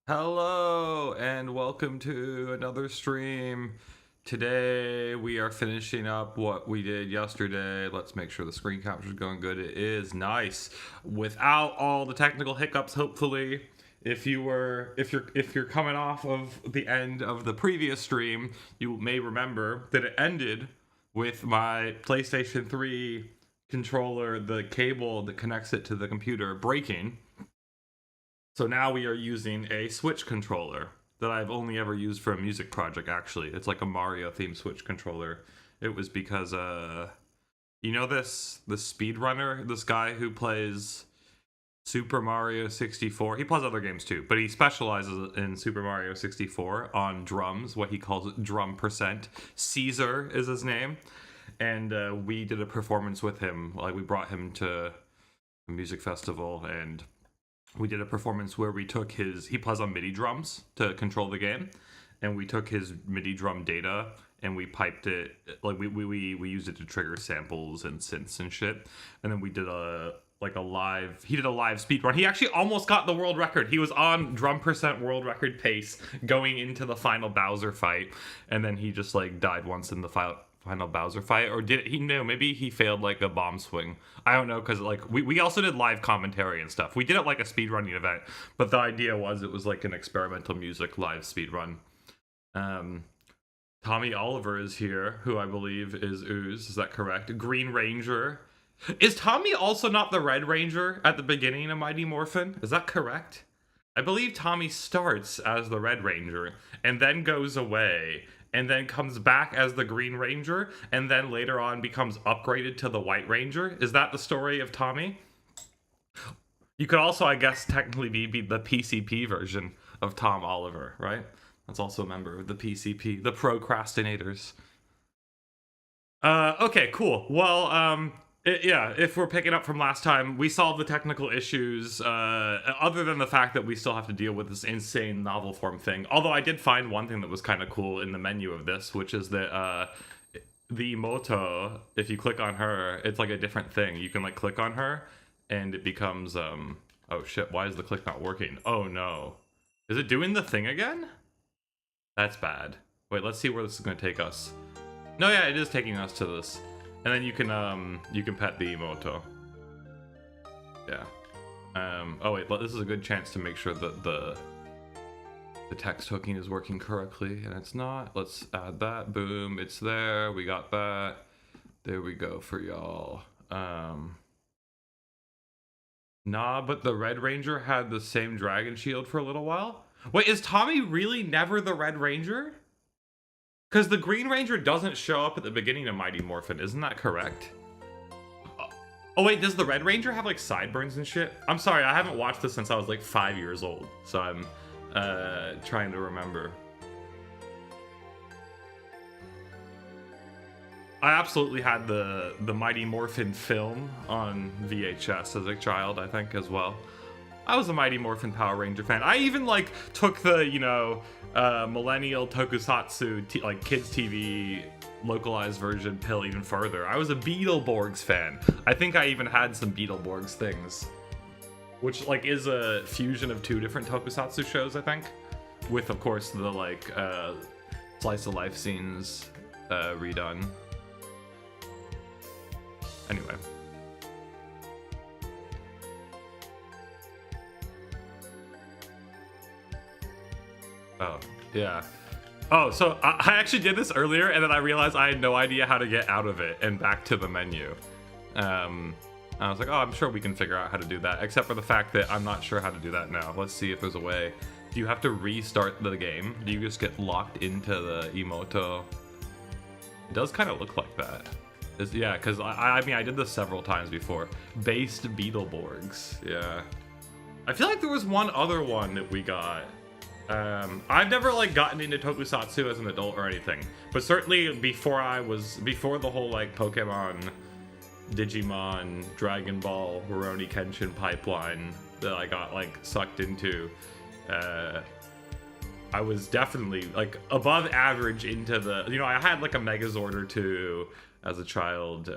Hello and welcome to another stream. Today we are finishing up what we did yesterday. Let's make sure the screen capture is going good. It is nice without all the technical hiccups. Hopefully, if you're coming off of the end of the previous stream, you may remember that it ended with my PlayStation 3 controller, the cable that connects it to the computer, breaking. So now we are using a Switch controller that I've only ever used for a music project, actually. It's like a Mario themed Switch controller. It was because, you know the speedrunner, this guy who plays Super Mario 64? He plays other games too, but he specializes in Super Mario 64 on drums, what he calls drum percent. Caesar is his name. And we did a performance with him. Like, we brought him to a music festival, and we did a performance where we took he plays on MIDI drums to control the game, and we took his MIDI drum data and we piped it, like we used it to trigger samples and synths and shit. And then we did he did a live speed run. He actually almost got the world record. He was on drum percent world record pace going into the final Bowser fight, and then he just like died once in the final Bowser fight, or did he? No, maybe he failed like a bomb swing. I don't know, because like we also did live commentary and stuff. We did it like a speedrunning event, but the idea was it was like an experimental music live speedrun. Tommy Oliver is here, who I believe is Ooze. Is that correct? Green Ranger. Is Tommy also not the Red Ranger at the beginning of Mighty Morphin? Is that correct? I believe Tommy starts as the Red Ranger and then goes away, and then comes back as the Green Ranger, and then later on becomes upgraded to the White Ranger. Is that the story of Tommy? You could also, I guess, technically be the PCP version of Tom Oliver, right? That's also a member of the PCP, the Procrastinators. Okay, cool. Well, if we're picking up from last time, we solved the technical issues, other than the fact that we still have to deal with this insane novel form thing. Although I did find one thing that was kind of cool in the menu of this, which is that the Imouto, if you click on her, it's like a different thing. You can like click on her and it becomes oh shit, why is the click not working? Oh no. Is it doing the thing again? That's bad. Wait, let's see where this is gonna take us. No, yeah, it is taking us to this. And then you can pet the Imouto. Yeah. Oh wait, this is a good chance to make sure that the text hooking is working correctly, and it's not. Let's add that. Boom, it's there. We got that. There we go for y'all. Nah, but the Red Ranger had the same dragon shield for a little while. Wait, is Tommy really never the Red Ranger? Because the Green Ranger doesn't show up at the beginning of Mighty Morphin, isn't that correct? Oh wait, does the Red Ranger have like sideburns and shit? I'm sorry, I haven't watched this since I was like 5 years old, so I'm trying to remember. I absolutely had the Mighty Morphin film on VHS as a child, I think, as well. I was a Mighty Morphin Power Ranger fan. I even like took the, you know, millennial tokusatsu like kids TV localized version pill even further. I was a Beetleborgs fan. I think I even had some Beetleborgs things, which like is a fusion of two different tokusatsu shows, I think, with of course the like slice of life scenes redone. Anyway. Oh, yeah. Oh, so I actually did this earlier, and then I realized I had no idea how to get out of it and back to the menu. I was like, oh, I'm sure we can figure out how to do that, except for the fact that I'm not sure how to do that now. Let's see if there's a way. Do you have to restart the game? Do you just get locked into the Imouto? It does kind of look like that. Yeah, because I mean, I did this several times before. Based Beetleborgs, yeah. I feel like there was one other one that we got. I've never like gotten into tokusatsu as an adult or anything, but certainly before the whole like Pokemon, Digimon, Dragon Ball, Rurouni Kenshin pipeline that I got like sucked into, I was definitely like above average into the, you know, I had like a Megazord or two as a child.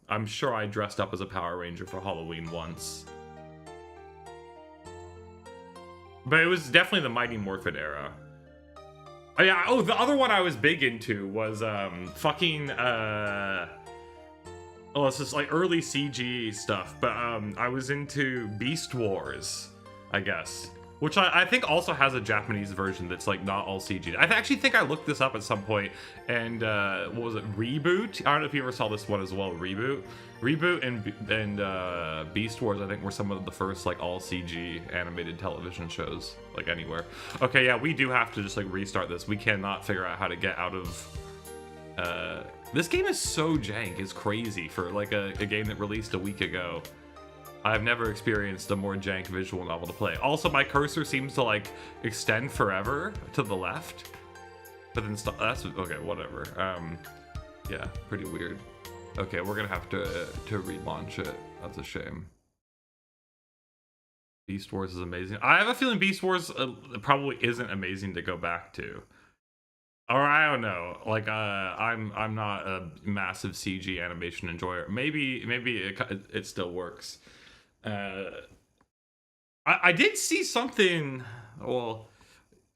I'm sure I dressed up as a Power Ranger for Halloween once. But it was definitely the Mighty Morphin era. Oh yeah, oh, the other one I was big into was fucking oh, it's just like early CG stuff, but I was into Beast Wars, I guess. Which I think also has a Japanese version that's like not all CG. I actually think I looked this up at some point, and what was it, Reboot? I don't know if you ever saw this one as well, Reboot. Reboot and Beast Wars, I think, were some of the first like all CG animated television shows, like anywhere. Okay, yeah, we do have to just like restart this. We cannot figure out how to get out of... This game is so jank, it's crazy for like a game that released a week ago. I've never experienced a more jank visual novel to play. Also, my cursor seems to like extend forever to the left, but then that's okay. Whatever. Yeah, pretty weird. Okay, we're gonna have to relaunch it. That's a shame. Beast Wars is amazing. I have a feeling Beast Wars probably isn't amazing to go back to. Or I don't know. Like I'm not a massive CG animation enjoyer. Maybe it still works. I did see something. Well,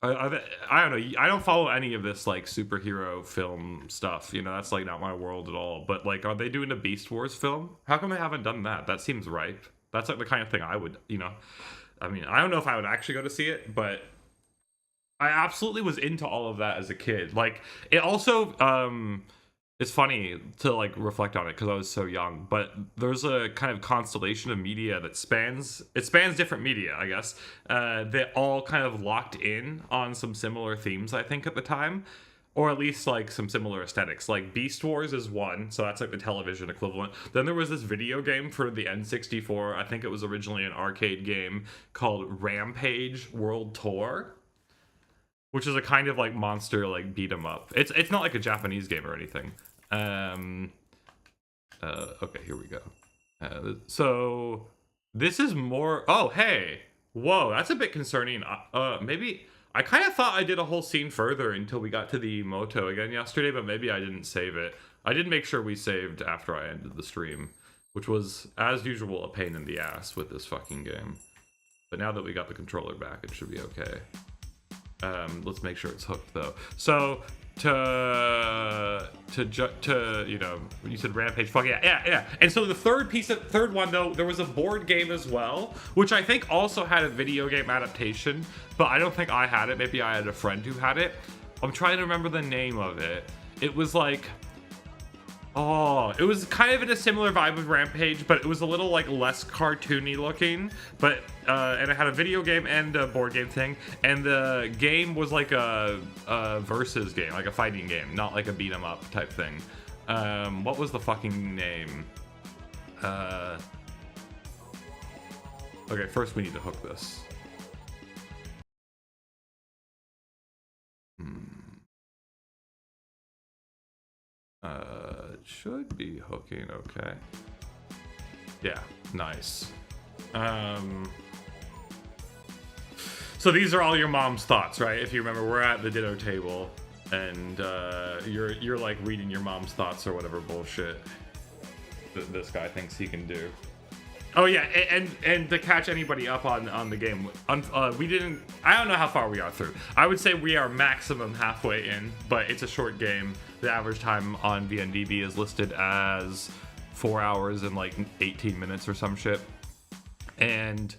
I don't know. I don't follow any of this like superhero film stuff. You know, that's like not my world at all. But like, are they doing a Beast Wars film? How come they haven't done that? That seems ripe. That's like the kind of thing I would. You know, I mean, I don't know if I would actually go to see it, but I absolutely was into all of that as a kid. Like, it also it's funny to like reflect on it because I was so young, but there's a kind of constellation of media that spans different media, I guess, that all kind of locked in on some similar themes, I think, at the time, or at least like some similar aesthetics. Like Beast Wars is one, so that's like the television equivalent. Then there was this video game for the N64. I think it was originally an arcade game called Rampage World Tour, which is a kind of like monster like beat 'em up. It's not like a Japanese game or anything. Okay, here we go. So this is more. Oh, hey, whoa, that's a bit concerning. Maybe I kind of thought I did a whole scene further until we got to the Imouto again yesterday, but maybe I didn't save it. I did make sure we saved after I ended the stream, which was, as usual, a pain in the ass with this fucking game. But now that we got the controller back, it should be okay. Let's make sure it's hooked, though. So, to you know, when you said Rampage, fuck yeah. And so the third one, though, there was a board game as well, which I think also had a video game adaptation, but I don't think I had it. Maybe I had a friend who had it. I'm trying to remember the name of it. It was like... Oh, it was kind of in a similar vibe of Rampage, but it was a little like less cartoony looking. But and it had a video game and a board game thing, and the game was like a versus game, like a fighting game, not like a beat 'em up type thing. What was the fucking name? Okay, first we need to hook this. It should be hooking okay. Yeah, nice. So these are all your mom's thoughts, right? If you remember, we're at the dinner table, and you're like reading your mom's thoughts or whatever bullshit that this guy thinks he can do. Oh yeah, and to catch anybody up on the game, we didn't. I don't know how far we are through. I would say we are maximum halfway in, but it's a short game. The average time on VNDB is listed as 4 hours and like 18 minutes or some shit. And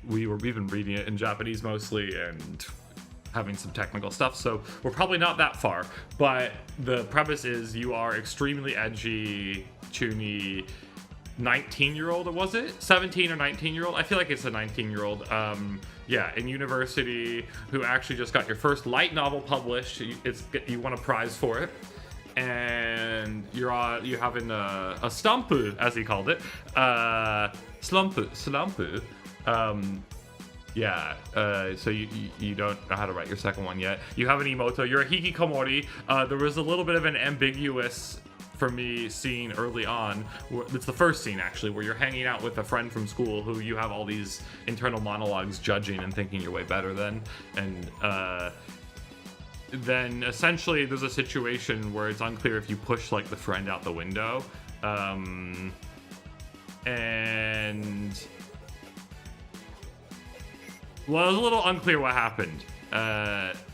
we've been reading it in Japanese mostly and having some technical stuff, so we're probably not that far. But the premise is you are extremely edgy, toony 19-year-old, or was it 17 or 19-year-old? I feel like it's a 19-year-old. Yeah, in university, who actually just got your first light novel published. You won a prize for it, and you're having a stampu, as he called it, slumpu. Yeah, so you don't know how to write your second one yet. You have an Imouto. You're a hikikomori. There was a little bit of an ambiguous, for me, scene early on. It's the first scene, actually, where you're hanging out with a friend from school who you have all these internal monologues judging and thinking you're way better than. And then essentially there's a situation where it's unclear if you push like the friend out the window. And well, it was a little unclear what happened.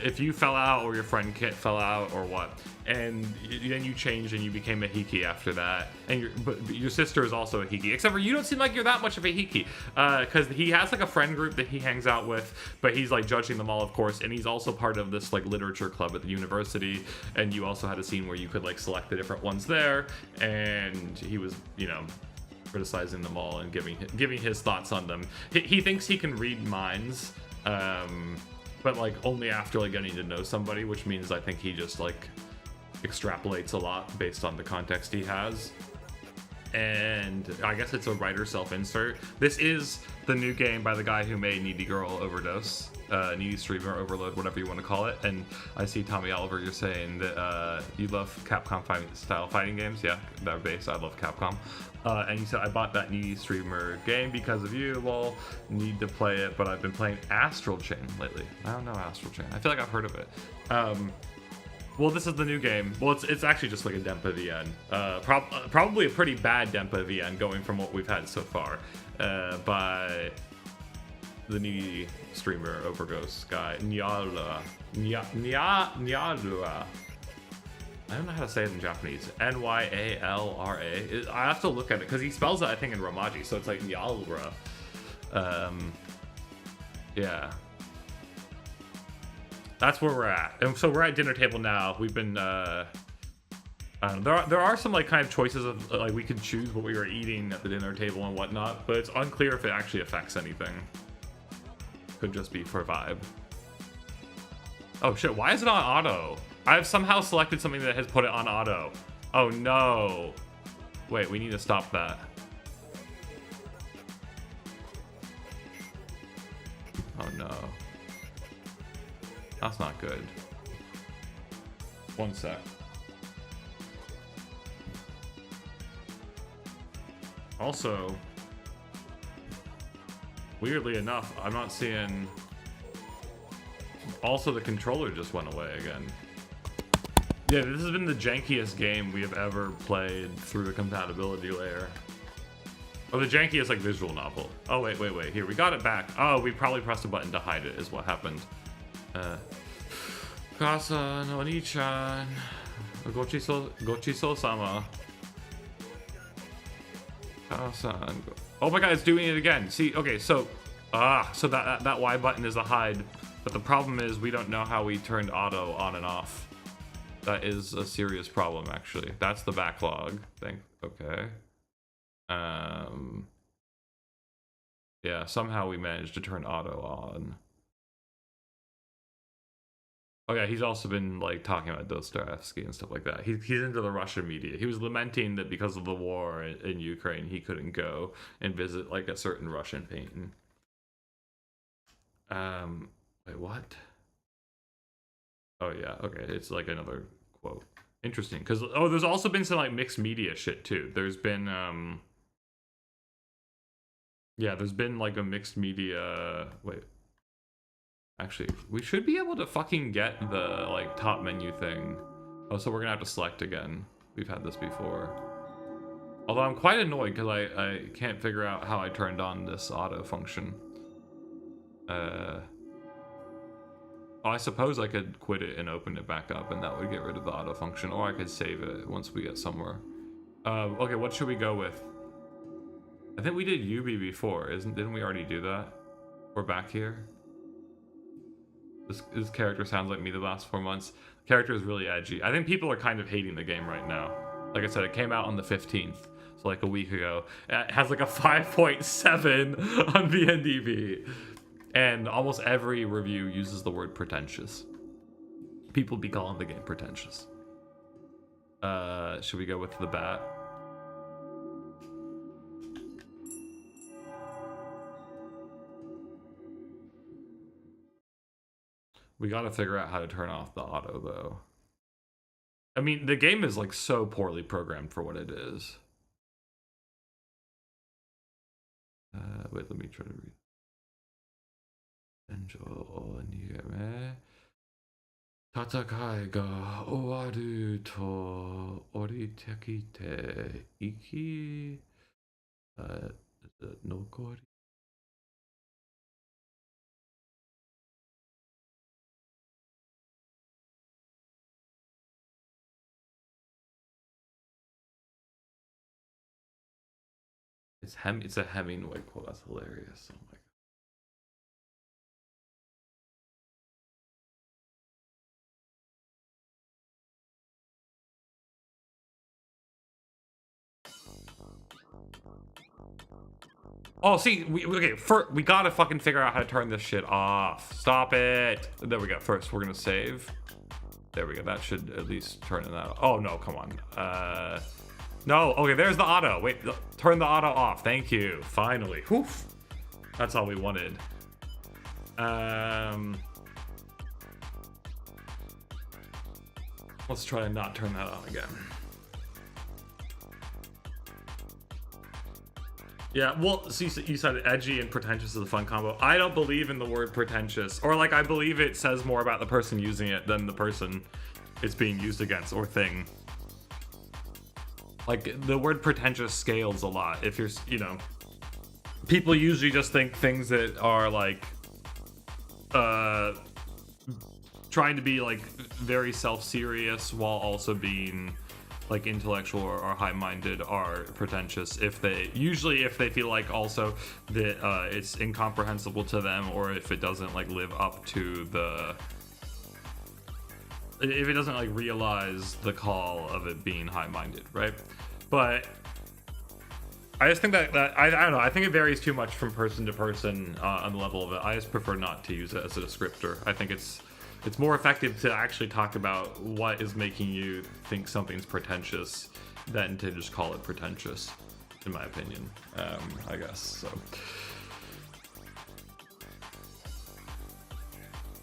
If you fell out or your friend fell out or what. And then you changed and you became a hiki after that. And but your sister is also a hiki, except for you don't seem like you're that much of a hiki, because he has like a friend group that he hangs out with, but he's like judging them all, of course, and he's also part of this like literature club at the university. And you also had a scene where you could like select the different ones there, and he was, you know, criticizing them all and giving his thoughts on them. He thinks he can read minds, but like only after like getting to know somebody, which means I think he just like extrapolates a lot based on the context he has. And I guess it's a writer self-insert. This is the new game by the guy who made Needy Girl Overdose, Needy Streamer Overload, whatever you want to call it. And I see Tommy Oliver, you're saying that you love Capcom style fighting games. Yeah, they're based. I love Capcom. And you said, I bought that Needy Streamer game because of you. Well, need to play it, but I've been playing Astral Chain lately. I don't know Astral Chain. I feel like I've heard of it. Well, this is the new game. Well, it's actually just like a denpa VN. Probably a pretty bad denpa VN going from what we've had so far. By the Needy Streamer Overdose guy, Nyalra. Nyalra. I don't know how to say it in Japanese. Nyalra. I have to look at it because he spells it, I think, in Romaji, so it's like Nyalra. Yeah. That's where we're at. And so we're at dinner table now. We've been, there are some like kind of choices of like we could choose what we were eating at the dinner table and whatnot, but it's unclear if it actually affects anything. Could just be for vibe. Oh shit, why is it on auto? I've somehow selected something that has put it on auto. Oh no. Wait, we need to stop that. Oh no. That's not good. One sec. Also, weirdly enough, I'm not seeing... Also, the controller just went away again. Yeah, this has been the jankiest game we have ever played through the compatibility layer. Oh, the jankiest, like, visual novel. Oh, wait. Here, we got it back. Oh, we probably pressed a button to hide it, is what happened. Kasa no Oni-chan. Gochiso-sama. Kasa-san. Oh my god, it's doing it again. See, okay, so... so that Y button is a hide. But the problem is we don't know how we turned auto on and off. That is a serious problem, actually. That's the backlog thing. Okay. Yeah, somehow we managed to turn auto on. Oh yeah, he's also been like talking about Dostoevsky and stuff like that. He's into the Russian media. He was lamenting that because of the war in Ukraine, he couldn't go and visit like a certain Russian painting. Wait, what? Oh yeah, okay, it's like another quote. Interesting, because there's also been some like mixed media shit too. There's been yeah, there's been like a mixed media. Wait, actually, we should be able to fucking get the like top menu thing. Oh, so we're gonna have to select again. We've had this before. Although I'm quite annoyed because I can't figure out how I turned on this auto function. Oh, I suppose I could quit it and open it back up, and that would get rid of the auto function, or I could save it once we get somewhere. Okay, what should we go with? I think we did Yubi before, didn't we already do that? We're back here. This character sounds like me the last 4 months. The character is really edgy. I think people are kind of hating the game right now. Like I said, it came out on the 15th, so like a week ago. It has like a 5.7 on VNDB. And almost every review uses the word pretentious. People be calling the game pretentious. Should we go with the bat? We gotta figure out how to turn off the auto, though. I mean, the game is like so poorly programmed for what it is. Wait, let me try to read. 戦いが終わると降りてきて残り It's a Hemingway quote. That's hilarious. Oh my god. Oh, see, we gotta fucking figure out how to turn this shit off. Stop it. There we go. First, we're gonna save. There we go. That should at least turn that off. Oh, no, come on. No, okay, there's the auto. Wait, turn the auto off. Thank you. Finally. Whew. That's all we wanted. Let's try and not turn that on again. Yeah, well, see, you said edgy and pretentious is a fun combo. I don't believe in the word pretentious. Or, like, I believe it says more about the person using it than the person it's being used against or thing. Like, the word pretentious scales a lot. If you're, you know... People usually just think things that are, like... trying to be, like, very self-serious while also being... like intellectual or high-minded are pretentious if they feel like also that it's incomprehensible to them, or if it doesn't like live up to if it doesn't like realize the call of it being high-minded, right? But I just think that I don't know, I think it varies too much from person to person on the level of it. I just prefer not to use it as a descriptor. I think it's more effective to actually talk about what is making you think something's pretentious than to just call it pretentious, in my opinion, I guess, so.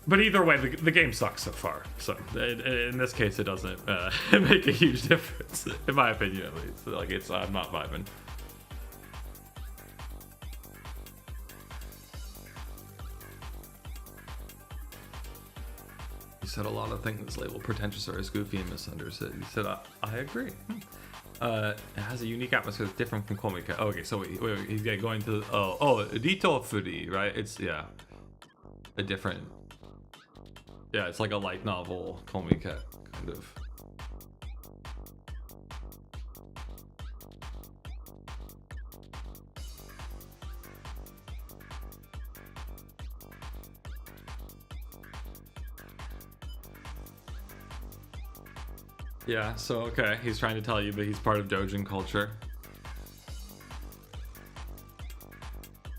But either way, the game sucks so far, so in this case it doesn't make a huge difference, in my opinion at least. Like, I'm not vibing. said a lot of things labeled pretentious or as goofy and misunderstood. He said, I agree. It has a unique atmosphere that's different from Comic. Okay, so wait, he's going to Dito Furi, right? It's a different. Yeah, it's like a light novel Comic kind of. Yeah, so okay, he's trying to tell you, but he's part of Dojin culture.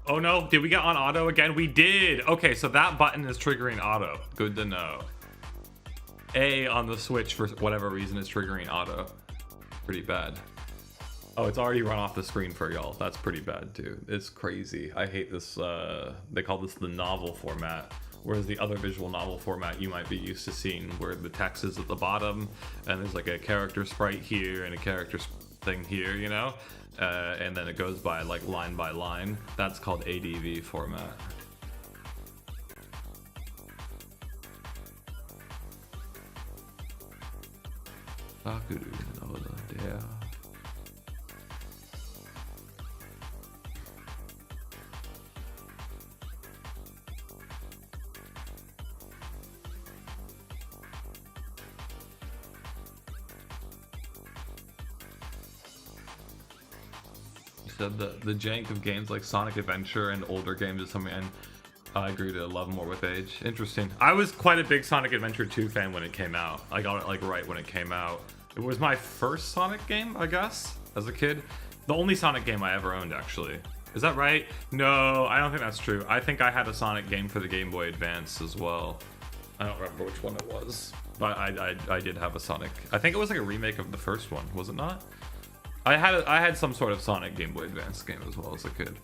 Oh no, did we get on auto again? We did! Okay, so that button is triggering auto. Good to know. A on the Switch, for whatever reason, is triggering auto. Pretty bad. Oh, it's already run off the screen for y'all. That's pretty bad too. It's crazy. I hate this, they call this the novel format. Whereas the other visual novel format you might be used to seeing, where the text is at the bottom and there's like a character sprite here and a character thing here, you know, and then it goes by like line by line. That's called ADV format. The jank of games like Sonic Adventure and older games is something I agree to love more with age. Interesting. I was quite a big Sonic Adventure 2 fan when it came out. I got it like right when it came out. It was my first Sonic game, I guess, as a kid. The only Sonic game I ever owned, actually. Is that right? No, I don't think that's true. I think I had a Sonic game for the Game Boy Advance as well. I don't remember which one it was, but I did have a Sonic. I think it was like a remake of the first one, was it not? I had some sort of Sonic Game Boy Advance game as well as a kid.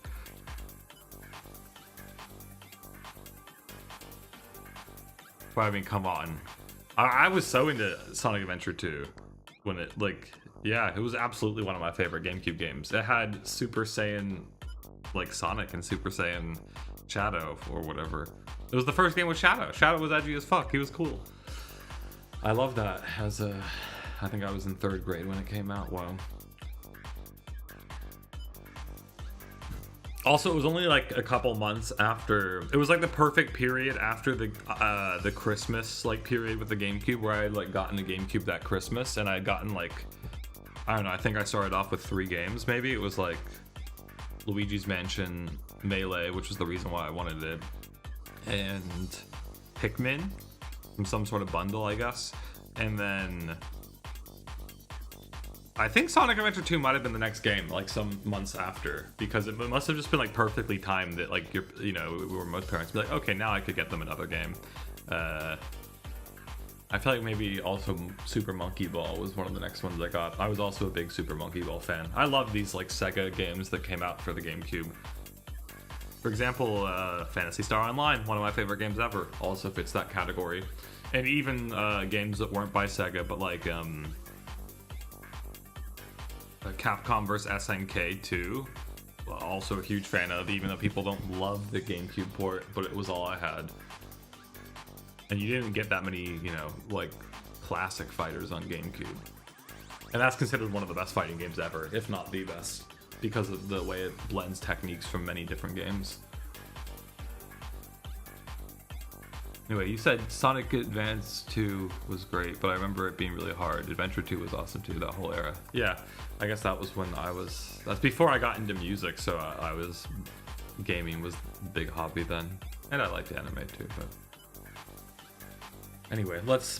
But I mean, come on. I was so into Sonic Adventure 2 when it, like, yeah, it was absolutely one of my favorite GameCube games. It had Super Saiyan, like Sonic and Super Saiyan Shadow or whatever. It was the first game with Shadow. Shadow was edgy as fuck. He was cool. I love that. I think I was in 3rd grade when it came out. Wow. Also, it was only like a couple months after. It was like the perfect period after the Christmas like period with the GameCube, where I had like gotten a GameCube that Christmas, and I had gotten like, I don't know. I think I started off with 3 games. Maybe it was like Luigi's Mansion, Melee, which was the reason why I wanted it, and Pikmin from some sort of bundle, I guess, and then I think Sonic Adventure 2 might have been the next game, like some months after, because it must have just been like perfectly timed that like where most parents be like, okay, now I could get them another game. I feel like maybe also Super Monkey Ball was one of the next ones I got. I was also a big Super Monkey Ball fan. I love these like Sega games that came out for the GameCube. For example, Phantasy Star Online, one of my favorite games ever, also fits that category. And even games that weren't by Sega, but like Capcom vs SNK 2, also a huge fan of, even though people don't love the GameCube port, but it was all I had. And you didn't get that many, like classic fighters on GameCube. And that's considered one of the best fighting games ever, if not the best, because of the way it blends techniques from many different games. Anyway, you said Sonic Advance 2 was great, but I remember it being really hard. Adventure 2 was awesome too, that whole era. Yeah, I guess that was when that's before I got into music, so gaming was a big hobby then. And I liked anime too, but. Anyway, let's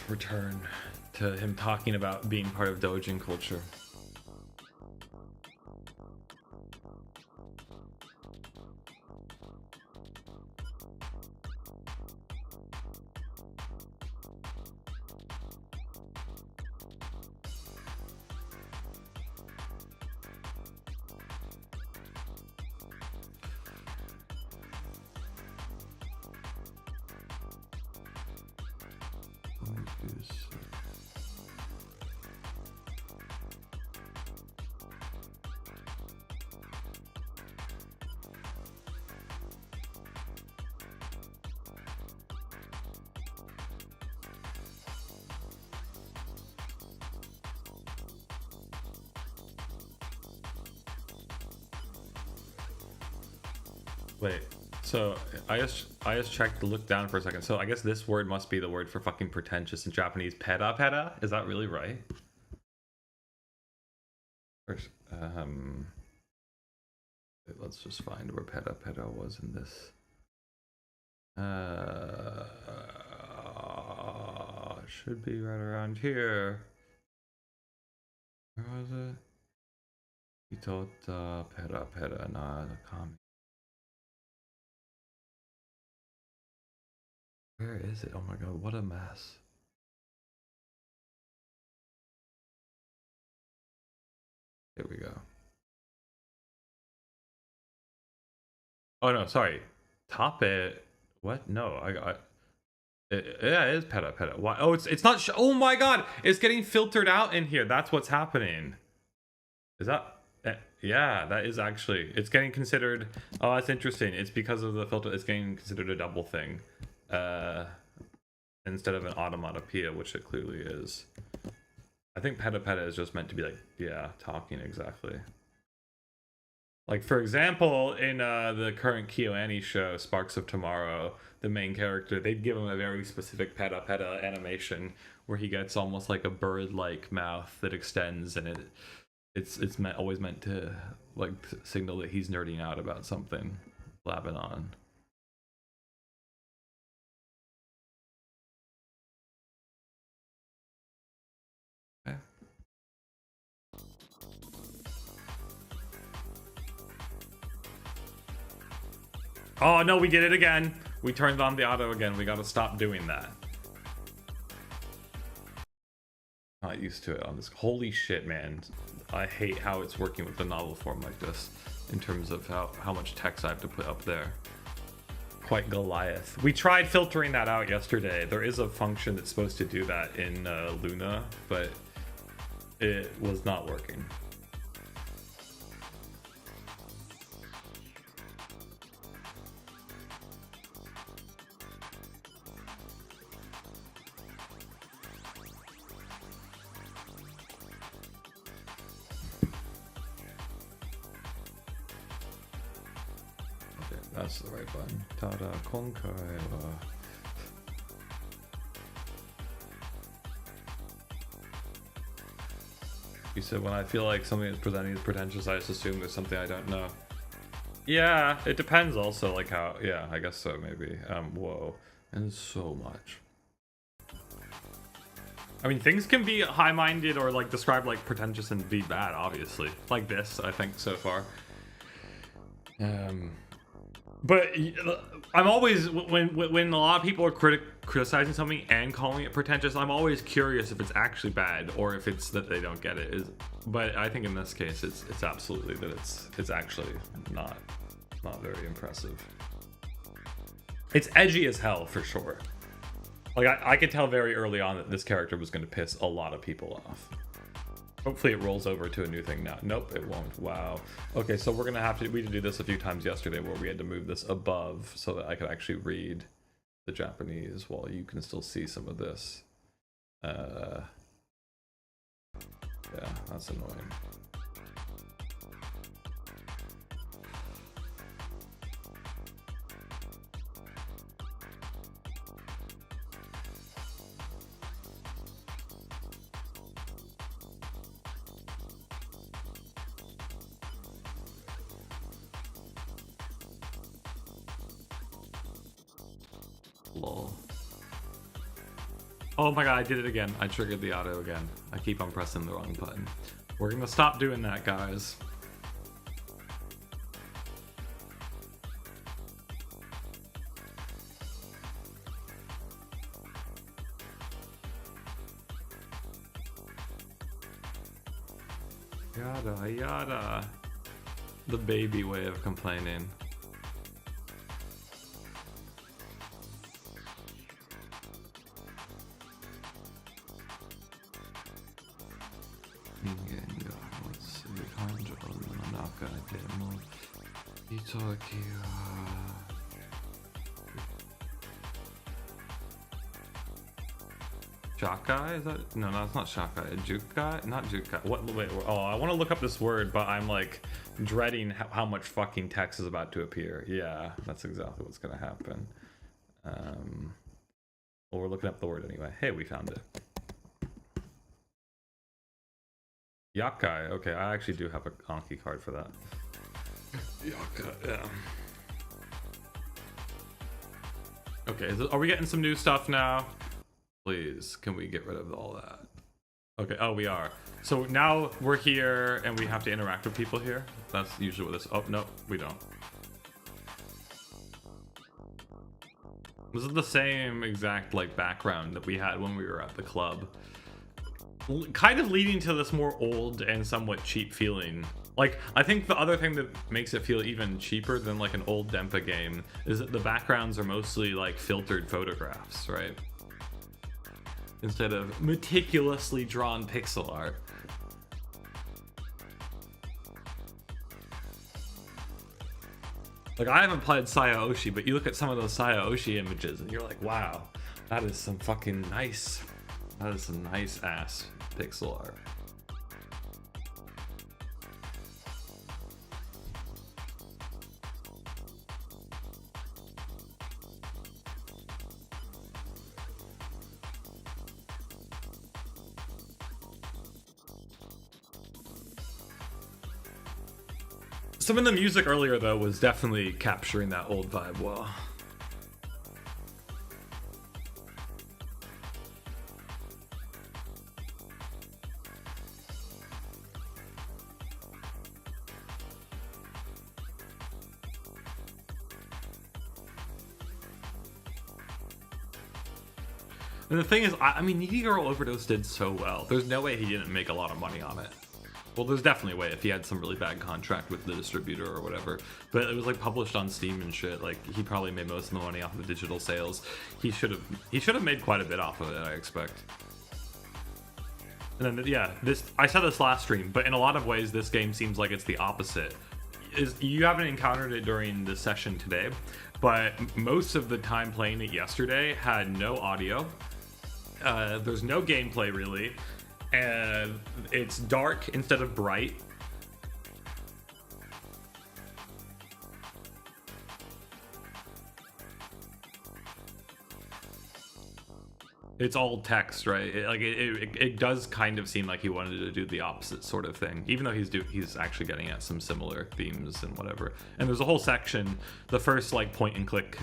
return to him talking about being part of Dojin culture. Wait, so I just checked to look down for a second. So I guess this word must be the word for fucking pretentious in Japanese. Peta peta? Is that really right? First, let's just find where peta peta was in this. Should be right around here. Where was it? Itota peta peta na kami. Where is it? Oh my god, what a mess. Here we go. Oh no, sorry. Top it. What? No, I got. Yeah, it is peta peta. Why? Oh, it's not. Oh my god, it's getting filtered out in here. That's what's happening. Is that? Yeah, that is actually. It's getting considered. Oh, that's interesting. It's because of the filter. It's getting considered a double thing, instead of an automatopoeia, which it clearly is. I think peta peta is just meant to be like, yeah, talking exactly. Like, for example, in the current KyoAni show, Sparks of Tomorrow, the main character, they'd give him a very specific peta peta animation where he gets almost like a bird-like mouth that extends, and it's always meant to like signal that he's nerding out about something, blabbing on. Okay. Oh no, we did it again. We turned on the auto again. We gotta stop doing that. Not used to it on this. Holy shit, man. I hate how it's working with the novel form like this in terms of how much text I have to put up there. Quite Goliath. We tried filtering that out yesterday. There is a function that's supposed to do that in Luna, but it was not working. That's the right button. Tada konkai wa. You said when I feel like something is presenting is pretentious, I just assume there's something I don't know. Yeah, it depends also, like how, yeah, I guess so, maybe. Whoa. And so much. I mean, things can be high-minded or like described like pretentious and be bad, obviously. Like this, I think, so far. But I'm always, when a lot of people are criticizing something and calling it pretentious, I'm always curious if it's actually bad or if it's that they don't get it. But I think in this case, it's absolutely that it's actually not very impressive. It's edgy as hell for sure. Like I could tell very early on that this character was going to piss a lot of people off. Hopefully it rolls over to a new thing now. Nope, it won't. Wow. Okay, so we're gonna have to. We did do this a few times yesterday where we had to move this above so that I could actually read the Japanese while you can still see some of this. Yeah, that's annoying. Lol. Oh my god, I did it again. I triggered the auto again. I keep on pressing the wrong button. We're gonna stop doing that, guys. Yada yada. The baby way of complaining. Shakai? Is that no, it's not Shakai. Jukai? Not Jukai. What? Wait. Oh, I want to look up this word, but I'm like dreading how much fucking text is about to appear. Yeah, that's exactly what's gonna happen. Well, we're looking up the word anyway. Hey, we found it. Yakai. Okay, I actually do have a Anki card for that. Yakai. Yeah. Okay, are we getting some new stuff now? Please, can we get rid of all that? Okay, oh, we are. So now we're here and we have to interact with people here. That's usually what this, oh, no, we don't. This is the same exact like background that we had when we were at the club. Kind of leading to this more old and somewhat cheap feeling. Like, I think the other thing that makes it feel even cheaper than like an old denpa game is that the backgrounds are mostly like filtered photographs, right? Instead of meticulously drawn pixel art. Like, I haven't played Sayaoshi, but you look at some of those Sayaoshi images and you're like, wow, that is some fucking nice, that is some nice ass pixel art. Some of the music earlier, though, was definitely capturing that old vibe well. And the thing is, I mean, Girl Overdose did so well. There's no way he didn't make a lot of money on it. Well, there's definitely a way if he had some really bad contract with the distributor or whatever. But it was like published on Steam and shit. Like, he probably made most of the money off of the digital sales. He should have made quite a bit off of it, I expect. And then yeah, I said this last stream, but in a lot of ways this game seems like it's the opposite. You haven't encountered it during the session today, but most of the time playing it yesterday had no audio. There's no gameplay really. And it's dark instead of bright. It's all text, right? It does kind of seem like he wanted to do the opposite sort of thing, even though he's actually getting at some similar themes and whatever. And there's a whole section, the first like point and click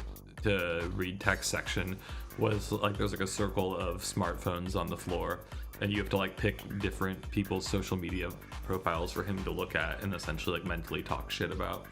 to read text section was like there's like a circle of smartphones on the floor. And you have to like pick different people's social media profiles for him to look at and essentially like mentally talk shit about.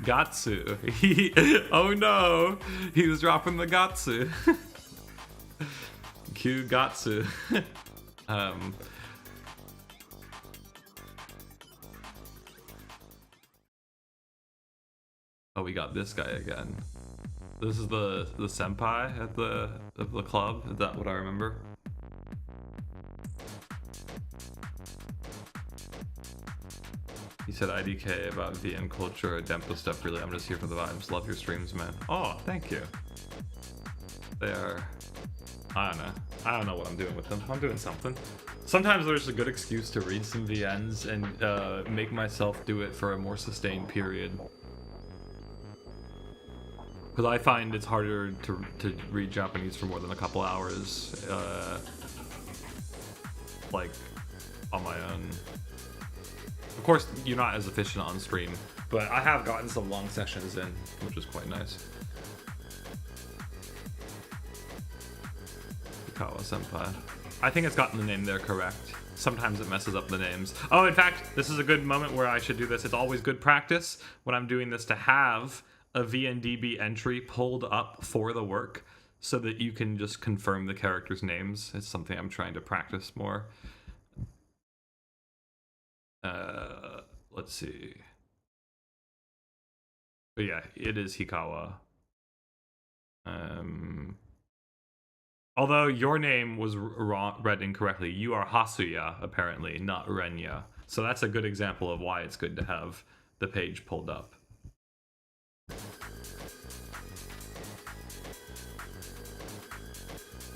Gatsu. Oh no, he was dropping the Gatsu. Q Gatsu. Oh, we got this guy again. This is the senpai at the club. Is that what I remember? He said IDK about VM culture, denpa stuff. Really, I'm just here for the vibes. Love your streams, man. Oh, thank you. They are. I don't know what I'm doing with them. I'm doing something. Sometimes there's a good excuse to read some VNs and make myself do it for a more sustained period. Because I find it's harder to read Japanese for more than a couple hours, like, on my own. Of course, you're not as efficient on stream, but I have gotten some long sessions in, which is quite nice. Hikawa Senpai. I think it's gotten the name there correct. Sometimes it messes up the names. Oh, in fact, this is a good moment where I should do this. It's always good practice when I'm doing this to have a VNDB entry pulled up for the work so that you can just confirm the characters' names. It's something I'm trying to practice more. Let's see. But yeah, it is Hikawa. Although your name was read incorrectly, you are Hasuya, apparently, not Renya. So that's a good example of why it's good to have the page pulled up.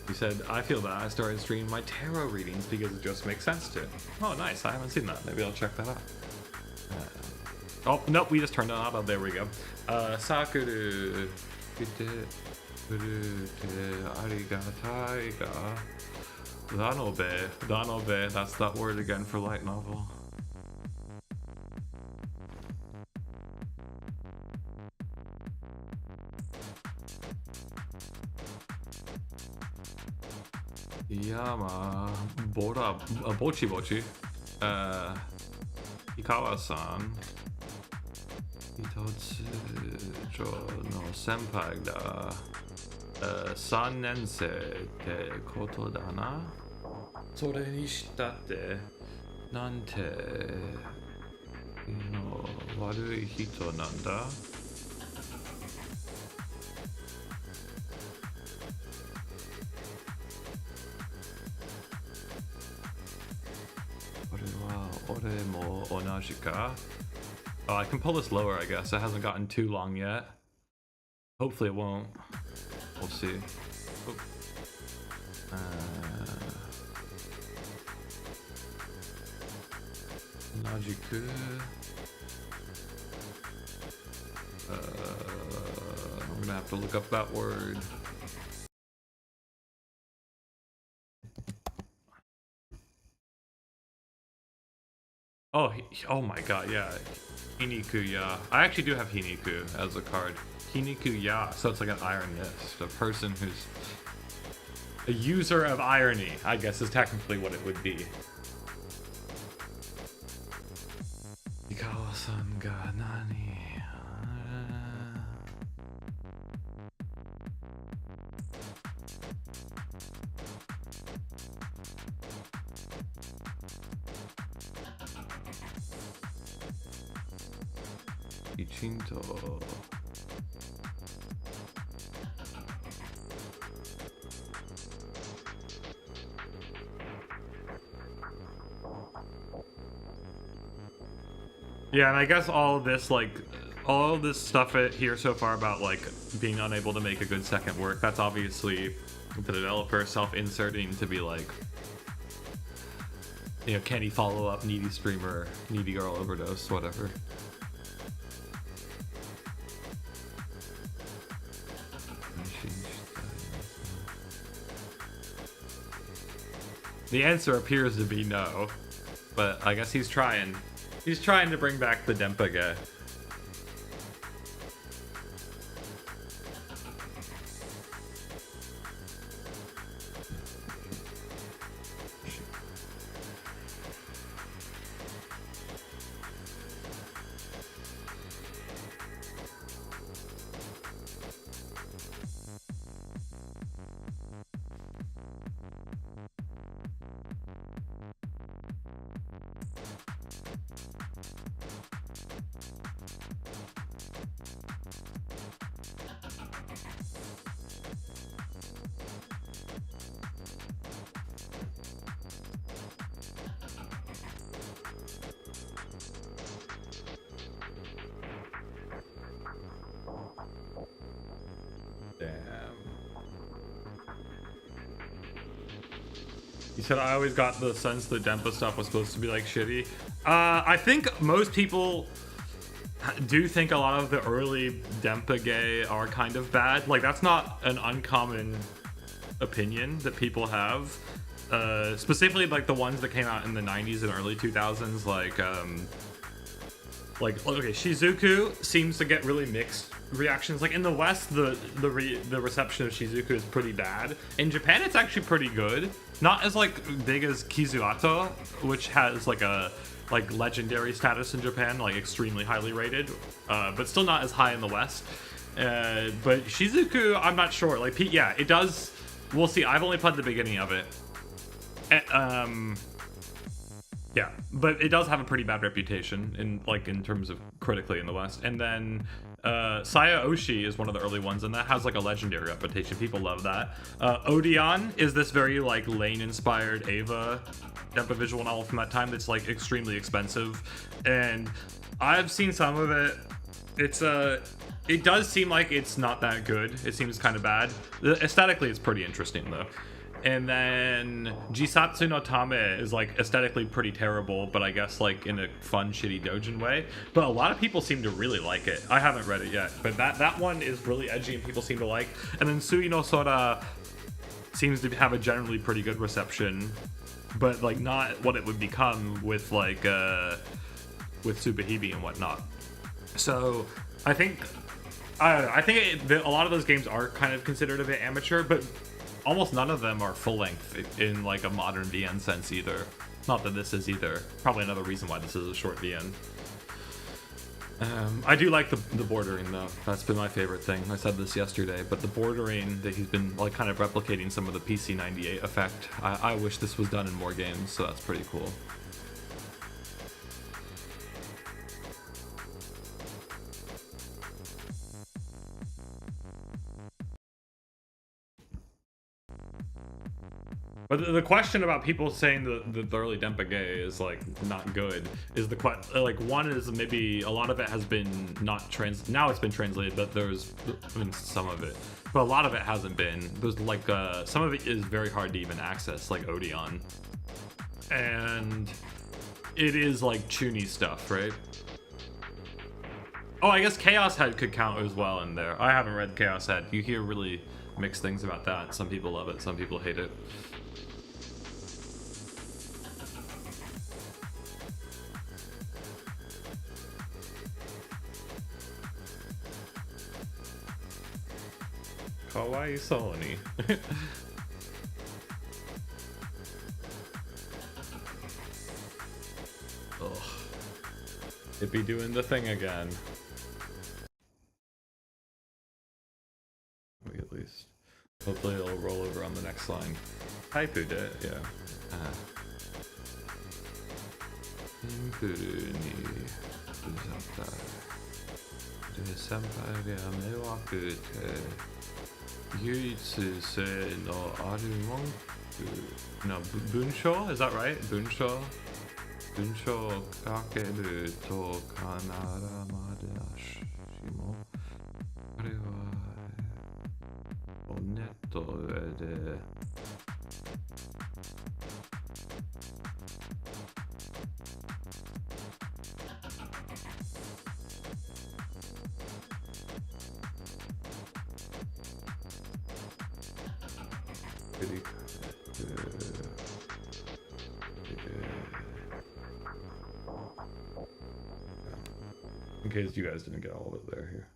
You said, I feel that I started streaming my tarot readings because it just makes sense to. Oh, nice. I haven't seen that. Maybe I'll check that out. Oh, nope. We just turned it on. Oh, there we go. Sakuru. Arigatai ga. Danobe. That's that word again for light novel. Yama Bora Bochi Hikawa-san Hitotsu no senpai da 3年生ってことだな。それにしたってなんての悪い人なんだ。Oh, I can pull this lower, I guess. It hasn't gotten too long yet. Hopefully it won't. We'll see. Oh. Najiku. I'm gonna have to look up that word. Oh my god, yeah. Hiniku ya. I actually do have Hiniku as a card. Hiniku ya. So it's like an ironist. A person who's a user of irony, I guess is technically what it would be. Hikawa-san ga nani? Ichinto. Yeah, and I guess all this stuff here so far about like being unable to make a good second work, that's obviously the developer self-inserting to be like, you know, can he follow up needy streamer, needy girl overdose, whatever. The answer appears to be no, but I guess he's trying. He's trying to bring back the denpa guy. You said I always got the sense the denpa stuff was supposed to be like shitty. I think most people do think a lot of the early denpa gay are kind of bad. Like that's not an uncommon opinion that people have. Specifically like the ones that came out in the 90s and early 2000s, like Like, okay, Shizuku seems to get really mixed reactions. Like in the West, the reception of Shizuku is pretty bad. In Japan, it's actually pretty good. Not as like big as Kizuato, which has like a legendary status in Japan, like extremely highly rated, but still not as high in the West. But Shizuku, I'm not sure. Like, yeah, it does. We'll see. I've only played the beginning of it. Yeah, but it does have a pretty bad reputation in terms of critically in the West. And then Saya Oshi is one of the early ones, and that has like a legendary reputation. People love that. Odeon is this very like Lane-inspired Ava denpa visual novel from that time that's like extremely expensive, and I've seen some of it. It does seem like it's not that good. It seems kind of bad. Aesthetically, it's pretty interesting though. And then Jisatsu no Tame is like aesthetically pretty terrible, but I guess like in a fun, shitty doujin way. But a lot of people seem to really like it. I haven't read it yet, but that one is really edgy and people seem to like. And then Sui no Sora seems to have a generally pretty good reception, but like not what it would become with like with Tsubahibi and whatnot. So I think a lot of those games are kind of considered a bit amateur, but almost none of them are full length in like a modern VN sense either. Not that this is either. Probably another reason why this is a short VN. I do like the bordering though. That's been my favorite thing. I said this yesterday, but the bordering that he's been like kind of replicating some of the PC98 effect. I wish this was done in more games, so that's pretty cool. But the question about people saying the early denpa gay is like not good is like one is maybe a lot of it has been not now it's been translated, but there's some of it, but a lot of it hasn't been. There's like some of it is very hard to even access, like Odeon, and it is like chuny stuff, right? Oh, I guess Chaos Head could count as well in there. I haven't read Chaos Head. You hear really mixed things about that. Some people love it, some people hate it. Kawaii Sony. Ugh. It be doing the thing again. Maybe at least. Hopefully it'll roll over on the next line. Typhoed it, yeah. No, Bunsho? Is that right? Bunsho? Bunsho kakeru to kanara madashimo. Arewa onetto de in case you guys didn't get all of it there here.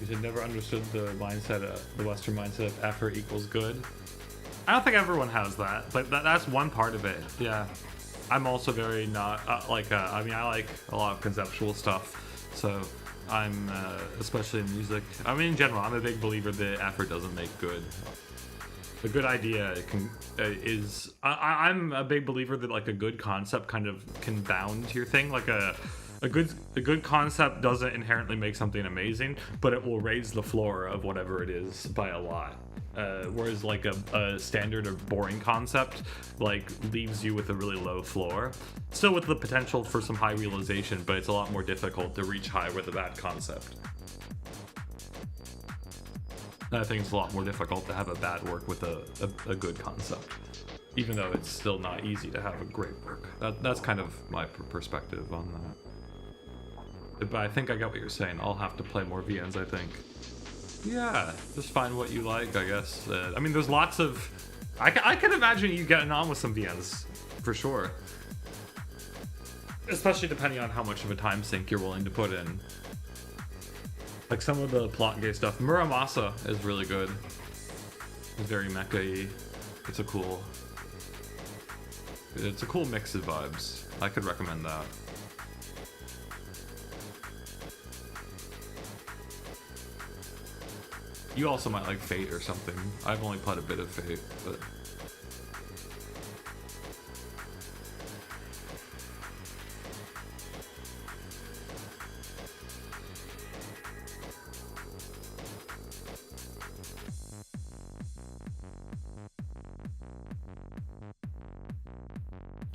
You had never understood the mindset, the Western mindset of effort equals good. I don't think everyone has that, but that's one part of it. Yeah, I'm also very not I mean, I like a lot of conceptual stuff, so I'm especially in music. I mean, in general, I'm a big believer that effort doesn't make good. A good idea I'm a big believer that like a good concept kind of can bound your thing. Like A good concept doesn't inherently make something amazing, but it will raise the floor of whatever it is by a lot. Whereas like a standard or boring concept like leaves you with a really low floor, still with the potential for some high realization, but it's a lot more difficult to reach high with a bad concept. I think it's a lot more difficult to have a bad work with a good concept, even though it's still not easy to have a great work. That's kind of my perspective on that. But I think I get what you're saying. I'll have to play more VNs, I think. Yeah, just find what you like, I guess. I mean, there's lots of... I can imagine you getting on with some VNs, for sure. Especially depending on how much of a time sink you're willing to put in. Like some of the plot gay stuff. Muramasa is really good. It's very mecha-y. It's a cool mix of vibes. I could recommend that. You also might like Fate or something. I've only played a bit of Fate, but...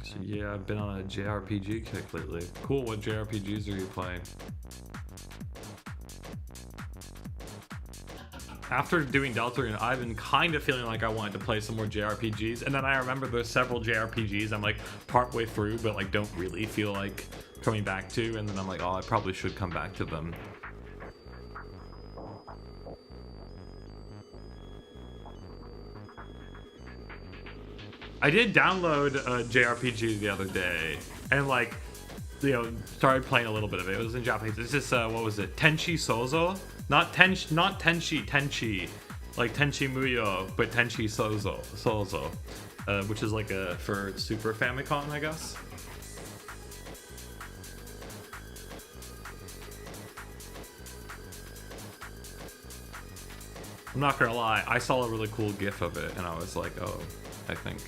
So yeah, I've been on a JRPG kick lately. Cool, what JRPGs are you playing? After doing Deltarune, I've been kind of feeling like I wanted to play some more JRPGs, and then I remember there's several JRPGs I'm like partway through, but like don't really feel like coming back to, and then I'm like, oh, I probably should come back to them. I did download a JRPG the other day, and like, you know, started playing a little bit of it. It was in Japanese. It's just what was it? Tenchi Sozo? Not Tenchi, like Tenchi Muyo, but Tenchi Sozo, which is like a for Super Famicom, I guess. I'm not gonna lie, I saw a really cool GIF of it, and I was like, oh, I think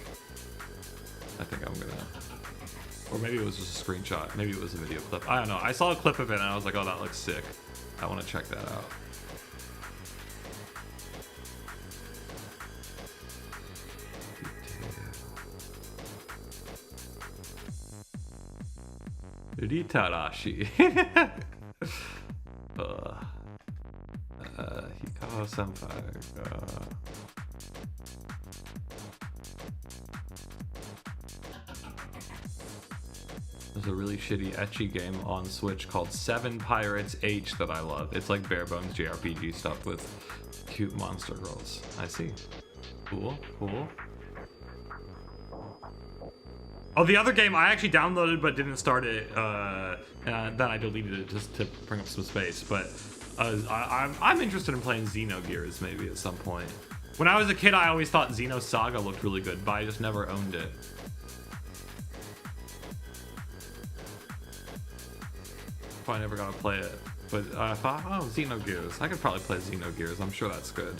I'm gonna... Or maybe it was just a screenshot. Maybe it was a video clip. I don't know. I saw a clip of it, and I was like, oh, that looks sick. I want to check that out. Ritarashi. Hikawa Senpai. There's a really shitty ecchi game on Switch called Seven Pirates H that I love. It's like bare bones JRPG stuff with cute monster girls. I see. Cool, cool. Oh, the other game I actually downloaded but didn't start it, and then I deleted it just to bring up some space. But I'm interested in playing Xenogears maybe at some point. When I was a kid, I always thought Xenosaga looked really good, but I just never owned it. I never got to play it, but I thought, oh, Xenogears. I could probably play Xenogears. I'm sure that's good.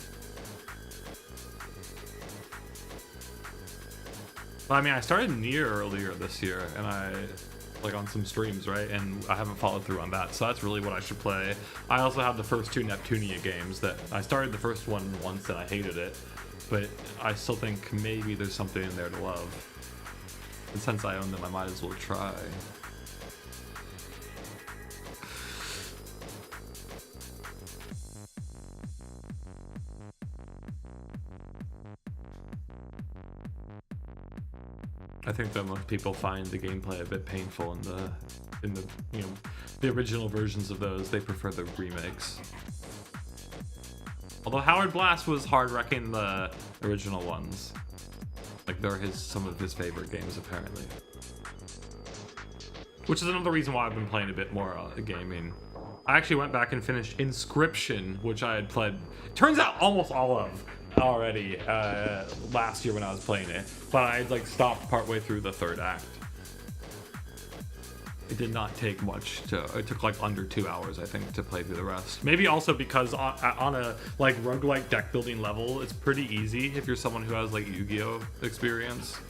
But, I mean, I started Nier earlier this year, and I, like, on some streams, right? And I haven't followed through on that, so that's really what I should play. I also have the first two Neptunia games that I started the first one once and I hated it, but I still think maybe there's something in there to love. And since I own them, I might as well try. I think that most people find the gameplay a bit painful in the you know, the original versions of those. They prefer the remakes. Although Howard Blast was hard wrecking the original ones. Like they're some of his favorite games apparently. Which is another reason why I've been playing a bit more gaming. I actually went back and finished Inscription, which I had played, turns out almost all of already last year when I was playing it, but I like stopped partway through the third act. It did not take much it took like under 2 hours I think to play through the rest. Maybe also because on a like roguelike deck building level, it's pretty easy if you're someone who has like Yu-Gi-Oh experience.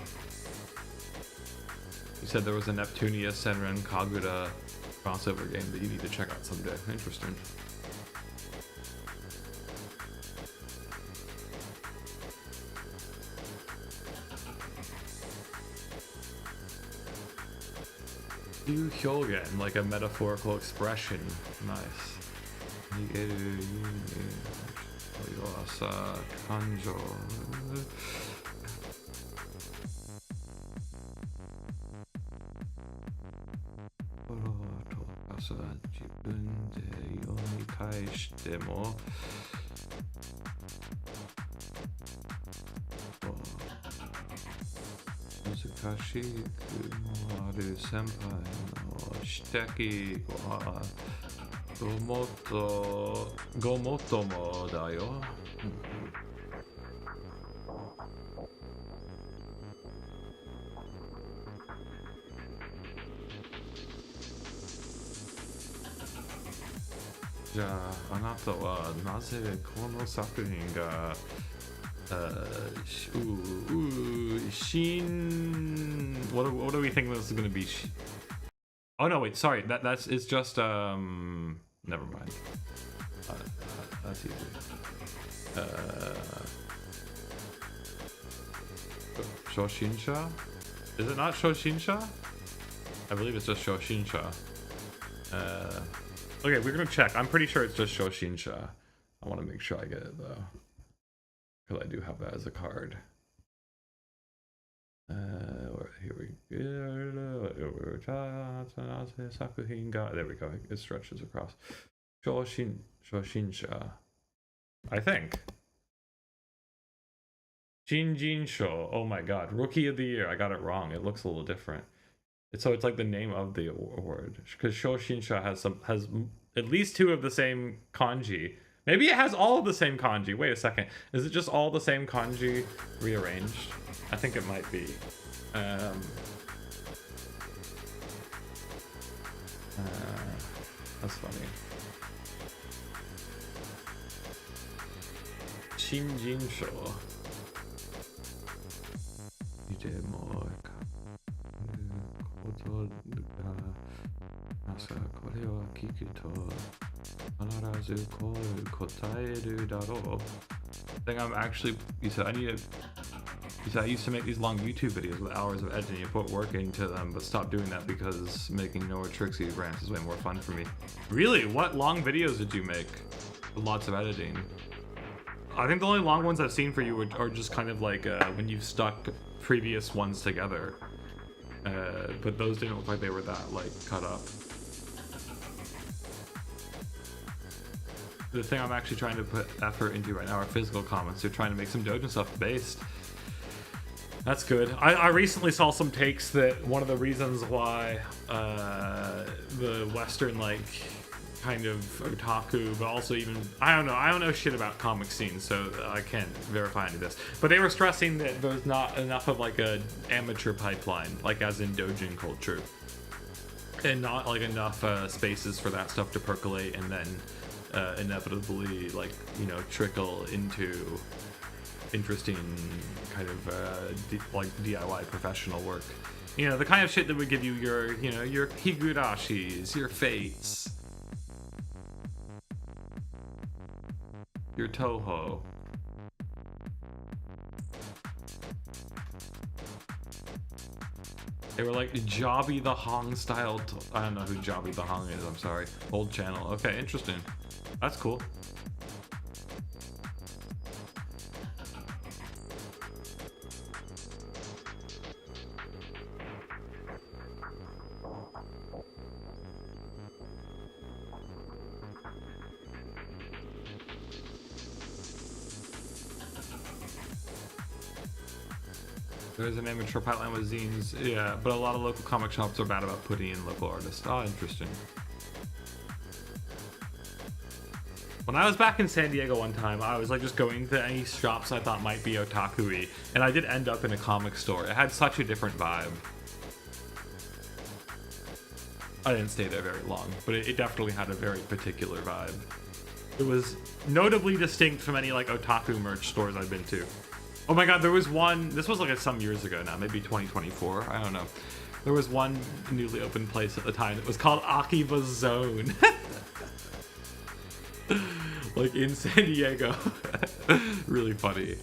You said there was a Neptunia, Senran, Kagura, crossover game that you need to check out someday. Interesting. You hyogen, like a metaphorical expression. Nice. Kanjo. Gomotomo da yo. Anata wa naze kono sakuhin ga Shin. What do we think this is gonna be? Oh no, wait, sorry. It's just never mind. That's easy. Shoshinsha? Is it not Shoshinsha? I believe it's just Shoshinsha. Okay, we're gonna check. I'm pretty sure it's just Shoshinsha. I want to make sure I get it though, because I do have that as a card. Here we go. There we go. It stretches across. Shoshinsha. I think. Shinjinsho. Oh my god. Rookie of the Year. I got it wrong. It looks a little different. It's like the name of the award. Because Shoshinsha has at least 2 of the same kanji. Maybe it has all of the same kanji. Wait a second. Is it just all the same kanji rearranged? I think it might be. That's funny. Shinjinsho. I think I'm actually, you said I used to make these long YouTube videos with hours of editing and put work into them, but stopped doing that because making Noah Trixie rants is way more fun for me. Really? What long videos did you make with lots of editing? I think the only long ones I've seen for you are just kind of like when you've stuck previous ones together. But those didn't look like they were that like cut up. The thing I'm actually trying to put effort into right now are physical comics. They're trying to make some doujin stuff based. That's good. I recently saw some takes that one of the reasons why the Western like kind of otaku, but also even I don't know shit about comic scenes, so I can't verify any of this. But they were stressing that there's not enough of like a amateur pipeline, like as in doujin culture, and not like enough spaces for that stuff to percolate and then inevitably like trickle into interesting kind of like DIY professional work. The kind of shit that would give you your your higurashis, your fates, your Toho. They were like Jobby the Hong style. I don't know who Jobby the Hong is. I'm sorry. Old channel. Okay, interesting. That's cool. There's an amateur pipeline with zines, yeah, but a lot of local comic shops are bad about putting in local artists. Oh, interesting. When I was back in San Diego one time, I was like just going to any shops I thought might be otaku-y, and I did end up in a comic store. It had such a different vibe. I didn't stay there very long, but it definitely had a very particular vibe. It was notably distinct from any like otaku merch stores I've been to. Oh my god, there was one, this was like some years ago now, maybe 2024, I don't know. There was one newly opened place at the time that was called Akiba Zone. Like in San Diego. Really funny.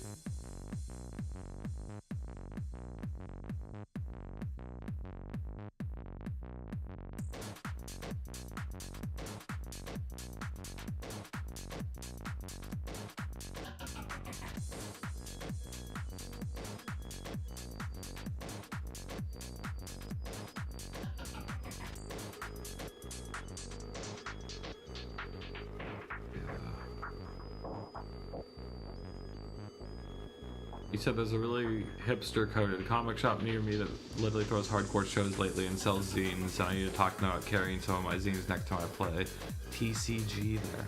You said there's a really hipster-coded comic shop near me that literally throws hardcore shows lately and sells zines, and I need to talk to them about carrying some of my zines next time I play. TCG there.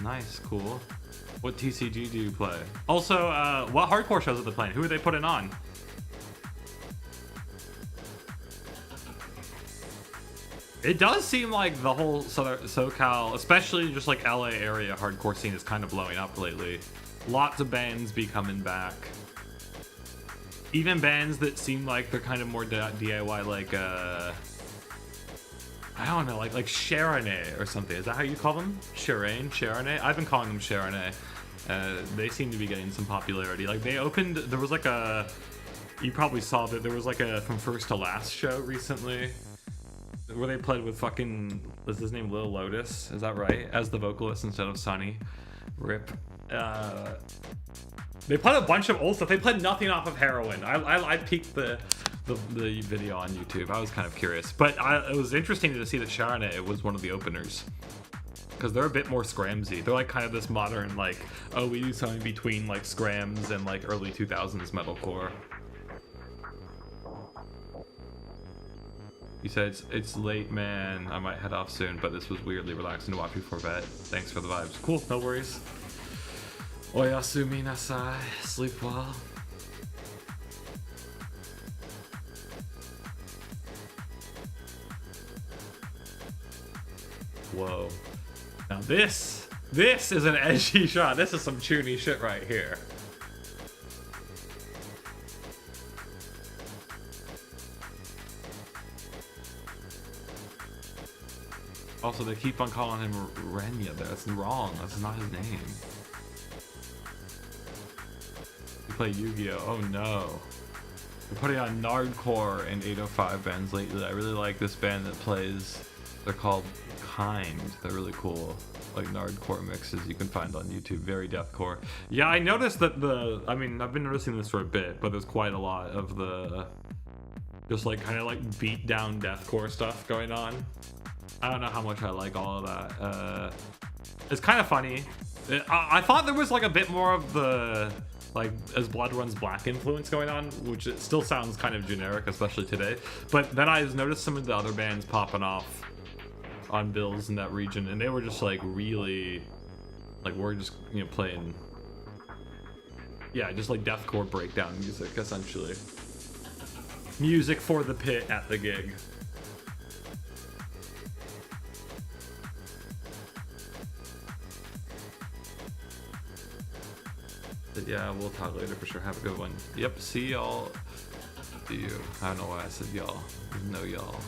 Nice, cool. What TCG do you play? Also, what hardcore shows are they playing? Who are they putting on? It does seem like the whole SoCal, especially just like LA area hardcore scene is kind of blowing up lately. Lots of bands be coming back. Even bands that seem like they're kind of more DIY, like I don't know, like Sharonay or something. Is that how you call them? Sharonay? I've been calling them Sharonay. They seem to be getting some popularity. Like they opened, there was like a, you probably saw that there was like a From First to Last show recently where they played with fucking, was his name Lil Lotus? Is that right? As the vocalist instead of Sonny. Rip. They played a bunch of old stuff. They played nothing off of Heroin. I peeked the video on YouTube. I was kind of curious, but it was interesting to see that Sharonay was one of the openers because they're a bit more scramsy. They're like kind of this modern, like, oh, we do something between like scrams and like early 2000s metalcore. You said it's late, man. I might head off soon, but this was weirdly relaxing to watch before bed. Thanks for the vibes. Cool, no worries. Oyasumi nasai. Sleep well. Whoa. Now this is an edgy shot. This is some chuny shit right here. Also, they keep on calling him Renya. That's wrong. That's not his name. We play Yu-Gi-Oh! Oh no. We're putting on Nardcore and 805 bands lately. I really like this band that plays. They're called Kind. They're really cool. Like Nardcore mixes you can find on YouTube. Very deathcore. Yeah, I noticed that I mean, I've been noticing this for a bit, but there's quite a lot of the just like kind of like beat down deathcore stuff going on. I don't know how much I like all of that. It's kind of funny. I thought there was like a bit more of the like As Blood Runs Black influence going on, which it still sounds kind of generic, especially today. But then I noticed some of the other bands popping off on bills in that region, and they were just like really, like we're just, you know, playing, yeah, just like deathcore breakdown music, essentially. Music for the pit at the gig. But yeah, we'll talk later for sure. Have a good one. Yep, see y'all. See you. I don't know why I said y'all. No y'all.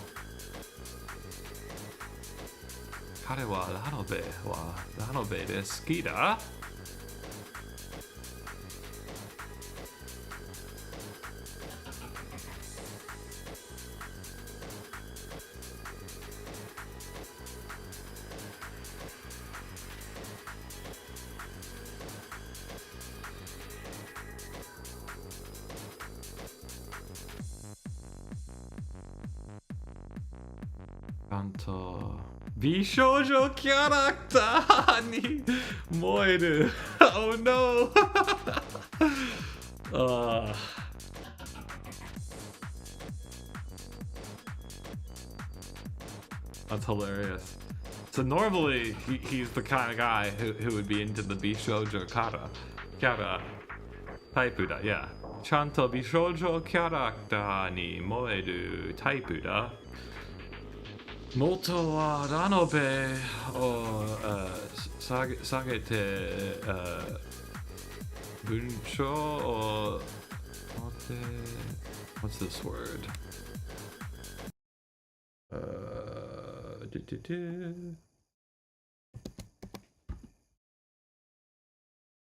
彼はラノベはラノベで好きだ。美少女キャラクターに燃える。Oh no! That's hilarious. So normally he's the kind of guy who would be into the 美少女キャラタイプだ。Yeah. ちゃんと美少女キャラクターに燃えるタイプだ。元はラノベを下げて文章をWhat's this word?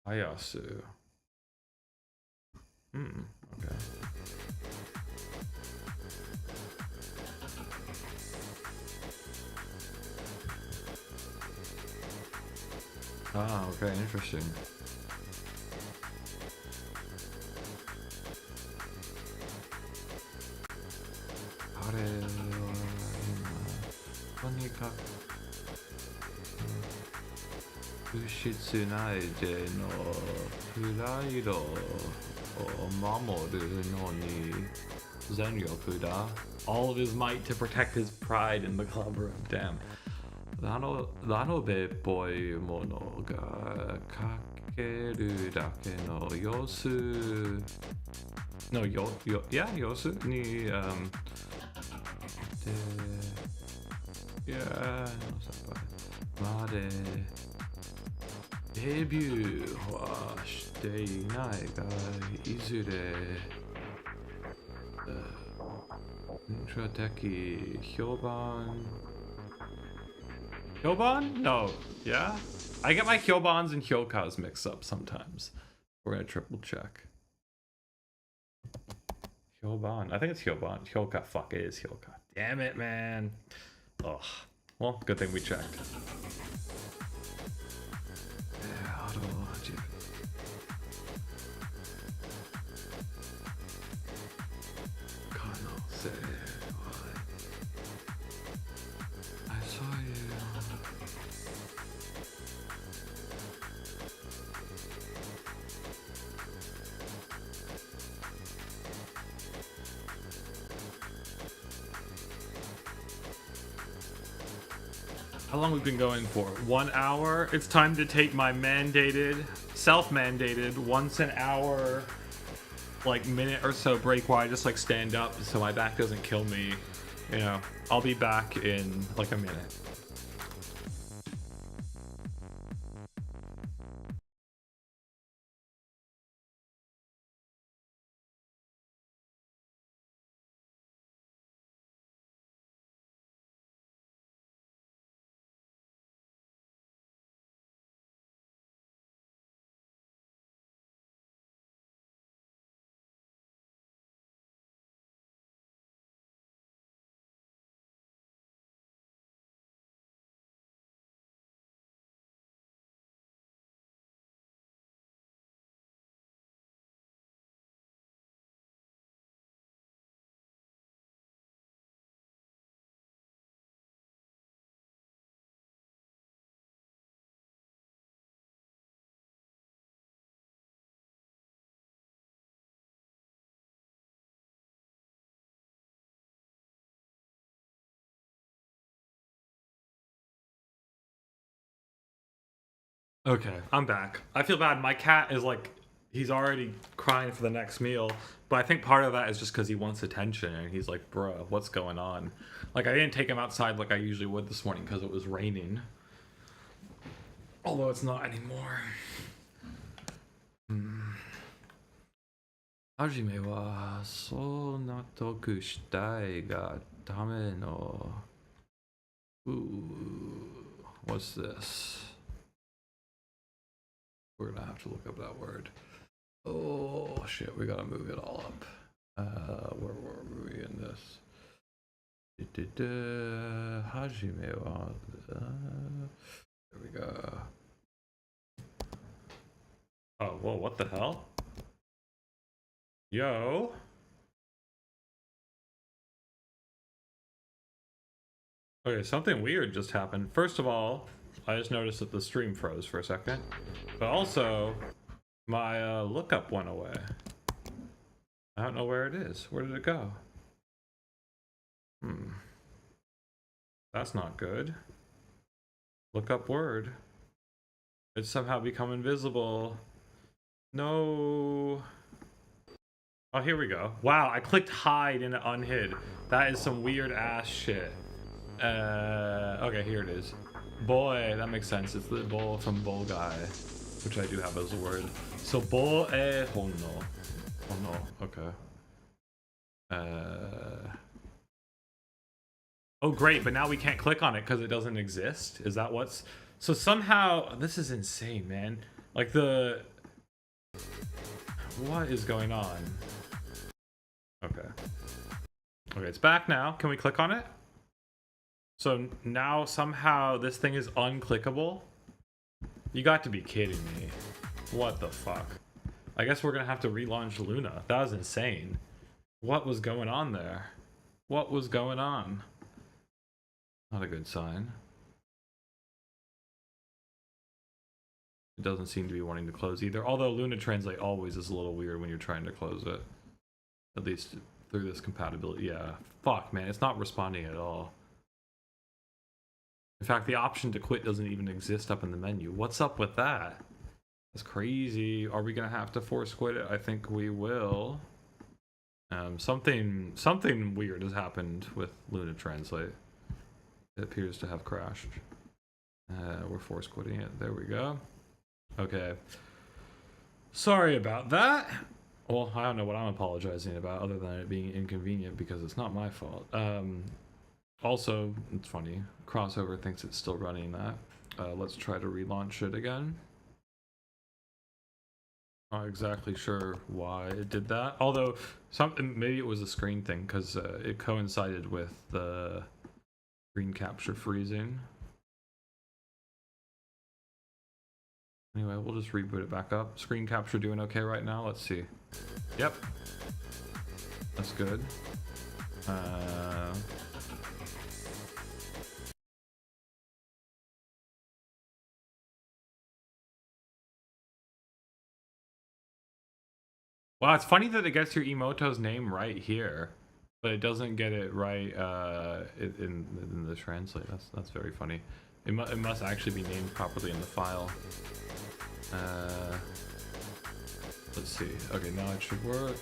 Hayasu. Okay. Ah, okay, interesting. All of his might to protect his pride in the club room. Damn. ラノベっぽいものがかけるだけの様子の様子にでまでデビューはしていないがいずれHyoban? No. Yeah? I get my Hyobans and Hyokas mixed up sometimes. We're gonna triple check. Hyoban. I think it's Hyoban. Hyoka. Fuck, it is Hyoka. Damn it, man. Ugh. Well, good thing we checked. I saw you. How long we've been going for? 1 hour. It's time to take my self-mandated once an hour, like minute or so break where I just like stand up so my back doesn't kill me. You know, I'll be back in like a minute. Okay, I'm back. I feel bad. My cat is like, he's already crying for the next meal, but I think part of that is just because he wants attention and he's like, bruh, what's going on? Like, I didn't take him outside like I usually would this morning because it was raining. Although it's not anymore. はじめはそんな得したいがための What's this? We're gonna have to look up that word. Oh shit, we gotta move it all up. Where were we in this? Hajime wa there we go. Oh, whoa, what the hell? Yo. Okay, something weird just happened. First of all, I just noticed that the stream froze for a second. But also, my lookup went away. I don't know where it is. Where did it go? That's not good. Look up word. It's somehow become invisible. No. Oh, here we go. Wow, I clicked hide and it unhid. That is some weird ass shit. Okay, here it is. Boy, that makes sense. It's the bowl from Bowl Guy, which I do have as a word. So bowl hono. Oh no, okay. Oh, great, but now we can't click on it because it doesn't exist? Is that what's... So somehow... This is insane, man. Like the... What is going on? Okay. Okay, it's back now. Can we click on it? So now somehow this thing is unclickable? You got to be kidding me. What the fuck? I guess we're gonna have to relaunch Luna. That was insane. What was going on there? What was going on? Not a good sign. It doesn't seem to be wanting to close either. Although Luna Translate always is a little weird when you're trying to close it. At least through this compatibility. Yeah. Fuck, man. It's not responding at all. In fact, the option to quit doesn't even exist up in the menu. What's up with that? That's crazy. Are we gonna have to force quit it? I think we will. Something weird has happened with Luna Translate. It appears to have crashed. We're force quitting it. There we go. Okay. Sorry about that. Well, I don't know what I'm apologizing about other than it being inconvenient because it's not my fault. Also, it's funny. Crossover thinks it's still running that. Let's try to relaunch it again. Not exactly sure why it did that. Although, maybe it was a screen thing because it coincided with the screen capture freezing. Anyway, we'll just reboot it back up. Screen capture doing okay right now? Let's see. Yep. That's good. Wow, it's funny that it gets your Imouto's name right here, but it doesn't get it right in the translate. That's very funny. It must actually be named properly in the file. Let's see. Okay, now it should work.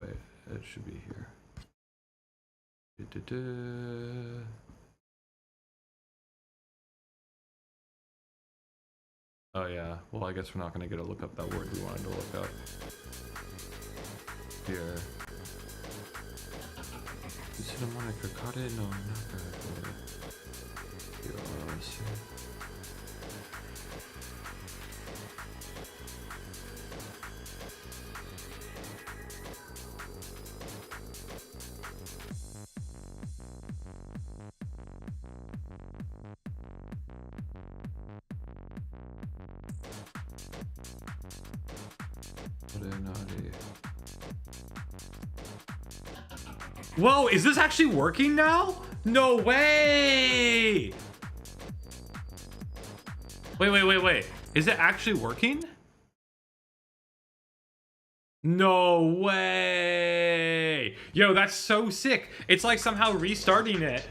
Wait, it should be here. Oh yeah, well I guess we're not gonna get to look up that word we wanted to look up. Here. Whoa, is this actually working now? No way! Wait. Is it actually working? No way! Yo, that's so sick. It's like somehow restarting it.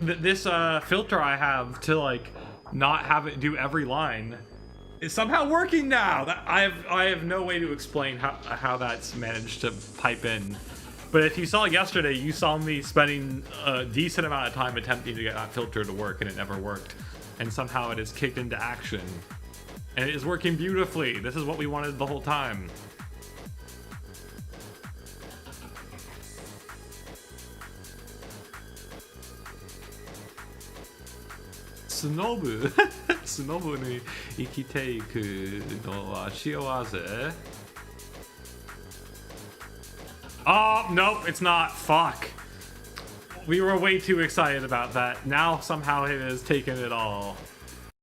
This filter I have to like not have it do every line is somehow working now. I have no way to explain how that's managed to pipe in. But if you saw yesterday, you saw me spending a decent amount of time attempting to get that filter to work, and it never worked. And somehow it has kicked into action. And it is working beautifully. This is what we wanted the whole time. Tsunobu. Tsunobu ni ikiteiku no wa shiawaze. Oh, nope, it's not. Fuck. We were way too excited about that. Now somehow it has taken it all.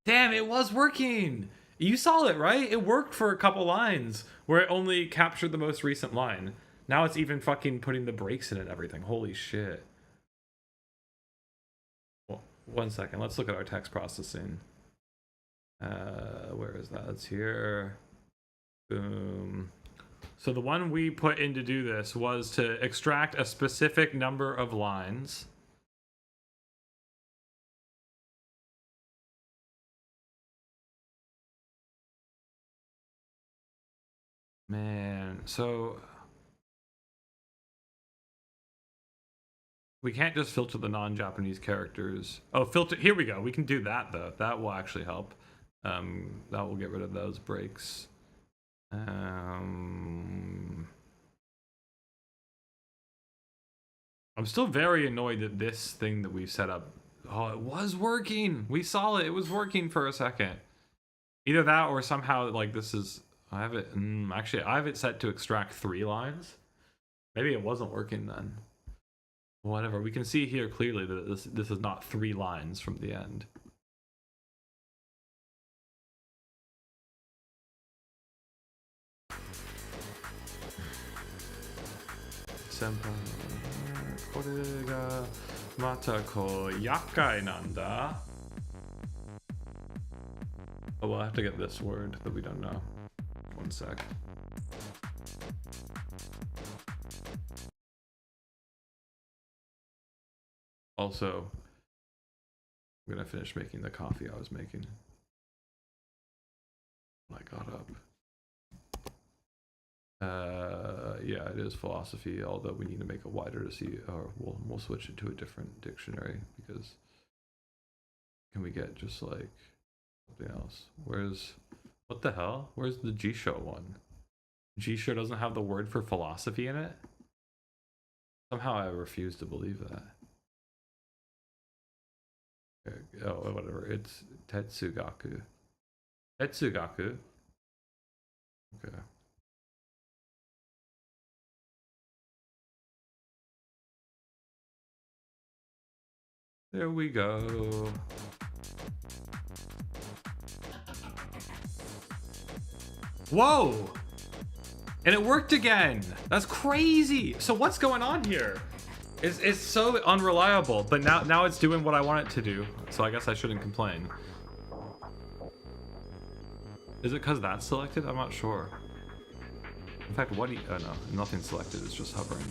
Damn, it was working. You saw it, right? It worked for a couple lines where it only captured the most recent line. Now it's even fucking putting the brakes in and everything. Holy shit. Well, 1 second. Let's look at our text processing. Where is that? It's here. Boom. So the one we put in to do this was to extract a specific number of lines. Man, so we can't just filter the non-Japanese characters. Oh, filter, here we go. We can do that though. That will actually help. That will get rid of those breaks. I'm still very annoyed that this thing that we set up, oh, it was working. We saw it. It was working for a second. Either that or somehow like this is, I have it, actually I have it set to extract 3 lines. Maybe it wasn't working then. Whatever, we can see here clearly that this is not 3 lines from the end. Senpai, これがまたこう厄介なんだ. Oh, we'll have to get this word that we don't know. One sec. Also, I'm gonna finish making the coffee I was making when I got up. Yeah, it is philosophy, although we need to make it wider to see, or we'll switch it to a different dictionary, because can we get just like something else? What the hell? Where's the G-Show one? G-Show doesn't have the word for philosophy in it? Somehow I refuse to believe that. Oh, whatever. It's Tetsugaku. Tetsugaku. Okay. There we go. Whoa! And it worked again. That's crazy. So what's going on here? It's so unreliable, but now it's doing what I want it to do. So I guess I shouldn't complain. Is it because that's selected? I'm not sure. In fact, oh no, nothing's selected. It's just hovering.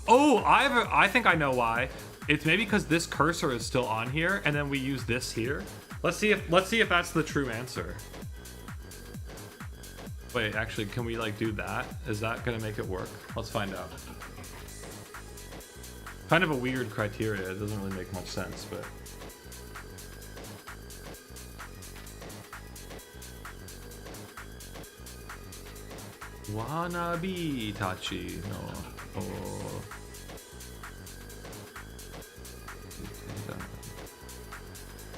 Oh, I think I know why. It's maybe because this cursor is still on here, and then we use this here. Let's see if that's the true answer. Wait, actually, can we like do that? Is that gonna make it work? Let's find out. Kind of a weird criteria. It doesn't really make much sense, but. Wannabe tachi no. Oh.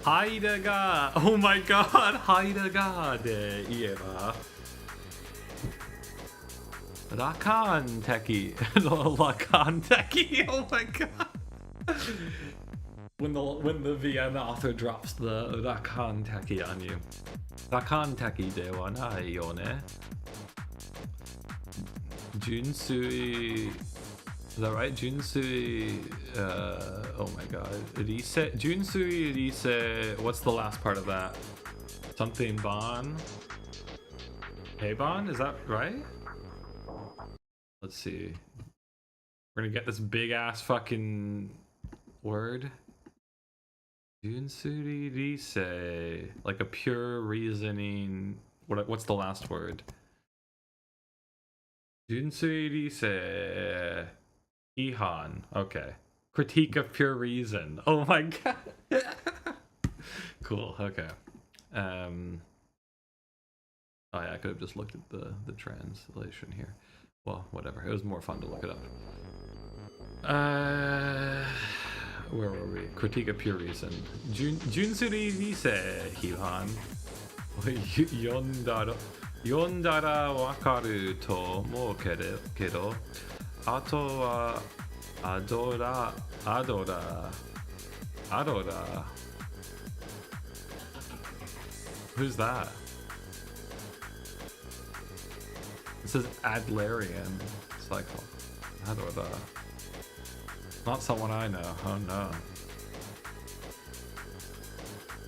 Haida ga. Oh my god. Haida ga de ieba. Rakan teki. Rakan teki. Oh my god. When the Vienna author drops the Rakan teki on you. Rakan teki de wa nai yo ne. Junsui. Is that right? Junsui. Oh my god. Rise. Junsui Rise. What's the last part of that? Something Ban? Heiban? Is that right? Let's see. We're gonna get this big ass fucking word. Junsui Rise. Like a pure reasoning. What's the last word? Junsui Rise. Ihan. Okay. Critique of pure reason. Oh my god. Cool. Okay. Oh yeah, I could have just looked at the translation here. Well, whatever. It was more fun to look it up. Where were we? Critique of pure reason. Junsuri Rise Hihan. Yondara wakaru to mou kedo. Ato wa adora. Who's that? This is Adlarian cycle. Adora. Not someone I know. Oh no.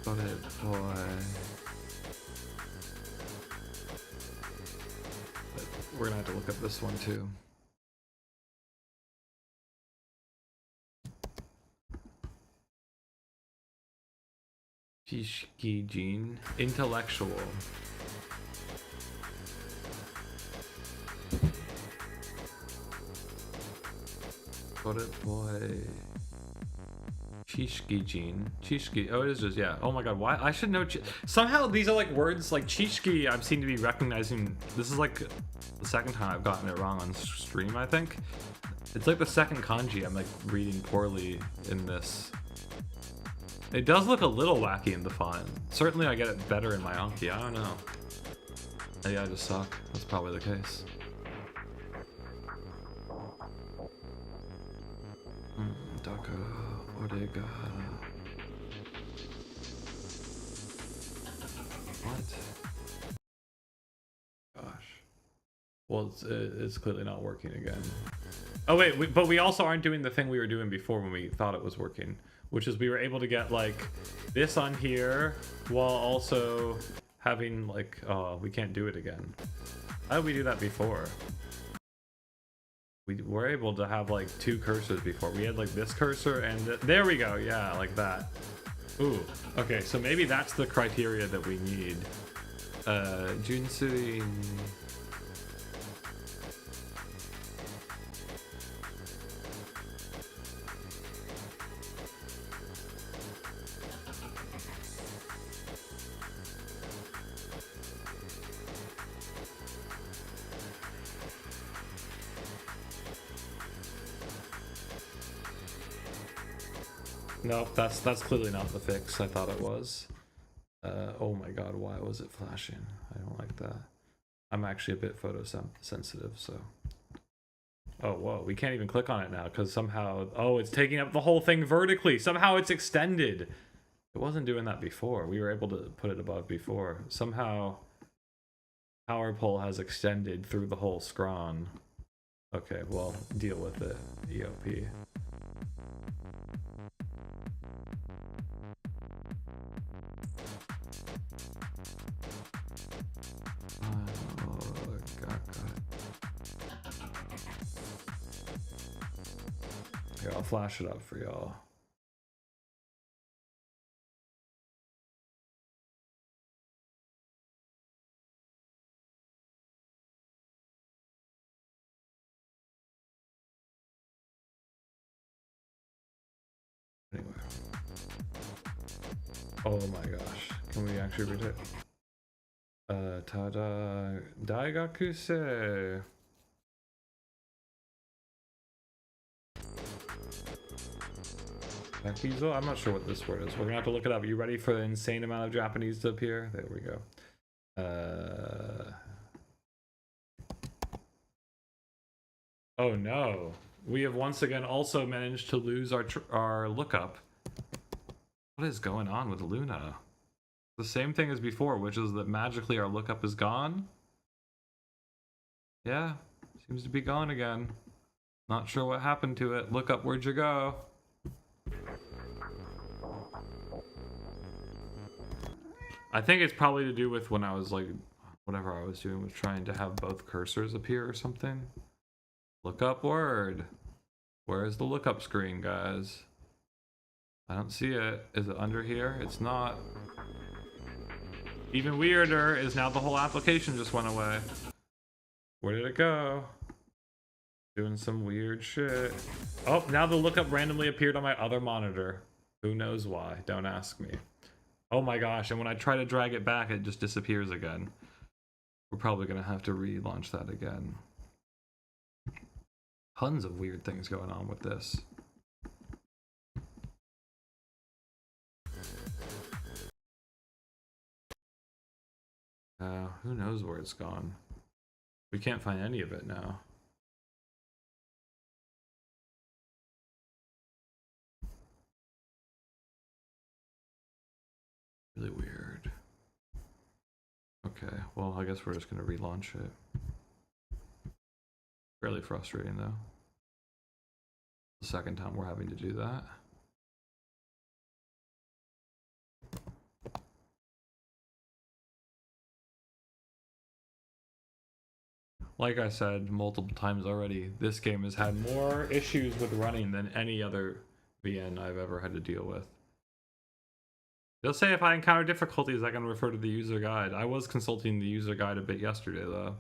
Got it, boy. We're gonna have to look up this one too. Shishiki-jin. Intellectual. Got it, boy. Chishki-jin. Chishki. Oh, it is just, yeah. Oh my god, why? I should know. Somehow these are like words like Chishki I seem to be recognizing. This is like the second time I've gotten it wrong on stream, I think. It's like the second kanji I'm like reading poorly in this. It does look a little wacky in the font. Certainly I get it better in my Anki, I don't know. Maybe I just suck. That's probably the case. Daka, Orega. What? Gosh. Well, it's clearly not working again. Oh wait, but we also aren't doing the thing we were doing before when we thought it was working, which is we were able to get like this on here while also having like, oh, we can't do it again. How did we do that before? We were able to have like two cursors before. We had like this cursor and there we go. Yeah, like that. Ooh, okay, so maybe that's the criteria that we need. Junsui. Nope, that's clearly not the fix I thought it was. Oh my god, why was it flashing? I don't like that. I'm actually a bit photosensitive, so. Oh, whoa, we can't even click on it now because somehow, oh, it's taking up the whole thing vertically. Somehow it's extended. It wasn't doing that before. We were able to put it above before. Somehow power pole has extended through the whole scron. Okay, well, deal with it, EOP. Here, I'll flash it up for y'all. Anyway. Oh my gosh. Can we actually read it? Tada Daigakuse. Bakizo? I'm not sure what this word is. We're gonna have to look it up. Are you ready for the insane amount of Japanese to appear? There we go. Oh no. We have once again also managed to lose our lookup. What is going on with Luna? The same thing as before, which is that magically our lookup is gone. Yeah, seems to be gone again. Not sure what happened to it. Lookup, where'd you go? I think it's probably to do with when I was like, whatever I was doing was trying to have both cursors appear or something. Lookup word. Where is the lookup screen, guys? I don't see it. Is it under here? It's not. Even weirder is now the whole application just went away. Where did it go? Doing some weird shit. Oh, now the lookup randomly appeared on my other monitor. Who knows why? Don't ask me. Oh my gosh, and when I try to drag it back, it just disappears again. We're probably gonna have to relaunch that again. Tons of weird things going on with this. Who knows where it's gone? We can't find any of it now. Really weird. Okay, well, I guess we're just gonna relaunch it. Fairly frustrating though. The second time we're having to do that. Like I said multiple times already, this game has had more issues with running than any other VN I've ever had to deal with. They'll say if I encounter difficulties, I can refer to the user guide. I was consulting the user guide a bit yesterday, though.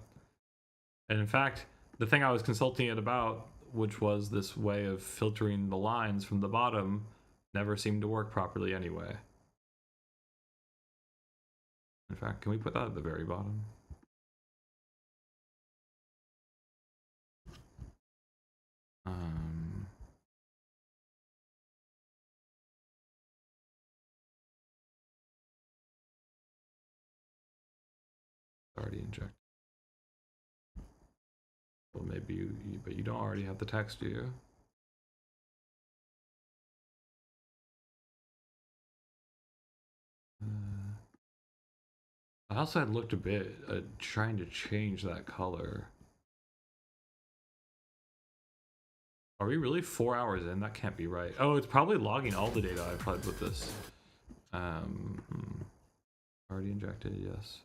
And in fact, the thing I was consulting it about, which was this way of filtering the lines from the bottom, never seemed to work properly anyway. In fact, can we put that at the very bottom? Um, already injected. Well, maybe but you don't already have the text, do you? I also had looked a bit at trying to change that color. Are we really 4 hours in? That can't be right. Oh, it's probably logging all the data I've had with this. Already injected, yes.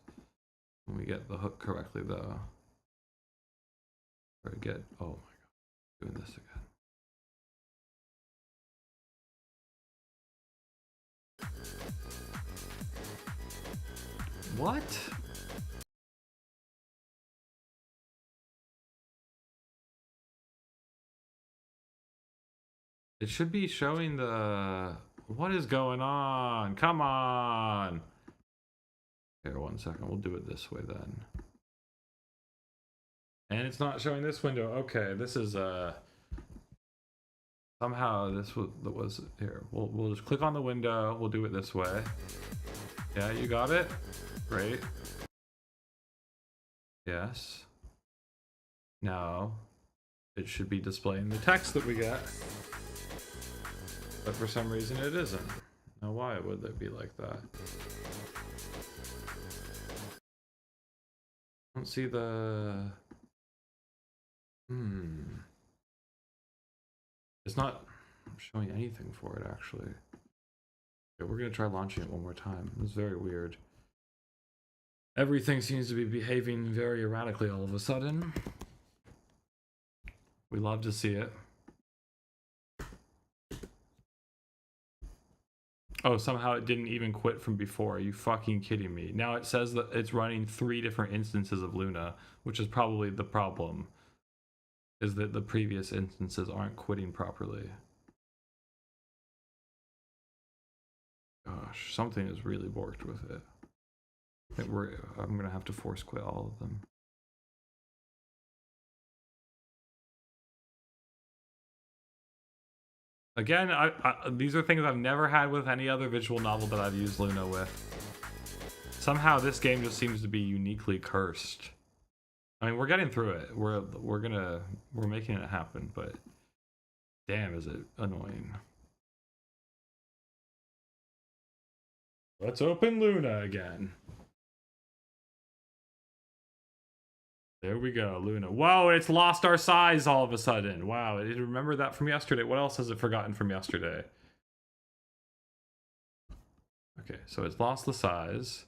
When we get the hook correctly, though. Or get, oh my god, doing this again. What? It should be showing the... What is going on? Come on! Here, 1 second. We'll do it this way then. And it's not showing this window. Okay, this is somehow this was here. We'll just click on the window. We'll do it this way. Yeah, you got it. Great. Yes. Now it should be displaying the text that we get, but for some reason it isn't. Now why would it be like that? I don't see the... It's not showing anything for it, actually. Okay, we're gonna try launching it one more time. It's very weird. Everything seems to be behaving very erratically all of a sudden. We love to see it. Oh, somehow it didn't even quit from before. Are you fucking kidding me? Now it says that it's running 3 different instances of Luna, which is probably the problem. Is that the previous instances aren't quitting properly. Gosh, something is really borked with it. I think I'm gonna have to force quit all of them. Again, these are things I've never had with any other visual novel that I've used Luna with. Somehow this game just seems to be uniquely cursed. I mean, we're getting through it. We're making it happen, but damn, is it annoying. Let's open Luna again. There we go, Luna. Whoa, it's lost our size all of a sudden. Wow, it remembered that from yesterday. What else has it forgotten from yesterday? Okay, so it's lost the size.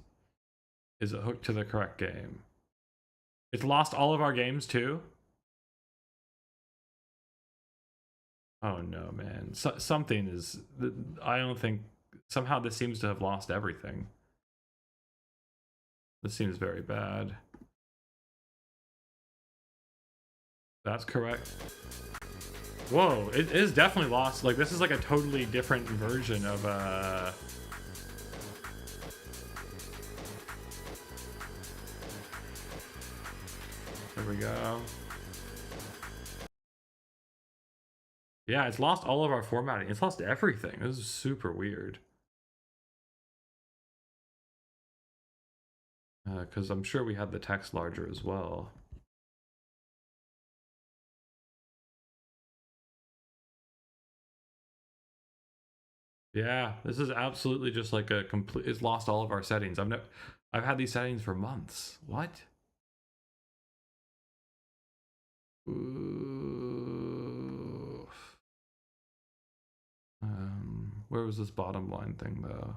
Is it hooked to the correct game? It's lost all of our games too? Oh no, man. Something is... I don't think... Somehow this seems to have lost everything. This seems very bad. That's correct. Whoa, it is definitely lost. Like, this is like a totally different version of There we go. Yeah, it's lost all of our formatting. It's lost everything. This is super weird. Because I'm sure we had the text larger as well. Yeah, this is absolutely just like a complete... It's lost all of our settings. I've had these settings for months. What? Ooh. Where was this bottom line thing though?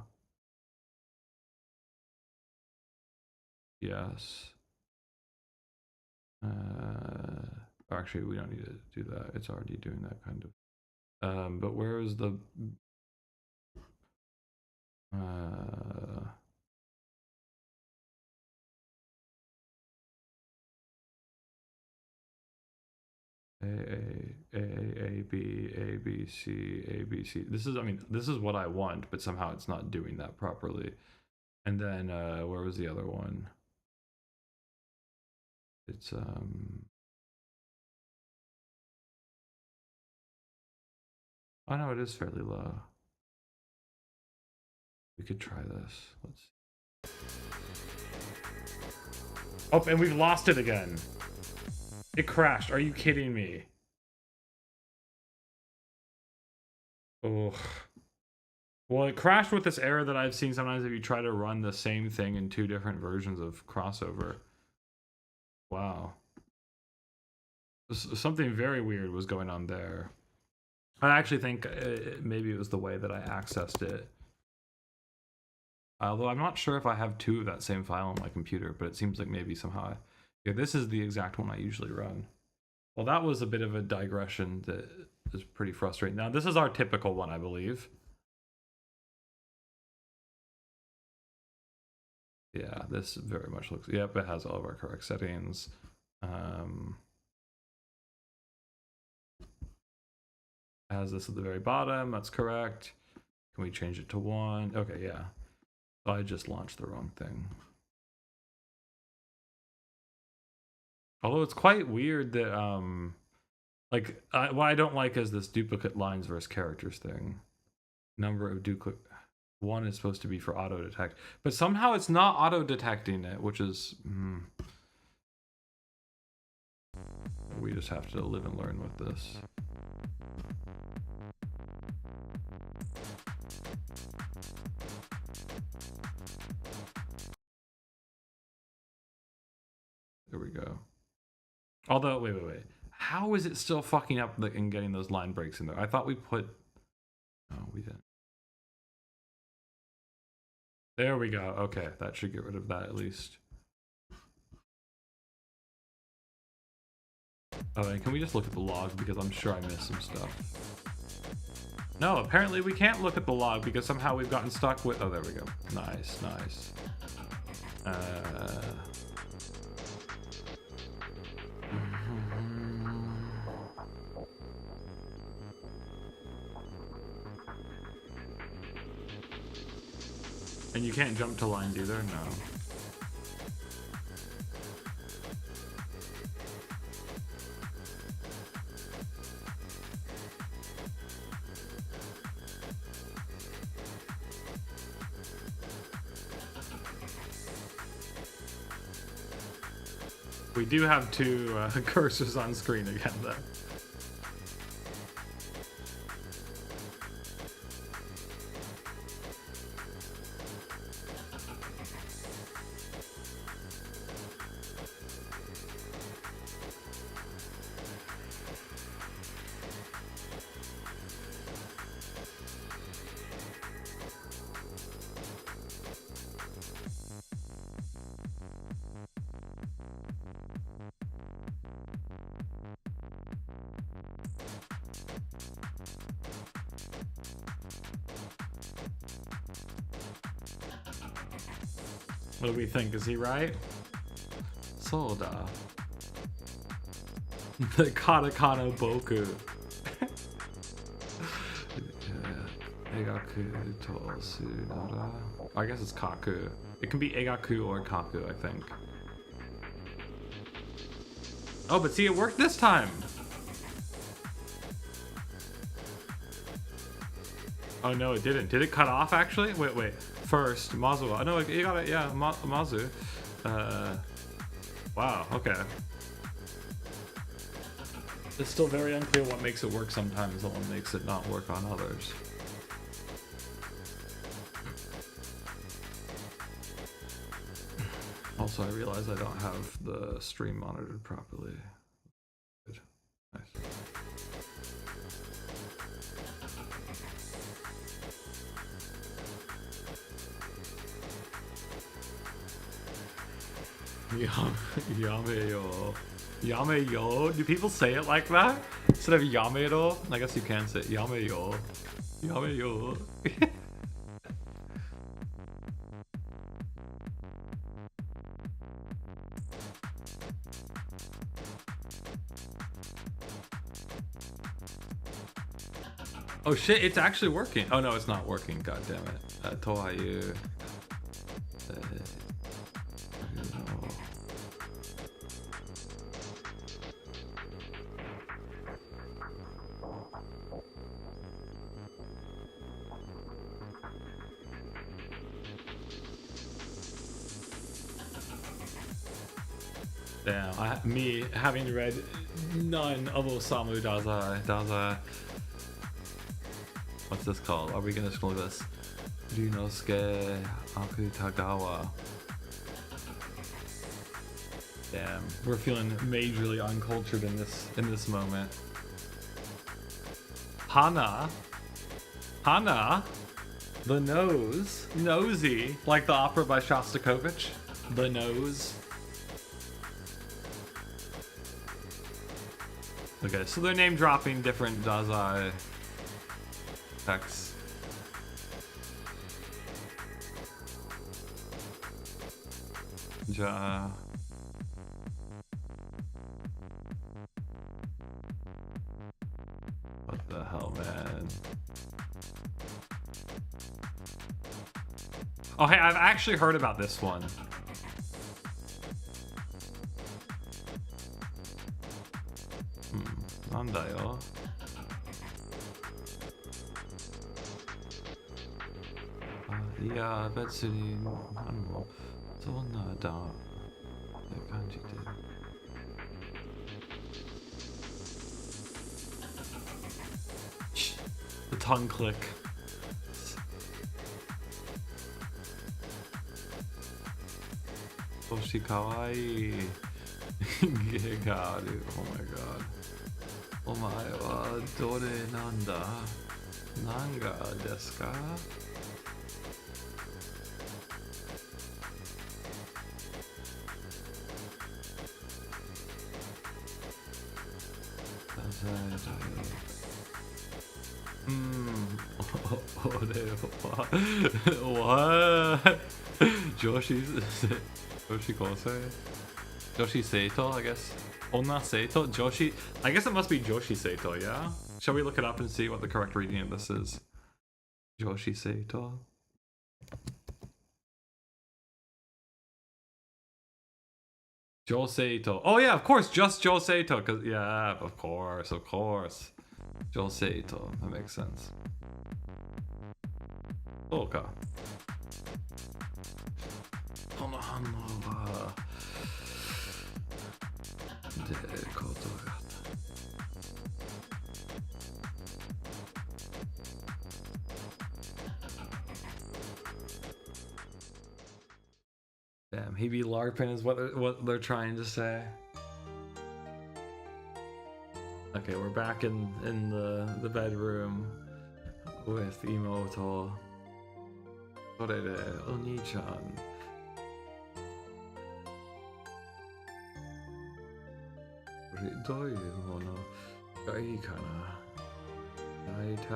Yes. Actually, we don't need to do that. It's already doing that kind of. But where is the A B C A B C. This is, I mean, this is what I want, but somehow it's not doing that properly. And then where was the other one? It's Oh no, it is fairly low. We could try this. Let's see. Oh, and we've lost it again. It crashed. Are you kidding me? Ugh. Well, it crashed with this error that I've seen sometimes if you try to run the same thing in 2 different versions of crossover. Wow. Something very weird was going on there. I actually think maybe it was the way that I accessed it. Although I'm not sure if I have 2 of that same file on my computer, but it seems like maybe somehow yeah, this is the exact one I usually run. Well, that was a bit of a digression that is pretty frustrating. Now, this is our typical one, I believe. Yeah, this very much looks... Yep, it has all of our correct settings. Has this at the very bottom. That's correct. Can we change it to 1? Okay, yeah. So I just launched the wrong thing. Although it's quite weird that, like, what I don't like is this duplicate lines versus characters thing. Number of duplicate... 1 is supposed to be for auto detect, but somehow it's not auto detecting it, which is... We just have to live and learn with this. There we go. Although, wait. How is it still fucking up and getting those line breaks in there? I thought we put... No, we didn't. There we go. Okay, that should get rid of that at least. Oh, and can we just look at the log because I'm sure I missed some stuff. No, apparently we can't look at the log because somehow we've gotten stuck with... Oh, there we go. Nice. And you can't jump to lines either? No. We do have 2 cursors on screen again, though. What do we think? Is he right? Soda. The katakana boku. Egaku to sunara. I guess it's kaku. It can be egaku or kaku, I think. Oh, but see, it worked this time. Oh no, it didn't. Did it cut off actually? Wait. First, Mazu. Oh no, you got it. Yeah, Mazu. Wow. Okay. It's still very unclear what makes it work sometimes and what makes it not work on others. Also, I realize I don't have the stream monitored properly. Good. Nice. Yameyo. Yameyo? Do people say it like that? Instead of Yamero? I guess you can say it. Yameyo. Yameyo. Oh shit, it's actually working. Oh no, it's not working. God damn it. Tohayu. Damn, me having read none of Osamu Dazai. What's this called? Are we gonna scroll this? Ryunosuke Akutagawa. Damn, we're feeling majorly uncultured in this moment. Hana, the nose, nosy, like the opera by Shostakovich. The nose. Okay, so they're name dropping different Dazai texts. What the hell, man? Oh, hey, I've actually heard about this one. Nandayo. Yeah, 別にそんなだって感じで。The tongue click. Toshi kawaii. Gegaru. Oh my god. Omae wa dore nanda? Nanga desu ka? What? Joshi Kosei? Joshi Seito, I guess. Onna Seito? Joshi? I guess it must be Joshi Seito, yeah? Shall we look it up and see what the correct reading of this is? Joshi Seito? Joseito. Oh yeah, of course, just Joseito. Cause yeah, of course. Joseito. That makes sense. Okay. Damn, he be LARPing is what they're trying to say. Okay, we're back in the bedroom with Imouto. それでお兄ちゃん。これどういうものがいいかな。大体。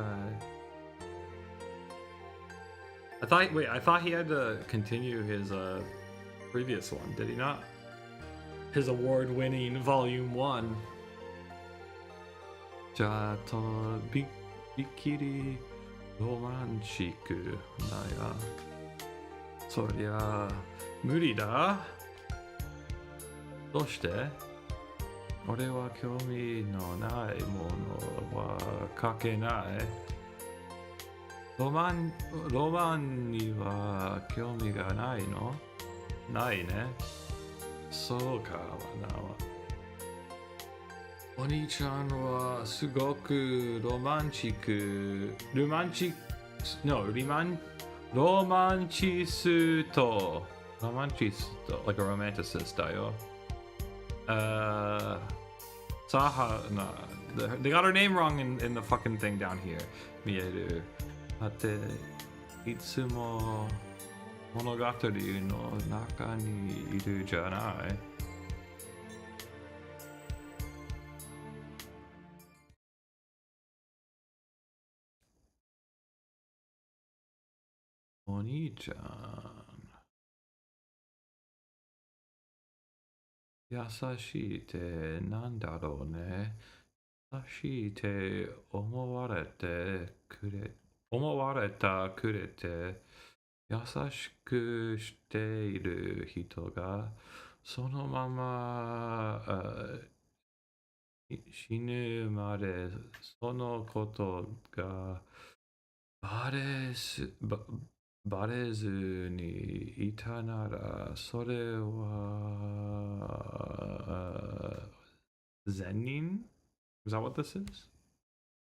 I thought he had to continue his previous one, did he not? His award-winning Volume 1. じゃあびっきりロマンチックなや。そりゃ無理だ。どうして？俺は興味のないものは書けない。ロマンには興味がないの？ないね。そうかな。お兄ちゃんはすごくロマンチスト、like a romanticist だよ。Saha, nah, they got her name wrong in the fucking thing down here. Mieru. だっていつも物語の中にいるじゃない。お兄ちゃん、優しいってなんだろうね。優しいって思われたくれて、優しくしている人が、そのまま死ぬまでそのことがバ Barezu ni itanara sore wa zenin? Is that what this is?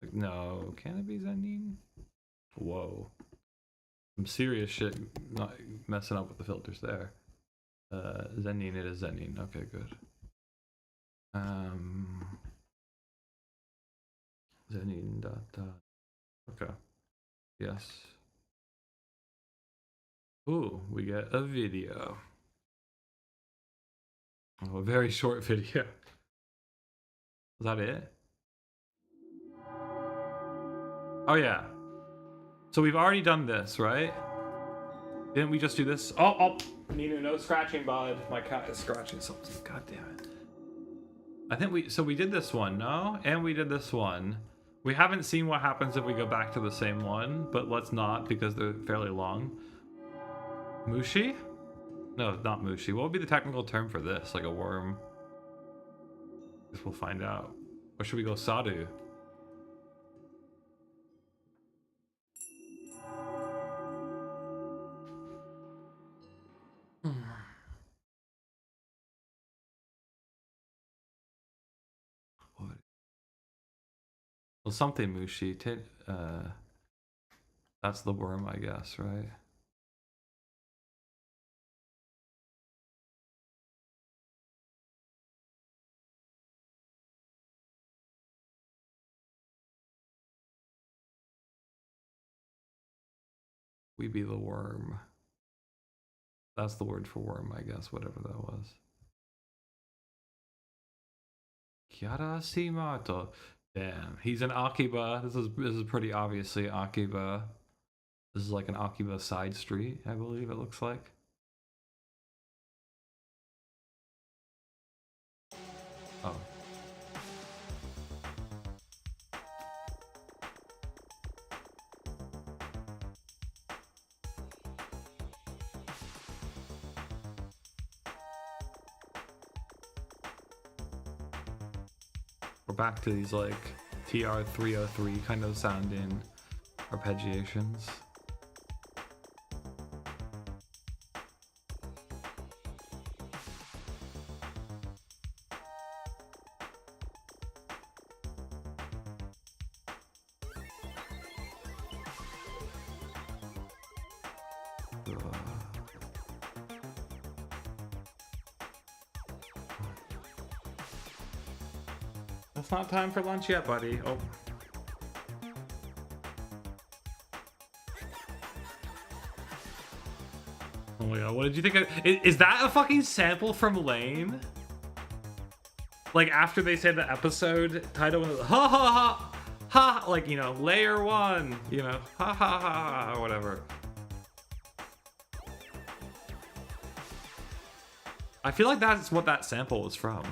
Like, no, can it be zenin? Whoa. Some serious shit not messing up with the filters there. Zenin, it is zenin. Okay, good. Zenin data. Okay. Yes. Ooh, we get a video. Oh, a very short video. Is that it? Oh yeah. So we've already done this, right? Didn't we just do this? Oh, Nina, no scratching, bud. My cat is scratching something. God damn it. I think we did this one, no? And we did this one. We haven't seen what happens if we go back to the same one, but let's not because they're fairly long. Mushi? No, not mushi. What would be the technical term for this? Like a worm? Guess we'll find out. Or should we go Sadu? What? Well, something mushi. That's the worm, I guess, right? We be the worm. That's the word for worm, I guess, whatever that was. Kiara Imouto. Damn, he's an Akiba. This is pretty obviously Akiba. This is like an Akiba side street, I believe it looks like. Oh. We're back to these like TR-303 kind of sounding arpeggiations. It's not time for lunch yet, buddy. Oh. Oh my god, what did you think of? Is that a fucking sample from Lane? Like after they say the episode title, ha ha ha ha, like, you know, layer one, you know, ha ha ha, or whatever. I feel like that's what that sample was from.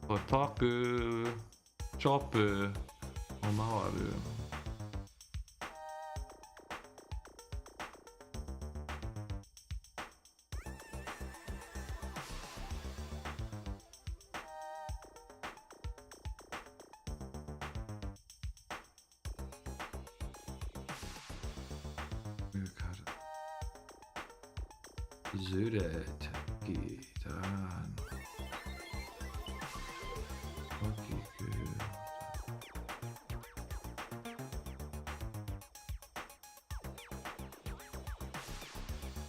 Otaku, choppu, omawaru. Zure Takitan.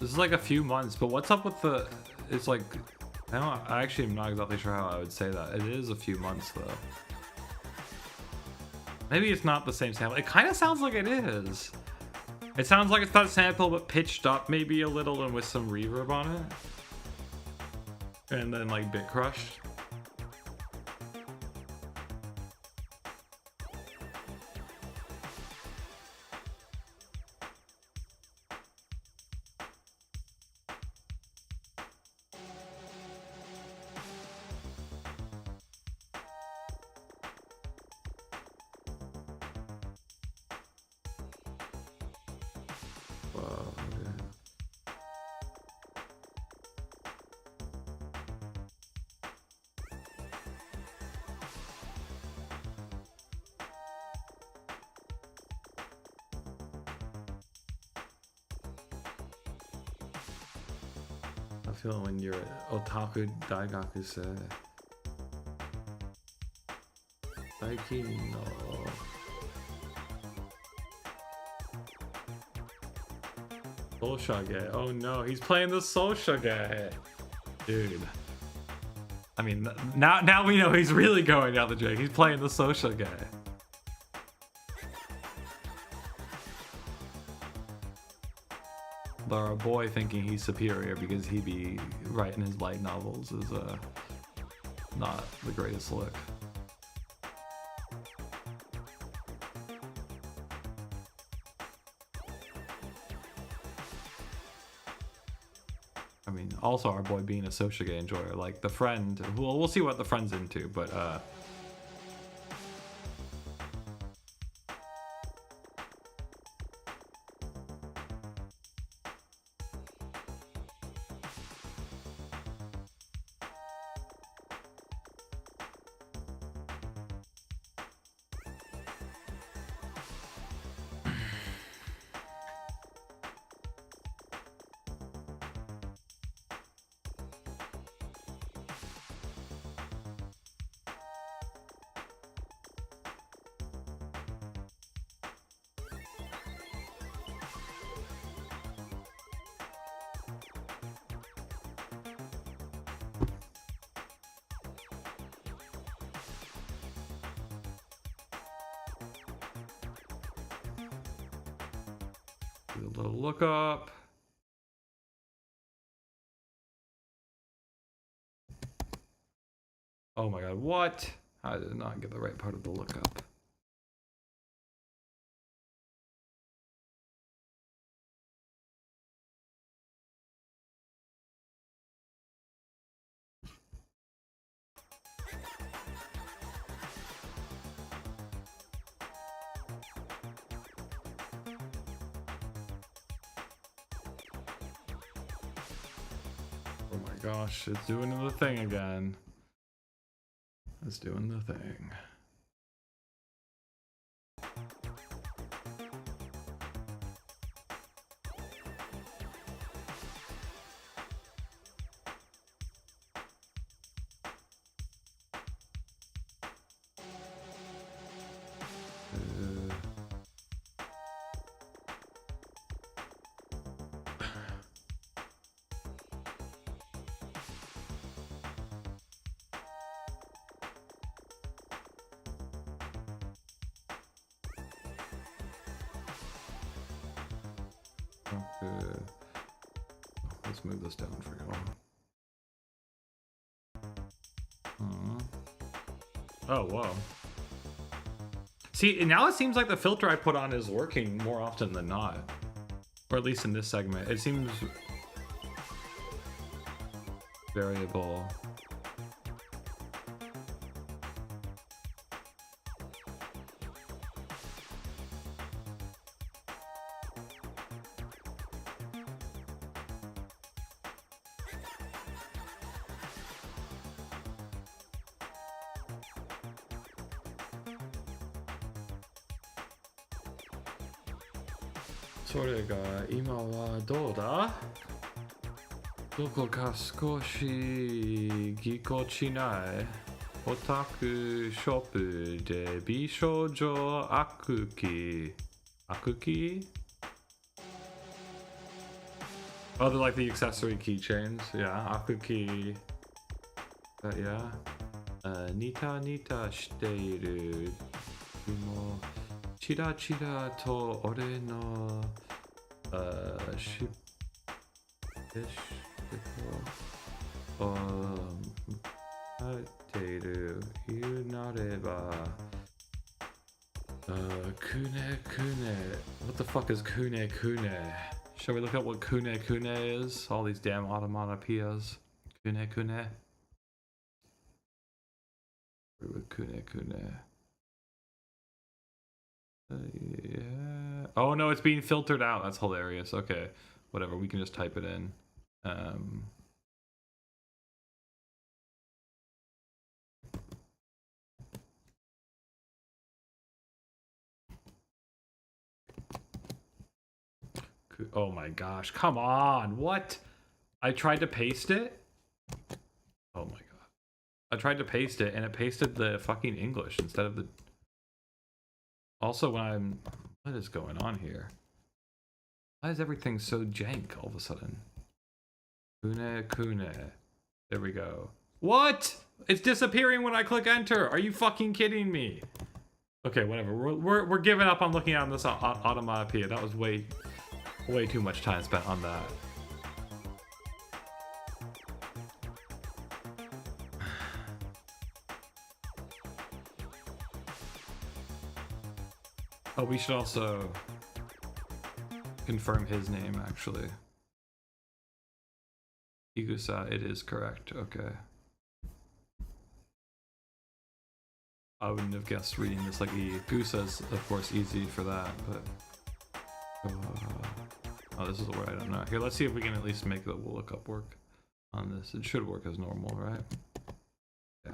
This is like a few months, but what's up with the? It's like, I actually am not exactly sure how I would say that. It is a few months though. Maybe it's not the same sample. It kind of sounds like it is. It sounds like it's that sample, but pitched up maybe a little and with some reverb on it. And then like bit crushed. feeling when you're otaku daigakusei. Daikin no. Soshage. Oh no, he's playing the Soshage. Dude. I mean, now we know he's really going down the drain. He's playing the Soshage. But our boy thinking he's superior because he be writing his light novels is not the greatest look. I mean, also our boy being a Soshige enjoyer, like the friend. We'll see what the friend's into, but do a little look up. Oh my god, what? I did not get the right part of the lookup. Oh my gosh, it's doing the thing again. It's doing the thing. Okay. Let's move this down for you. Oh, whoa. See, now it seems like the filter I put on is working more often than not. Or at least in this segment. It seems variable. Imoutoどうだ? どこか少しぎこちないオタクショップで美少女悪気 Oh, they're like the accessory keychains. Yeah, akuki. Yeah. ニタニタしている。でもチラチラと俺のしっている言うなればkune kune. What the fuck is kune kune? Shall we look up what kune kune is? All these damn automatopoeias. Kune kune. Kune kune. Yeah. Oh no, it's being filtered out. That's hilarious. Okay, whatever. We can just type it in. Oh my gosh! Come on! What? I tried to paste it. Oh my god. I tried to paste it and it pasted the fucking English instead of the... Also when I'm... What is going on here? Why is everything so jank all of a sudden? Kune. There we go. What? It's disappearing when I click enter. Are you fucking kidding me? Okay, whatever. We're giving up on looking at this automatopoeia. That was way too much time spent on that. Oh, we should also confirm his name, actually. Igusa, it is correct. Okay. I wouldn't have guessed reading this like Igusa's, of course, easy for that, but... oh, this is a word I don't know. Here, let's see if we can at least make the lookup work on this. It should work as normal, right? Yeah.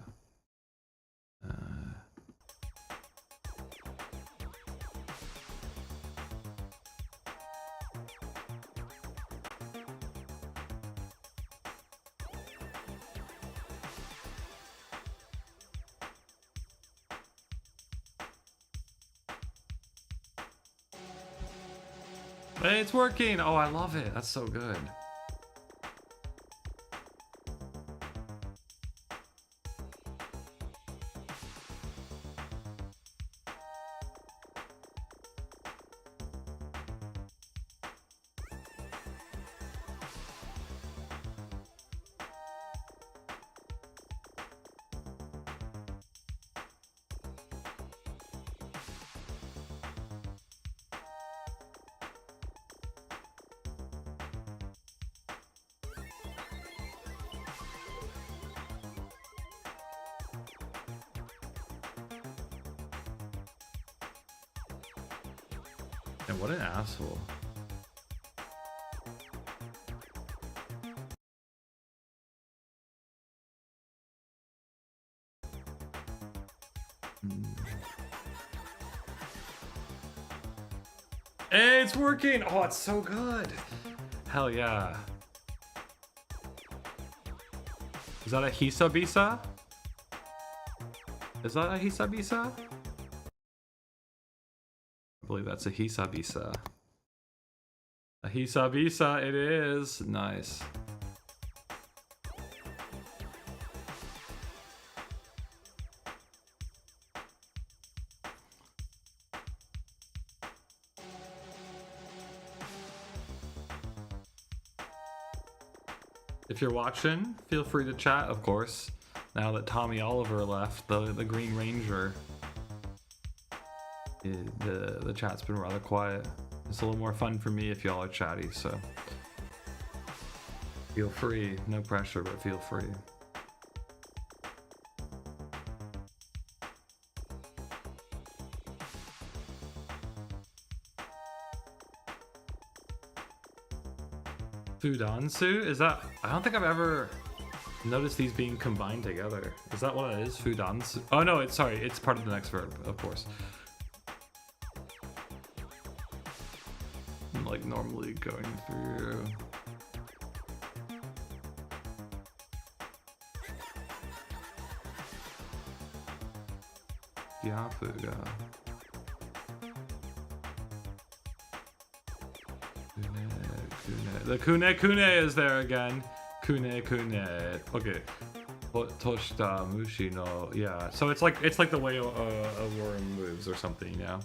Hey, it's working! Oh, I love it. That's so good. And what an asshole. Hey, it's working! Oh, it's so good! Hell yeah. Is that a Hisabisa? Is that a Hisabisa? I believe that's a Hisabisa. A Hisabisa it is. Nice. If you're watching, feel free to chat, of course. Now that Tommy Oliver left, the Green Ranger. The chat's been rather quiet. It's a little more fun for me if y'all are chatty, so feel free. No pressure, but feel free. Fudansu? Is that... I don't think I've ever noticed these being combined together. Is that what it is? Fudansu? Oh no, it's... Sorry, it's part of the next verb, of course. I'm like normally going through... Yafuga. The kune is there again. Kune. Okay. Toshita mushi no. Yeah. So it's like the way a worm moves or something, you know.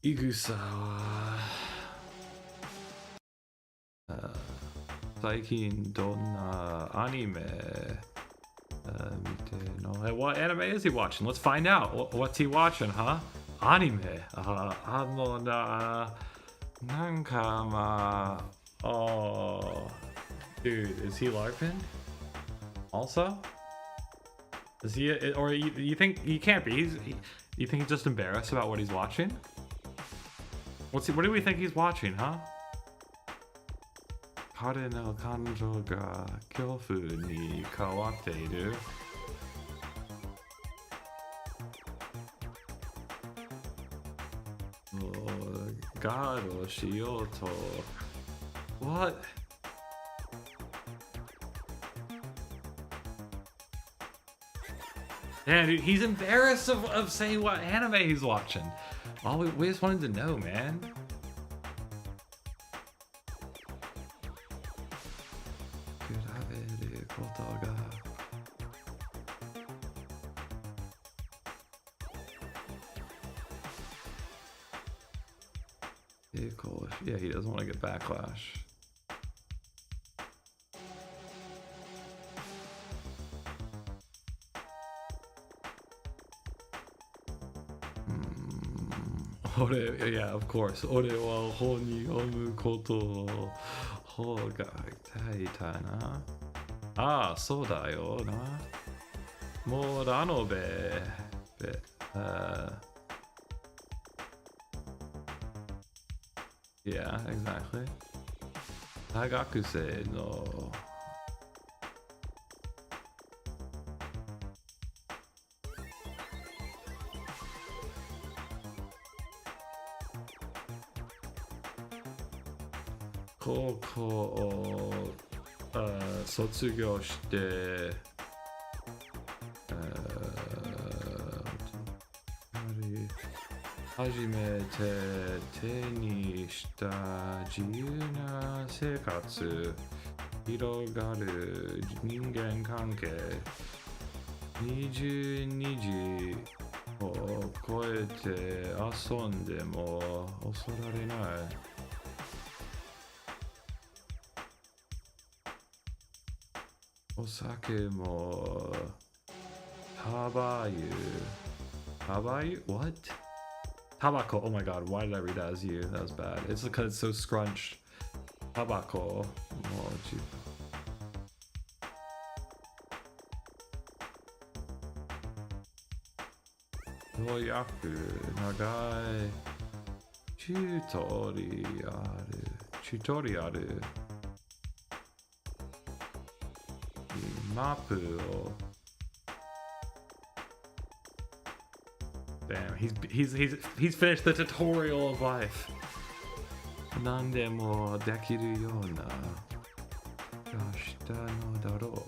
Igusawa. Saikin donna anime mite no. Hey, what anime is he watching? Let's find out. What's he watching, huh? Anime. Nankama. Oh, dude, is he LARPing? Also? Is he, or you think he can't be? You think he's just embarrassed about what he's watching? What do we think he's watching, huh? Kare no kanjo ga kyofu ni kawatteiru. Garo Shioto. What? Yeah, dude, he's embarrassed of saying what anime he's watching. All we just wanted to know, man. Yeah, he doesn't want to get backlash. Yeah, of course. 俺は本に読むことを方が痛いたな。ああ、そうだよな。もうラノベ。Yeah, exactly. 大学生の高校を卒業して初めて手にした自由な生活、広がる人間関係、22時を超えて遊んでも恐られない。お酒もタバユ。What? Tabako. Oh my god, why did I read that as you? That was bad. It's because it's so scrunched. Tabako. Moji. Yoyaku. Nagai. Tutorial. Mapu. Damn, he's finished the tutorial of life. Nandemo dekiru yona yashita no daro.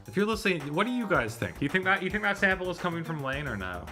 If you're listening, what do you guys think? You think that sample is coming from Lane or no?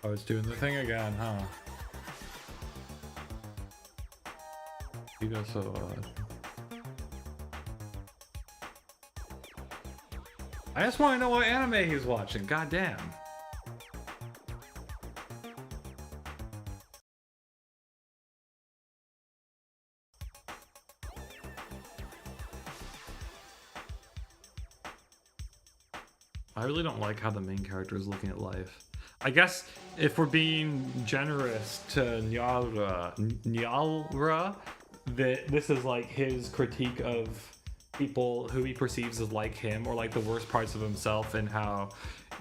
I was doing the thing again, huh? He does so odd. I just want to know what anime he's watching. God damn. I really don't like how the main character is looking at life. I guess if we're being generous to Nyalra, that this is like his critique of people who he perceives as like him, or like the worst parts of himself, and how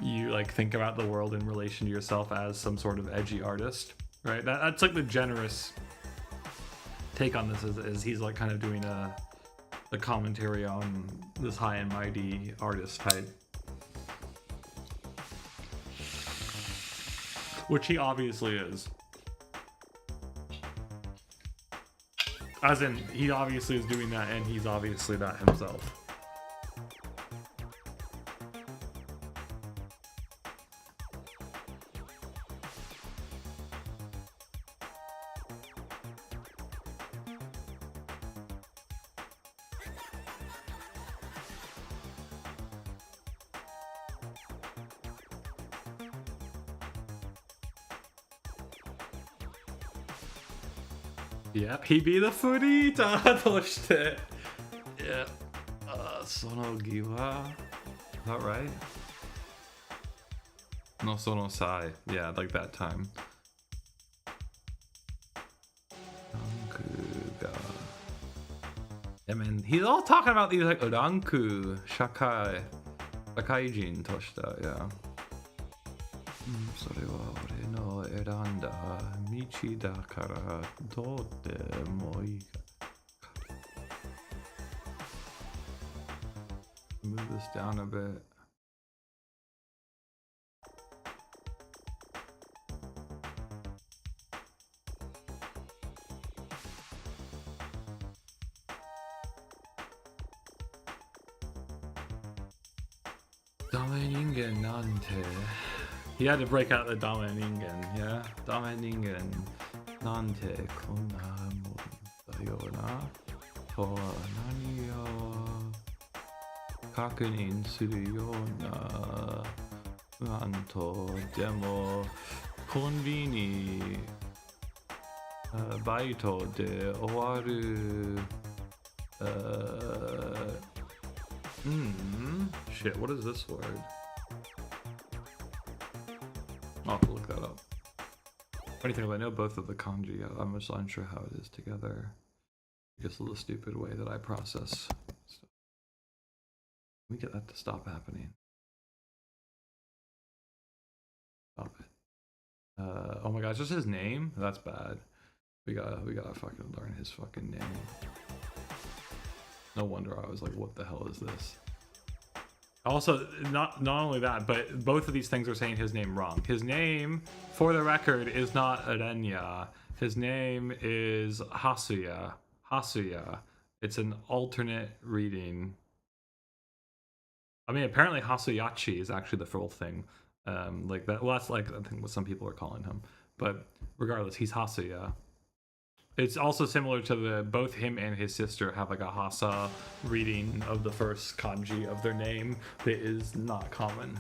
you like think about the world in relation to yourself as some sort of edgy artist, right? That's like the generous take on this, is he's like kind of doing a commentary on this high and mighty artist type. which he obviously is. As in, he obviously is doing that, and he's obviously that himself. Yep, he be the furita として Yeah, その儀は Is that right? No, その際 Yeah, like that time. Yeah, man, he's all talking about these like Ranku, Shakai, Shakaijin とした Yeah. それは俺の選んだ道だからどうでもいいか Move this down a bit. Dame nante. He had to break out the Dame Ningen, yeah? Dame Ningen nante konna mo da yo na to wa nani o kakunin suru yo na fuan to demo konbini baito de owaru shit, what is this word? I'll have to look that up. Funny thing is, I know both of the kanji. I'm just unsure how it is together. I guess a little stupid way that I process stuff. Let me get that to stop happening. Stop it. Oh my gosh, just his name? That's bad. We gotta fucking learn his fucking name. No wonder I was like, what the hell is this? Also, not only that, but both of these things are saying his name wrong. His name, for the record, is not Renya. His name is Hasuya. Hasuya. It's an alternate reading. I mean, apparently Hasuyachi is actually the full thing. Like that. Well, that's like I think what some people are calling him. But regardless, he's Hasuya. It's also similar to both him and his sister have like a Hasa reading of the first kanji of their name that is not common.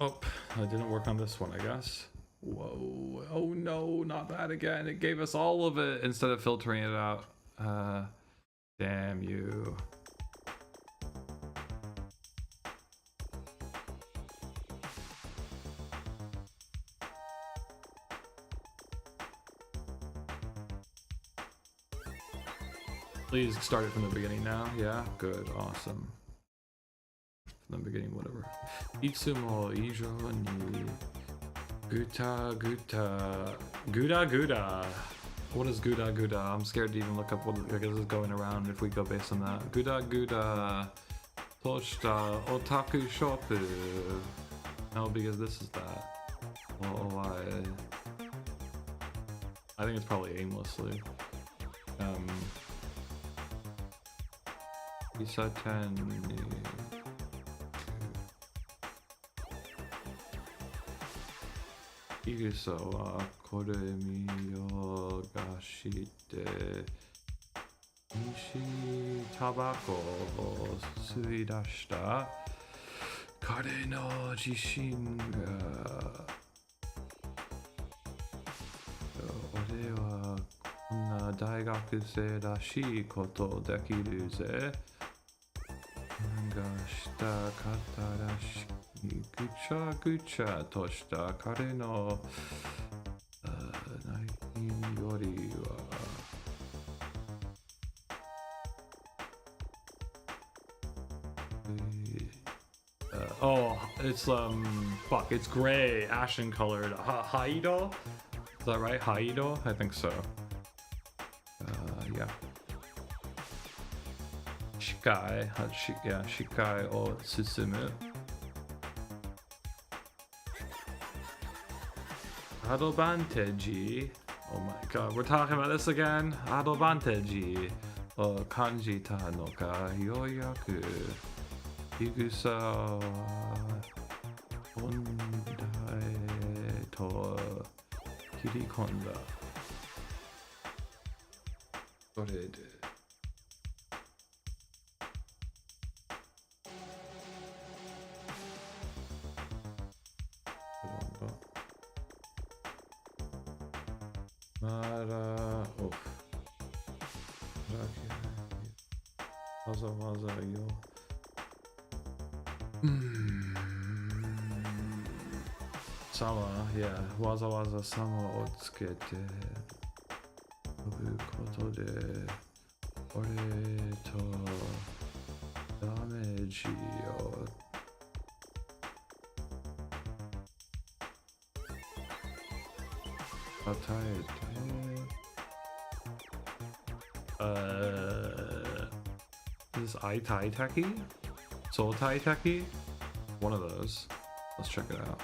Oh, it didn't work on this one, I guess. Whoa, oh no, not that again. It gave us all of it instead of filtering it out. Damn you. Please start it from the beginning now. Yeah, good, awesome. From the beginning, whatever. Itsumo ijo ni guta guda. What is Guda Guda? I'm scared to even look up what I guess is going around if we go based on that. Guda Guda Toshita Otaku Shop. No, because this is that. Oh, I think it's probably aimlessly. Isaten. Igusa wa kore miyo ga shite nishi tabako o suidashita kare no jishin ga ore wa konna daigakusei rashii koto dekiru ze ga shita kata rashiki gucha gucha toshita kare no nai yori wa oh, it's fuck, it's gray, ashen colored. Haido? that right? Haido? I think so. Yeah. Shikai. Yeah, Shikai o Tsusumu. Adobanteji. Oh my god, we're talking about this again? Adobanteji. O kanji ta no ka yoyaku. Higusa. Hondai to kirikonda. それで。Mara off. Waza waza yo. Sama, yeah. Waza waza sama o tsukete. Tobu koto de. Ore to. Damage yo. Is this Itai Teki? Soul Tai Teki? One of those. Let's check it out.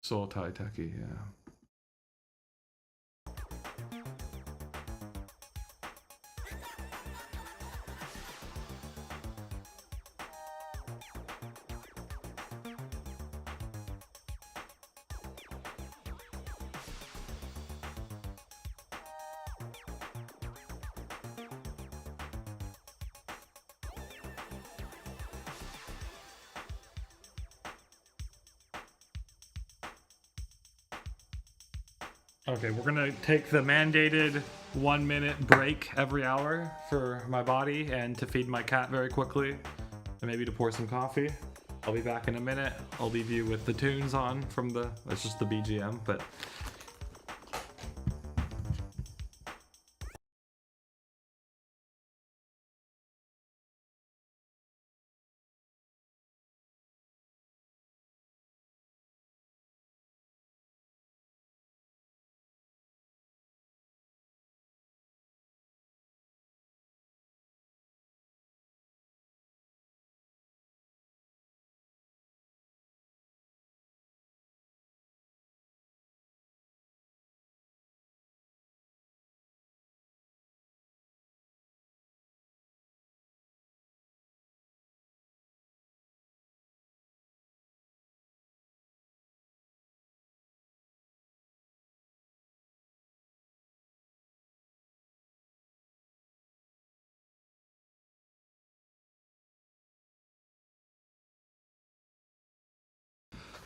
Soul Tai Teki, yeah. Okay, we're gonna take the mandated 1 minute break every hour for my body and to feed my cat very quickly and maybe to pour some coffee. I'll be back in a minute. I'll leave you with the tunes on from it's just the BGM, but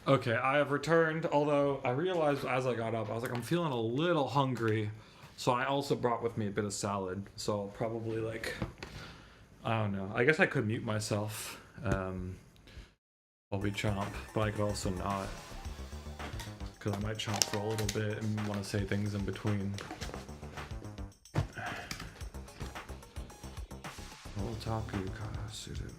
okay, I have returned, although I realized as I got up, I was like, I'm feeling a little hungry. So I also brought with me a bit of salad. So I'll probably I don't know. I guess I could mute myself while we chomp, but I could also not. Because I might chomp for a little bit and want to say things in between. Otaku Karasuru.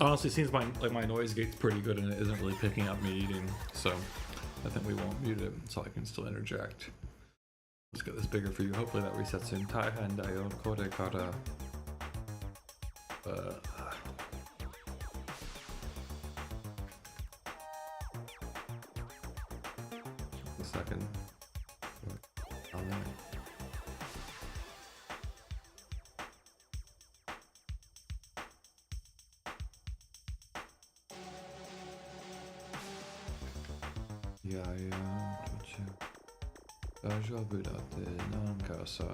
Honestly, seems my noise gate's pretty good and it isn't really picking up me eating, so I think we won't mute it, so I can still interject. Let's get this bigger for you. Hopefully that resets soon. Taihan dayo kore kara. A second. Yeah, Daijoubu datte nanka sa.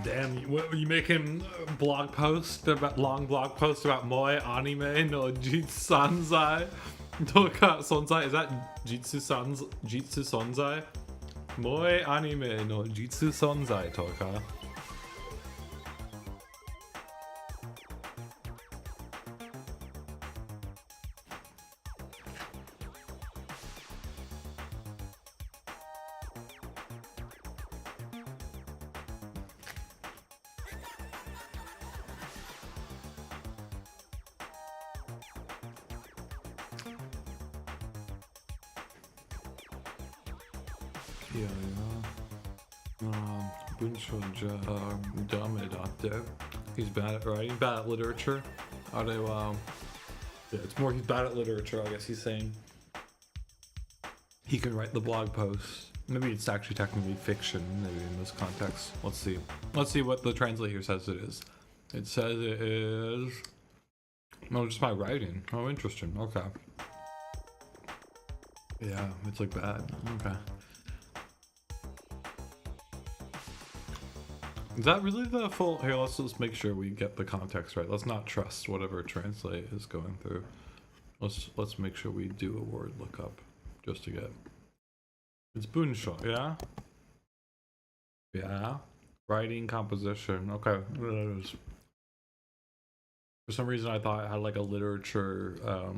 Damn, what were you making blog post about long blog post about moe anime no jitsu toka sonzai? Is that jitsu sonzai? Moe anime no jitsu sonzai toka. Bunsho Dame Doctor. He's bad at writing, bad at literature. Yeah, it's more he's bad at literature, I guess he's saying. He can write the blog posts. Maybe it's actually technically fiction, maybe in this context. Let's see. Let's see what the translator says it is. It says it is... No, just my writing. Oh, interesting. Okay. Yeah, it's like bad. Okay. Is that really the full... Here, let's just make sure we get the context right. Let's not trust whatever translate is going through. Let's make sure we do a word lookup just to get... It's bunsho, yeah? Yeah. Writing, composition. Okay. For some reason I thought it had like a literature... a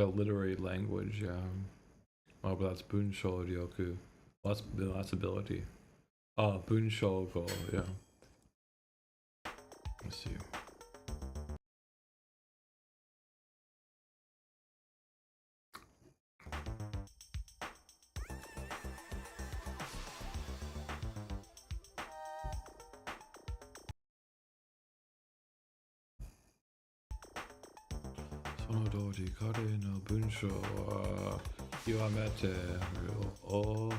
literary language, yeah. Oh, but that's bunsho ryoku. That's ability. Bunsho go, yeah. Let's see. Sonodori kare no bunsho wa kiwamete o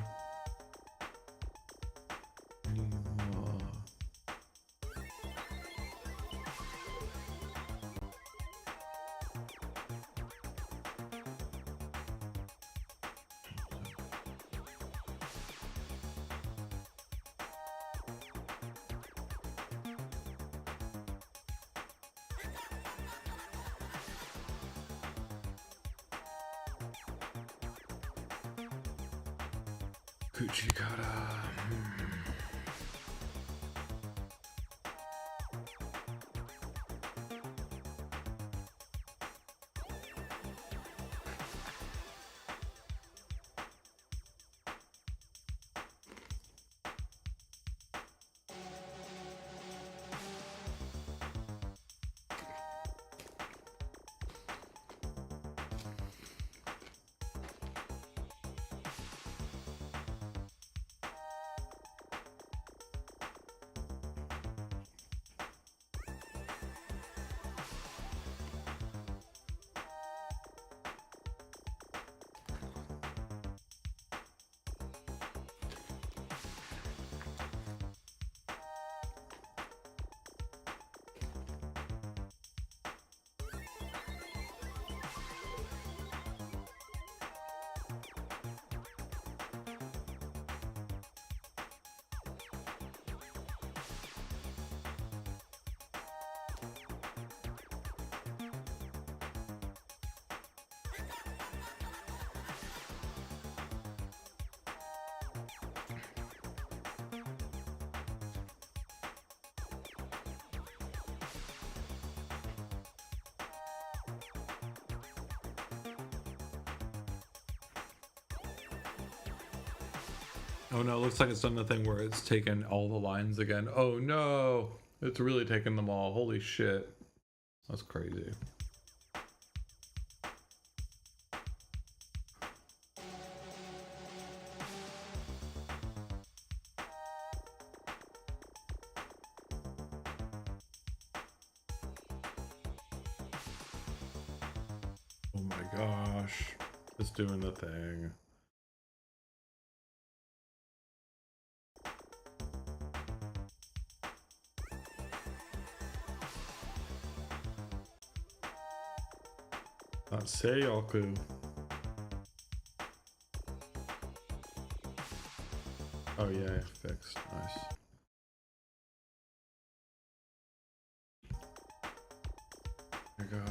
Kuchikara. Oh no, it looks like it's done the thing where it's taken all the lines again. Oh no! It's really taken them all. Holy shit. That's crazy. Oh my gosh. It's doing the thing. That's Seiyoku. Oh yeah, fixed. Nice. I got.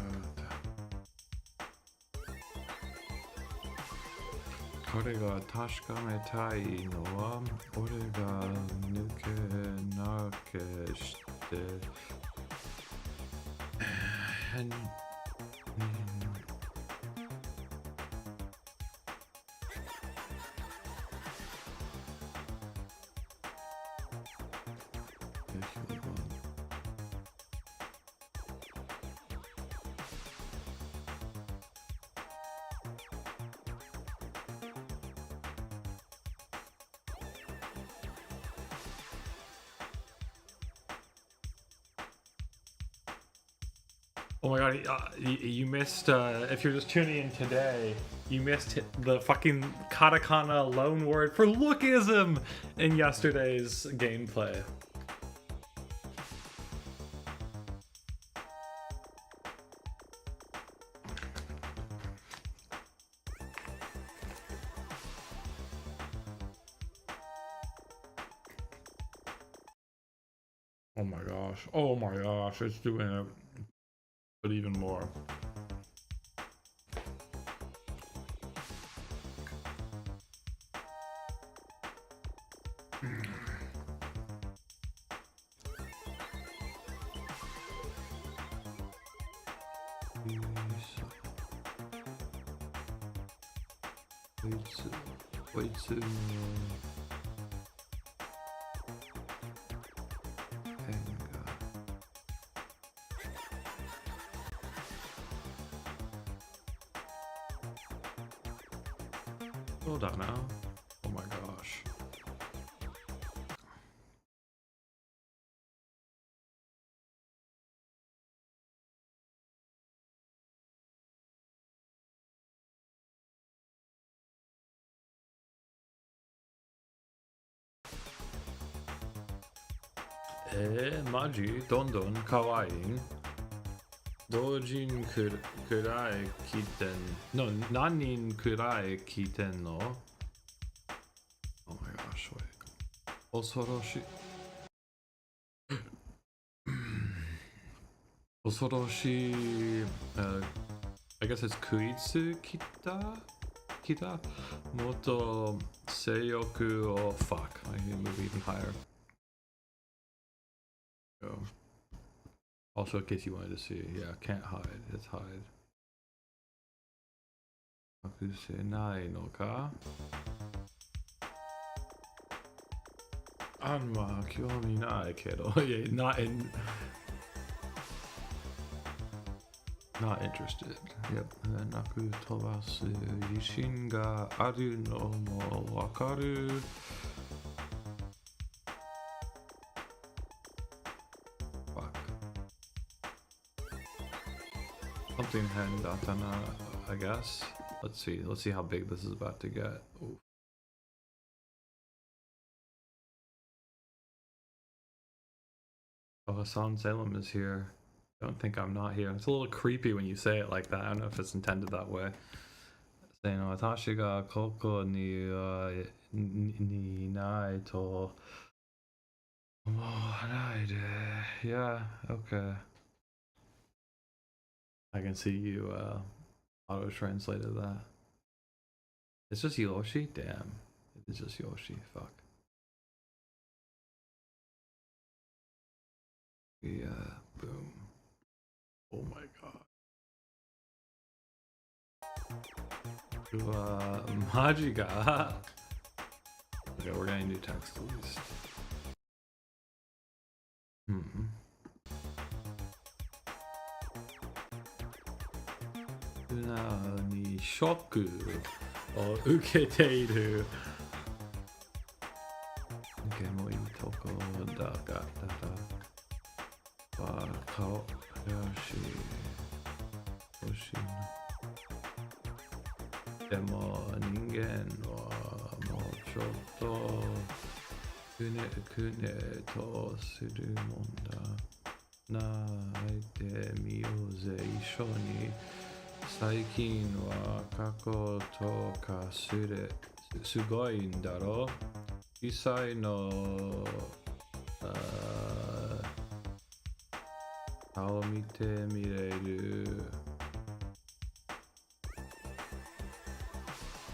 これが確かめたいのは俺が抜けなくして変に Oh my god, you missed, if you're just tuning in today, you missed the fucking katakana loan word for lookism in yesterday's gameplay. Oh my gosh, it's doing it, but even more. Hold on now. Oh my gosh. Maji, dondon, kawaii. Dojin kurai kiten. No, nanin kurai kiten no. Oh my gosh, wait. Osoroshi. Osoroshi. I guess it's kuitsu kita? Moto seiyoku o. Fuck, I can move even higher. Go. Also, in case you wanted to see, yeah, can't hide. It's hide. Nakusenai no ka? Anma kyomi nai kedo. Yeah, not interested. Yep. Naku tobasu yishin ga aru no mo wakaru. Something hendatana, I guess. Let's see how big this is about to get. Ooh. Oh, Hassan Salem is here. Don't think I'm not here. It's a little creepy when you say it like that. I don't know if it's intended that way. Saying, Tasha ga koko ni nai to. Yeah, okay. I can see you auto-translated that. It's just Yoshi? Damn. It's just Yoshi. Fuck. Yeah, boom. Oh my god. Majiga. Okay, we're getting new text at least. Ni shoku o uketeiru. Gemo i toko da ga da wa kao yoshi yoshi demo ningen wa mo chotto kune to suru monda naite miyouze issho ni 最近は過去とかすごいんだろう Isai no Kao mite mireru.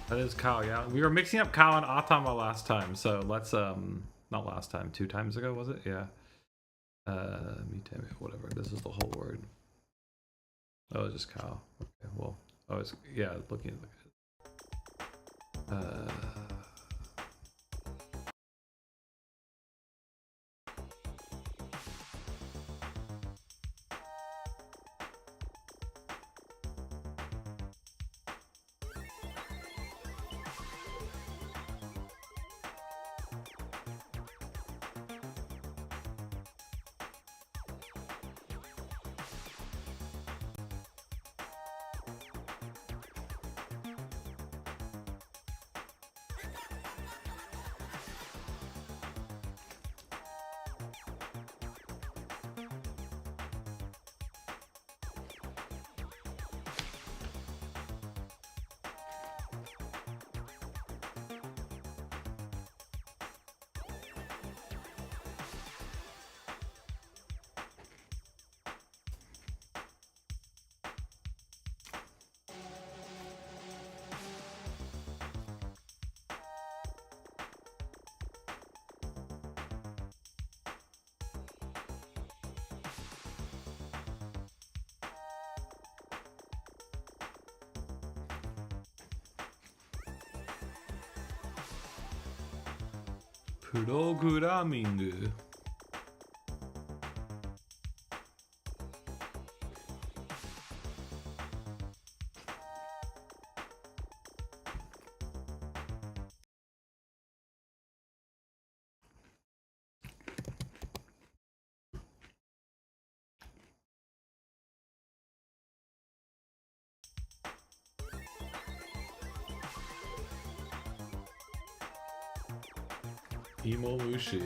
That is Kao, yeah. We were mixing up Kao and Atama last time, so let's not last time, 2 times ago was it? Yeah. Mite, whatever. This is the whole word. Oh, it's just Kao. Okay, well, oh, it's yeah. Looking at Programming. Imo Mushi.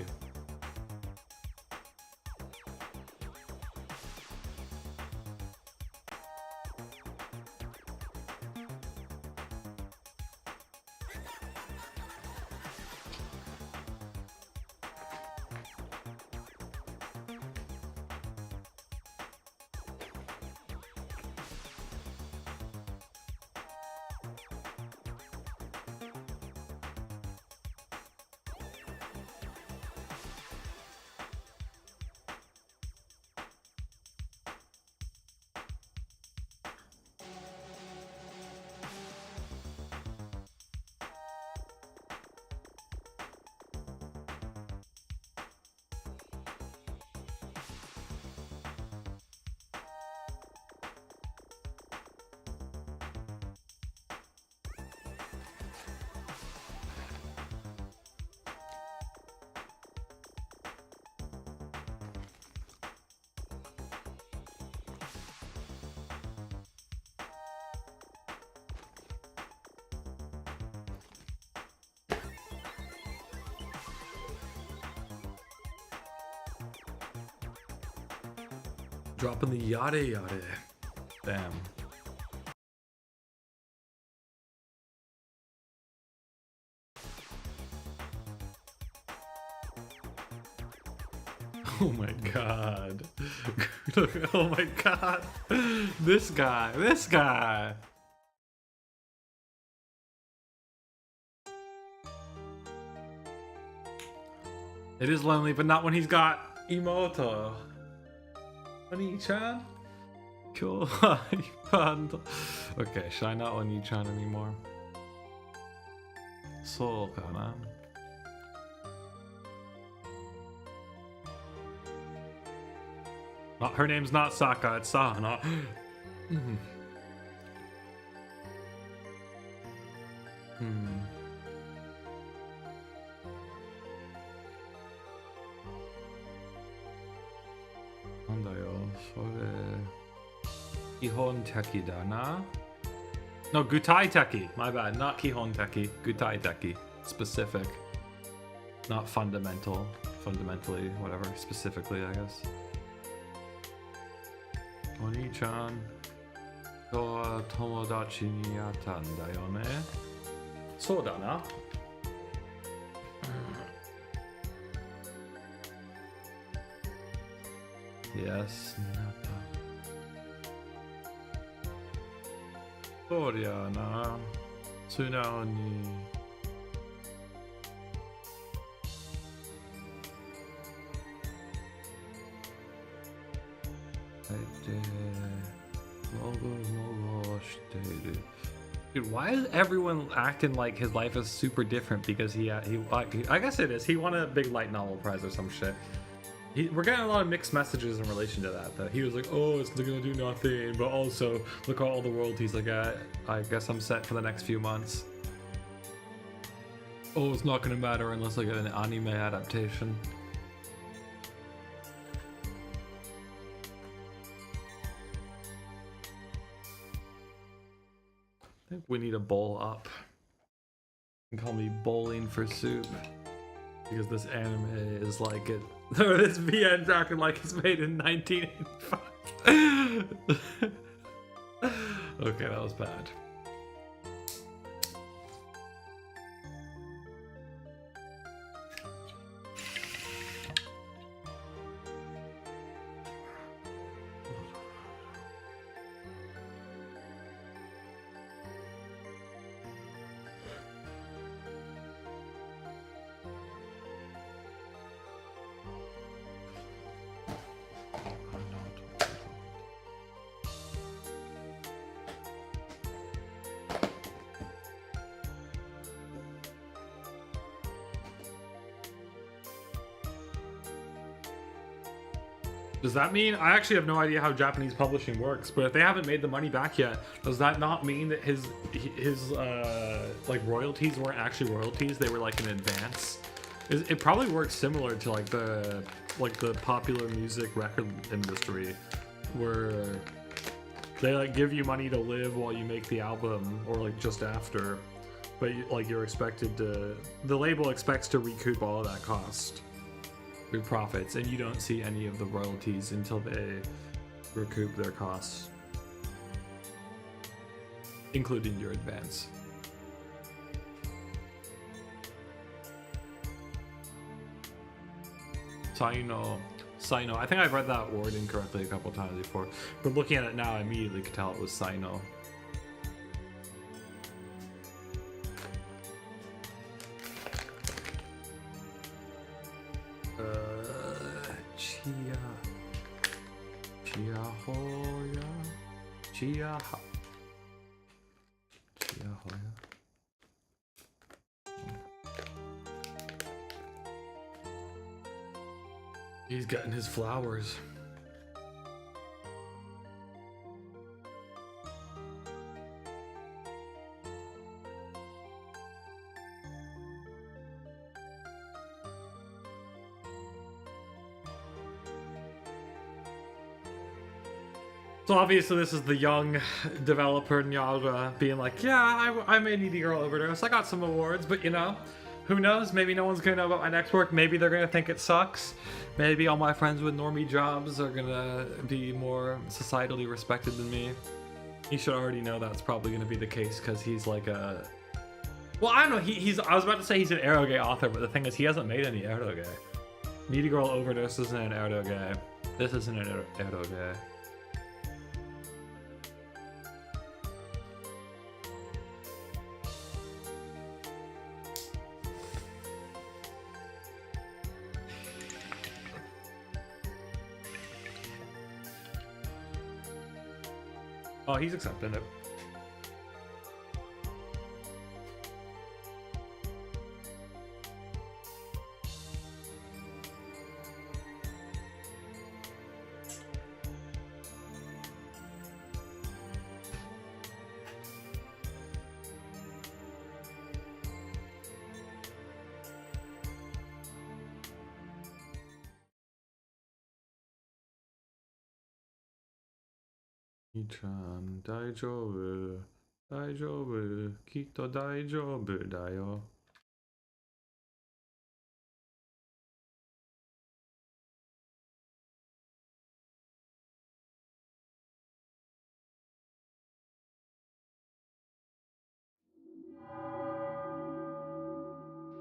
Dropping the yada yada. Damn. Oh my god. Oh my god. This guy. This guy. It is lonely, but not when he's got Imouto. Oni-chan? Cool. Okay, should I not Oni-chan anymore? So kana? Not her name's not Saka, it's Sahana. Kihon teki da na? No, gutai teki. My bad. Not kihon teki. Gutai teki. Specific. Not fundamental. Fundamentally, whatever. Specifically, I guess. Oni-chan. To wa tomodachi ni yatta da yo ne? So da na. Yes, Napa. Oriana. Tsunaoni. Dude, why is everyone acting like his life is super different because I guess it is. He won a big light novel prize or some shit. We're getting a lot of mixed messages in relation to that, though. He was like, oh, it's gonna do nothing, but also look at all the royalties I got. I guess I'm set for the next few months. Oh, it's not gonna matter unless I get an anime adaptation. I think we need a bowl up. You can call me bowling for soup. Because this anime is like it. Or this VN acting like it's made in 1985. Okay, that was bad. Does that mean, I actually have no idea how Japanese publishing works, but if they haven't made the money back yet, does that not mean that his like royalties weren't actually royalties, they were like in advance? It probably works similar to like the popular music record industry, where they like give you money to live while you make the album, or like just after, but like you're expected to, the label expects to recoup all of that cost through profits, and you don't see any of the royalties until they recoup their costs, including your advance. Saino. I think I've read that word incorrectly a couple times before, but looking at it now, I immediately could tell it was Saino. He's getting his flowers. So obviously this is the young developer Nyalra being like, yeah, I made Girl Overdose. I got some awards, but you know, who knows? Maybe no one's gonna know about my next work. Maybe they're gonna think it sucks. Maybe all my friends with normie jobs are gonna be more societally respected than me. He should already know that's probably gonna be the case because he's like a... Well, I don't know. I was about to say he's an eroge author, but the thing is he hasn't made any eroge. Needy Girl Overdose isn't an eroge. This isn't an eroge. Oh, he's accepting it. Ichan, daijoubu, kitto daijoubu da yo.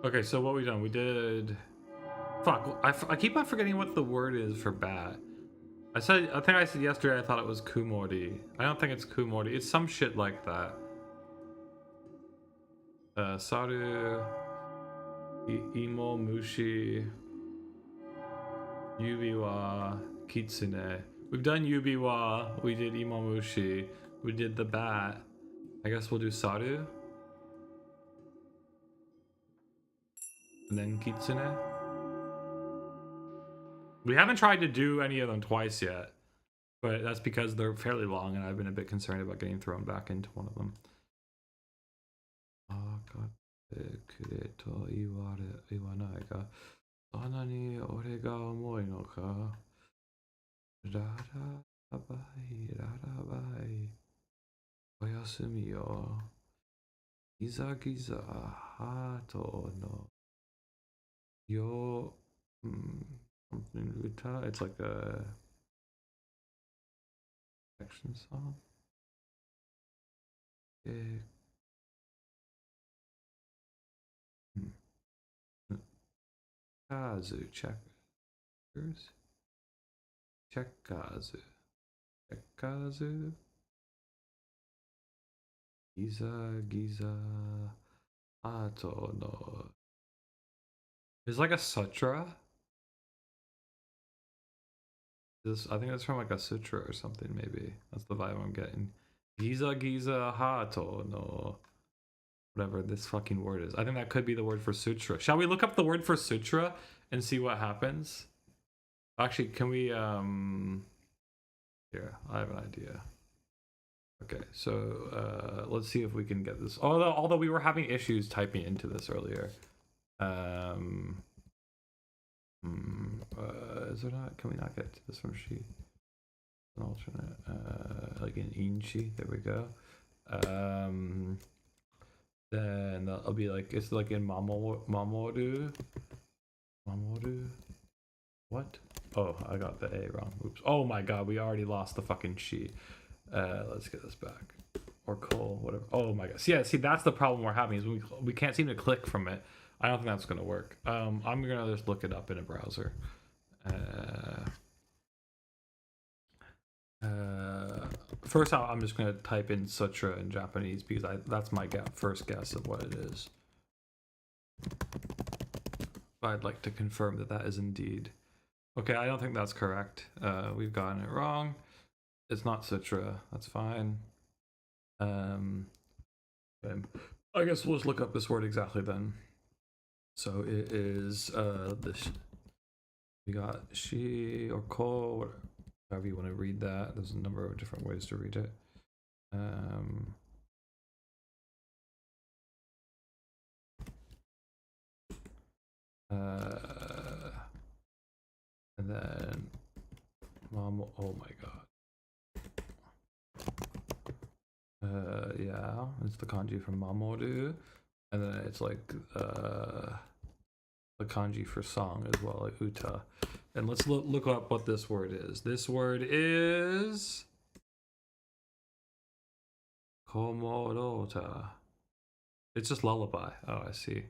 Okay, so what we done? We did... Fuck, I keep on forgetting what the word is for bat. I think I said yesterday I thought it was Kumori. I don't think it's Kumori. It's some shit like that. Saru, Imo, Mushi, Yubiwa, Kitsune. We've done Yubiwa, we did Imo Mushi, we did the bat. I guess we'll do Saru. And then Kitsune. We haven't tried to do any of them twice yet, but that's because they're fairly long and I've been a bit concerned about getting thrown back into one of them. Giza giza hato no yo something uta. It's like a action song. Kazu checkers. Chekazu. Chekazu. Giza giza hato no. It's like a sutra. I think that's from like a sutra or something, maybe. That's the vibe I'm getting. Giza giza hato no. Whatever this fucking word is. I think that could be the word for sutra. Shall we look up the word for sutra and see what happens? Actually, can we here, I have an idea. Okay, so let's see if we can get this. Although we were having issues typing into this earlier. Is there not? Can we not get to this from sheet? An alternate, like an inchi. There we go. Then I'll be like, it's like in Mamoru. Mamoru. What? Oh, I got the A wrong. Oops. Oh my god, we already lost the fucking sheet. Let's get this back. Or Cole, whatever. Oh my god. So yeah, see, that's the problem we're having is we can't seem to click from it. I don't think that's gonna work. I'm gonna just look it up in a browser. First out, I'm just gonna type in sutra in Japanese because that's my first guess of what it is. But I'd like to confirm that that is indeed. Okay, I don't think that's correct. We've gotten it wrong. It's not sutra. That's fine. I guess we'll just look up this word exactly then. So it is this. We got she or ko, however you want to read that. There's a number of different ways to read it. And then mom. Oh my god. Yeah, it's the kanji for mamoru, and then it's like the kanji for song as well, like uta. And let's look up what this word is. This word is komorota. It's just lullaby. Oh, I see.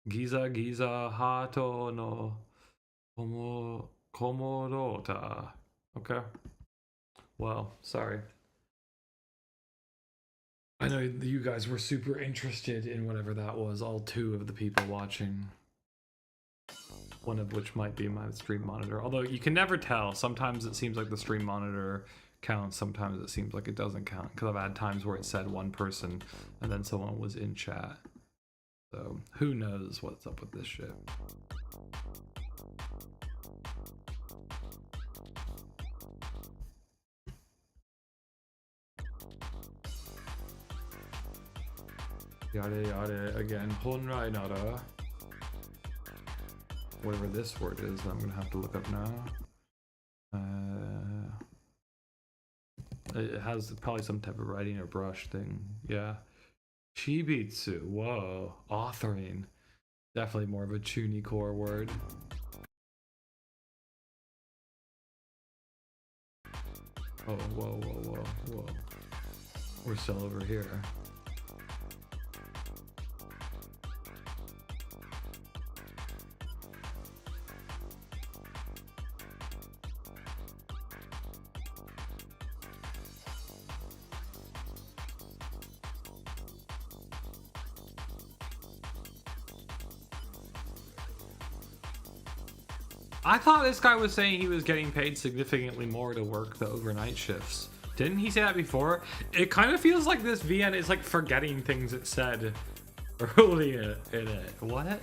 Giza giza hato no komorota. Okay. Well, sorry. I know you guys were super interested in whatever that was, all two of the people watching. One of which might be my stream monitor. Although you can never tell. Sometimes it seems like the stream monitor counts, sometimes it seems like it doesn't count. Because I've had times where it said one person and then someone was in chat. So who knows what's up with this shit. Yada yada again. Honrai nara. Whatever this word is, I'm gonna have to look up now. It has probably some type of writing or brush thing. Yeah. Shibitsu. Whoa. Authoring. Definitely more of a Chuni core word. Oh, whoa, whoa, whoa, whoa. We're still over here. I thought this guy was saying he was getting paid significantly more to work the overnight shifts. Didn't he say that before? It kind of feels like this VN is like forgetting things it said earlier in it. What?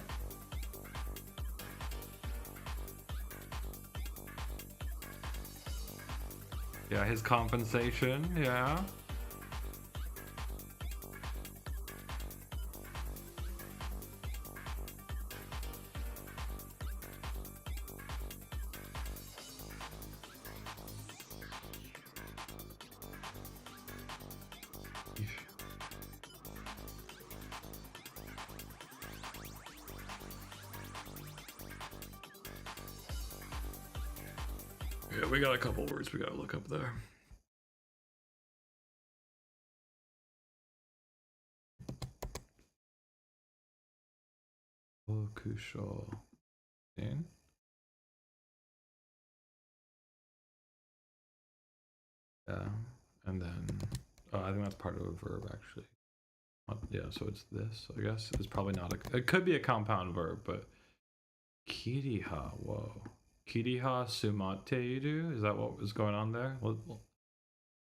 Yeah, his compensation, yeah. Yeah, we got a couple words we gotta look up there. Okusho. In? Yeah, and then I think that's part of a verb actually. Yeah, so it's this. I guess it's probably not a. It could be a compound verb, but kiriha. Whoa. Kiriha sumateiru? Is that what was going on there?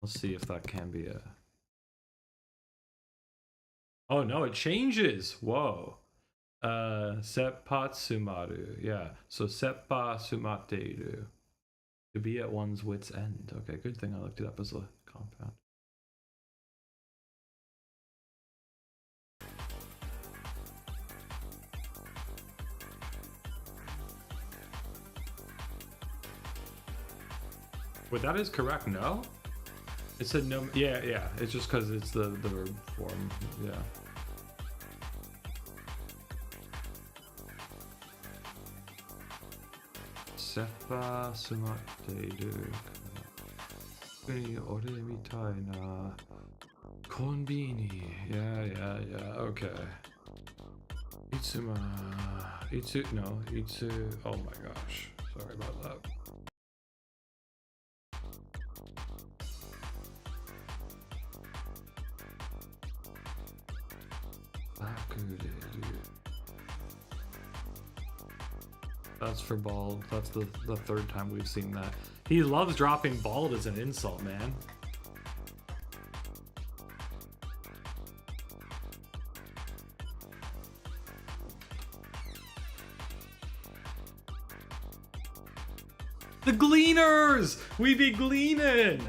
Let's see if that can be a... Oh no, it changes! Whoa. Seppatsumaru. Yeah, so seppa sumateiru. To be at one's wit's end. Okay, good thing I looked it up as a compound. Wait, that is correct, no? It said no, yeah, it's just because it's the verb form, yeah. Seppa sumateiru. Kuni ore mitai na konbini. Yeah, okay. Itsuma. Itsu. Oh my gosh. Sorry about that. That's for bald. That's the third time we've seen that. He loves dropping bald as an insult, man. The Gleaners! We be gleaning!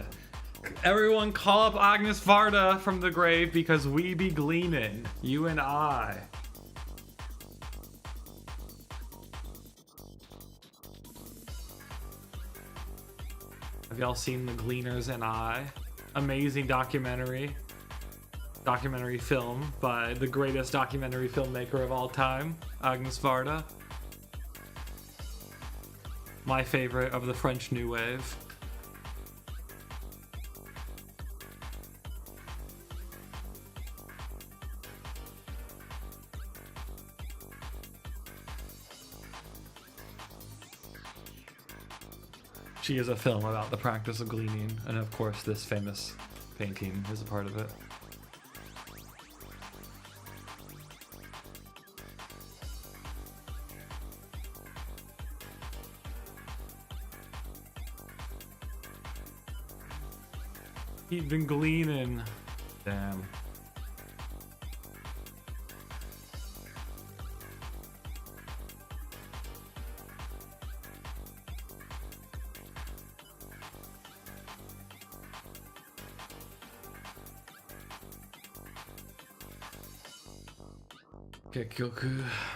Everyone call up Agnes Varda from the grave because we be gleaning. You and I. Have y'all seen The Gleaners and I? Amazing documentary film by the greatest documentary filmmaker of all time, Agnes Varda. My favorite of the French New Wave. She is a film about the practice of gleaning, and of course this famous painting is a part of it. He'd been gleaning. Damn. Kekyoku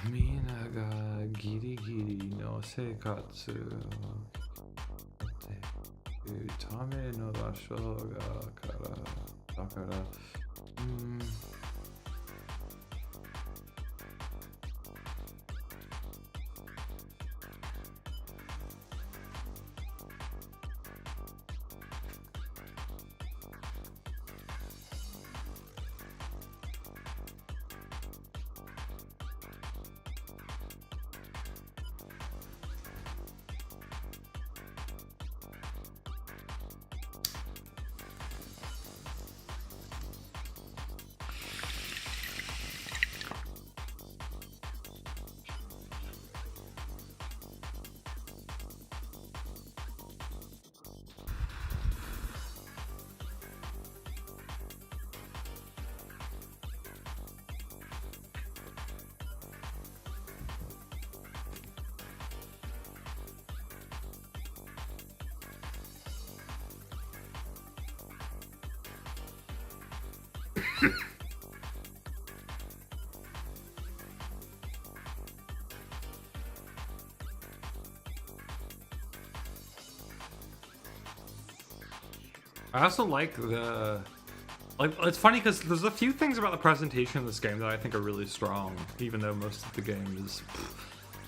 mina ga giri giri no seikatsu tame no basho ga kara dakara I also like it's funny because there's a few things about the presentation of this game that I think are really strong, even though most of the game is.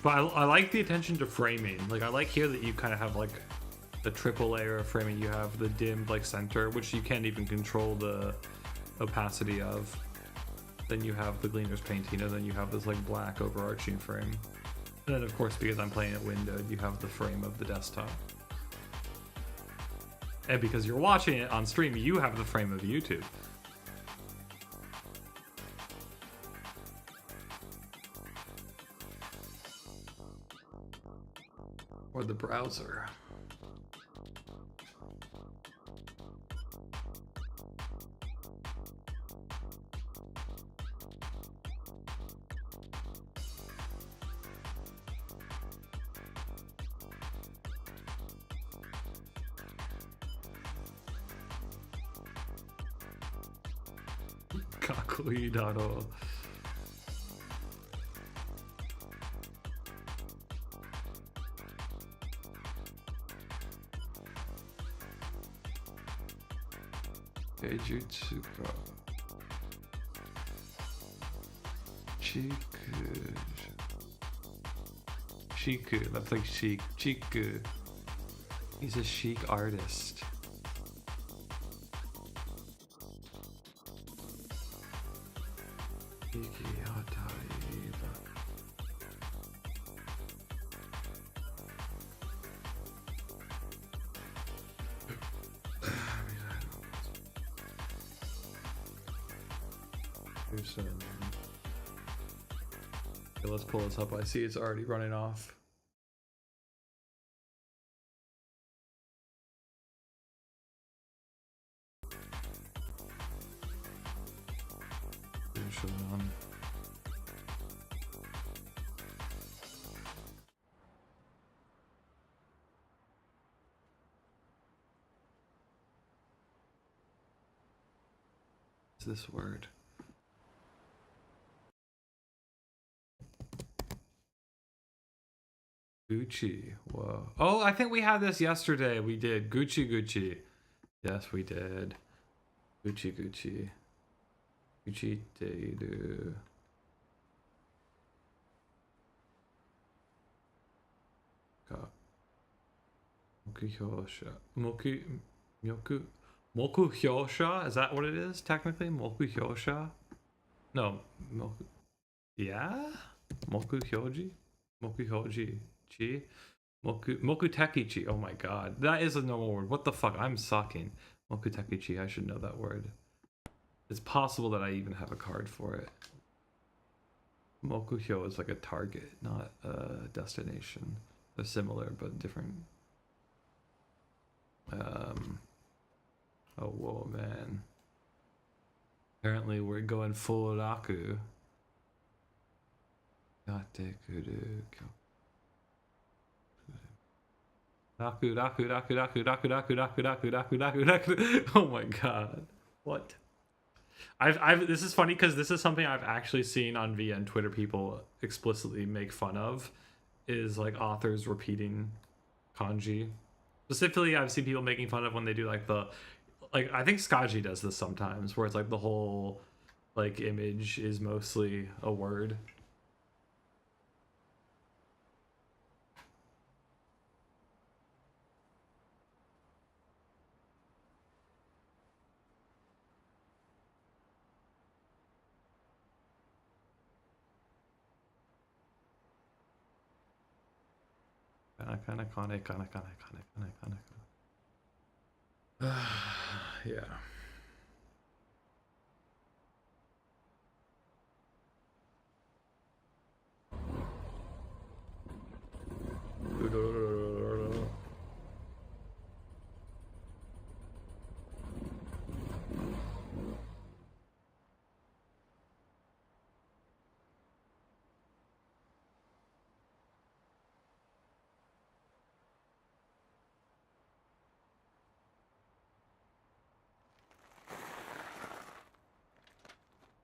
But I like the attention to framing. Like, I like here that you kind of have like the triple layer of framing. You have the dimmed like center, which you can't even control the opacity of. Then you have the Gleaner's painting, and then you have this like black overarching frame. And then of course, because I'm playing it windowed, you have the frame of the desktop. And because you're watching it on stream, you have the frame of YouTube. Or the browser. Kakuidaro. Eijutsuka. Shiku. That's like chic. Chiku. He's a chic artist. Okay, let's pull this up. I see it's already running off. What's this word? Gucci. Whoa. Oh, I think we had this yesterday. We did. Gucci. Yes, we did. Gucci. Gucci Deiru. Moku Hyosha? Is that what it is, technically? Moku Hyosha? No. Moku. Yeah? Moku Hyoji? Moku Hyoji. Chi? Moku Tekichi. Oh my god. That is a normal word. What the fuck? I'm sucking. Moku Tekichi. I should know that word. It's possible that I even have a card for it. Moku Hyo is like a target, not a destination. They're similar, but different. Oh, whoa, man. Apparently we're going full Raku. Raku. Oh my god. What? This is funny because this is something I've actually seen on VN Twitter people explicitly make fun of, is like authors repeating kanji. Specifically, I've seen people making fun of when they do like I think Skaji does this sometimes, where it's like the whole like image is mostly a word. Yeah.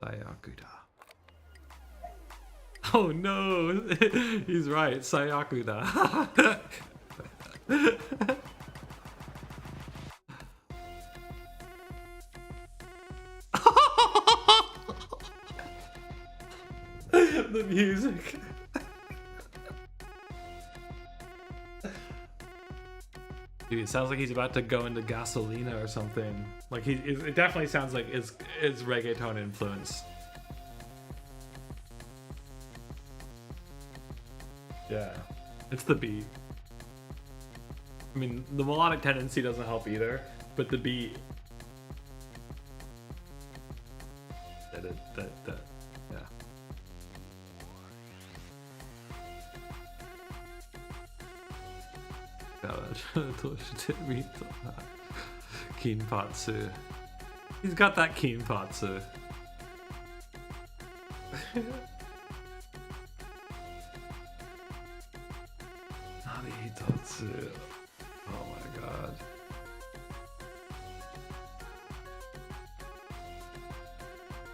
Sayakuda. Oh no, he's right. Sayakuda. The music. Dude, it sounds like he's about to go into Gasolina or something. Like it definitely sounds like it's reggaeton influenced. Yeah, it's the beat. I mean, the melodic tendency doesn't help either, but the beat. Yeah. Kinpatsu. He's got that kinpatsu. Hitotsu. Oh my god.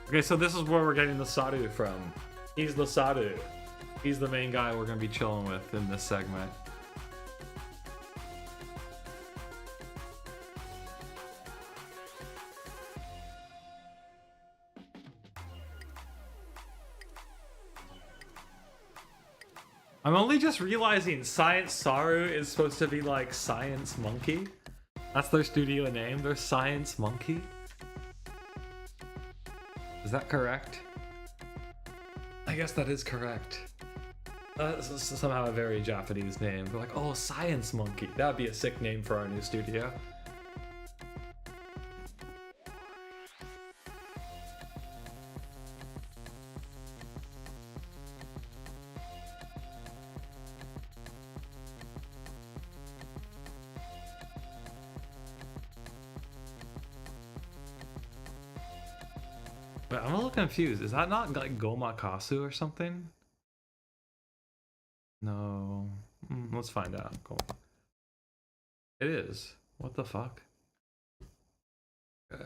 Okay, so this is where we're getting the Saru from. He's the Saru. He's the main guy we're gonna be chilling with in this segment. I'm only just realizing Science Saru is supposed to be like Science Monkey. That's their studio name. They're Science Monkey. Is that correct? I guess that is correct. That's somehow a very Japanese name. They're like, oh, Science Monkey. That would be a sick name for our new studio. But I'm a little confused. Is that not like Gomakasu or something? No. Let's find out. Cool. It is. What the fuck? Okay.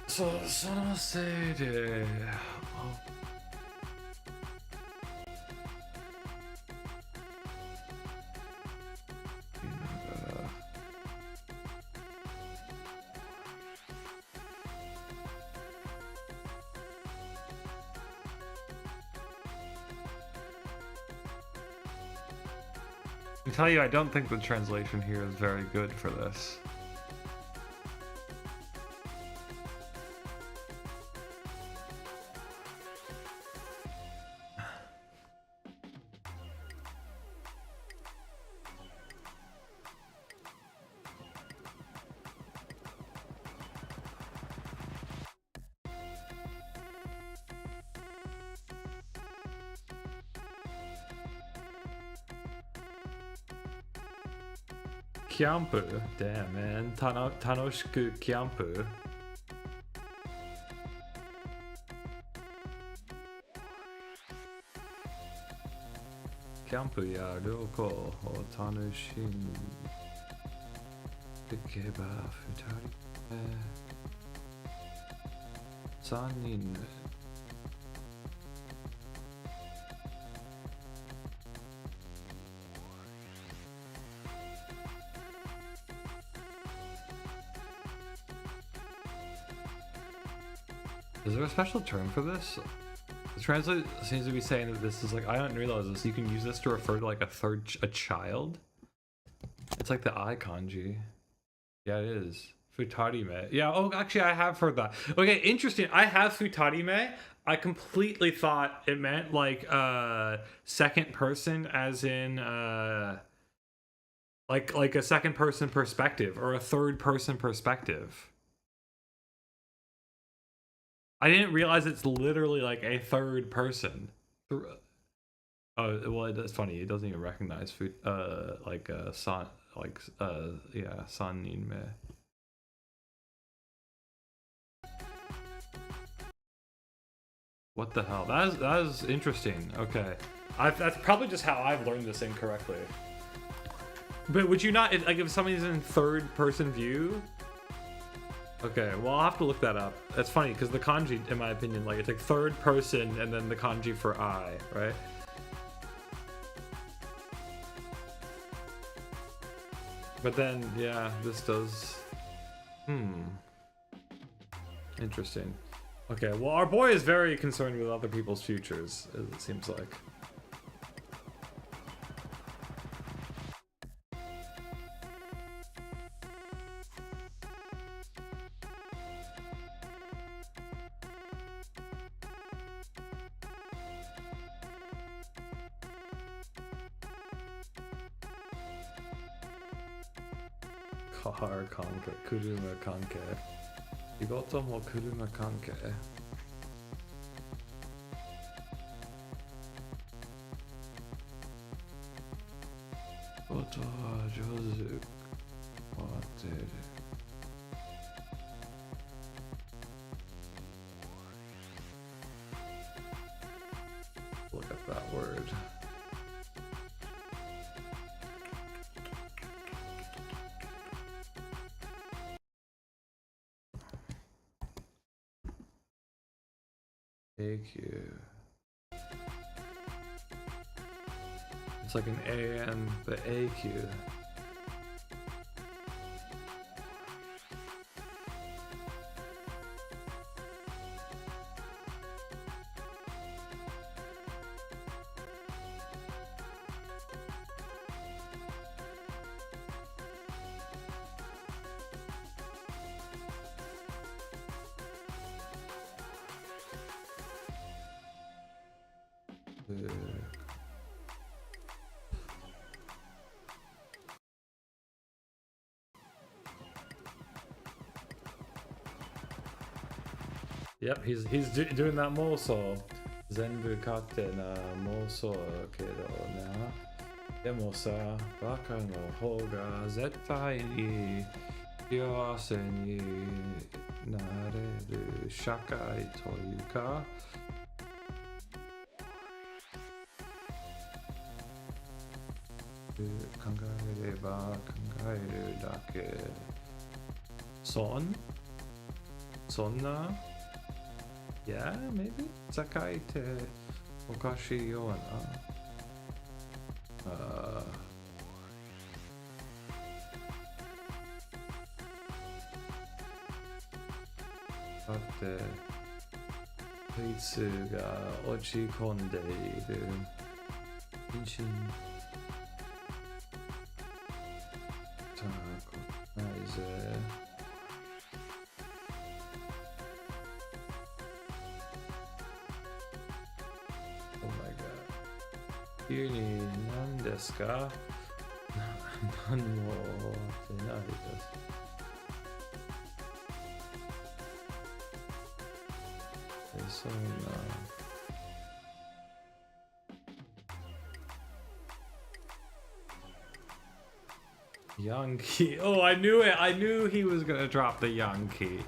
So, oh. I tell you, I don't think the translation here is very good for this. Kiampu? Damn, man. Tanoshiku Kiampu. Kiampu ya ryoko o tanushin ikeba futari sannin. Is there a special term for this? The translator seems to be saying that this is like, I didn't realize this. You can use this to refer to like a child. It's like the I kanji. Yeah, it is. Futarime. Yeah, oh, actually, I have heard that. Okay, interesting. I have futarime. I completely thought it meant like second person, as in like a second person perspective or a third person perspective. I didn't realize it's literally like a third person. Oh, well, it's funny. It doesn't even recognize food. San, yeah, sanninme. What the hell? That is interesting. Okay, That's probably just how I've learned this incorrectly. But would you not, like, if somebody's in third person view? Okay, well, I'll have to look that up. That's funny, because the kanji, in my opinion, like, it's like third person and then the kanji for I, right? But then, yeah, this does... Interesting. Okay, well, our boy is very concerned with other people's futures, it seems like. Car kanke, kuruma kanke. Shigoto mo kuruma kanke. Oto wa jouzu wateru. Look at that word. AQ. It's like an AN, but AQ. Yep, he's doing that moso. Zenbu kate na moso kedo na. Demo sa baka no hoga zettai ni幸せになれる社会というか。考えれば考えるだけ。そんな Yeah, maybe? 社会っておかしいような。だって率が落ち込んでいる。妊娠ないぜ。Oh my god. 急に何ですか？何も出ないです。そんな。Young key. Oh, I knew it. I knew he was gonna drop the young key.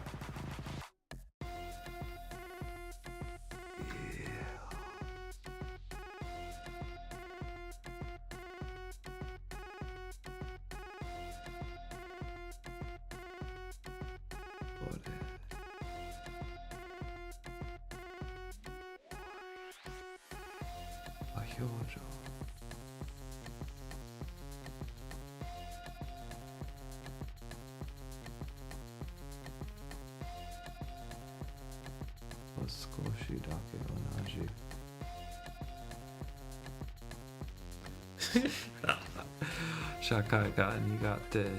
Shakai ga nigate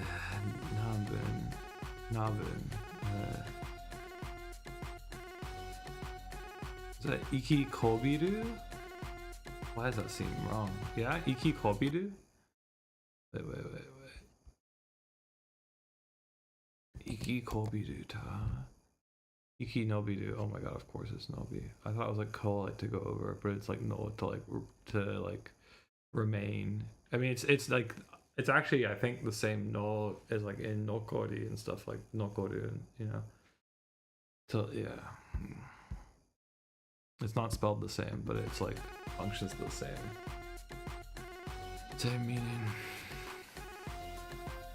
nabun. Is that iki kobiru? Why does that seem wrong? Yeah, iki kobiru? Wait. Iki kobiru ta. Iki nobiru. Oh my god, of course it's nobi. I thought it was like ko, like to go over, but it's like no to like remain. I mean, it's like it's actually I think the same no as like in nokori and stuff like nokoru, and you know. So yeah. It's not spelled the same, but it's like functions the same. Same meaning.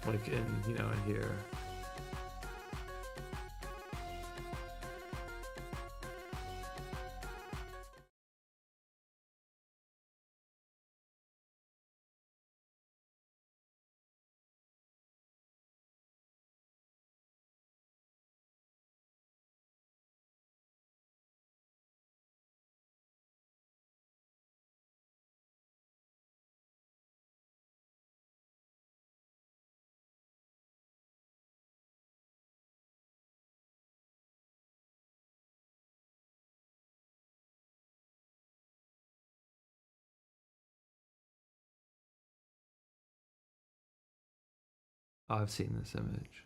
Like in, you know, in here. I've seen this image.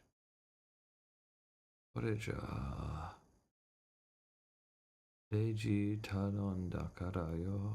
Footage. Deiji Talon Dakarayo.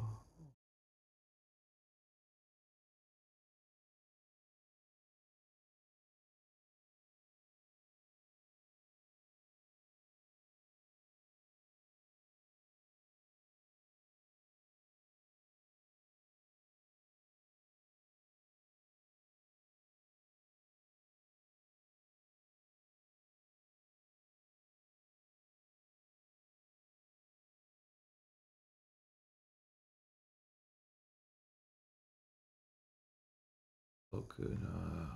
Okuna.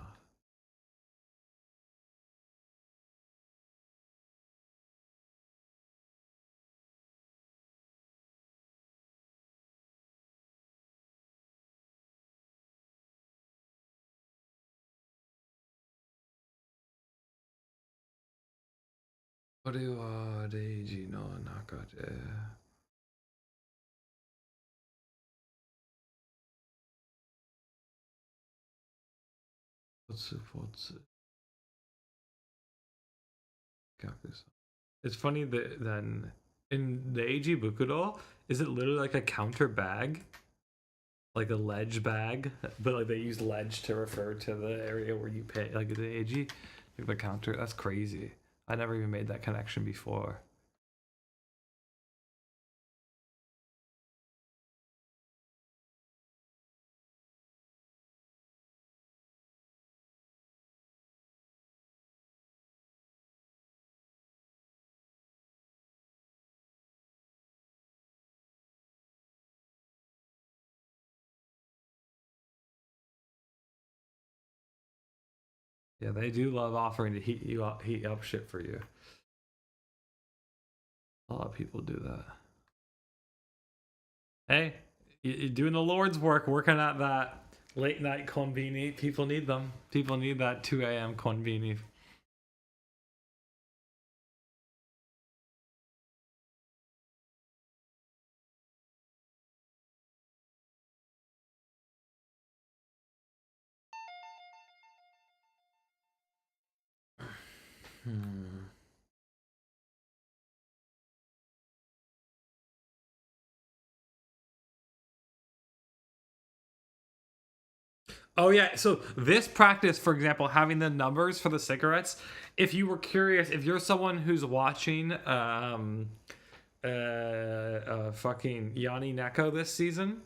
Korewa Deiji no naka de. Potsu. It's funny that then in the AG Bukuro, is it literally like a counter bag? Like a ledge bag? But like they use ledge to refer to the area where you pay, like the AG, like the counter. That's crazy. I never even made that connection before. Yeah, they do love offering to heat up shit for you. A lot of people do that. Hey, you're doing the Lord's work, working at that late night conveni. People need them. People need that 2 a.m. conveni. Oh yeah, so this practice, for example, having the numbers for the cigarettes, if you were curious, if you're someone who's watching fucking Yanni Neko this season,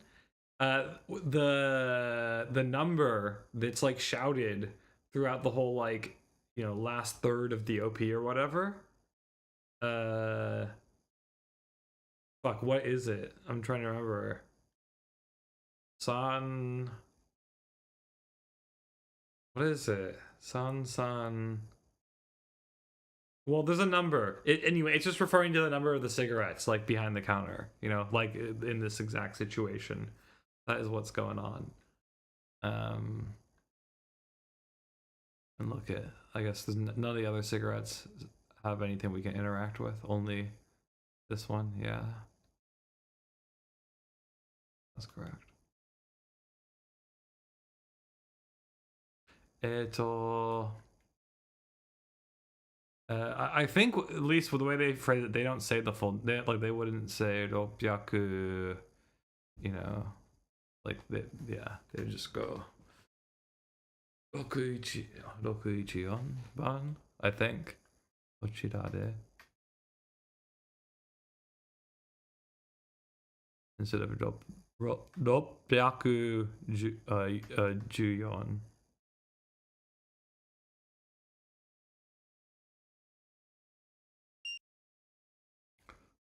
the number that's like shouted throughout the whole, like, you know, last third of the OP or whatever, fuck, what is it? I'm trying to remember. San, what is it? San. Well, there's a number. Anyway, it's just referring to the number of the cigarettes, like behind the counter. You know, like in this exact situation, that is what's going on. And look at, I guess there's none of the other cigarettes have anything we can interact with. Only this one. Yeah, that's correct. I think at least with the way they phrase it, they don't say the full. They wouldn't say "ropyaku," you know, like they, yeah, they just go 614番 I think. こちらで instead of 614.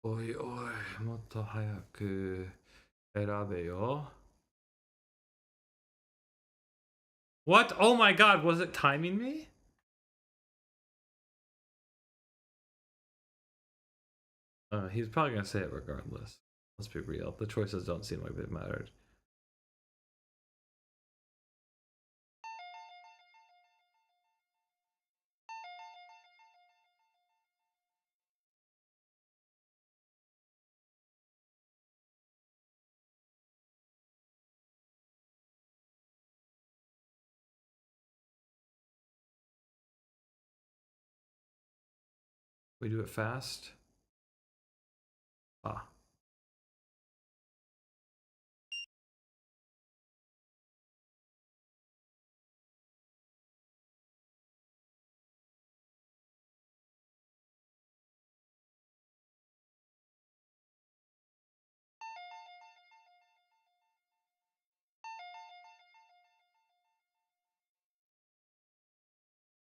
おいおい、もっと早く選べよ。What? Oh my god, was it timing me? He's probably gonna say it regardless. Let's be real. The choices don't seem like they mattered. We do it fast. Ah.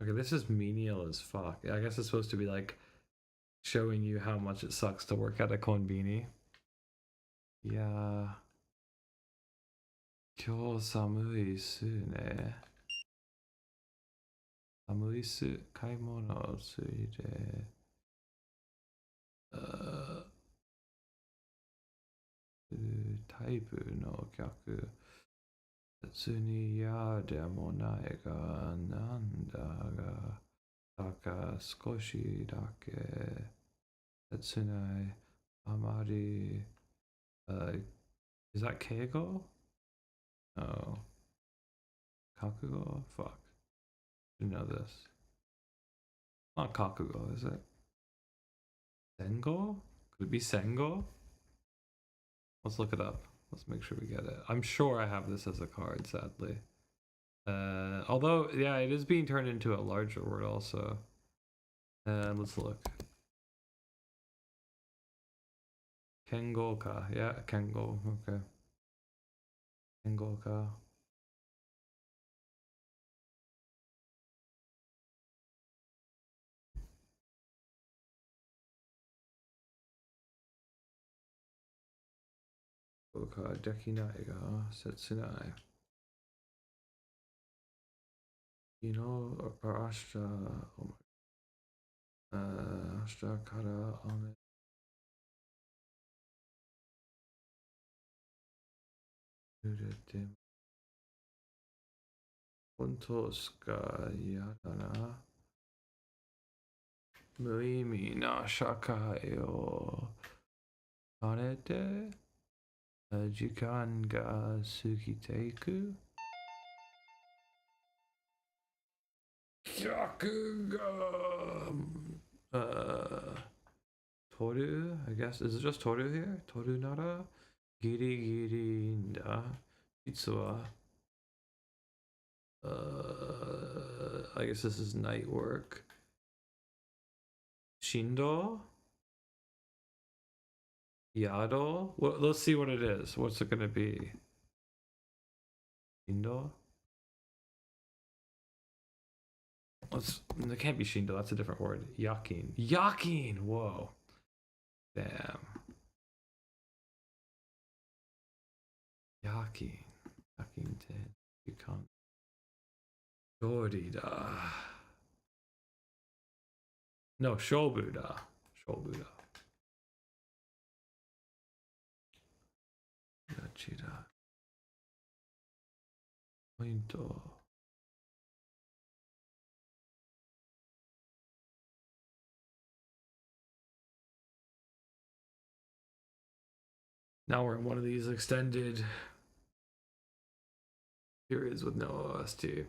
Okay, this is menial as fuck. I guess it's supposed to be like showing you how much it sucks to work at a konbini. Yeah. 今日寒いっすね。寒いっす。買い物ついで。タイプの客。別に嫌でもないが、なんだが、だか少しだけ切ない。あまり、is that 敬語? No. 覚悟? Fuck. You know this. Not 覚悟, is it? Sengo? Could it be Sengo? Let's look it up. Let's make sure we get it. I'm sure I have this as a card, sadly. Although, yeah, it is being turned into a larger word also. Let's look. Kengoka. Yeah, Kengo. Okay. Kengoka. Oka dekinai ga setsunai. You know, or ashta. Oh my. Ashta kara ame. Urete. Honto suka yada na. 無意味な社会をされて時間が過ぎていく客が取る I guess is it just 取る here? 取るならギリギリいいんだ実はI guess this is night work しんど Yado? Well, let's see what it is. What's it gonna be? Shindo? It can't be Shindo, that's a different word. Yakin. Yakin! Whoa. Damn. Yakin. Yakin ten. You can't. Dorida. No, Shobuda. Shobuda. Yachida. Pointo. Now we're in one of these extended periods with no OST.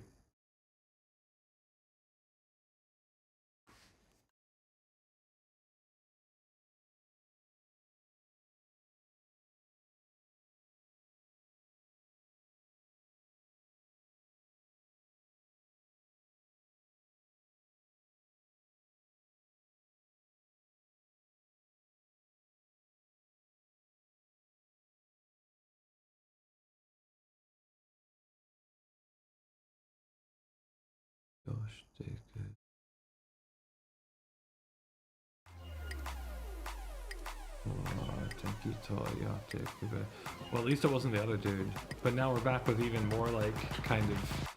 Well, at least it wasn't the other dude. But now we're back with even more like kind of.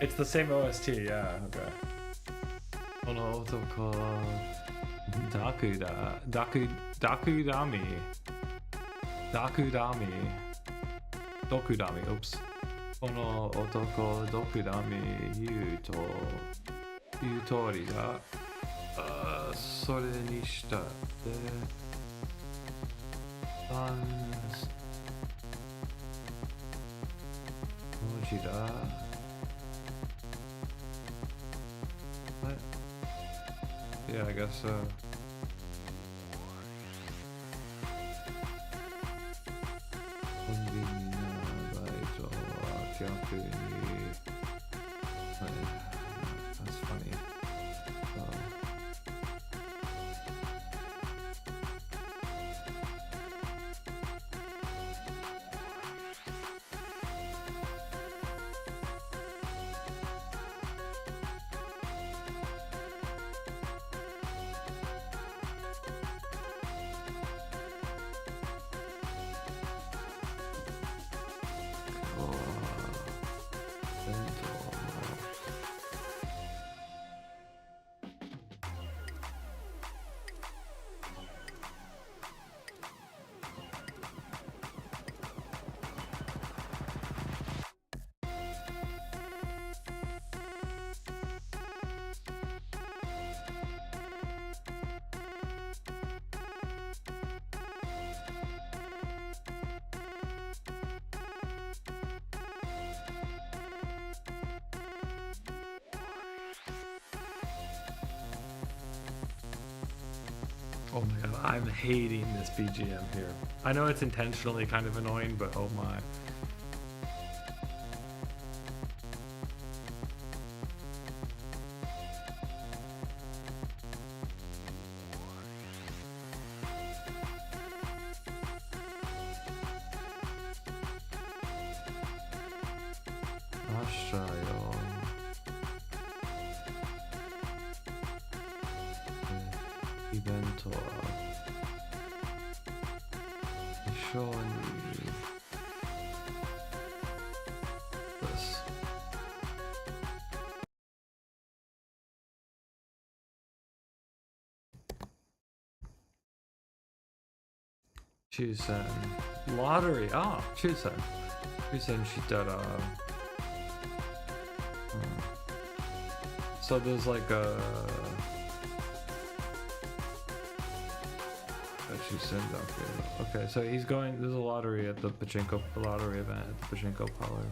It's the same OST, yeah. Okay. Oh no, Dakudami. Dokudami, oops. この男、Dokudami 言う通りだ。それにしたって、文字だ。What? Yeah, I guess so. コンビニのバイトは逆に That's funny. Oh my god, I'm hating this BGM here. I know it's intentionally kind of annoying, but oh my. Tasha, yo. イベントは一緒にです。抽選 lottery 抽選したらSo there's like a Okay, so he's going. There's a lottery at the pachinko lottery event at the pachinko parlor.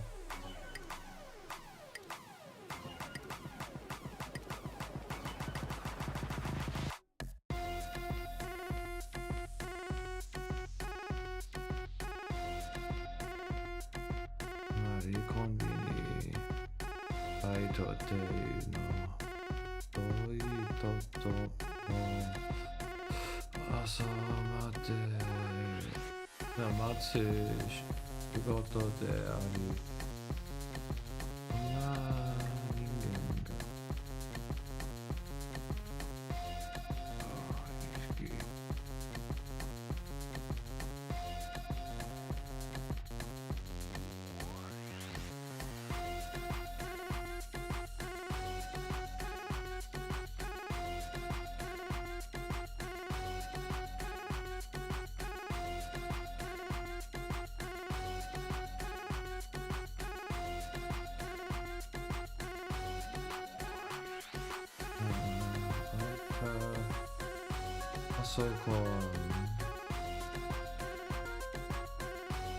So cool.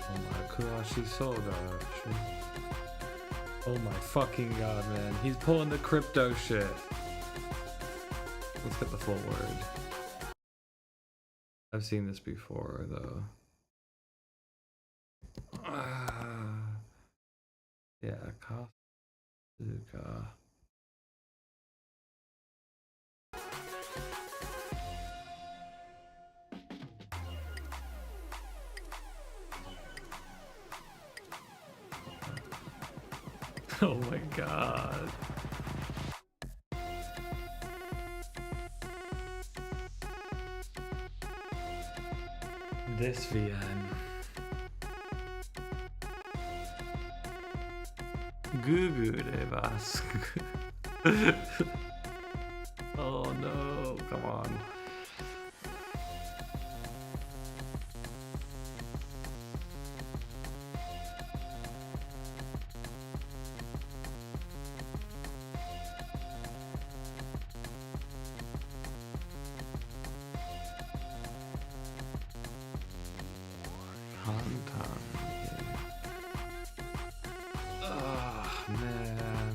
Oh my Kuashi Soda. Oh my fucking god, man. He's pulling the crypto shit. Let's get the full word. I've seen this before, though. Yeah, Kasuga. Oh my god. this VN. Google Oh no, come on. Man.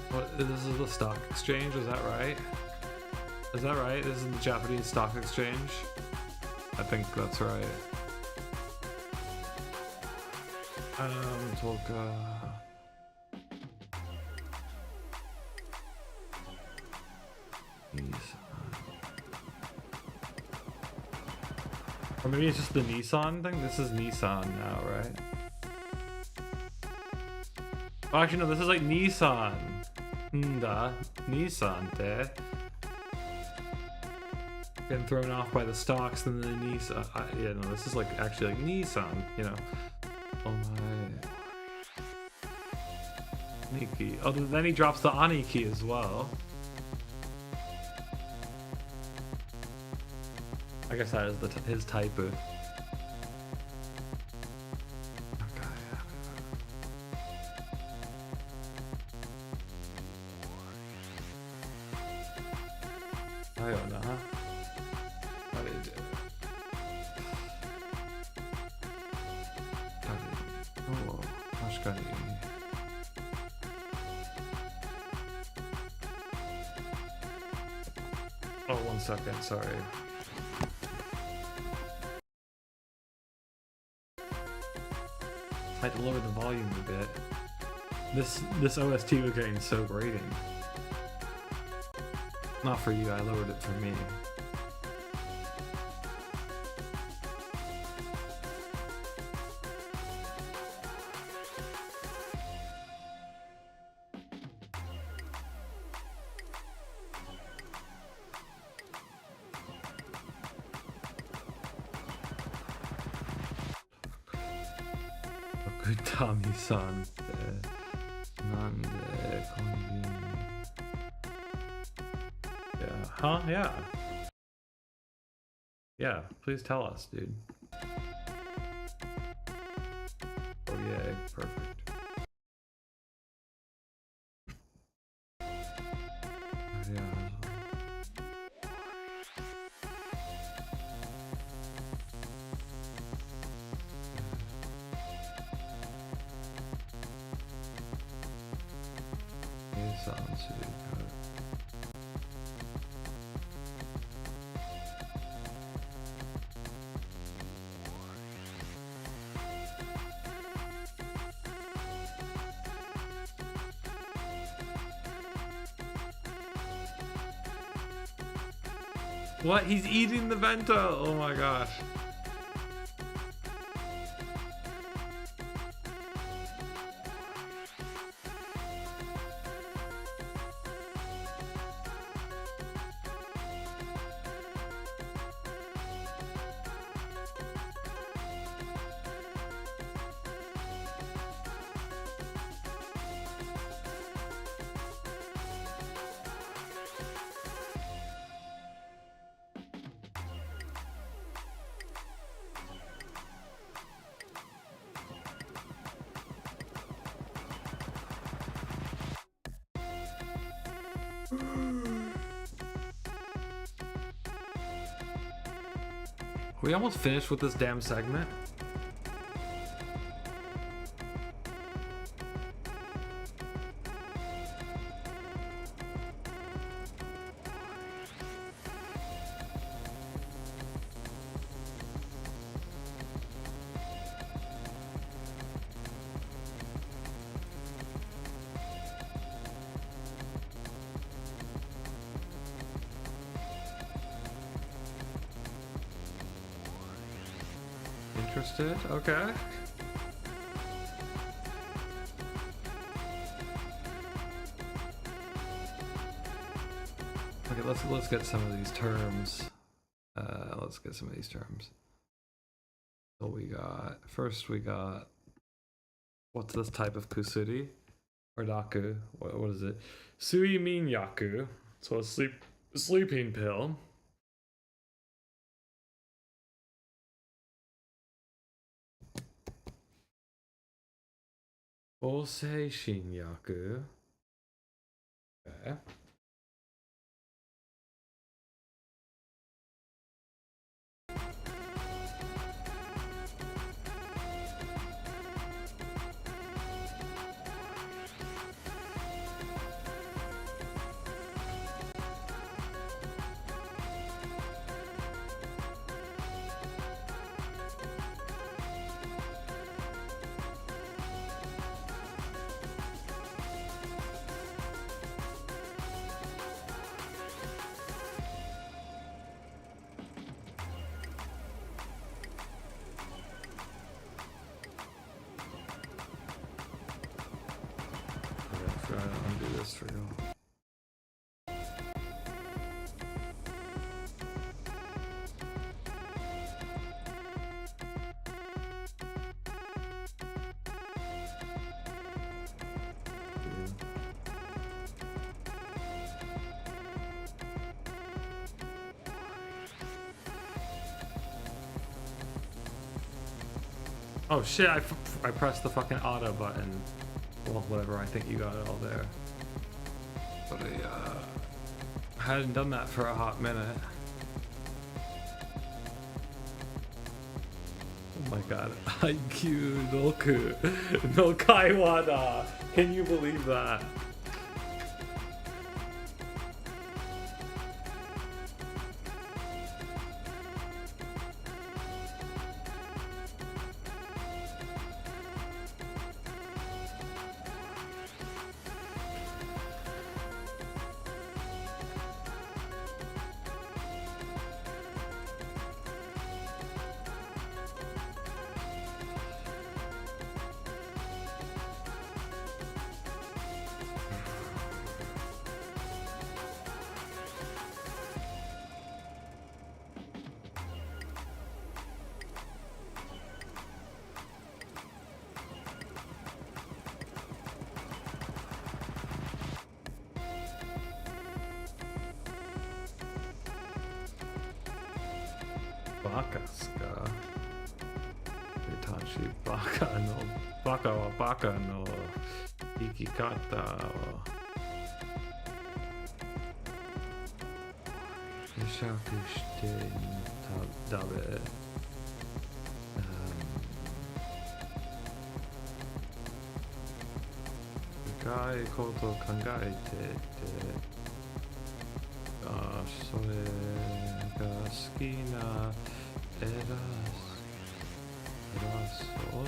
What, this is the stock exchange, is that right? Is that right? This is the Japanese stock exchange? I think that's right. Toka. Or maybe it's just the Nissan thing? This is Nissan now, right? Oh, actually, no, this is like Nissan. Nissan, there. Getting thrown off by the stocks and the Nissan. Yeah, no, this is like actually like Nissan, you know. Oh my. Niki. Oh, then he drops the Aniki as well. I guess that is his typo. I don't know, huh? Oh, 1 second, sorry. I had to lower the volume a bit. This OST was getting so grating. Not for you, I lowered it for me. Tommy-san. Yeah. Huh? Yeah. Yeah, please tell us, dude. Oh yeah, perfect. Yeah. Sounds good. What? He's eating the vento! Oh my gosh. We almost finished with this damn segment. interested. Okay. Okay, let's get some of these terms. Let's get some of these terms. So we got first we got what's this type of kusuri or daku? What is it? Suimin yaku. So a sleeping pill. Osei shinyaku. Okay. Undo this for you. Oh shit, I pressed the fucking auto button. Well, whatever, I think you got it all there. But I hadn't done that for a hot minute. Oh my god. IQ Noku no Kaiwada. Can you believe that? Baka ska. Itachi baka no baka wa baka no ikikata wa nishaku shite dabe. Ikai koto kangaete te それが好きな偉そう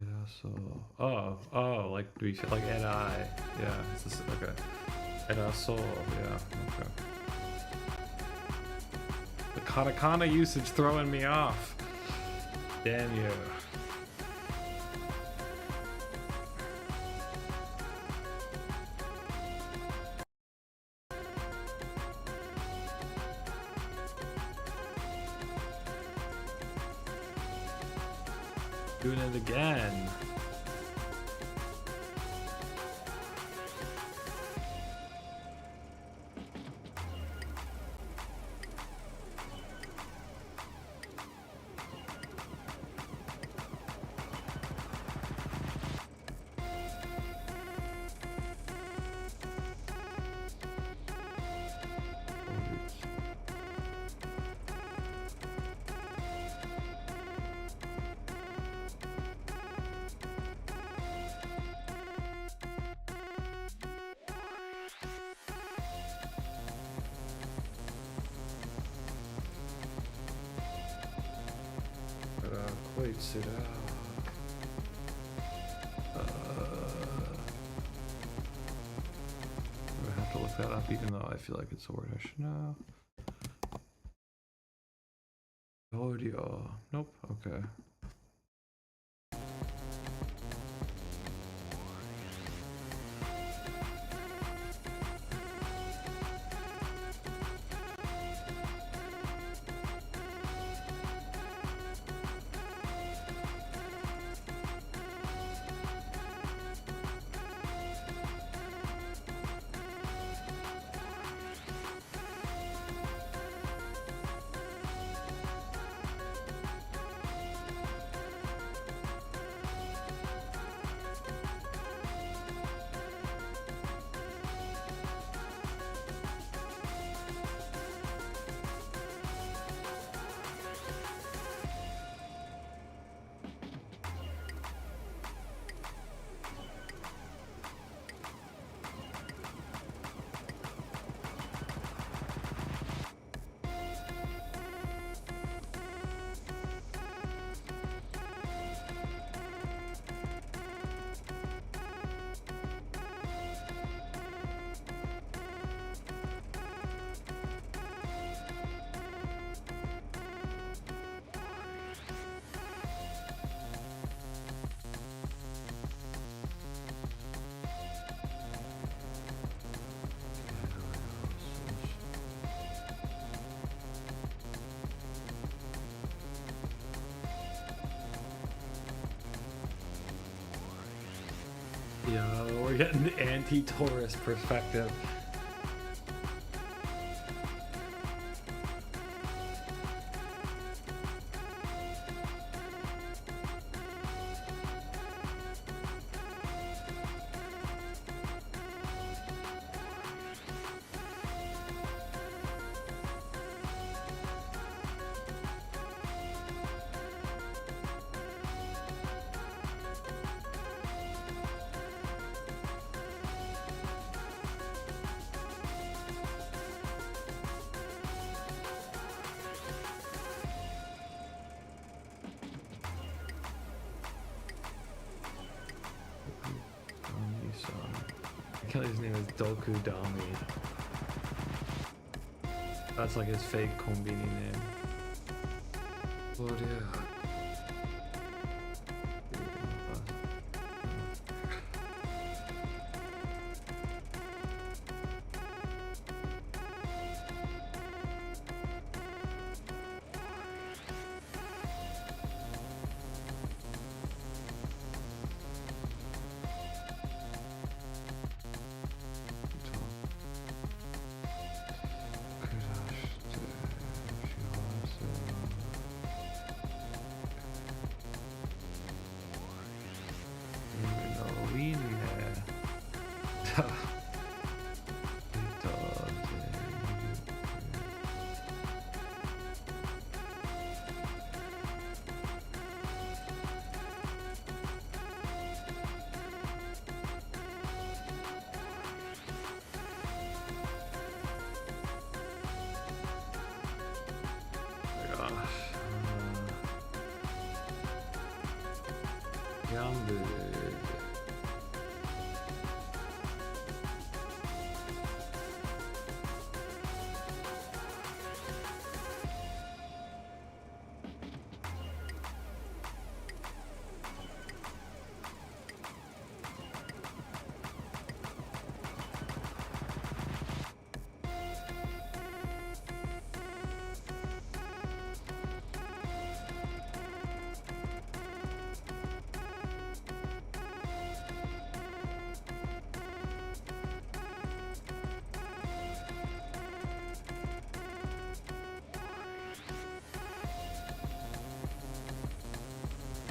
偉そう oh like we said like NI yeah this is okay 偉そう yeah okay the katakana usage throwing me off damn you doing it again. Quite sit out. even though I feel like it's a word I should know. Audio. Nope. Okay. Yo, we're getting the anti-tourist perspective. His name is Doku Dami. That's like his fake kombini name. Oh yeah.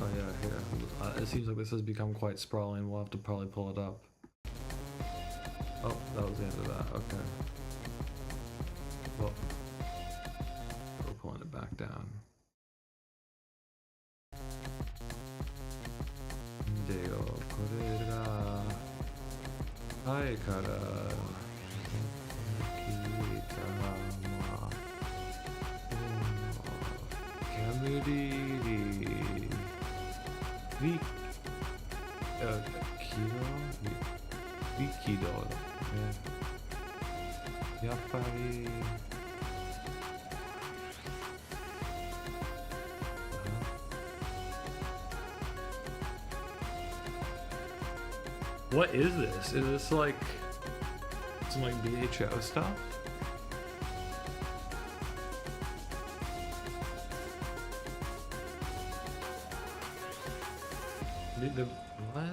Oh yeah, here. It seems like this has become quite sprawling. We'll have to probably pull it up. Oh, that was the end of that. Okay. Well, we're pulling it back down. Deo korega hai kara kitama kamuri vi kido vikido やっぱり What is this? Is this like some like BHO stuff? What?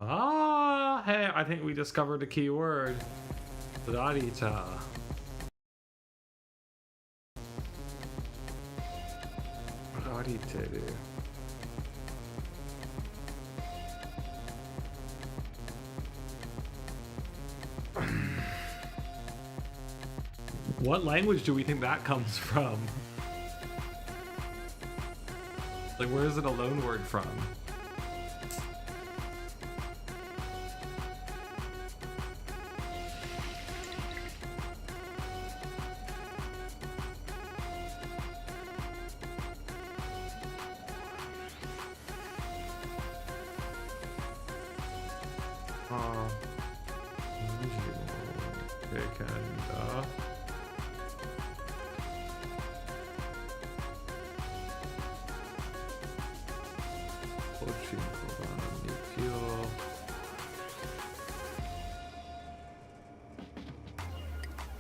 Ah, hey, I think we discovered a key word. Rarita. Rariteru. What language do we think that comes from? Like, where is it a loan word from?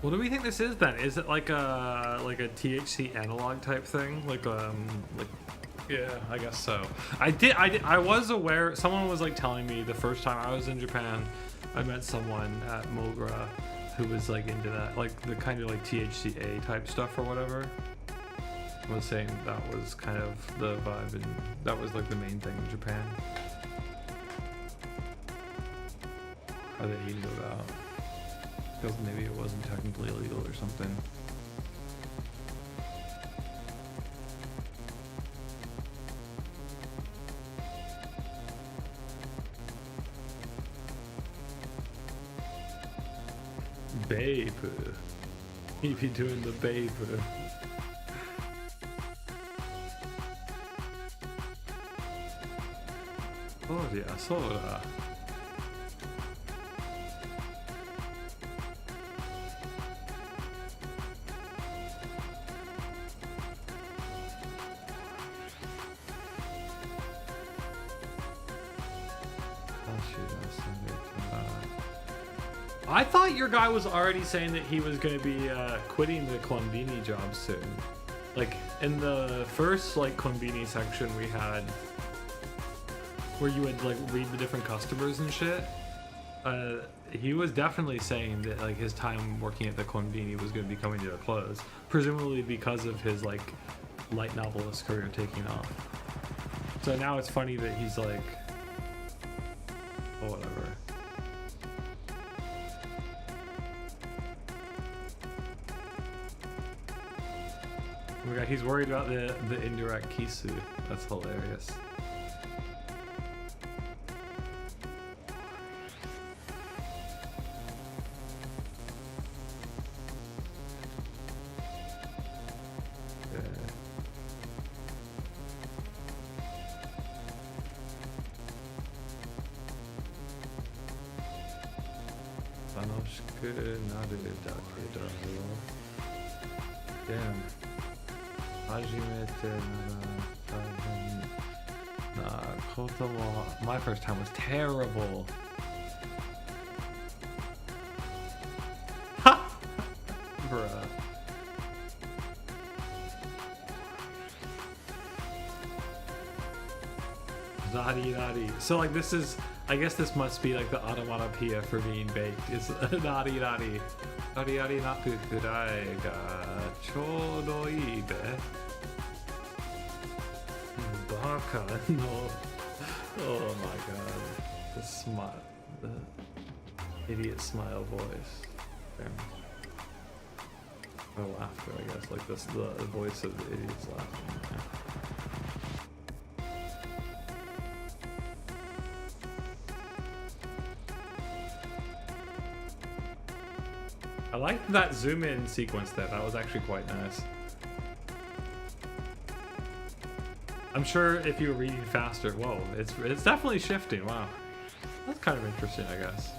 What do we think this is then? Is it like a THC analog type thing? Like yeah, I guess so. I was aware. Someone was like telling me the first time I was in Japan, I met someone at Mogra who was like into that, like the kind of like THCA type stuff or whatever. Was saying that was kind of the vibe, and that was like the main thing in Japan. Or that he knew about. Because maybe it wasn't technically illegal or something. Babe. He be doing the babe. Oh yeah, soda. I thought your guy was already saying that he was going to be quitting the Konbini job soon. Like, in the first, like, Konbini section we had, where you would, like, read the different customers and shit, he was definitely saying that, like, his time working at the Konbini was going to be coming to a close. Presumably because of his, like, light novelist career taking off. So now it's funny that he's like, oh, whatever. Oh my god, he's worried about the indirect kisu. That's hilarious. Damn. My first time was terrible. Ha! Bruh. Zari. So like this is, I guess this must be like the onomatopoeia for being baked. Is nari nari. Nari nari naku kurai ga chodo ii de. Baka no. Oh my god. The smile. The idiot smile voice. Damn. Or laughter, I guess. Like this, the voice of the idiots laughing. Yeah. I liked that zoom in sequence there. That was actually quite nice. I'm sure if you were reading faster, whoa, it's definitely shifting. Wow, that's kind of interesting, I guess.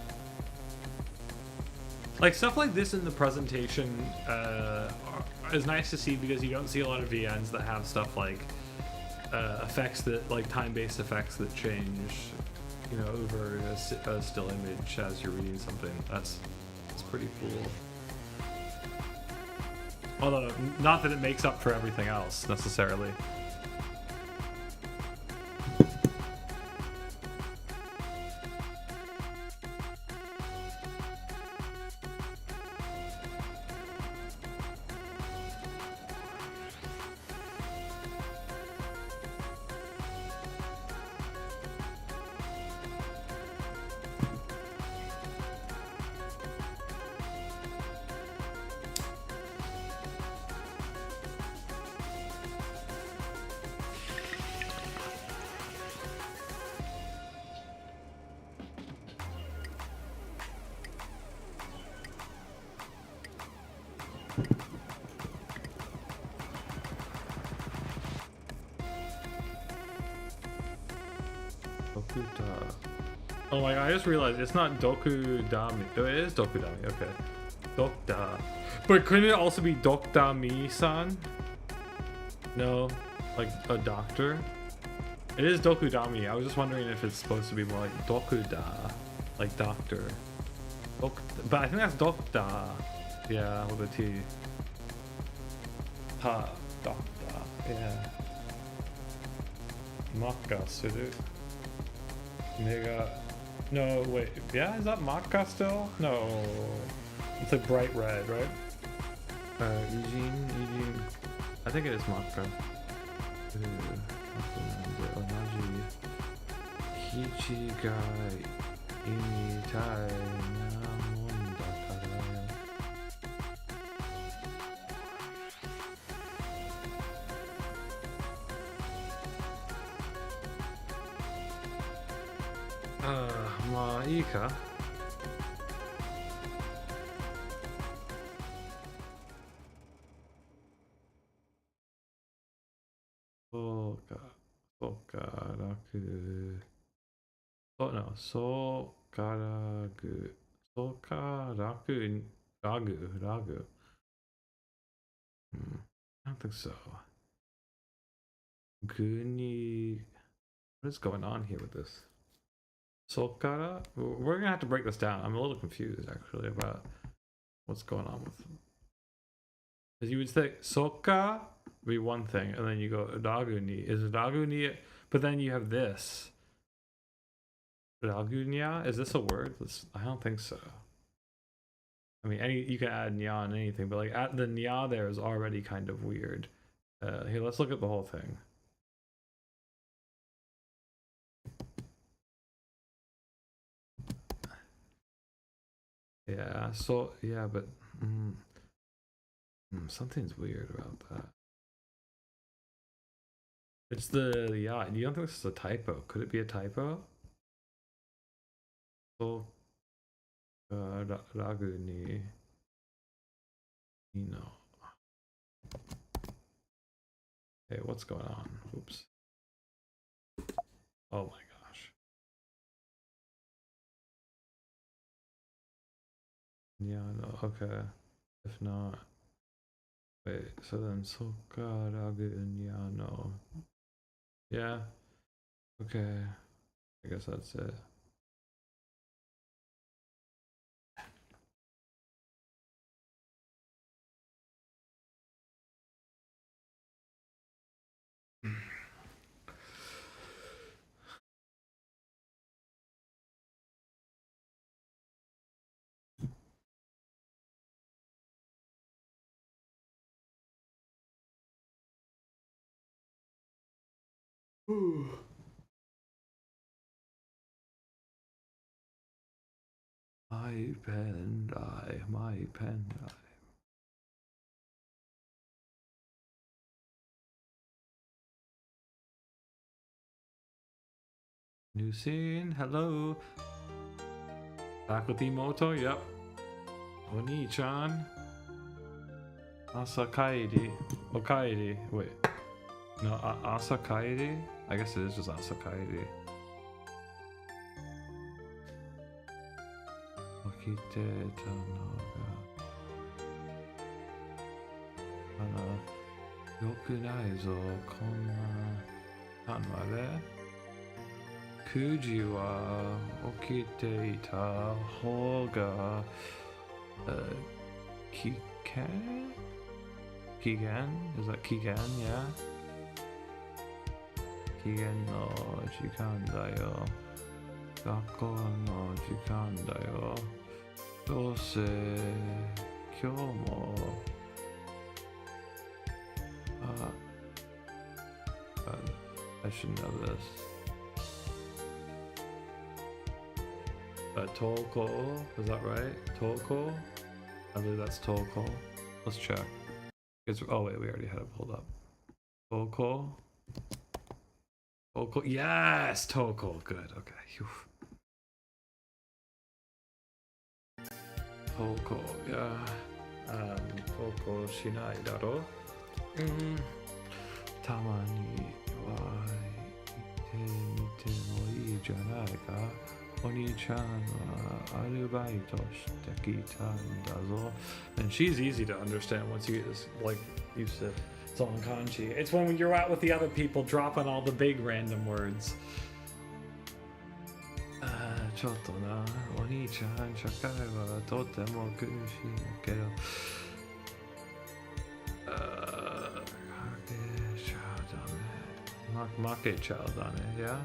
Like stuff like this in the presentation is nice to see because you don't see a lot of VNs that have stuff like effects that like time-based effects that change, you know, over a still image as you're reading something. That's pretty cool. Although, not that it makes up for everything else necessarily. Oh my god, I just realized it's not Dokudami. Oh, it is Dokudami, okay. Dokda. But couldn't it also be Dokdami-san? No, like a doctor? It is Dokudami. I was just wondering if it's supposed to be more like Dokuda, like doctor. But I think that's Dokda. Yeah, with a T. Ha, Dokda. Yeah. Makka suru. Mega. No, wait. Yeah, is that Makka still? No. It's a bright red, right? Eugene. I think it is Makka. Hichi ga imitai na mon dakara. Ma, いいか? Oh no, ragu. I don't think so. Guni, what is going on here with this? Sokara? We're gonna have to break this down. I'm a little confused actually about what's going on with them. Because you would say Soka would be one thing, and then you go Raguni. Is Raguni, but then you have this. Ragunya? Is this a word? I don't think so. I mean, you can add nya on anything, but like at the nya there is already kind of weird. Here, let's look at the whole thing. Yeah, so yeah, but something's weird about that. It's the yeah. You don't think this is a typo? Could it be a typo? So ragu ni no. Hey, what's going on? Oops. Oh my gosh. Yeah, no. Okay. If not, wait. So then soka ragu yeah no. Yeah. Okay. I guess that's it. My pen die, my pen die. New scene, hello. Back with Imouto, yep. Oni-chan. Asakairi. Okairi. Wait. No, Asakairi? I guess it is just Asakairi. Okite tanoga. Yokunai zo konna. Tanmare. Kuji wa okite ita hoga. Kikan? Kigan? Is that Kigan? Yeah. Kigan no jikan da yo. Gakko no jikan da yo. Dose kyou mo. I should know this. Toko, is that right? Toko? I believe that's Toko. Let's check. Oh wait, we already had it pulled up. Toko. Toko. Yes, Toko. Good. Okay. Phew. Toko. Yeah. Toko shinai daro. Tamani wa ite mite mo ii janai ka. Oni-chan wa arubaito shite kitan. And she's easy to understand once you get this, like you said. It's all in kanji. It's when you're out with the other people dropping all the big random words. Chotto na Oni-chan shakai wa totemo kushi kedo. Kage chao dane. Make chao dane, yeah?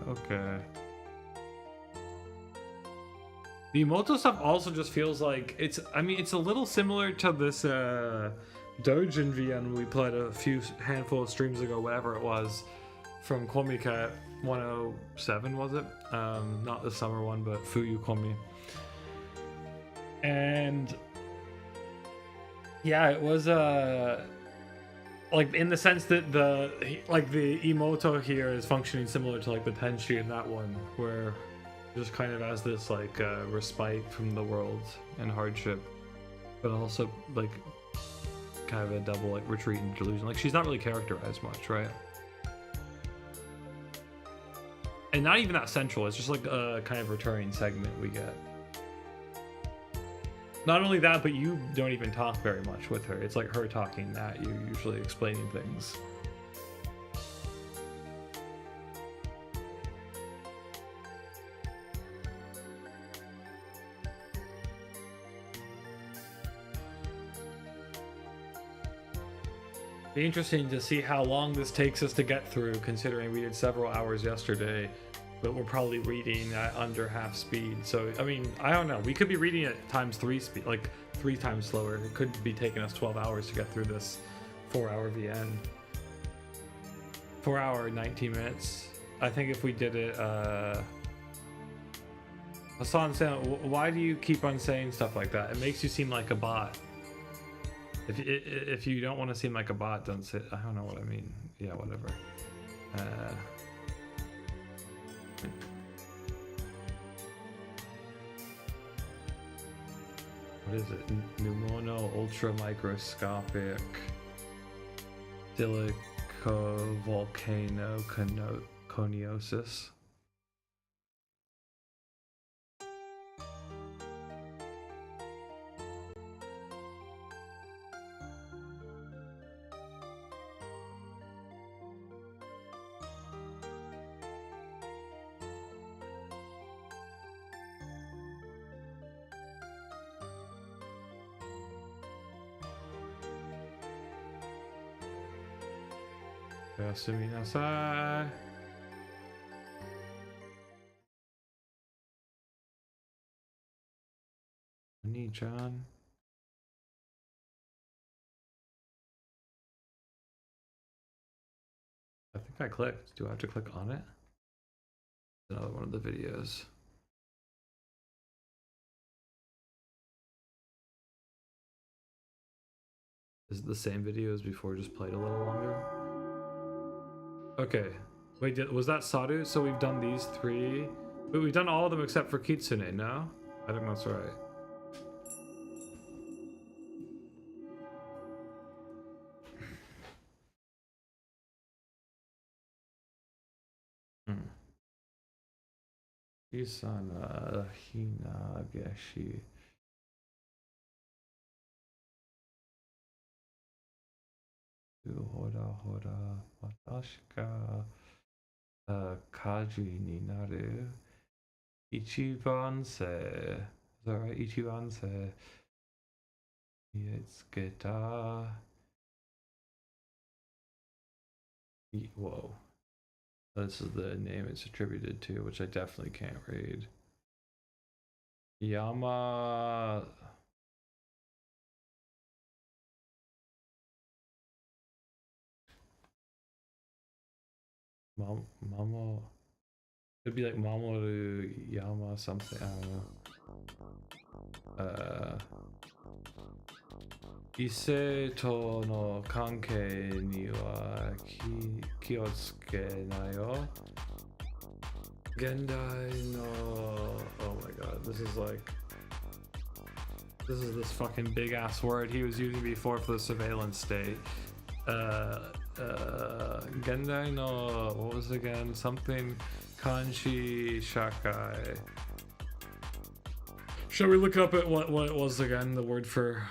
Okay. The Imouto stuff also just feels like it's. I mean, it's a little similar to this Dojin VN we played a handful of streams ago, whatever it was, from Komika 107, was it? Not the summer one, but Fuyu Komi. And yeah, it was like in the sense that the Imouto here is functioning similar to like the Tenshi in that one, where just kind of as this like respite from the world and hardship, but also like kind of a double like retreat and delusion. Like she's not really characterized much, right? And not even that central. It's just like a kind of recurring segment we get. Not only that, but you don't even talk very much with her. It's like her talking at you, usually explaining things. Be interesting to see how long this takes us to get through, considering we did several hours yesterday, but we're probably reading at under half speed. So, I mean, I don't know. We could be reading at ×3 speed, like 3 times slower. It could be taking us 12 hours to get through this 4-hour VN. 4 hour, 19 minutes. I think if we did it, Hassan said, why do you keep on saying stuff like that? It makes you seem like a bot. If you don't want to seem like a bot, don't say. I don't know what I mean. Yeah, whatever. What is it? Pneumono ultra microscopic silicovolcano coniosis. Yasuminasai. Chan. I think I clicked. Do I have to click on it? Another one of the videos. Is it the same video as before, just played a little longer? Okay. Wait, was that Sadu? So we've done these 3. Wait, we've done all of them except for Kitsune, no? I think that's right. Isana Hina Geshi. Hora hora watashi ga kaji ni naru. Ichiban se. Is that right? Ichiban se. Yetsuketa. Whoa. This is the name it's attributed to, which I definitely can't read. Yama. Mamo. It'd be like Mamoru Yama something. I don't know. Ise to no kankei ni wa kiotsuke nayo. Gendai no. Oh my god, this is like. This is this fucking big ass word he was using before for the surveillance state. Gendai no. What was it again? Something. Kanshi Shakai. Shall we look up at what it was again? The word for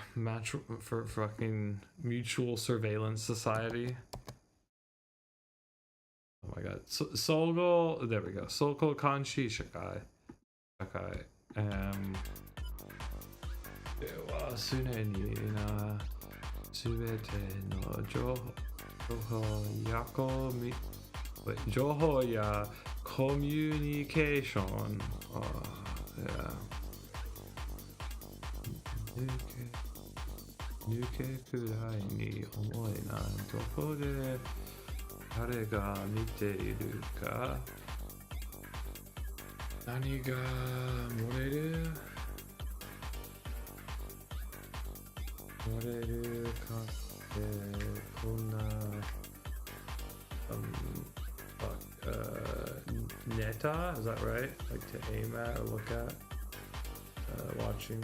for fucking mutual surveillance society. Oh my god. Solgo. There we go. Solko Kanshi Shakai. Shakai. Dewa sune ni na subete no joho yako mi. Wait, joho ya communication. Oh, yeah. Nuke kurai ni omoi na doko de dare ga mite iru ka? Nani ga moreru? Moreru kate konna neta, is that right? Like to aim at or look at? Watching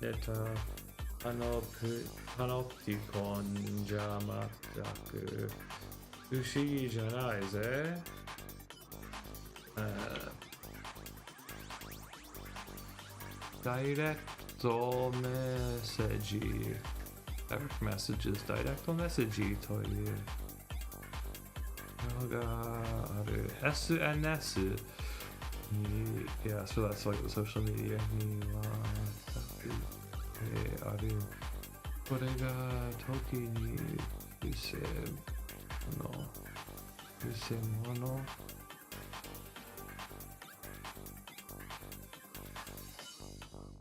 neta panopticon jamataku fushigi janai ze. Directo message. Direct messages, directo message toyu. SNS. Yeah, so that's like the social media. Toki ni mono.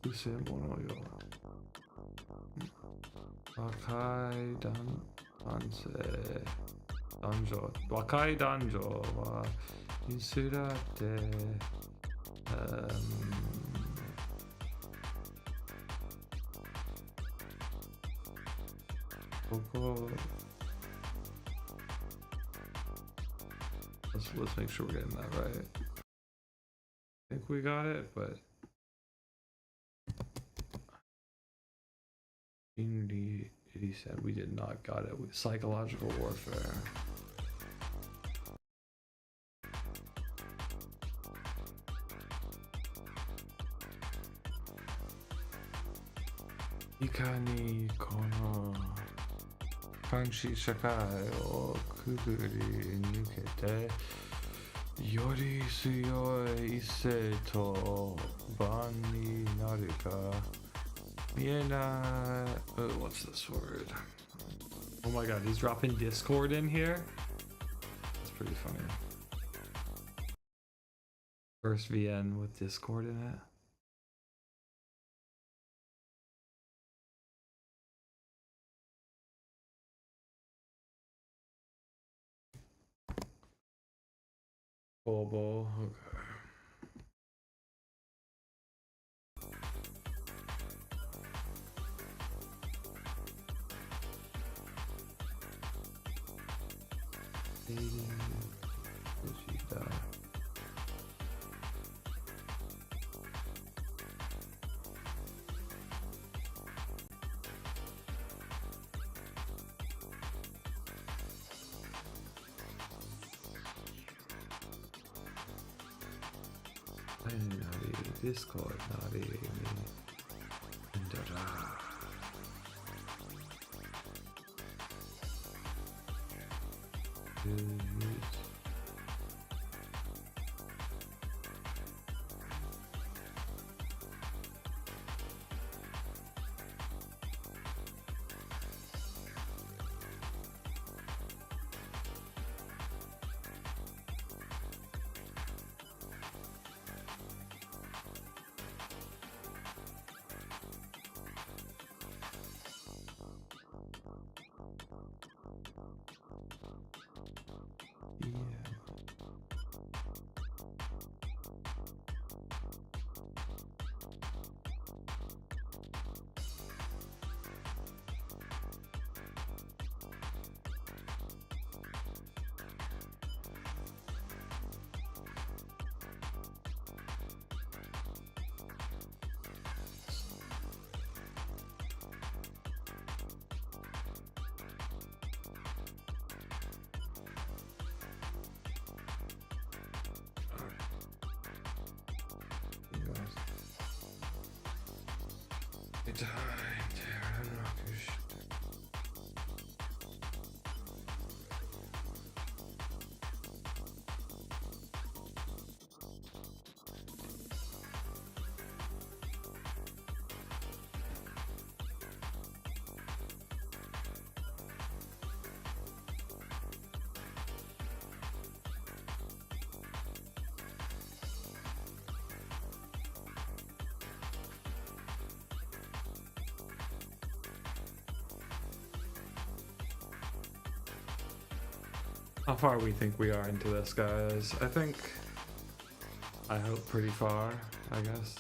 Use mono yo. Wakai danjo. Wakai danjo wa isurate let's make sure we're getting that right. I think we got it, but he said we did not got it with psychological warfare. Ikani kono kanshi shakai o kuguri nukete yori suyoi ise to ban ni naru ka mienai. Oh, what's this word? Oh my god, he's dropping Discord in here? That's pretty funny. First VN with Discord in it. Bobo. Okay. Dating Vegeta. Nari, Discord, Nari, Nyalra. How far we think we are into this, guys? I hope pretty far, I guess.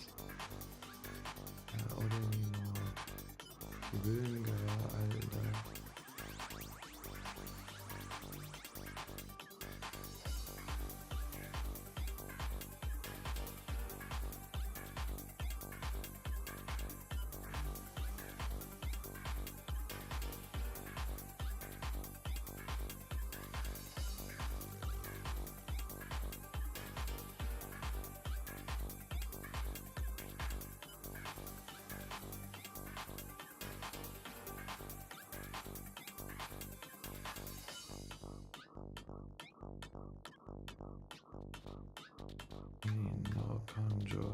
No kanjo.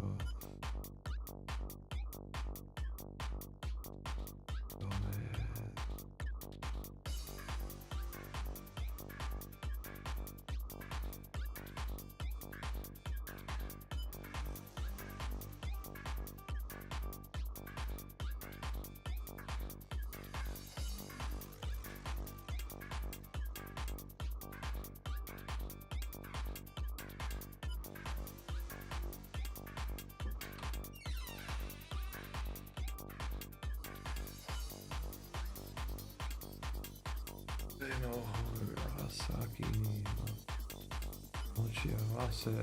No Asaki ni mochiawase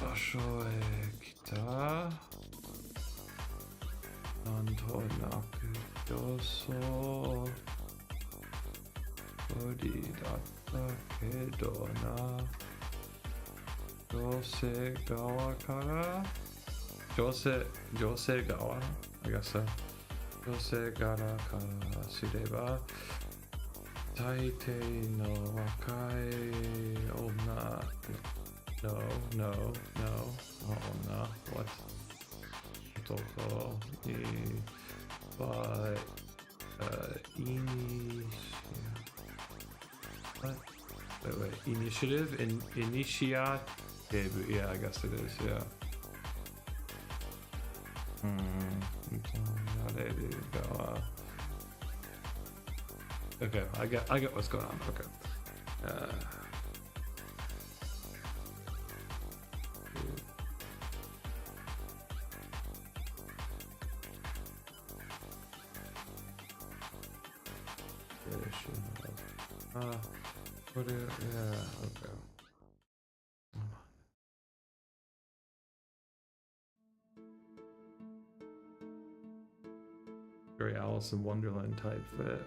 basho e kita nanto naku yoso ori datta kedo na jose gawa kara jose gawa, I guess so. Jose gara kara sureba taite no wakai onna no onna what toko ni by wait initiative initiate, yeah, I guess it is, yeah. Okay, I get what's going on. Okay. What is, yeah, okay. Very Alice in Wonderland type fit.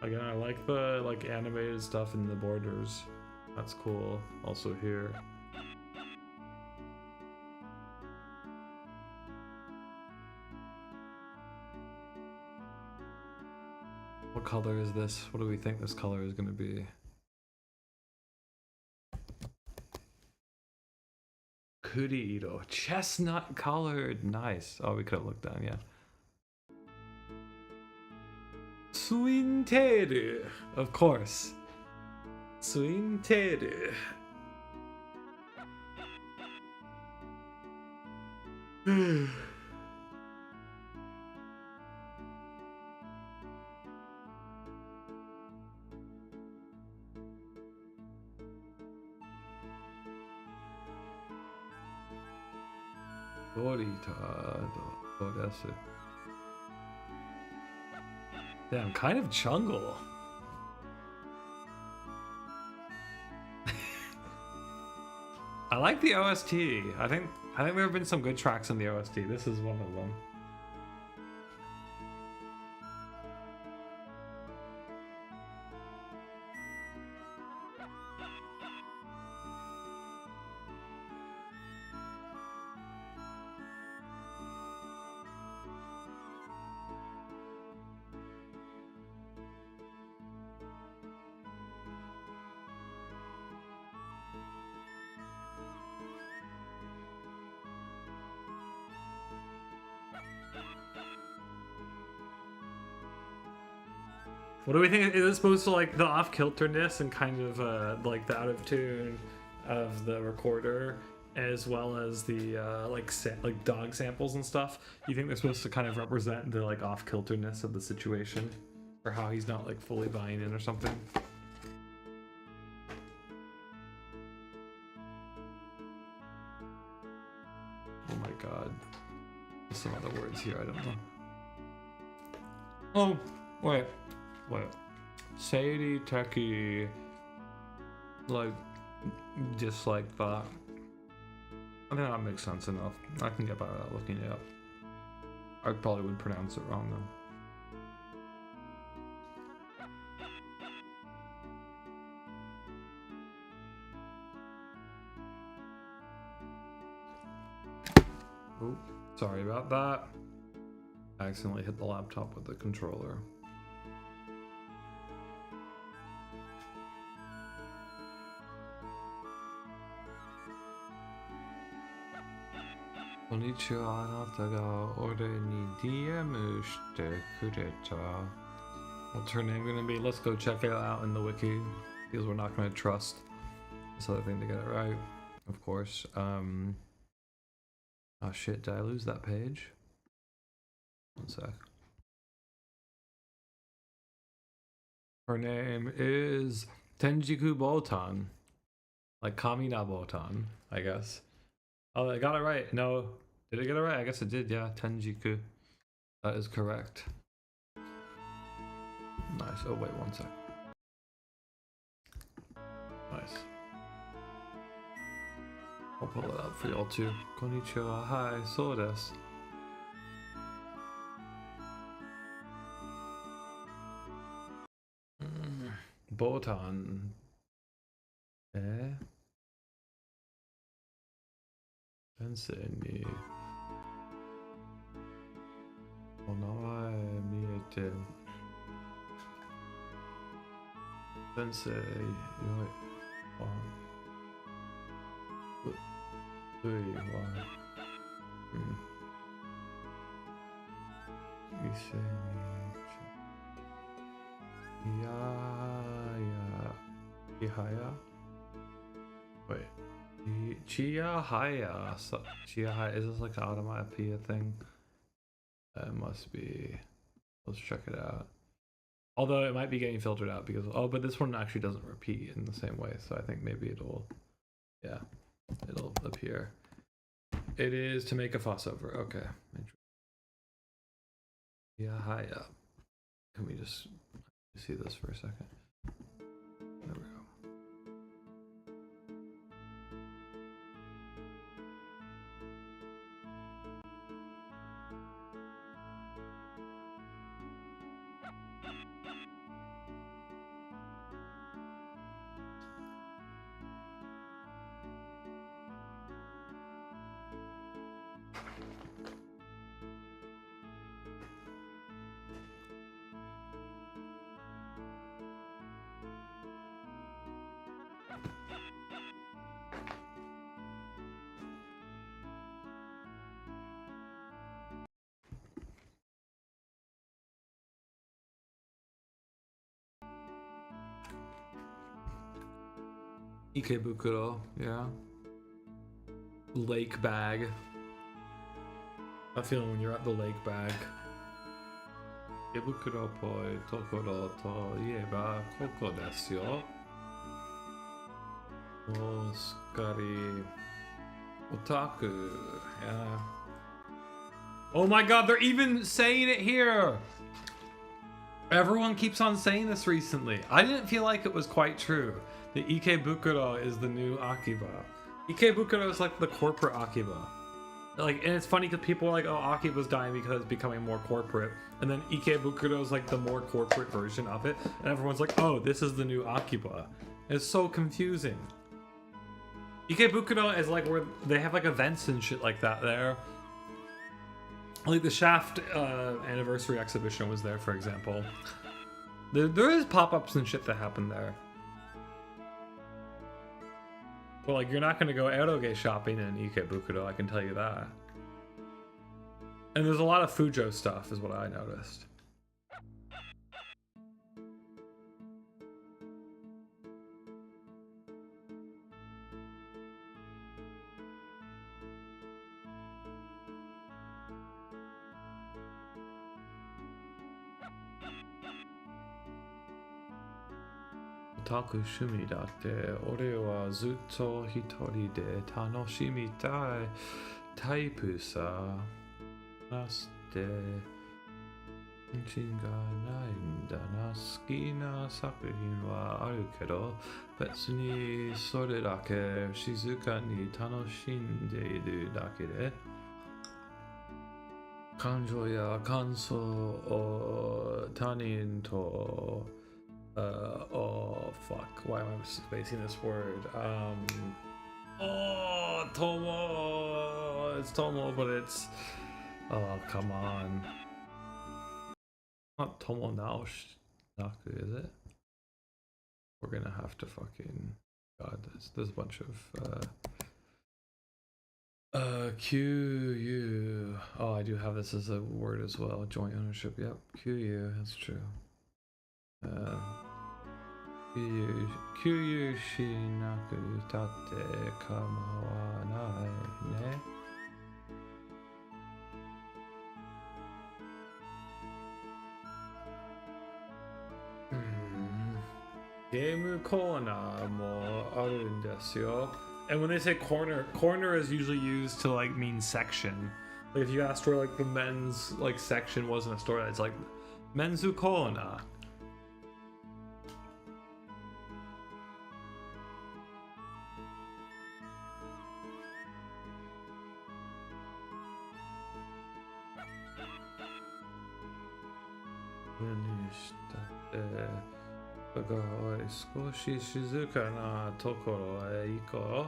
Again, I like the animated stuff in the borders. That's cool. Also here. What color is this? What do we think this color is going to be? Kuriiro. Chestnut colored. Nice. Oh, we could have looked down, yeah. Suinteru. Of course. Suinteru. Damn, kind of chungle. I like the OST. I think there have been some good tracks in the OST. This is one of them. What do we think? Is it supposed to like the off-kilterness and kind of like the out of tune of the recorder, as well as the like dog samples and stuff? You think they're supposed to kind of represent the like off-kilterness of the situation, or how he's not like fully buying in or something? Oh my god, there's some other words here I don't know. Oh wait. Sadie Techie, like, just like that. I think that makes sense enough. I can get by without looking it up. I probably would pronounce it wrong though. Oh, sorry about that. I accidentally hit the laptop with the controller. Konnichiwa, anata ga ore ni DM shite kureta. What's her name gonna be? Let's go check it out in the wiki, because we're not gonna trust this other thing to get it right, of course. Oh shit, did I lose that page? One sec. Her name is Tenjiku Botan. Like Kamina Botan, I guess. Oh, I got it right. No, did I get it right? I guess it did, yeah. Tenjiku. That is correct. Nice. Oh, wait, one sec. Nice. I'll pull it up for y'all too. Konnichiwa. Hi, so desu. Botan. Eh? Sensei ni onawae miete. Sensei yoi wa ui wa isei ni ihaya. Wait. Chiyahaya. Chiyahaya. Is this like an onomatopoeia thing? It must be. Let's check it out. Although it might be getting filtered out because but this one actually doesn't repeat in the same way, so I think maybe it'll appear. It is to make a fuss over. Okay. Chiyahaya. Can we just See this for a second. There we go. Ikebukuro, yeah. Lake bag. That feeling when you're at the lake bag. Ikebukuro poi tokoro to ieba koko desu yo. Oskari otaku, yeah. Oh my god, they're even saying it here! Everyone keeps on saying this recently. I didn't feel like it was quite true. The Ikebukuro is the new Akiba. Ikebukuro is like the corporate Akiba. Like, and it's funny because people are like, oh, Akiba's dying because it's becoming more corporate. And then Ikebukuro is like the more corporate version of it. And everyone's like, oh, this is the new Akiba. It's so confusing. Ikebukuro is like where they have like events and shit like that there. Like the Shaft anniversary exhibition was there, for example. There is pop-ups and shit that happen there. But like, you're not gonna go eroge shopping in Ikebukuro, I can tell you that. And there's a lot of Fujo stuff, is what I noticed. Otaku shumi datte, ore wa zutto hitori de tanoshimitai taipu sa. Naste. Inshin ga nai nda na. Suki na sakuhin wa aru kedo, betsu ni sore dake shizuka ni tanoshinde iru dake de. Kanjo ya kanso o tanin to. Oh fuck, why am I spacing this word? Oh, Tomo! It's Tomo, but it's... Oh, come on. Not Tomo Naoshinaku, is it? We're gonna have to fucking... God, there's a bunch of... QU... Oh, I do have this as a word as well. Joint ownership, yep. QU, that's true. Kyū shinaku tate kamawanai ne. Game corner mo arun desu yo. And when they say corner, corner is usually used to like mean section. Like if you asked where like the men's like section was in a store, it's like menzu corner. Skoshi shizuka na tokoro e iko.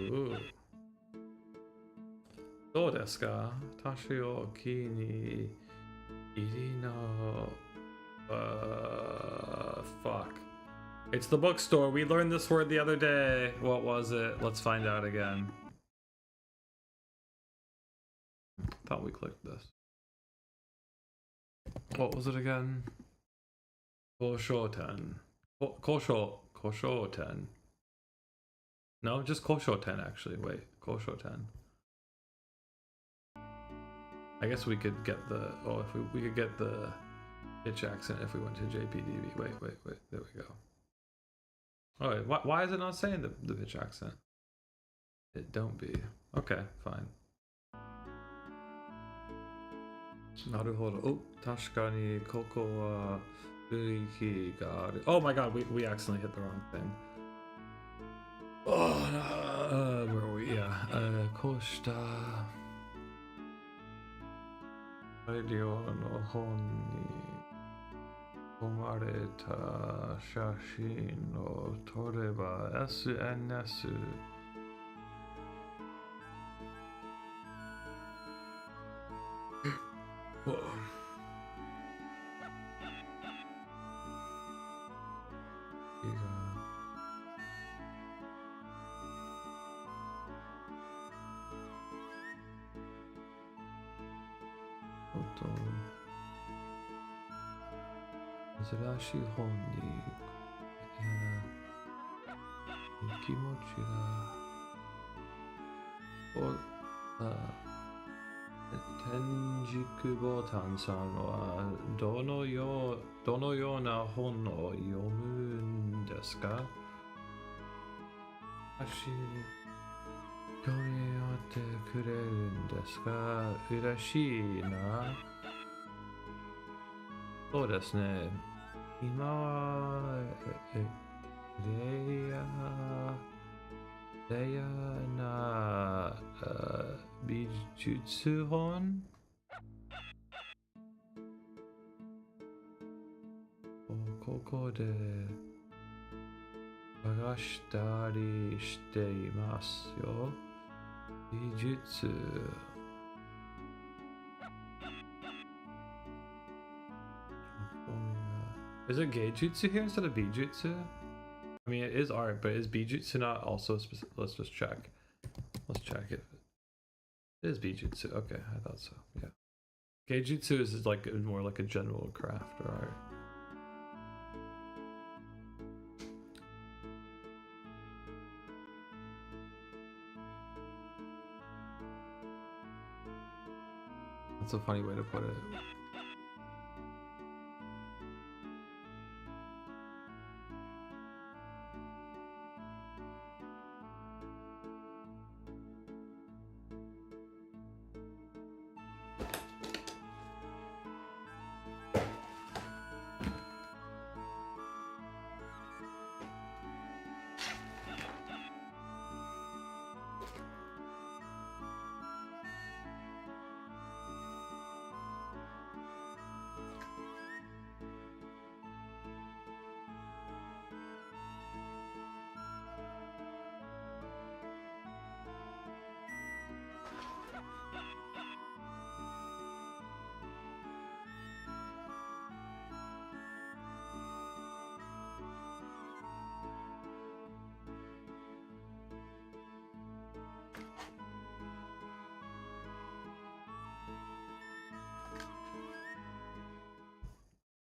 Ooh. どうですか? Tasha o ki ni iri no fuck. It's the bookstore. We learned this word the other day. What was it? Let's find out again. Thought we clicked this. What was it again? Koshoten. Koshoten. No, just Koshoten actually. Wait, Koshoten. I guess we could get the... Oh, if we could get the pitch accent if we went to JPDB. Wait. There we go. Oh, wait, why is it not saying the pitch accent? It don't be. Okay, fine. Naruhodo. Oh, Tasha ni koko wa uriki ga aru. Oh my god, we accidentally hit the wrong thing. Oh, no, where are we? Yeah. Koshita. Radio no hon ni komareta shashin o toreba SNS. Whoa. 珍しい本に、気持ちが、天竺ボタンさんはどのような本を読むんですか？私、興味を持ってくれるんですか？嬉しいな。そうですね。今は、レアな美術本をここで探したりしていますよ。美術。Is it geijutsu here instead of bijutsu? I mean, it is art, but is bijutsu not also specific? Let's just check. Let's check it. It is bijutsu. Okay, I thought so. Yeah. Geijutsu is like more like a general craft or art. That's a funny way to put it.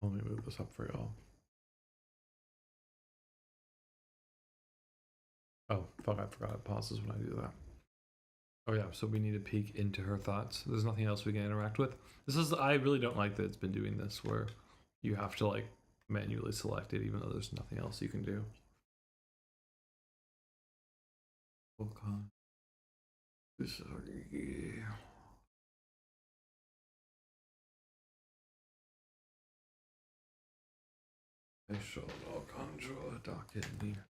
Let me move this up for y'all. Oh, fuck, I forgot it pauses when I do that. Oh yeah, so we need to peek into her thoughts. There's nothing else we can interact with. I really don't like that it's been doing this where you have to like manually select it even though there's nothing else you can do. Sorry. I shall not control a docket near.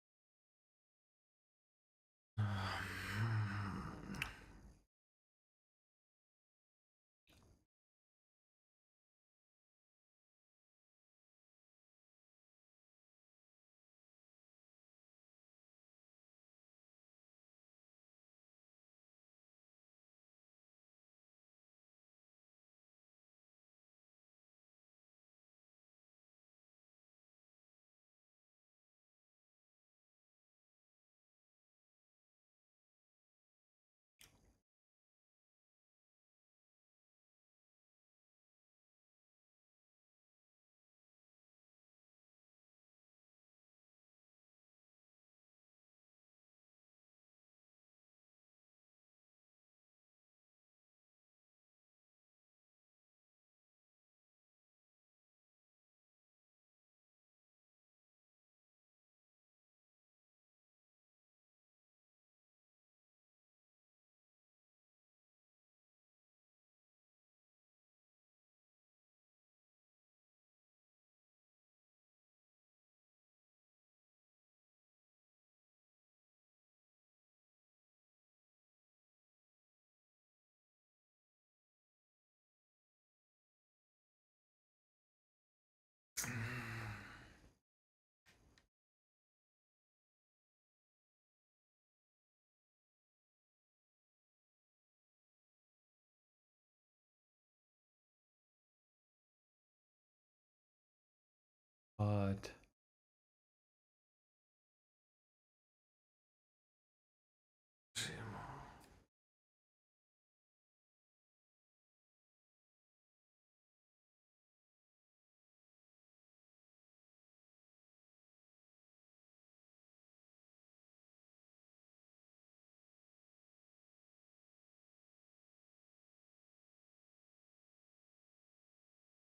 What?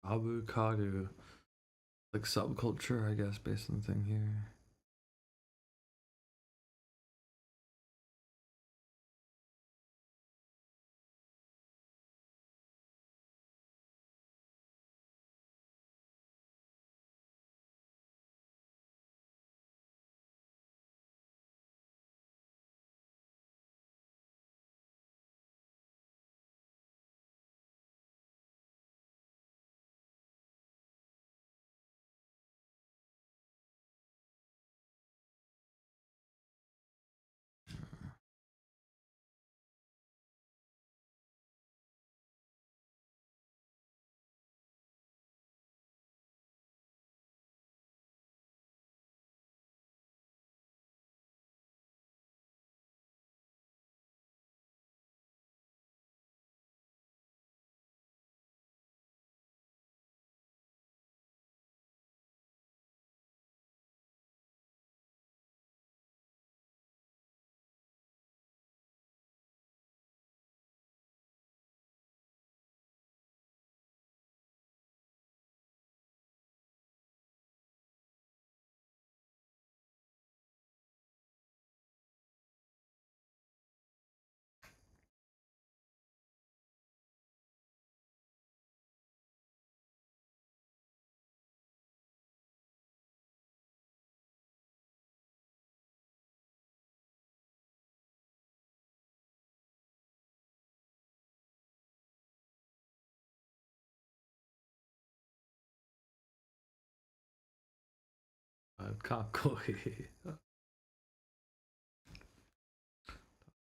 Avocado. Like subculture, I guess, based on the thing here. Kakoi.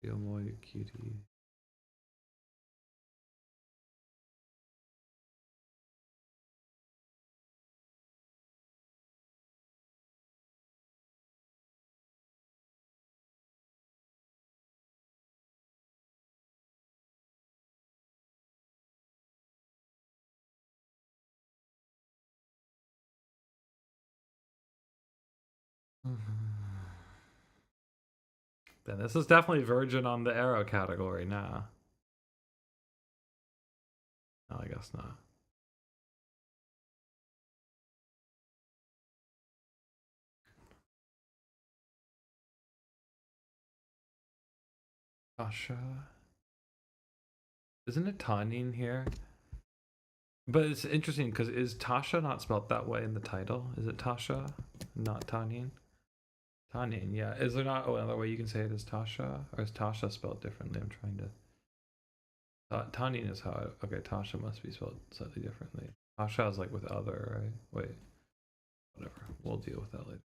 Feel more cutie. Then this is definitely virgin on the arrow category now. No, I guess not. Tasha. Isn't it Tanin here? But it's interesting because is Tasha not spelled that way in the title? Is it Tasha, not Tanin? Tanin, yeah. Is there not another way you can say it as Tasha? Or is Tasha spelled differently? I'm trying to... Tanin is how... Okay, Tasha must be spelled slightly differently. Tasha is like with other, right? Wait. Whatever. We'll deal with that later.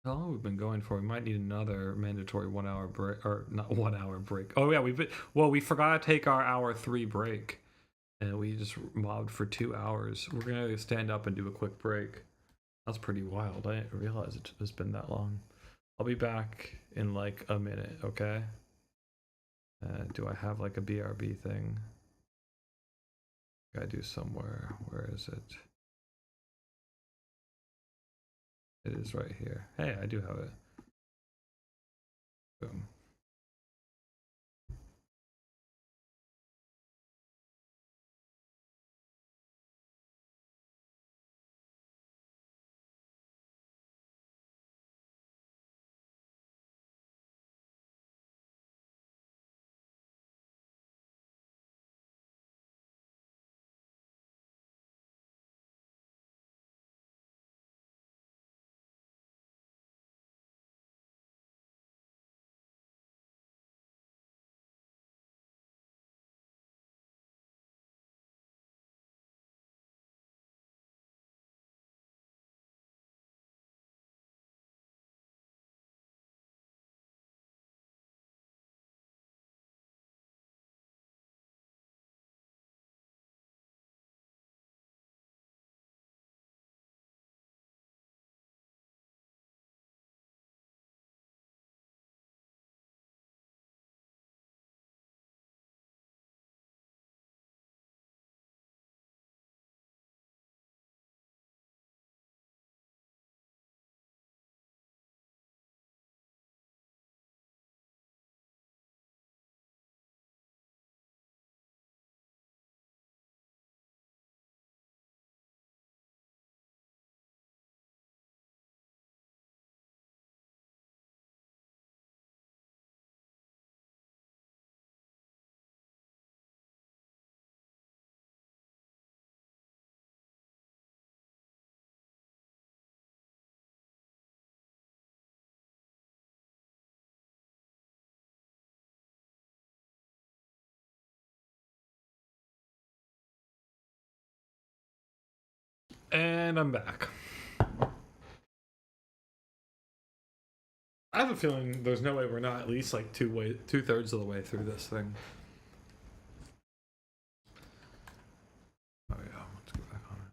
How long have we been going for? We might need another mandatory 1 hour break, or not 1 hour break. Oh yeah, we forgot to take our hour 3 break, and we just mobbed for 2 hours. We're gonna stand up and do a quick break. That's pretty wild. I didn't realize it has been that long. I'll be back in like a minute, okay? Do I have like a BRB thing? I do somewhere. Where is it? It is right here. Hey, I do have it. Boom. And I'm back. I have a feeling there's no way we're not at least like two-thirds of the way through this thing. Oh yeah, let's go back on it.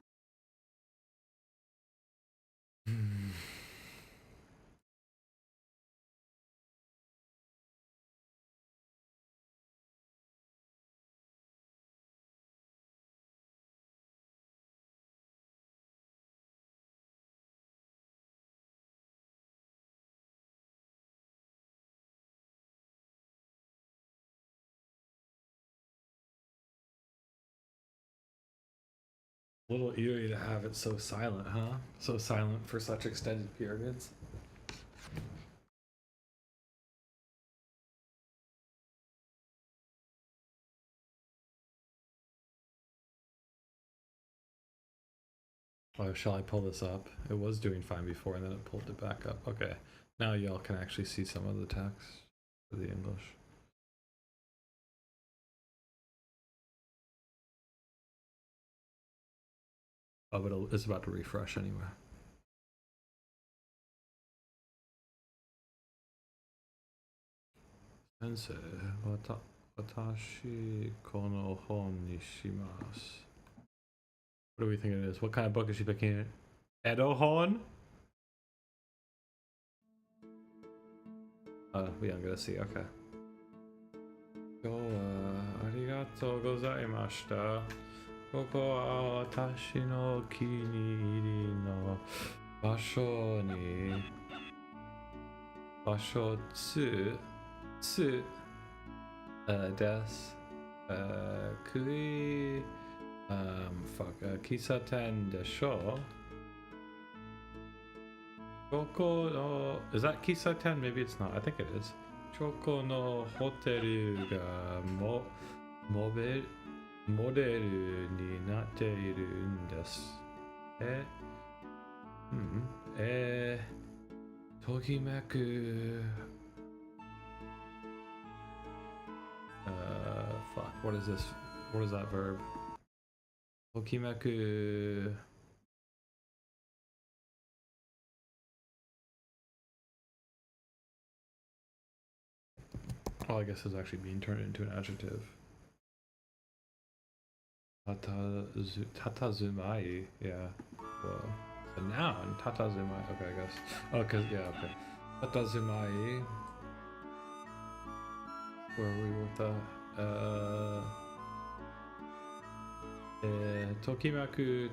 A little eerie to have it so silent, huh? So silent for such extended periods. Oh, shall I pull this up? It was doing fine before and then it pulled it back up. Okay, now y'all can actually see some of the text for the English. Oh, but it's about to refresh anyway. Sensei, watashi kono hon ni shimasu. What do we think it is? What kind of book is she picking? Edo hon? We aren't gonna see, okay. 今日はありがとうございました。ここは私のお気に入りの場所2です。喫茶店でしょここの Is that 喫茶店? Maybe it's not. I think it is. ここのホテルがモデルになっているんです。ときめくfuck, what is this? What is that verb? ときめくOh, I guess it's actually being turned into an adjective. Tatazumai, yeah. Well, it's a noun. Tatazumai, okay, I guess. Oh, cause yeah, okay. Tatazumai. Where are we with that? Tokimaku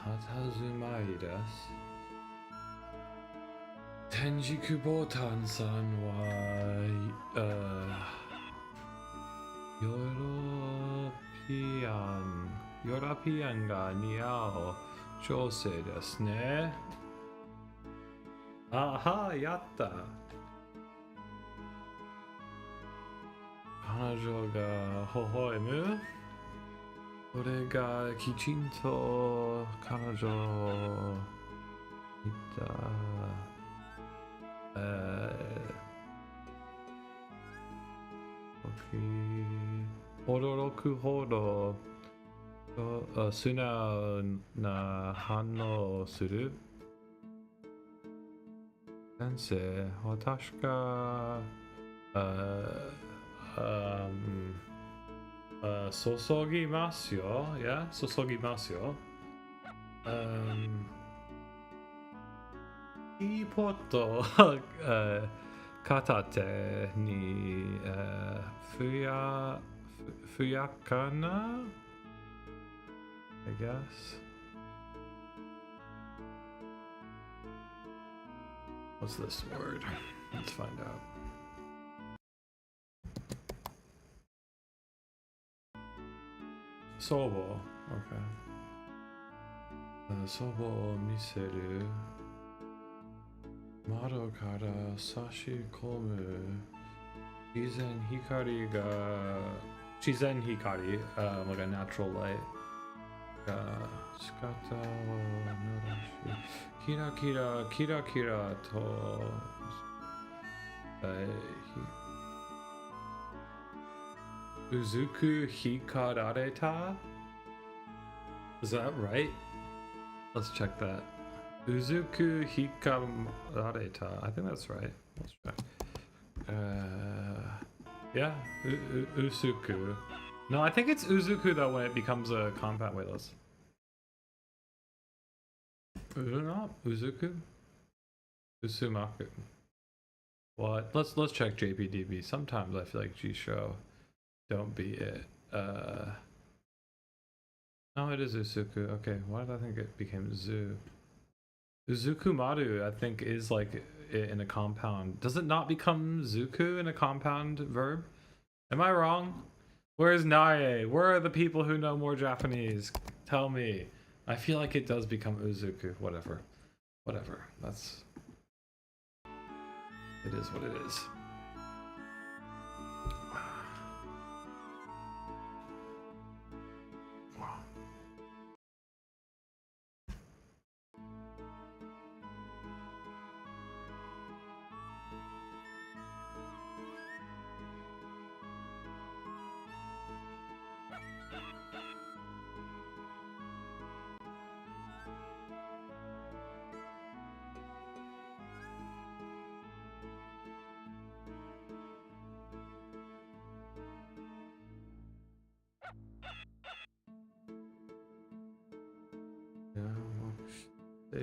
tatazumai desu. Tenjiku Botan-san wa European ga niao chosei desu ne. Aha, yatta. Kanajo ga hohoemu. Ore ga kichinto kanajo ita. Odoroku hodo sunao na hanno o suru. Sensei, watashi ga sosogimasu yo. Yeah, sosogimasu yo. Ipoto katate ni fuyakana? I guess. What's this word? Let's find out. Sobo. Okay. Sobo o miseru. Mado kara sashikomu. Shizen hikari, like a natural light. Skata wo narashi. Kira to. Uzuku hikarareta? Is that right? Let's check that. Uzuku hikamareta. I think that's right. Let's check. Yeah, Uzuku. No, I think it's Uzuku though when it becomes a compound. Wait, let's. Is it not Uzuku? Usumaku. What? Let's check JPDB. Sometimes I feel like G-Show don't be it. No, it is Uzuku. Okay, why did I think it became Zu? Uzuku Maru, I think, is like in a compound. Does it not become Zuku in a compound verb? Am I wrong? Where's Nae? Where are the people who know more Japanese? Tell me. I feel like it does become Uzuku. Whatever. Whatever. That's... It is what it is.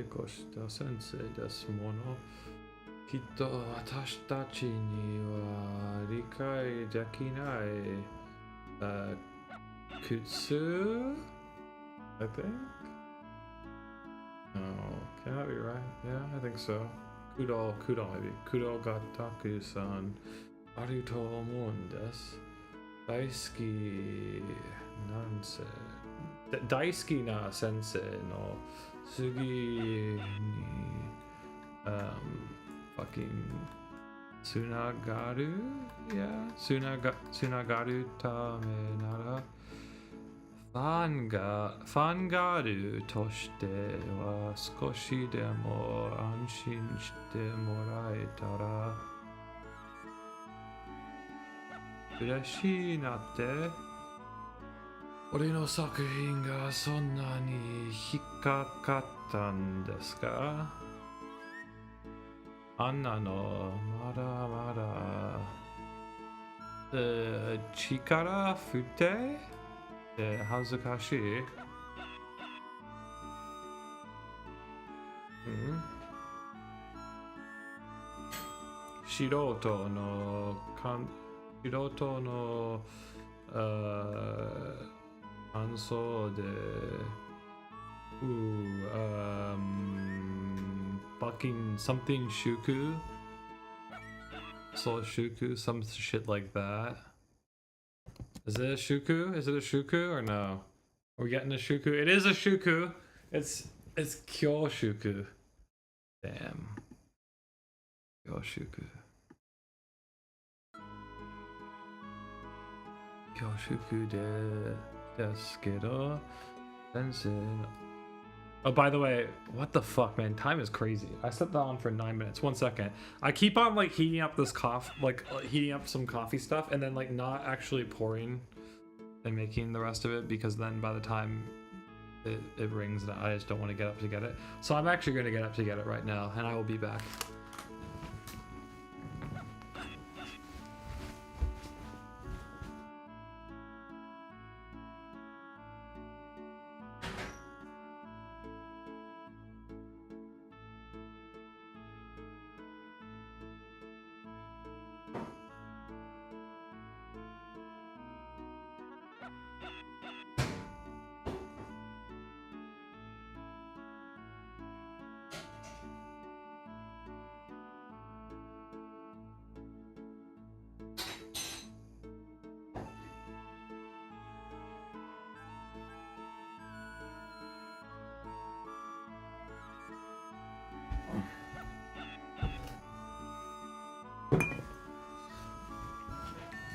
Koshita sensei desu mono. Kitto watashi tachi ni wa rikai dekinai. Kutsu? I think? Oh, can that be right? Yeah, I think so. Kudo maybe. Kudo ga taku-san aru to omoun desu. Daisuki nansei. Daisuki na sensei no Sugi ni fucking Tsunagaru? Yeah, Tsunagaru tame nara Fangaru toshite wa skoshi demo anshin shite moraetara ureshii natte 俺の作品がそんなに引っかかったんですかあんなのまだまだ力不定恥ずかしい素人の感想でfucking something shuku so shuku some shit like that. Is it a shuku? Is it a shuku or no? Are we getting a shuku? It is a shuku. It's kyo shuku. Damn. Kyo shuku. Kyo shuku de Deskedo. Oh, by the way, what the fuck, man? Time is crazy. I set that on for 9 minutes. 1 second. I keep on like heating up this coffee, like heating up some coffee stuff, and then like not actually pouring and making the rest of it because then by the time it rings, I just don't want to get up to get it. So I'm actually going to get up to get it right now, and I will be back.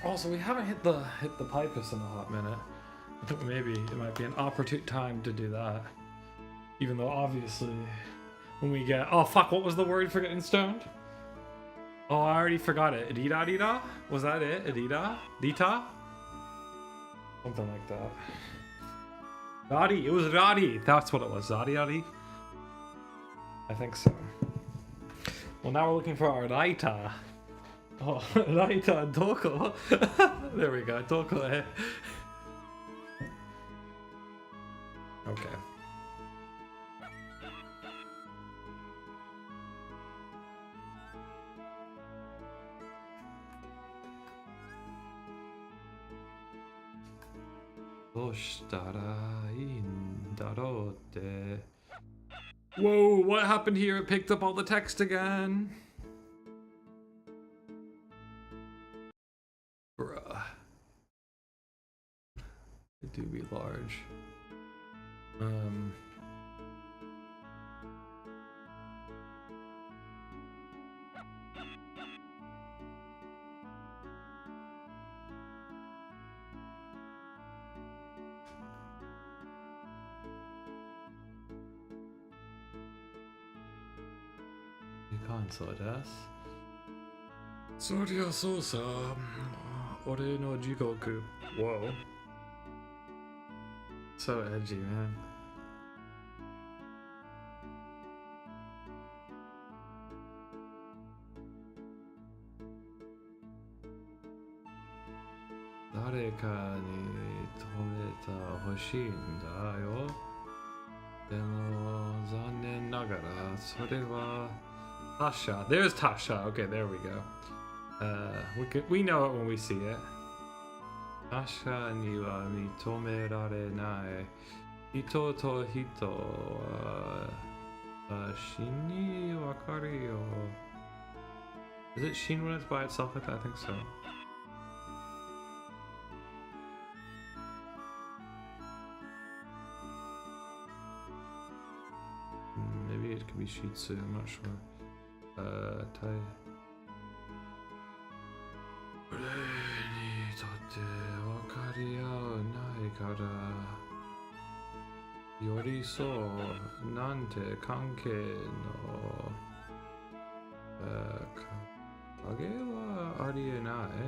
Also, we haven't hit the pipus in a hot minute. I think maybe it might be an opportune time to do that. Even though obviously when we get... Oh fuck, what was the word for getting stoned? Oh, I already forgot it. Rida? Was that it? Rida? Dita? Something like that. Radi. It was Radi. That's what it was. Radi. I think so. Well, now we're looking for our Raita. Oh, Raita and Toko. There we go, Toko. Okay. Whoa, what happened here? It picked up all the text again. Bruh. It do be large. Console das. Soria Sosa. Ore no Jigoku. Whoa. So edgy, man. Dareka ni tometa hoshii n da yo. Demo zannen nagara sore wa Tasha. There's Tasha. Okay, there we go. We know it when we see it. Tasha ni wa mitomerare nai. Hito to hito wa shin ni wakaru yo. Is it shin when it's by itself like that? I think so. Maybe it could be Shitsu, I'm not sure. Tai. Ore ni totte wakariau nai kara. Yoriso nante kanke no kage wa arienai.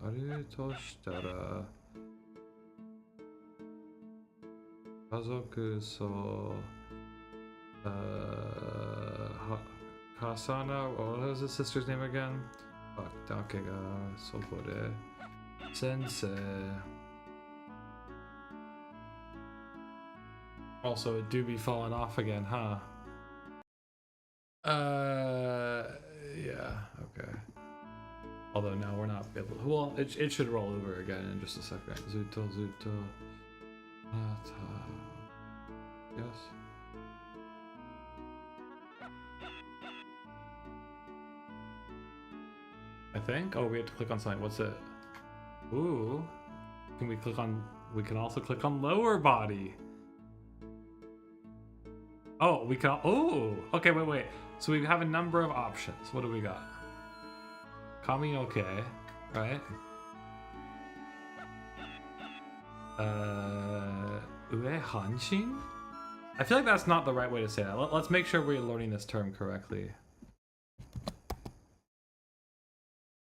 Aru to shitara Kazoku so Kasana, what was his sister's name again? Fuck, Dake ga soko de Sensei. Also, it do be falling off again, huh? Yeah, okay. Although now we're not able to, well, it should roll over again in just a second. Zuto. Yes. I think. Oh, we have to click on something. What's it? Ooh. Can we click on? We can also click on lower body. Oh, we can. Oh. Okay. Wait. So we have a number of options. What do we got? Kami okay, right? Ue Hanshin? I feel like that's not the right way to say that. Let's make sure we're learning this term correctly.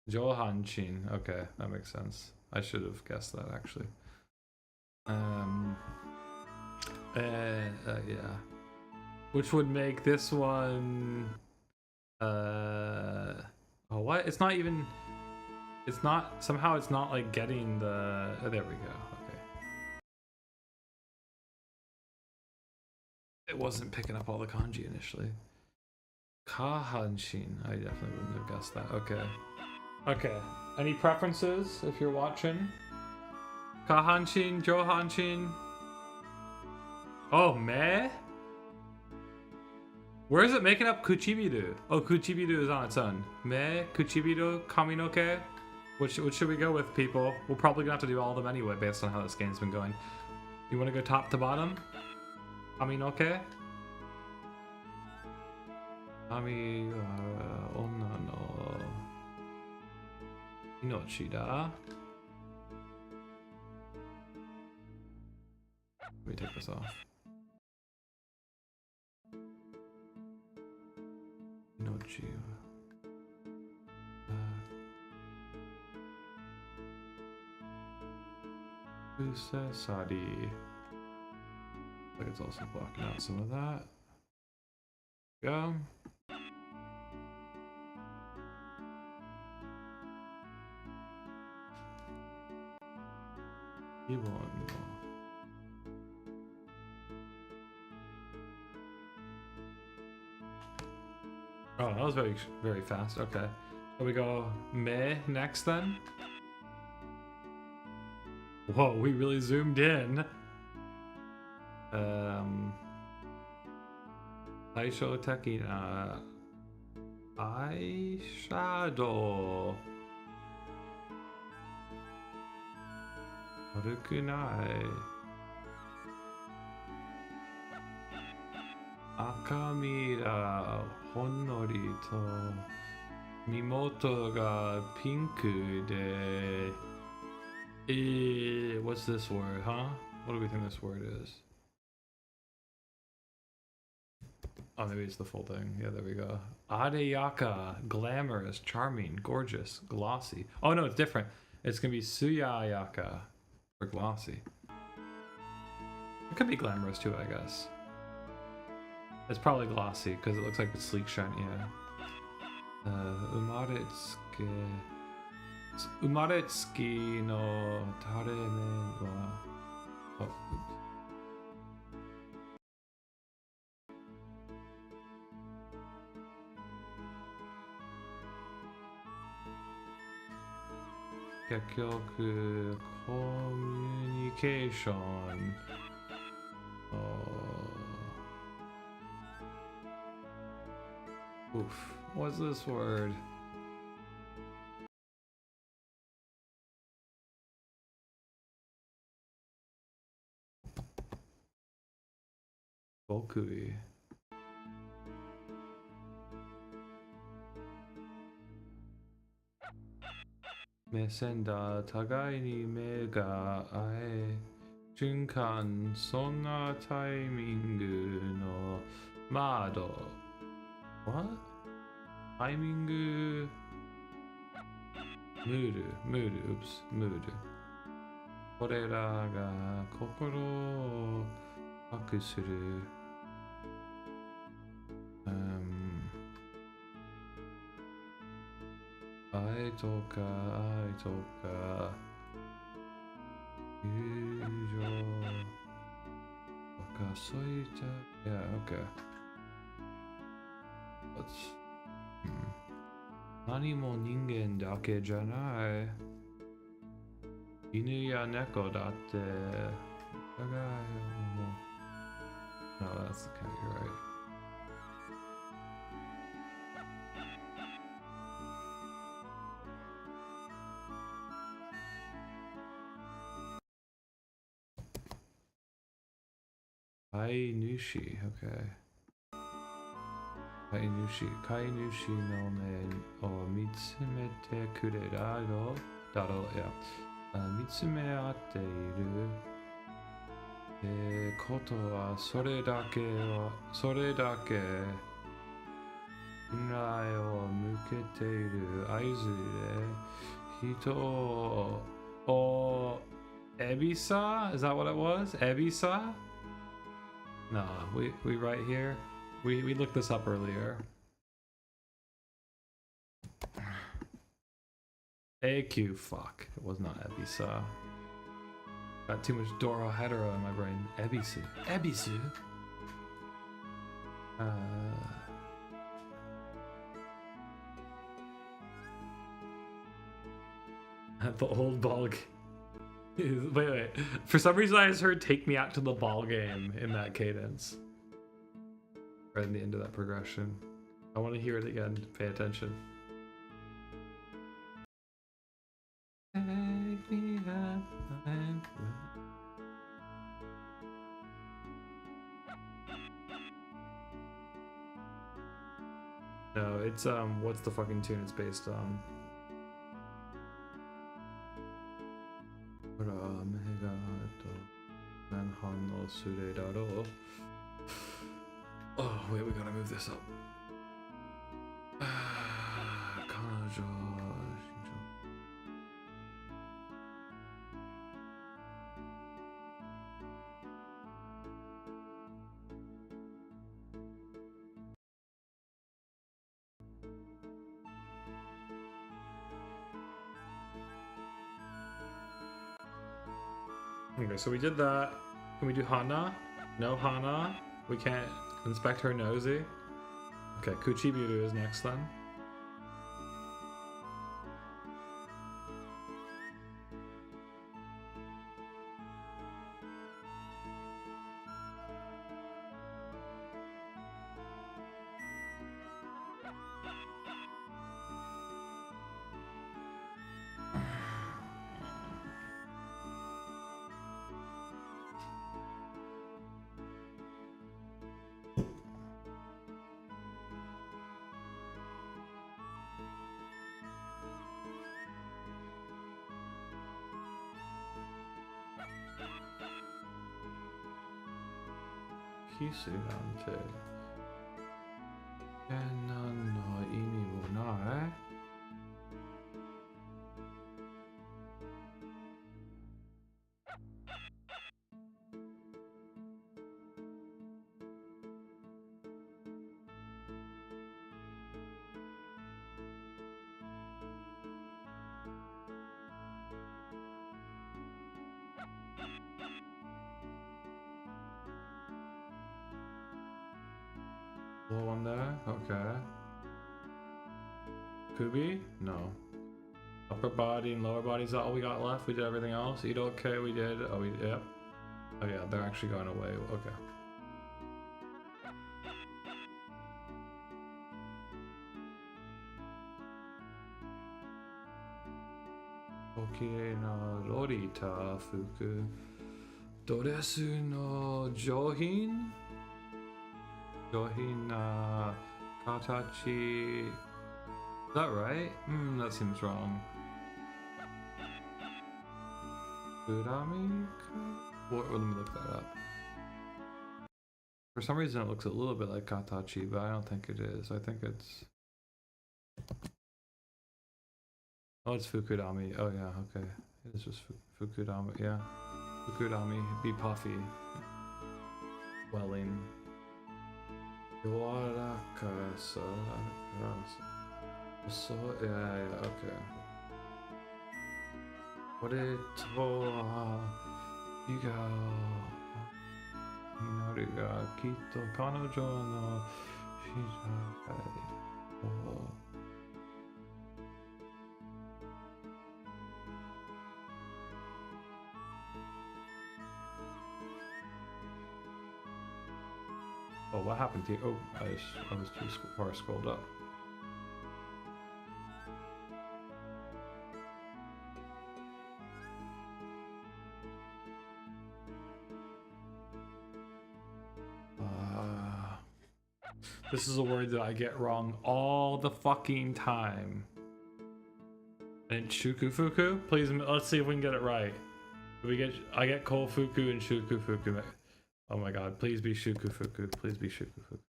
Johanshin. Okay, that makes sense. I should have guessed that actually. Yeah. Which would make this one oh, what? It's not even, it's not, somehow it's not like getting the, oh, there we go. Okay. It wasn't picking up all the kanji initially. Kahanshin. I definitely wouldn't have guessed that. Okay. Okay. Any preferences if you're watching? Kahanshin, Johanshin. Oh, meh? Where is it making up Kuchibiru? Oh, Kuchibiru is on its own. Me, Kuchibiru, Kaminoke. Which should we go with, people? We're probably gonna have to do all of them anyway, based on how this game's been going. You want to go top to bottom? Kaminoke. Kami wa onna no inochi da. Let me take this off. Inochi. Kusesari. Like it's also blocking out some of that. Go. Oh, that was very, very fast. Okay. So we go me next then? Whoa, we really zoomed in. Taisho Teki eyeshadow. Harukunai. Akamira honnori to Imouto ga pinku de. What's this word, huh? What do we think this word is? Oh, maybe it's the full thing. Yeah, there we go. Adeyaka, glamorous, charming, gorgeous, glossy. Oh no, it's different. It's gonna be Suyayaka or glossy. It could be glamorous too, I guess. It's probably glossy because it looks like it's sleek shiny. Yeah. Umaretsuki no tareme wa. Oh, oops. Gekyoku communication. Oof. What's this word? Bokui. Mesenda tagai ni me ga ae junkan sonna taimingu no mado. What? Taimingu mudu, oops, mudu. Korera ga kokoro o paku suru. Aitoka. Yujo. Wakasoita. Yeah, okay. Let's. Nani mo ningen dake janai. Inu ya neko datte. No, that's okay, you're right. Kainushi, okay. Kainushi no me o mitsumete kurerado daro, yeah. Mitsumeatte iru koto wa sore dake inrai o mukete iru aizu de hito o ebisa? Is that what it was? Ebisa? No, we right here. We looked this up earlier. AQ, fuck. It was not Ebisa. Got too much Doro hetero in my brain. Ebisu. At the old ball game. Wait. For some reason I just heard "Take Me Out to the Ball Game" in that cadence. Right in the end of that progression. I want to hear it again. Pay attention. Take me out. No, it's what's the fucking tune it's based on? Oh wait, we gotta move this up. Okay, so we did that. Can we do Hana? No Hana. We can't inspect her nosy. Okay, Kuchibiru is next then. Kisu nante. Kenan no imi wo nai. Little one there? Okay. Kubi? No. Upper body and lower body is that all we got left? We did everything else? Eat okay, we did. Oh, we yep. Oh yeah, they're actually going away. Okay. Okie no Rorita Fuku. Doresu no Johin? Johin Katachi. Is that right? That seems wrong. Urami? Let me look that up. For some reason it looks a little bit like Katachi, but I don't think it is. I think it's... Oh, it's Fukudami. Oh yeah, okay. It's just Fukudami, yeah. Fukudami, be puffy. Welling. Yoarakasa. So, yeah, okay. What it Iga Minaru ga Kitto Kanojo no Shizakai. Oh, what happened to you? Oh, I was too far scrolled up. This is a word that I get wrong all the fucking time. And Shukufuku? Please, let's see if we can get it right. I get Kofuku and Shukufuku. Oh my god, please be Shukufuku. Please be Shukufuku.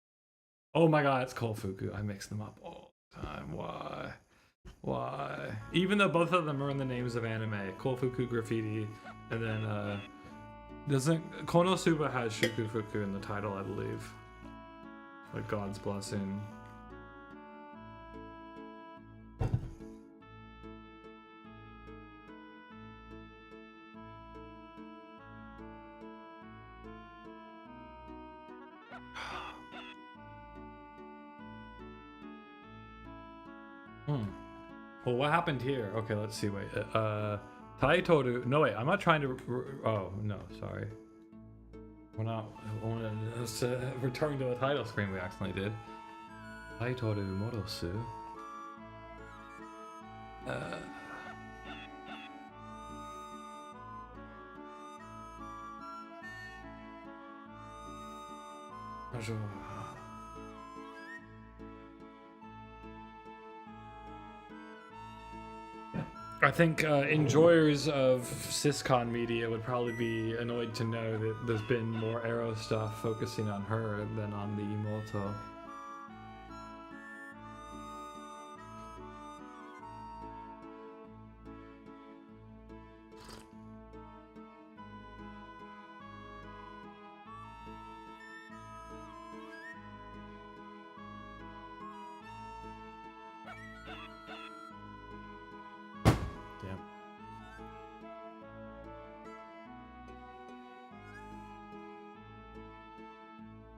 Oh my god, it's Kofuku. I mix them up all the time. Why? Why? Even though both of them are in the names of anime. Kofuku Graffiti, and then, doesn't... Konosuba has Shukufuku in the title, I believe. Like God's blessing. Well, what happened here? Okay, let's see. Wait. Taitoru. No, wait. I'm not trying to. Oh, no. Sorry. We're not. Let's return to the title screen we accidentally did. Taitoru Morosu. I think enjoyers of Syscon media would probably be annoyed to know that there's been more Arrow stuff focusing on her than on the Imouto.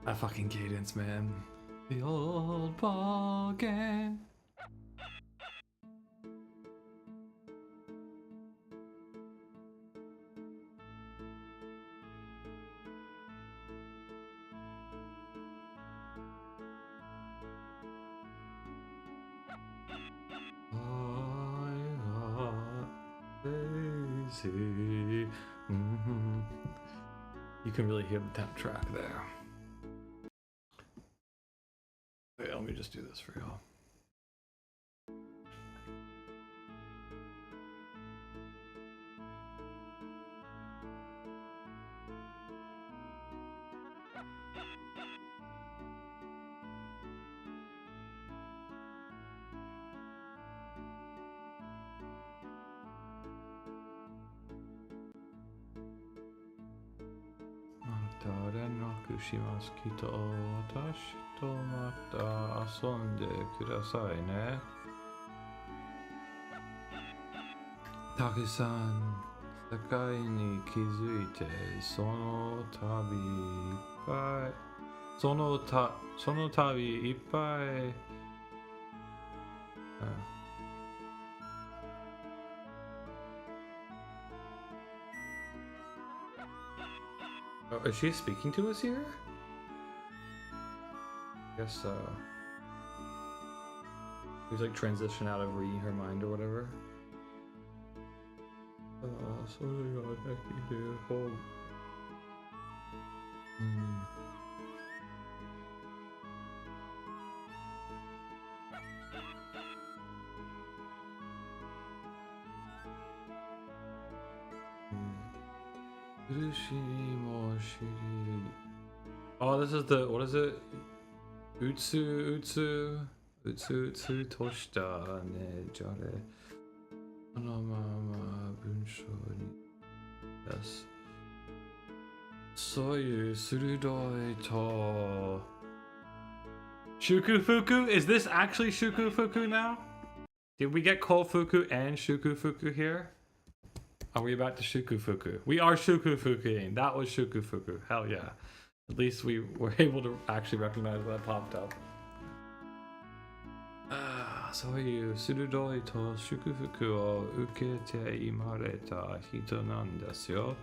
That fucking cadence, man. The old ball game. Lazy. You can really hear the temp track there. Wait, let me just do this for y'all. Taki-san, 世界に気づいてその旅いっぱいその旅いっぱいIs she speaking to us here? I guess she's like transition out of reading her mind or whatever. Something I think you hold. Oh, this is the, what is it? Utsu toshita ne jare. Yes. Soyu surudoi to. Shukufuku? Is this actually Shukufuku now? Did we get Kofuku and Shukufuku here? Are we about to Shukufuku? We are Shukufukuing. That was Shukufuku. Hell yeah. At least we were able to actually recognize that popped up. そういう鋭いと祝福を受けて生まれた人なんですよ。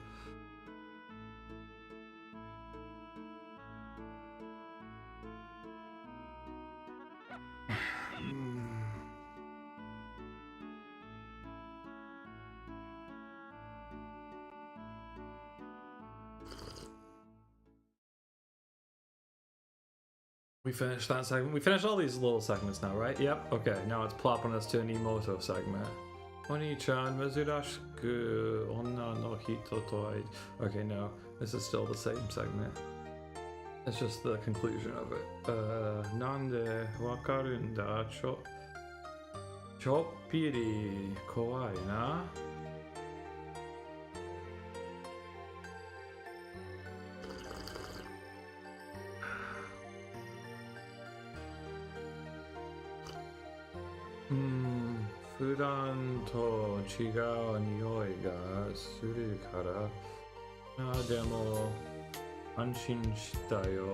We finished that segment. We finished all these little segments now, right? Yep. Okay, now it's plopping us to an Imouto segment. Oni-chan, mezurashiku onna no hito to. Okay, no. This is still the same segment. It's just the conclusion of it. Nande wakarunda choppiri kowai na? Fudan to chigau nioi ga suru kara. Demo anshin shita yo.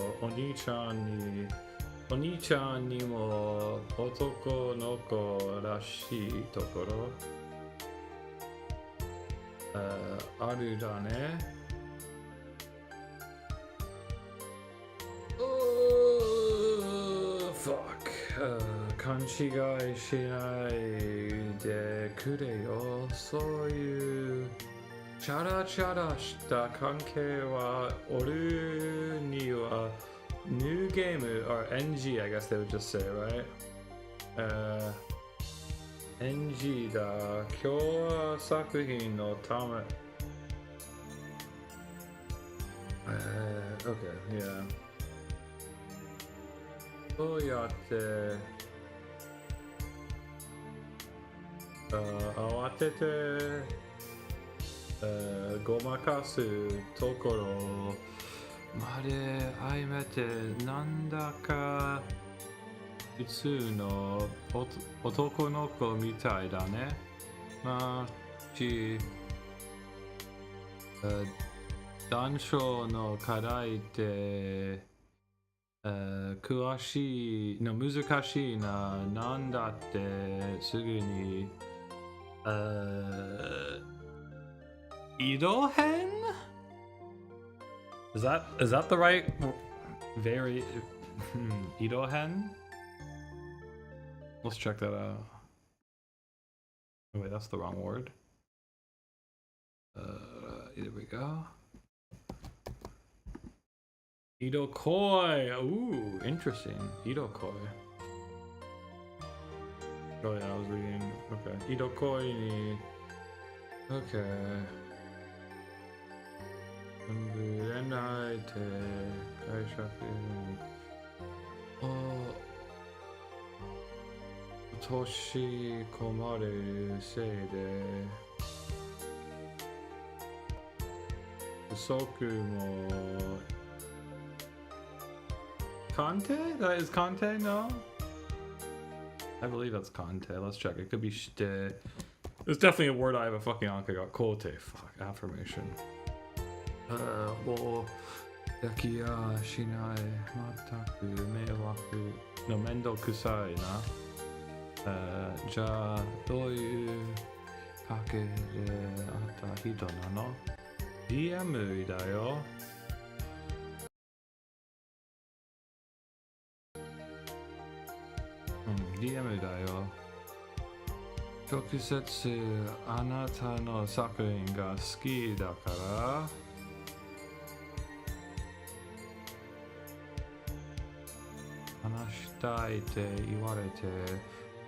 Oni-chan ni mo otoko noko rashii tokoro aru da ne. Oh, fuck. 勘違いしないでくれよ。そういうチャラチャラした関係は俺には new game or NG, I guess they would just say, right? NG だ。今日は作品のため。Okay, yeah. どうやって慌ててごまかすところまであいめてなんだか普通の男の子みたいだね。まあ談笑の課題って詳しいの難しいな。なんだってすぐに、移動編? Is that the right very 移動編? Let's check that out. Oh, wait, that's the wrong word. There we go. Idokoi. Ooh, interesting. Idokoi. Oh yeah, I was reading. Okay. Idokoi ni. Okay. Renai te kaishaku. Oh. Toshi komaru seide. Soku mo. Kante? That is Kante? No? I believe that's Kante. Let's check. It could be shite. There's definitely a word I have a fucking anka got. Kote. Fuck. Affirmation. Wo yaki ya shinai mataku meiwaku no mendo kusai na. Ja, doyu kake de atta hito nano? DM だよ。DM だよ。直接あなたの作品が好きだから話したいって言われて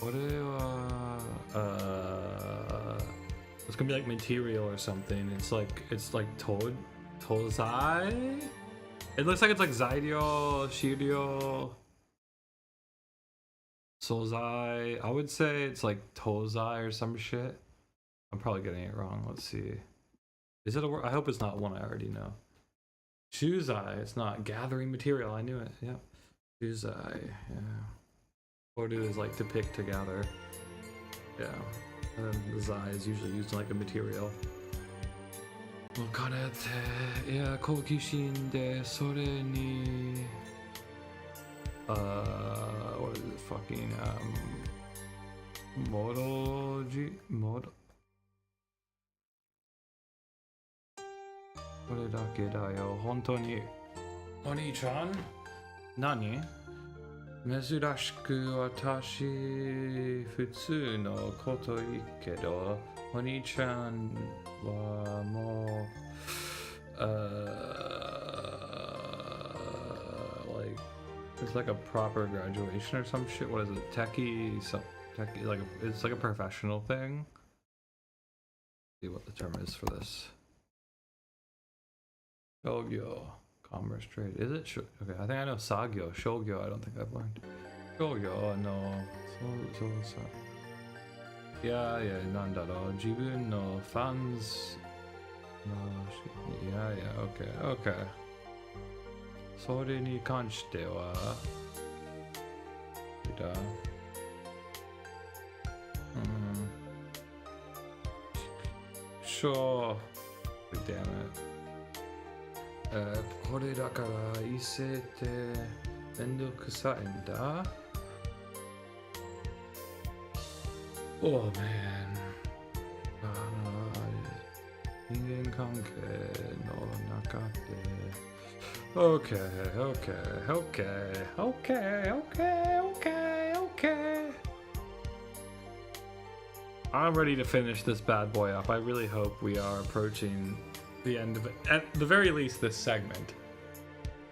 俺はit's gonna be like material or something. It's like Tozai? It looks like it's like Zaidio, Shiryo, Sozai. I would say it's like Tozai or some shit. I'm probably getting it wrong. Let's see. Is it a word? I hope it's not one I already know. Shuzai. It's not gathering material. I knew it. Yep. Shuzai. Yeah. Ordu is like to pick to gather. Yeah. And then the zai is usually used in like a material. Okanete. Yeah. Kokishin de sore ni. What is it? Fucking Moroji? Moro? これだけだよ、本当に。お兄ちゃん何珍しく私、普通のこと言うけど、お兄ちゃんはもう、like, it's like a proper graduation or some shit. What is it? Techie, like, it's like a professional thing. Let's see what the term is for this. Shogyo, commerce trade. Is it? Okay, I think I know Sagyo. Shogyo, I don't think I've learned. Shogyo, no. So. Yeah, nandaro. Jibun no fans. No, yeah, okay. それに関しては、Sure. Damn it. これだから異性ってめんどくさいんだ。Oh man. 人間関係の中で。Okay. I'm ready to finish this bad boy up. I really hope we are approaching the end of it. At the very least, this segment.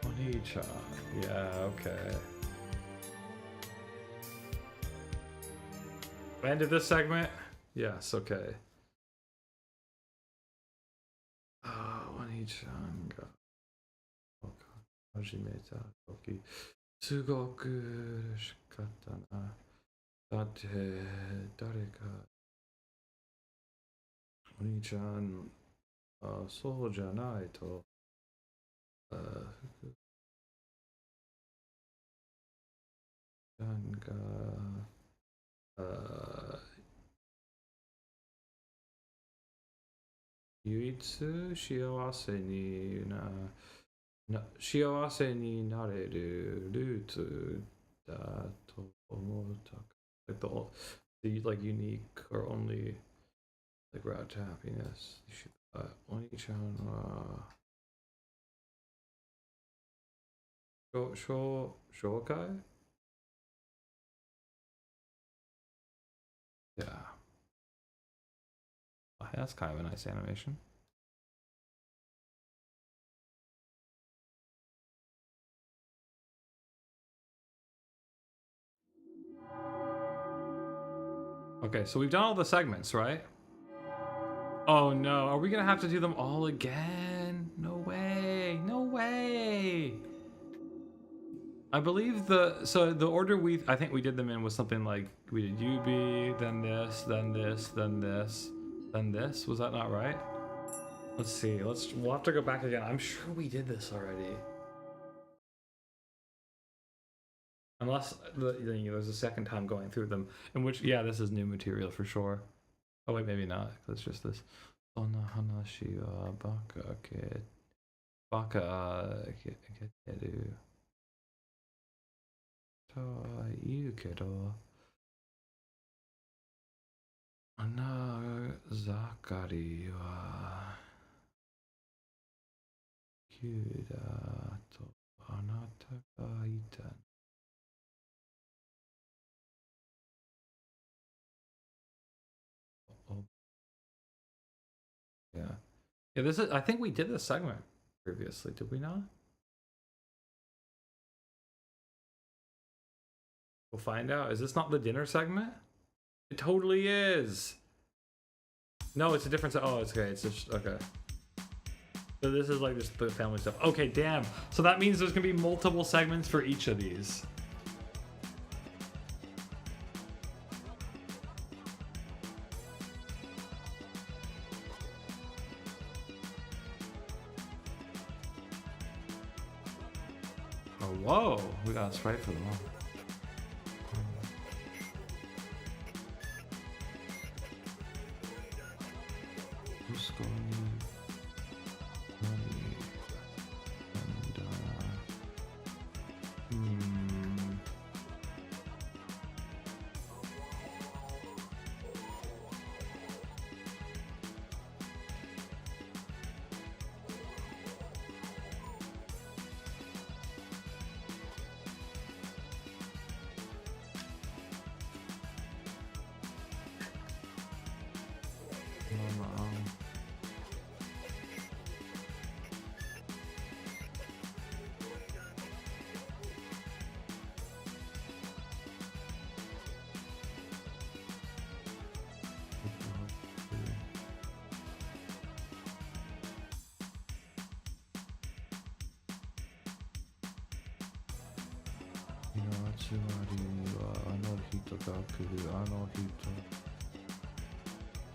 Oni-chan. Yeah, okay. End of this segment? Yes, okay. Oni-chan ga 始めた時すごく嬉しかったな。だって誰かお兄ちゃんそうじゃないとなんか唯一幸せになな幸せになれるルーツだと思った。Like the like unique or only like route to happiness. お兄ちゃんは紹介? Yeah. Oh, that's kind of a nice animation. Okay, so we've done all the segments, right? Oh no, are we gonna have to do them all again? No way, no way. I believe the order I think we did them in was something like we did UB, then this, then this, then this, then this. Was that not right? Let's see. We'll have to go back again. I'm sure we did this already. Unless there's a second time going through them, in which yeah, this is new material for sure. Oh wait, maybe not. It's just this. Onna hanashi wa baka keteru to iu kedo ana zakari wa kyū da to anata ga iita. Oh, yeah. Yeah, this is I think we did this segment previously, did we not? We'll find out. Is this not the dinner segment? It totally is. No, it's a different. Oh, it's okay. It's just okay. So this is like just the family stuff. Okay, damn. So that means there's gonna be multiple segments for each of these. Oh, whoa. We got a Sprite for them all. Who's going?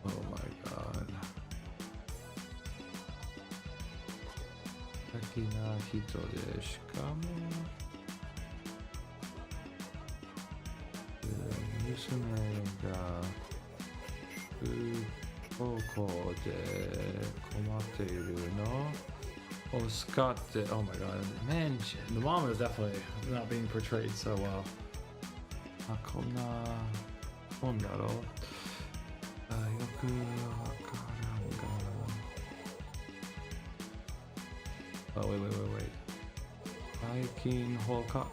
Oh my god. Sakina hito de shikamo musume ga fukou de komatte iru no osukatte. Oh my god. Man, the mom is definitely not being portrayed so well. Konna ondaro. Oh wait. Aikin Hoka.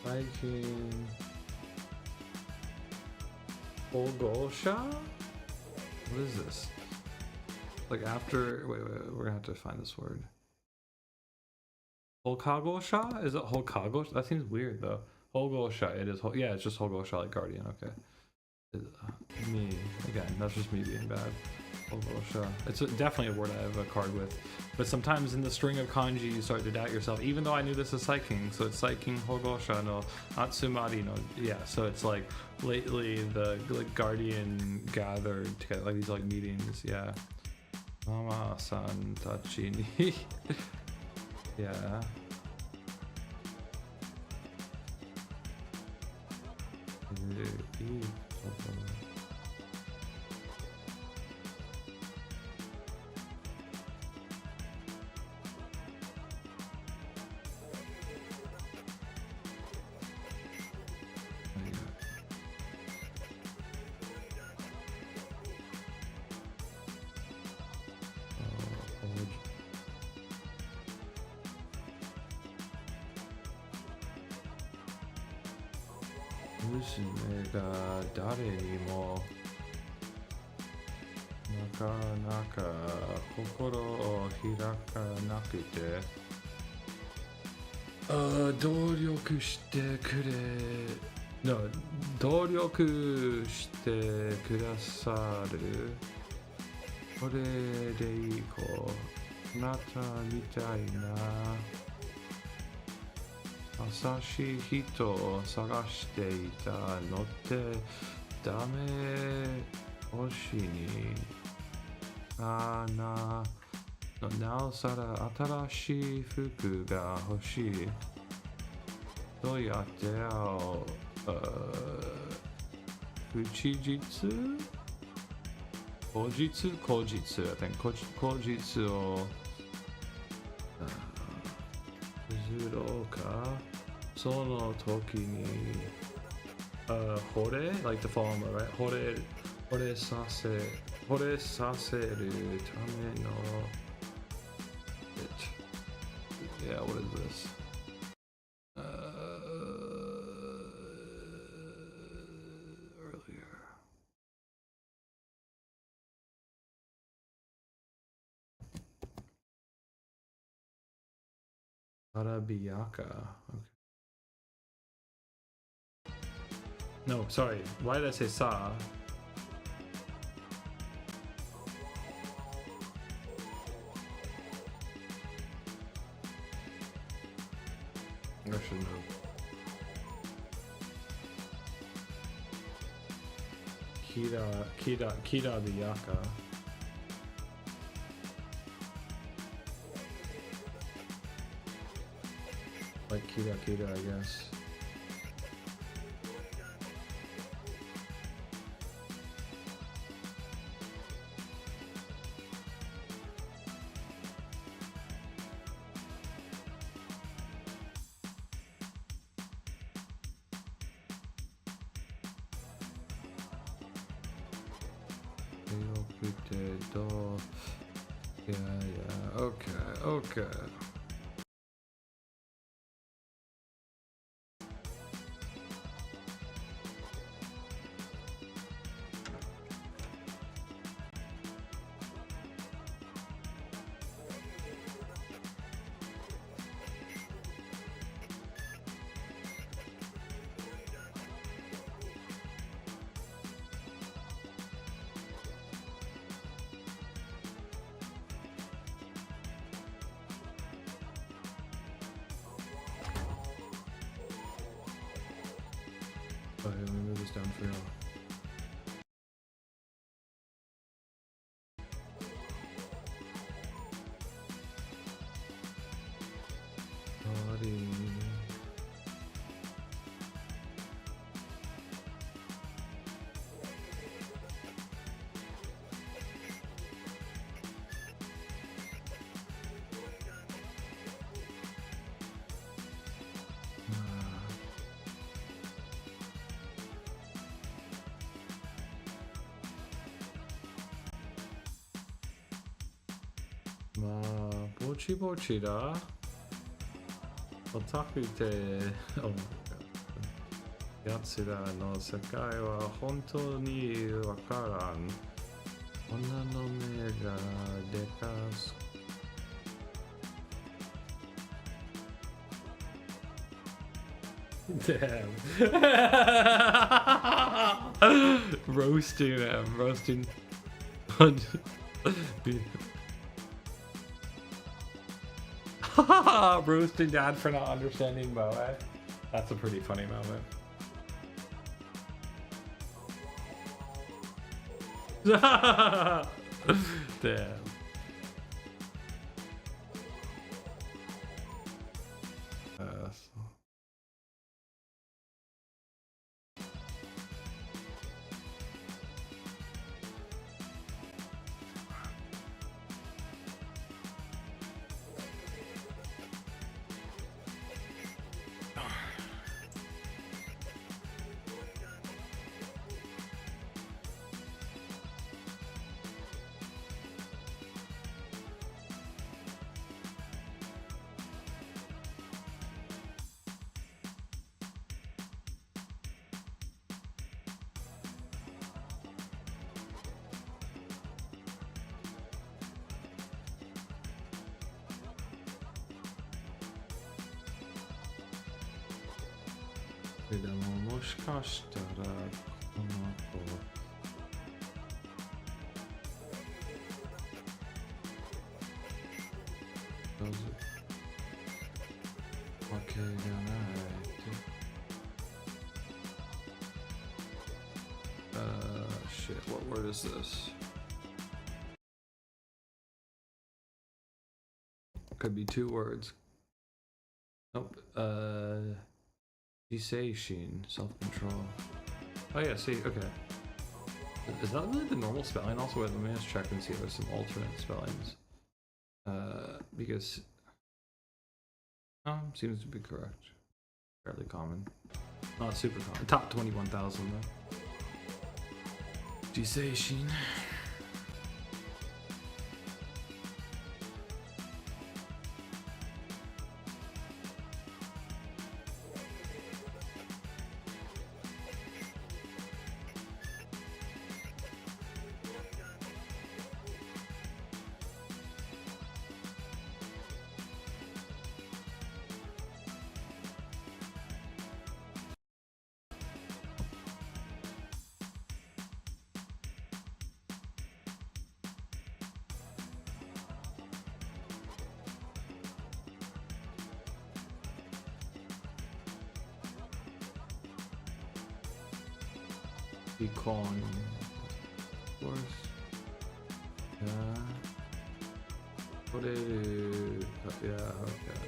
Aikin Hogosha? What is this? Like after. Wait. We're gonna have to find this word. Holkagosha? Is it Holkagosha? That seems weird though. Holgosha. It is. Yeah, it's just Holgosha, like Guardian. Okay. Me again. That's just me being bad. Holgosha. It's definitely a word I have a card with. But sometimes in the string of kanji, you start to doubt yourself. Even though I knew this is Saiking, so it's Saiking Holgosha no Atsumari no. Yeah. So it's like lately the like Guardian gathered together, like these like meetings. Yeah. Mama-san tachi ni. Yeah. 娘が誰にもなかなか心を開かなくて、努力してくれ、no, 努力してくださる。これでいい子、あなたみたいな優しい人を探していたのってダメ。欲しいになおさら新しい服が欲しい。どうやって口実口実 I think 口実を譲ろうか。その時に惚れ like the former, right? 惚れさせるための yeah, what is this? Earlier. Arabiaka. Okay. No, sorry. Why did I say sa? I should know. Kira Biyaka. Like Kira, I guess. Yeah, okay. Okay, let me move this down for y'all. Body. Bochi bochi da. Otaku te. Oh my god. Yatsura no sekai wa hontou ni wakaran. Onna no me ga dekasu. Damn. Roasting him. Roasting. Roasting dad for not understanding Moe. That's a pretty funny moment. Damn. でももしかしたらこの子わけがないってshit, what word is this? Could be two words. Nope. Cessation, self-control. Oh yeah, see, okay. Is that really the normal spelling also? Wait, let me just check and see if there's some alternate spellings. Because seems to be correct. Fairly common. Not super common. Top 21,000 though. Cessation. Beacon, of course. Yeah. What is? Yeah, okay.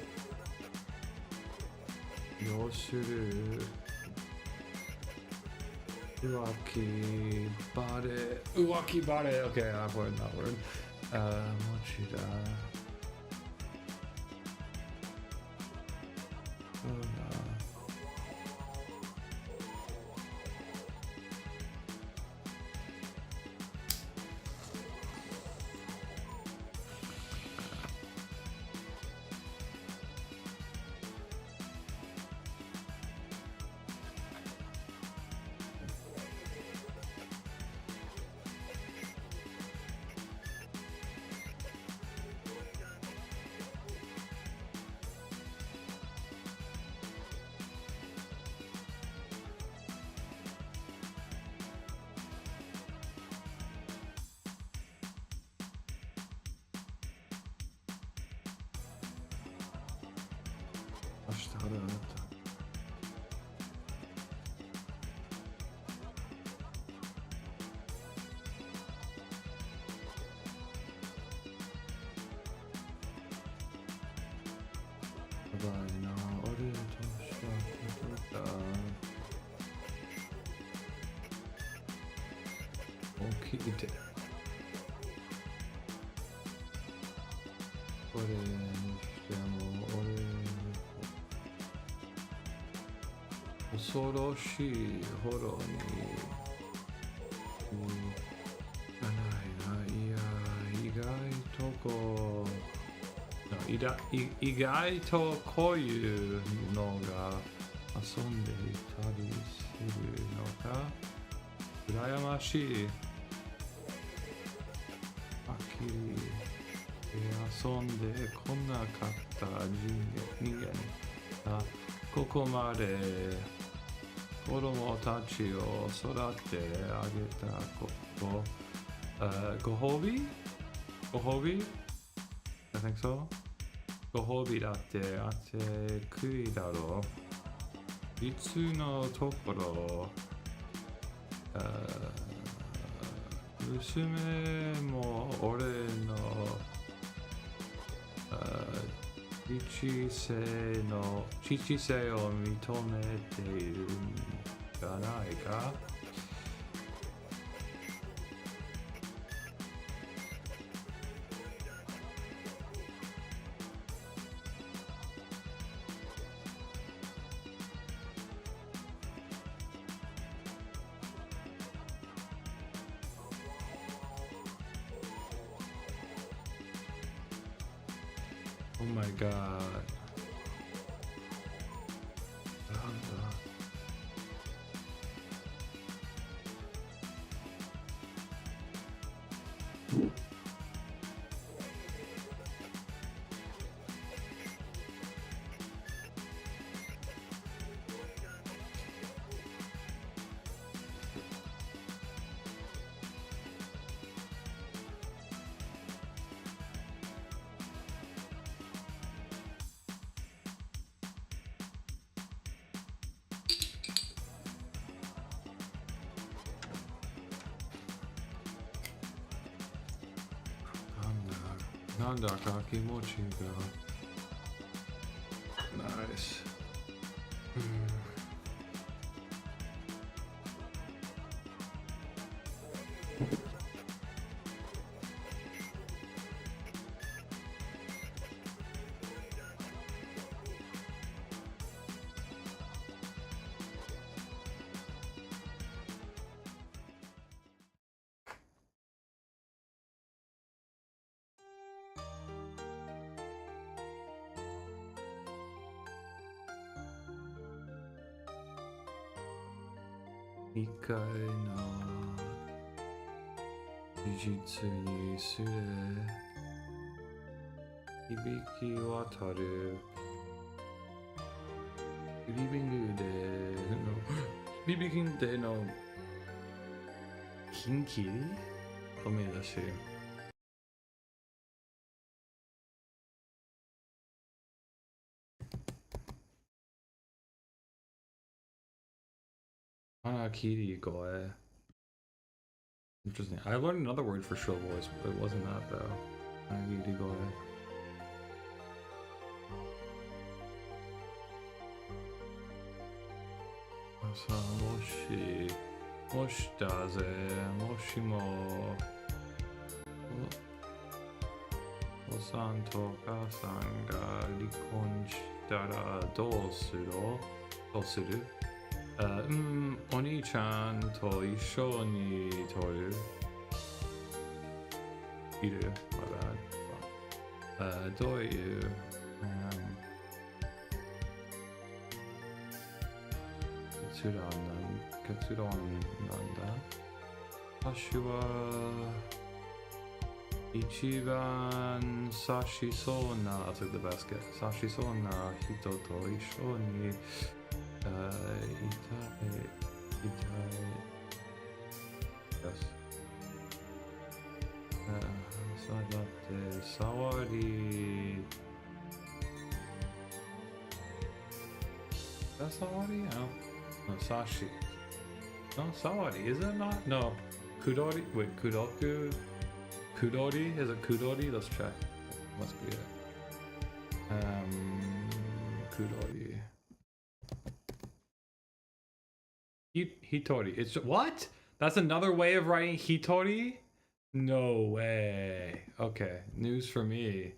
Yoshuru. Uwaki bare. Uwaki bare. Okay, I've learned that word. Mochida. Okay. これにしても俺恐ろしいほどにいや意外とこう意外とこういうのが遊んでいたりするのか羨ましい遊んでこんなかった人間がここまで子供たちを育てあげたことご褒美 I think so ご褒美だってあってくいだろういつのところ娘も俺の父性を認めているんじゃないかOh my god. Nandaka kimochi ga. Nice. Ikai no jujutsu ni sure hibiki wataru living de no living de no kinkiri omedashi. Anakiri goe. Interesting. I learned another word for shrill voice, but it wasn't that though. Anakiri goe. Asa moshi moshita ze moshi mo osan to okasan ga rikon shitara dou suru? Dou suru? Oni-chan to isho ni toru. Iru, my bad. Doyu. Katsuran nanda. Tashi wa ichiban sashisou na. That's like the best guess. Sashisou na hito to isho ni. Yes. Sawari. That's Sawari? No. No, Sashi. No, Sawari. Is it not? No. Kudori? Wait, Kudoku? Kudori? Is it Kudori? Let's check. Must be it. Kudori. Hitori. It's what? That's another way of writing Hitori? No way. Okay, news for me.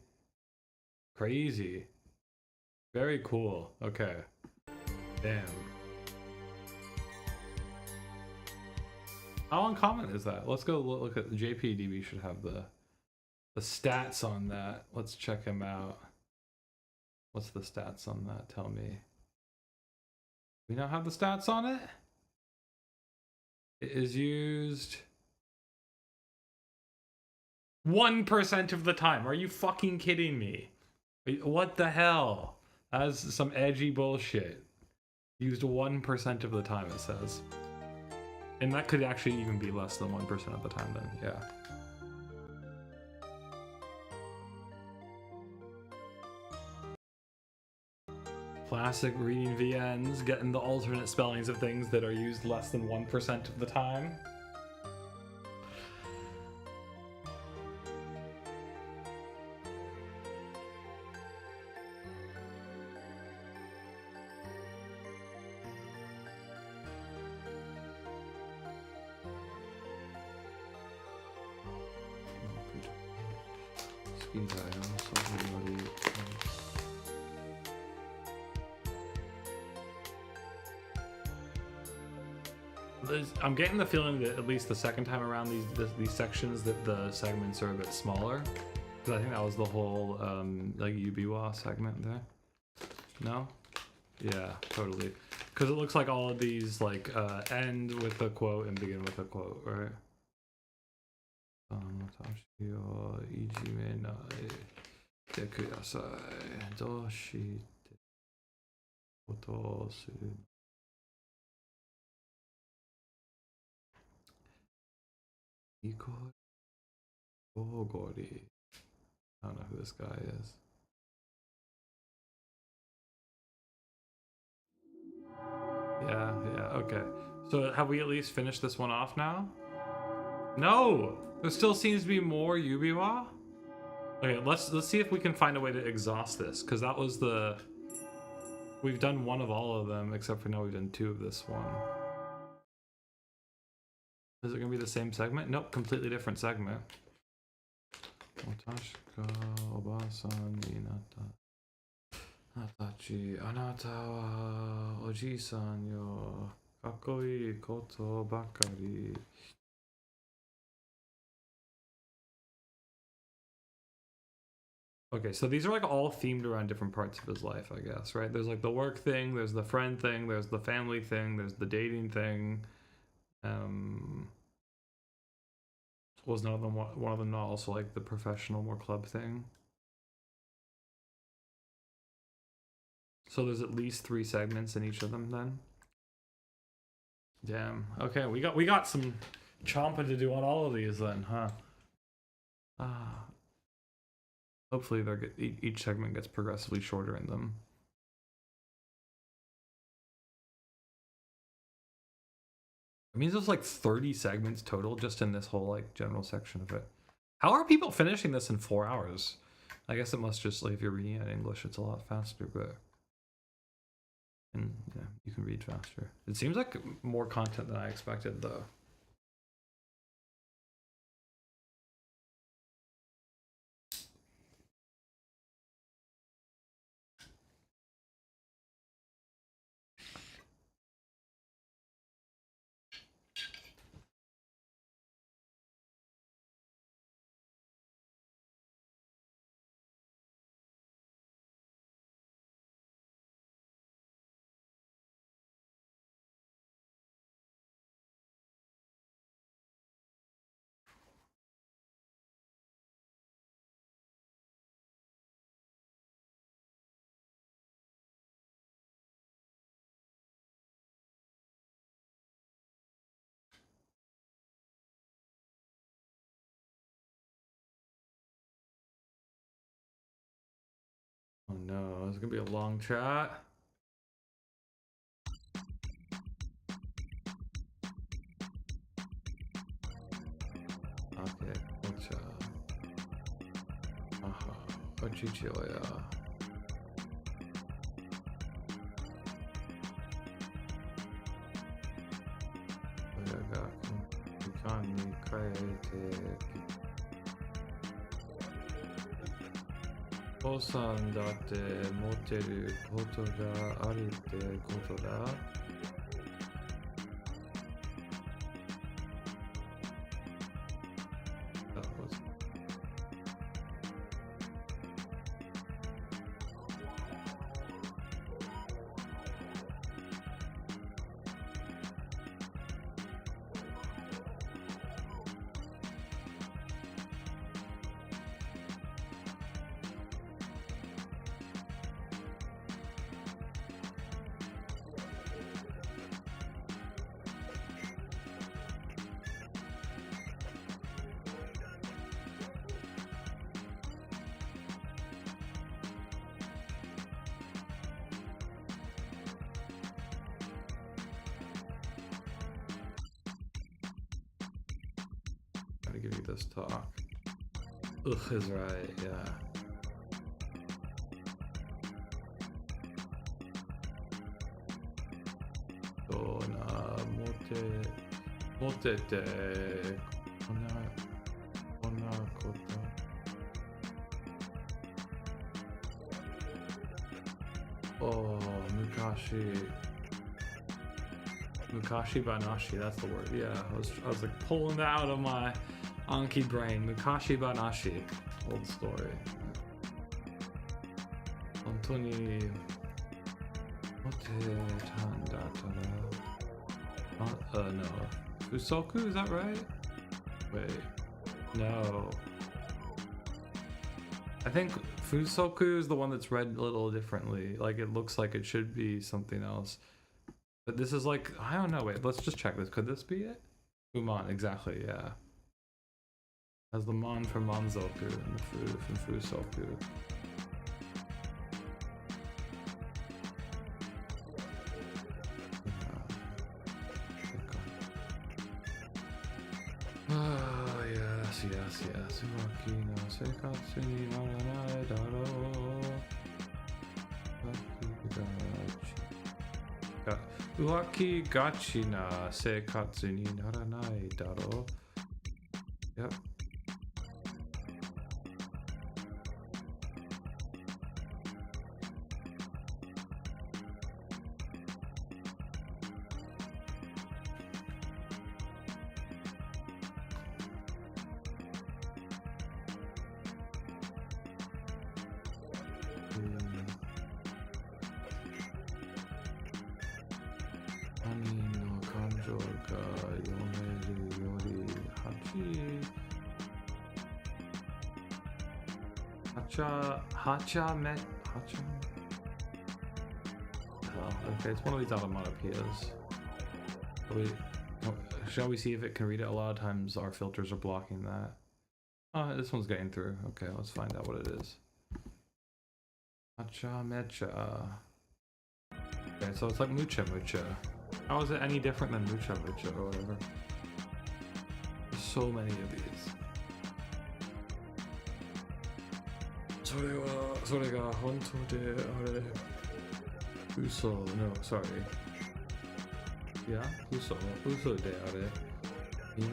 Crazy. Very cool. Okay. Damn. How uncommon is that? Let's go look at the JPDB. Should have the stats on that. Let's check him out. What's the stats on that? Tell me. We don't have the stats on it? It is used 1% of the time. Are you fucking kidding me? What the hell? That's some edgy bullshit. Used 1% of the time, it says. And that could actually even be less than 1% of the time then, yeah. Classic reading VNs, getting the alternate spellings of things that are used less than 1% of the time. I'm getting the feeling that at least the second time around these sections that the segments are a bit smaller, because I think that was the whole like Yubiwa segment there. No? Yeah, totally. Because it looks like all of these like end with a quote and begin with a quote, right? Tashi o ijime nai te kudasai. Doshi te koto suru. Ogori. I don't know who this guy is. Yeah, okay. So have we at least finished this one off now? No! There still seems to be more Yubiwa? Okay, let's see if we can find a way to exhaust this, because that was the... We've done one of all of them, except for now we've done 2 of this one. Is it going to be the same segment? Nope, completely different segment. Tasha, Oba-san, Hinata. Hatachi, anata wa oji-san yo. Kakoi koto bakari. Okay, so these are like all themed around different parts of his life, I guess, right? There's like the work thing, there's the friend thing, there's the family thing, there's the dating thing. Was none of them one of them not also like the professional, more club thing? So there's at least 3 segments in each of them then. Damn. Okay, we got some chomping to do on all of these then, huh? Hopefully each segment gets progressively shorter in them. It means there's like 30 segments total just in this whole like general section of it. How are people finishing this in 4 hours? I guess it must just, like, if you're reading it in English, it's a lot faster, but... And yeah, you can read faster. It seems like more content than I expected, though. Oh no, it's gonna be a long chat. Okay, Tasha. Aha, Ochichioya. Oyaga Kikani Kaete. Osan datte moteru koto ga aru tte koto da. That was... Gotta give you this talk. Ugh is right, yeah. So na motete kona koto. Oh, Mukashi Banashi, that's the word. Yeah, I was like pulling that out of my Anki brain. Mukashi Banashi, old story. Hontoni mote tandatara. No. Fusoku, is that right? Wait. No. I think Fusoku is the one that's read a little differently. Like, it looks like it should be something else. But this is like, I don't know. Wait, let's just check this. Could this be it? Umon, exactly, yeah. As the Mon from Monzoku and the Fu from Fusoku. Oh, yes, yes, yes. Waki no seikatsu ni naranai daro. Waki gachi na seikatsu ni naranai daro. Yep. Ani no kanjou ga yomeru yori hacha. Okay, it's one of these onomatopoeias. Shall we see if it can read it? A lot of times our filters are blocking that. This one's getting through. Okay, let's find out what it is. Hacha mecha. Okay, so it's like mucha. How is it any different than mucha or whatever? There's so many of these. それが本当であれ。嘘 no sorry いや嘘であれ今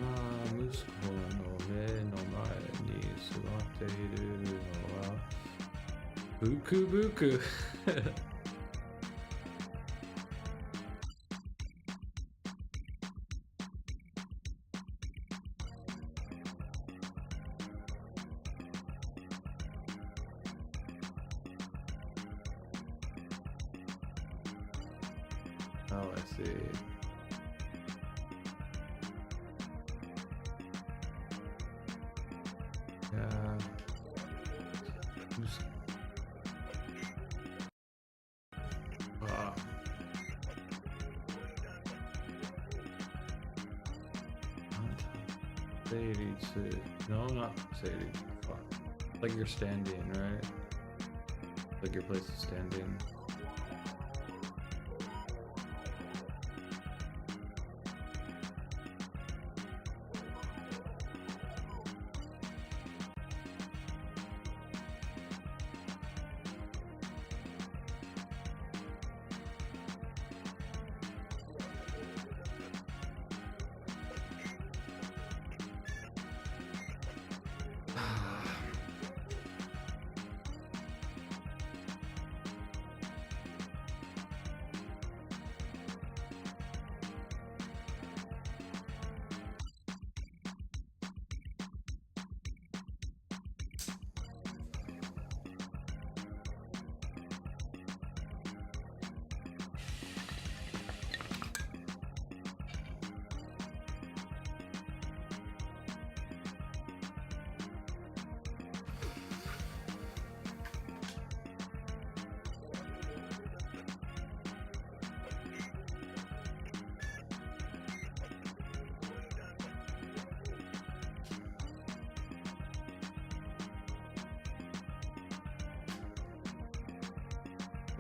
息子の目の前に座っているのはブクブクOh, I see. Yeah. No, not Sadie. Fuck. Like you're standing, right? Like your place is standing.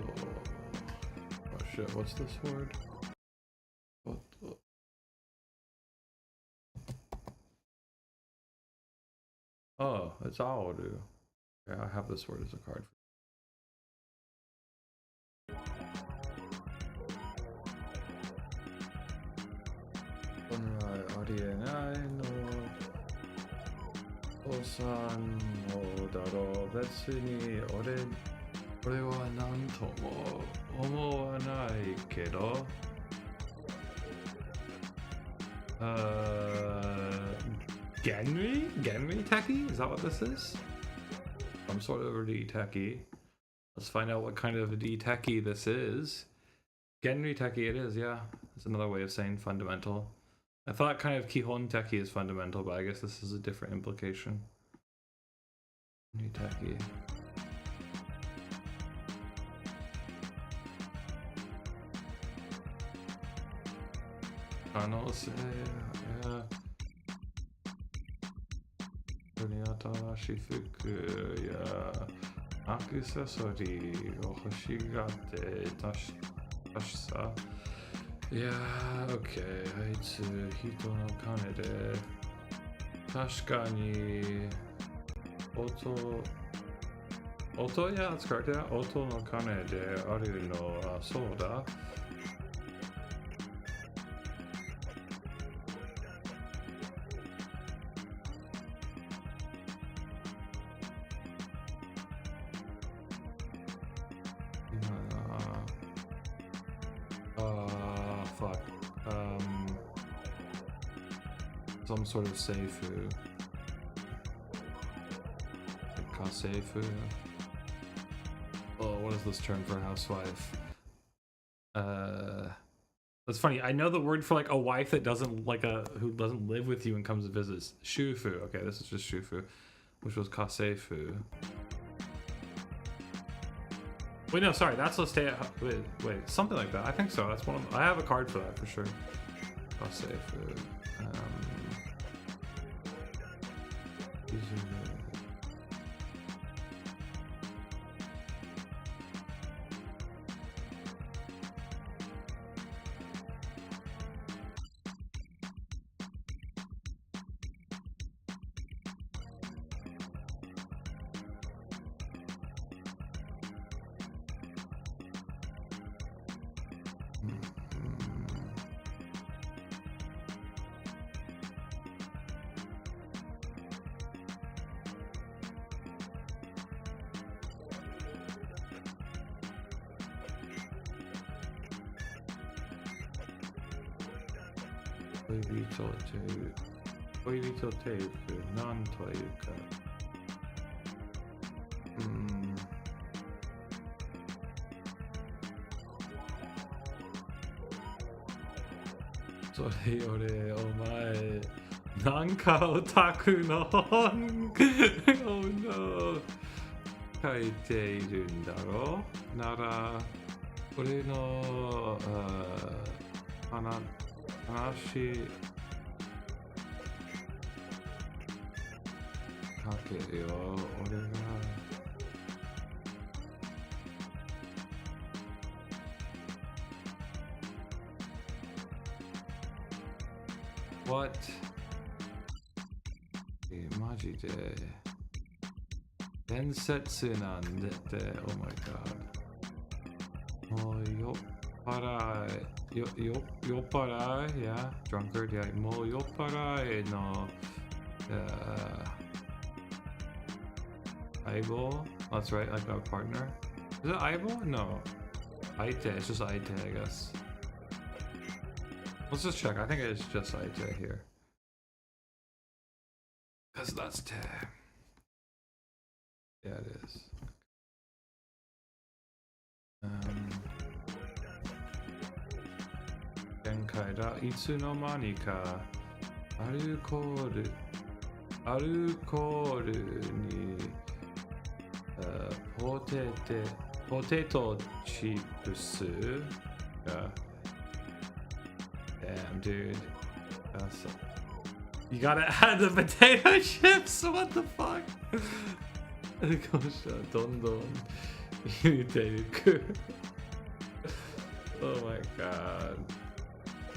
Oh shit, what's this word? What the... Oh, it's Aoru. Yeah, I have this word as a card. Osan no daro betsu ni ore wa nan to mo omowanai kedo. Genri Teki? Is that what this is? Some sort of a D-Teki. Let's find out what kind of a D-Teki this is. Genri Teki it is, yeah. It's another way of saying fundamental. I thought kind of Kihon Teki is fundamental, but I guess this is a different implication. Genri Teki. Yeah. 新しい服やアクセサリーを欲しがってたしさ。いやー、OK。あいつ人の金で確かに音 yeah, that's correct. Yeah, 音の鐘であるのはそうだ。Fuck. Some sort of seifu. Kaseifu. Oh, what is this term for housewife? That's funny. I know the word for like a wife that doesn't who doesn't live with you and comes to visit. Shufu. Okay, this is just shufu, which was kaseifu. Wait, no, sorry. That's a stay at home. Wait, something like that. I think so. That's one of them. I have a card for that for sure. Kaseifu. These are the...恋人というなんというかそれよりお前なんかオタクの本oh no 書いているんだろうなら俺の話かけよ俺がWhat? マジで伝説なんだって Oh my god もう酔っ払い酔っ払い Yeah drunkard Yeah もう酔っ払いのEyeball? That's right, like a partner. Is it eyeball? No. Aite, it's just Aite, I guess. Let's just check. I think it's just Aite here. Because that's te. Yeah, it is. Genkai da itsu no mani ka alcohol ni potato chips. Yeah. Damn, dude. That's you gotta add the potato chips. What the fuck? Oh my god.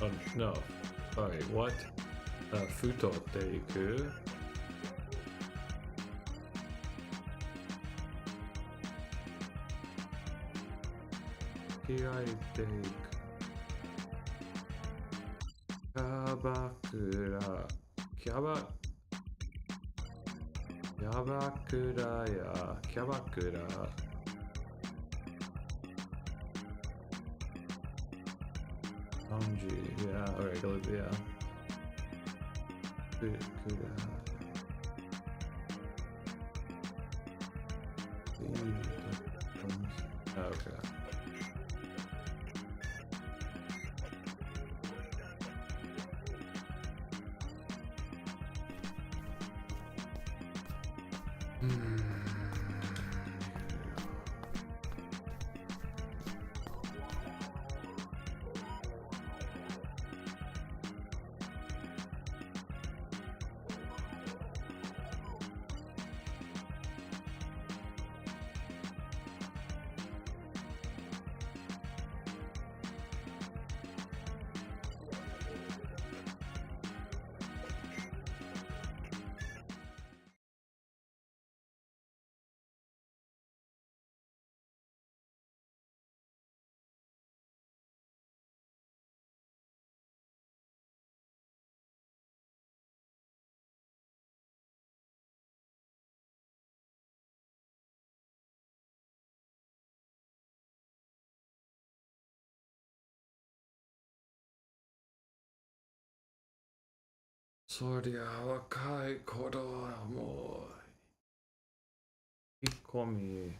Oh no. Sorry. What? Futo teiku. I take Kyabakura Kanji, yeah, alright, yeah. Okay. そりゃ若い頃はもう引っ込み。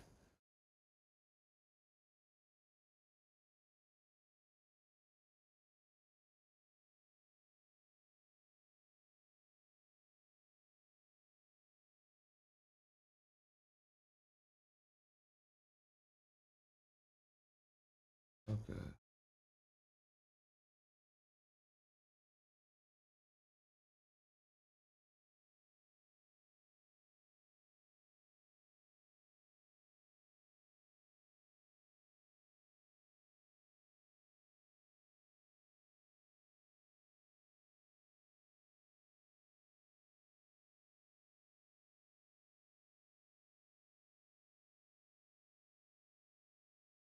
Okay.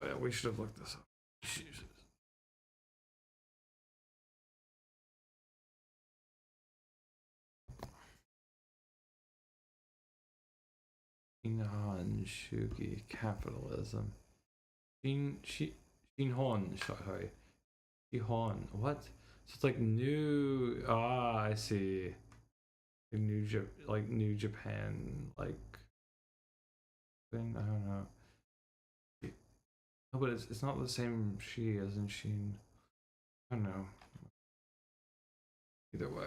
Yeah, we should have looked this up. Jesus. Shinhan Shugi capitalism. Shinhon, sorry. Shihon. What? So it's like new. Ah, I see. Like New Japan, like thing. I don't know. Oh, but it's not the same she as in Sheen. I don't know. Either way.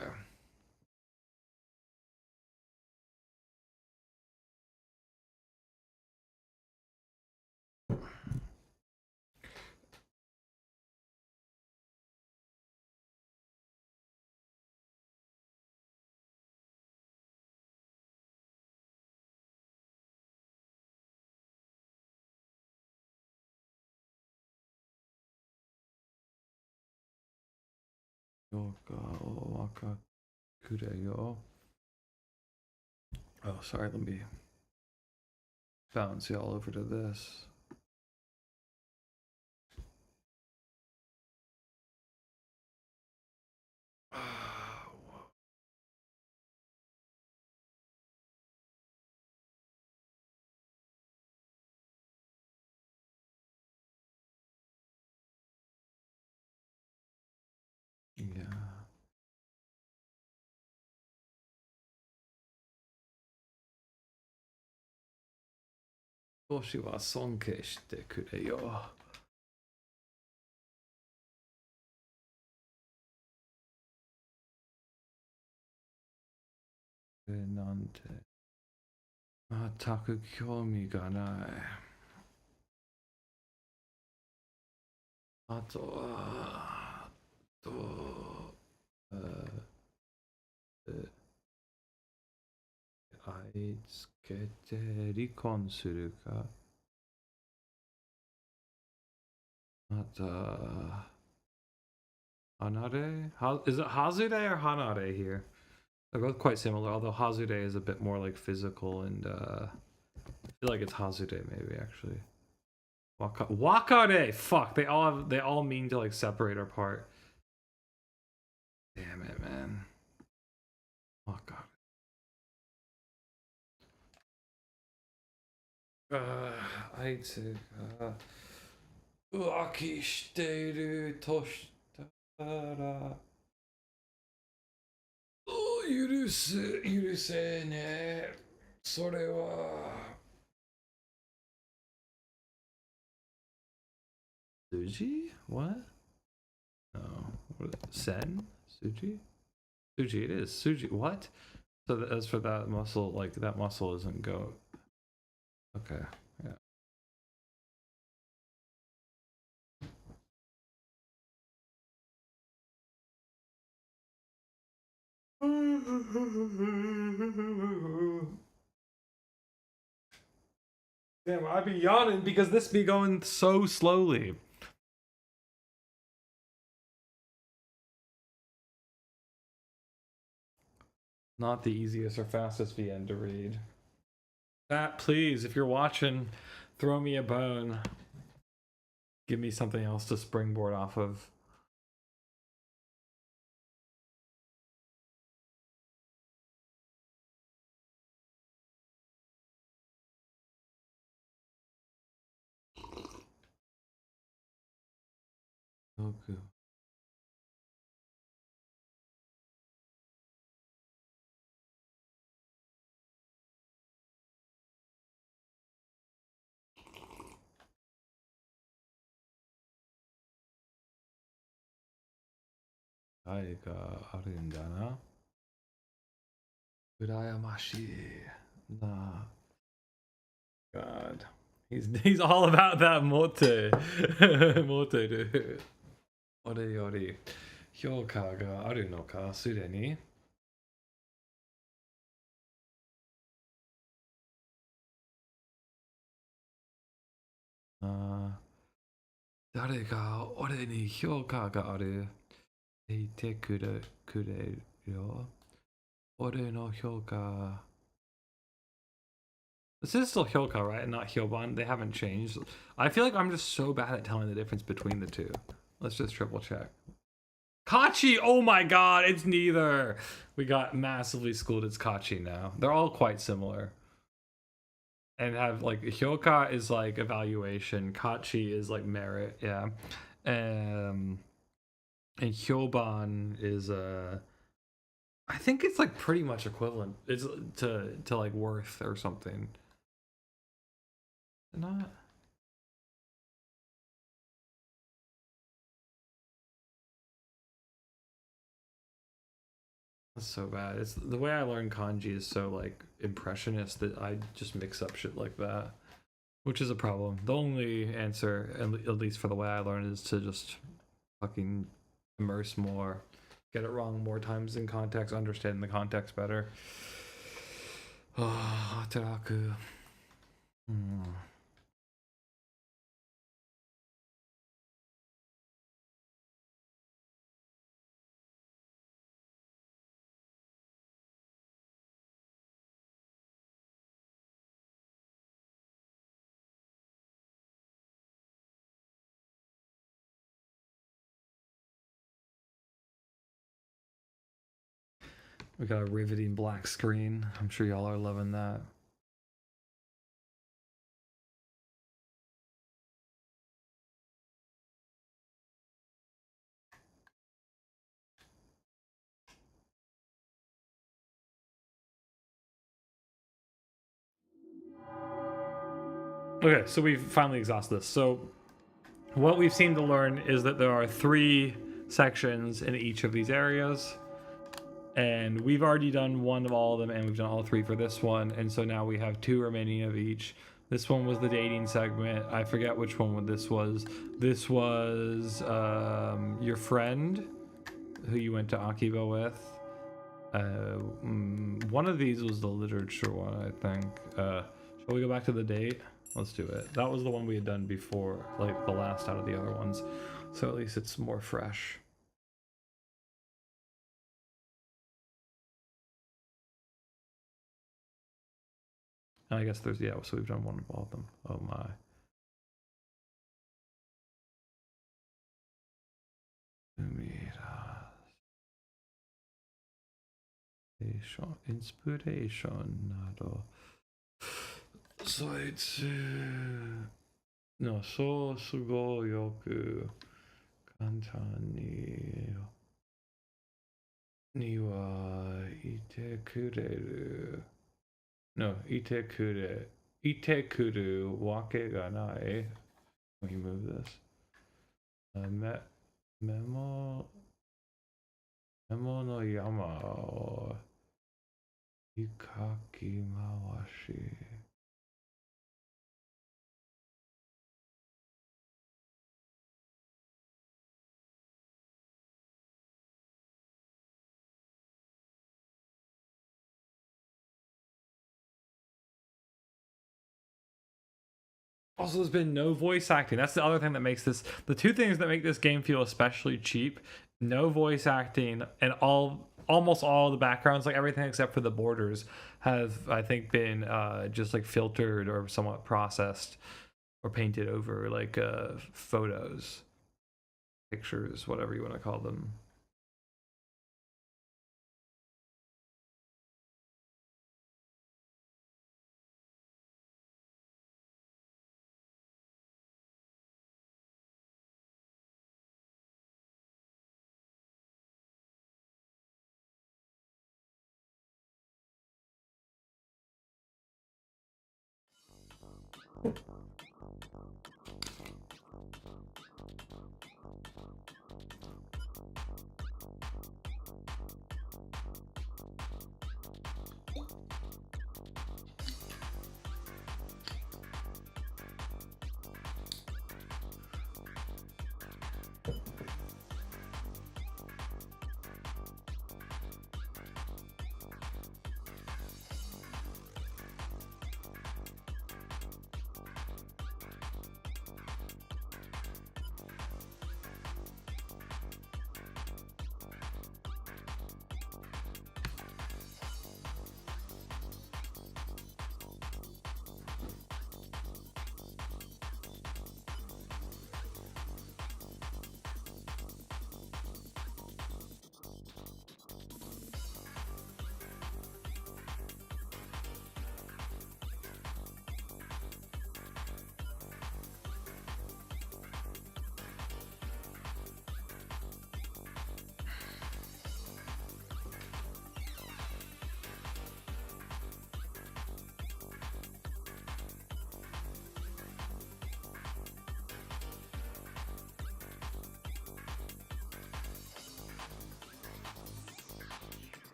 Yoka Waka Kureyo. Oh, sorry, let me bounce you all over to this. Yeah. 少しは尊敬してくれよ。なんて。全く興味がない。あとは、あいつけて離婚するか。また、Hanare? Is it Hazude or Hanare here? They're both quite similar, although Hazude is a bit more like physical and I feel like it's Hazude maybe actually. Wakare! Fuck, they all mean to like separate or part. Damn it, man. Wakare. あいつが浮気しているとしたら許せねえ。それはSuji? What? No. What is it? Sen? Suji? Suji, it is. Suji. What? So as for that muscle, like that muscle isn't goat. Okay. Yeah. Damn, I be yawning because this be going so slowly. Not the easiest or fastest VN to read. That, please, if you're watching, throw me a bone. Give me something else to springboard off of. Okay. 愛があるんだな。羨ましいな。God. He's all about that mote. Mote, dude. 俺より評価があるのか、すでに。誰が俺に評価がある言ってくれるよ。俺の評価。This is still Hyoka, right? Not Hyoban. They haven't changed. I feel like I'm just so bad at telling the difference between the two. Let's just triple check. Kachi! Oh my god, it's neither! We got massively schooled. It's Kachi now. They're all quite similar. And have like Hyoka is like evaluation, Kachi is like merit, yeah. And Hyoban is I think it's like pretty much equivalent. It's to like worth or something. Not. That's so bad. It's the way I learn kanji is so like impressionist that I just mix up shit like that, which is a problem. The only answer, at least for the way I learn, is to just fucking immerse more, get it wrong more times in context, understand the context better. Oh, Taraku. We got a riveting black screen. I'm sure y'all are loving that. Okay, so we've finally exhausted this. So what we've seemed to learn is that there are 3 sections in each of these areas. And we've already done one of all of them, and we've done all 3 for this one. And so now we have 2 remaining of each. This one was the dating segment. I forget which one this was. This was your friend who you went to Akiba with. One of these was the literature one, I think. Shall we go back to the date? Let's do it. That was the one we had done before, like the last out of the other ones. So at least it's more fresh. And I guess there's, yeah, so we've done one of all of them. Oh my. Inspiration など。そいつのそうすごよく簡単にはいてくれる。No, いてくるわけがない。Let me move this. メモの山をかき回し。Also, there's been no voice acting. That's the other thing that makes this, the 2 things that make this game feel especially cheap: no voice acting, and almost all the backgrounds, like everything except for the borders, have, I think, been just like filtered or somewhat processed or painted over, like photos, pictures, whatever you want to call them.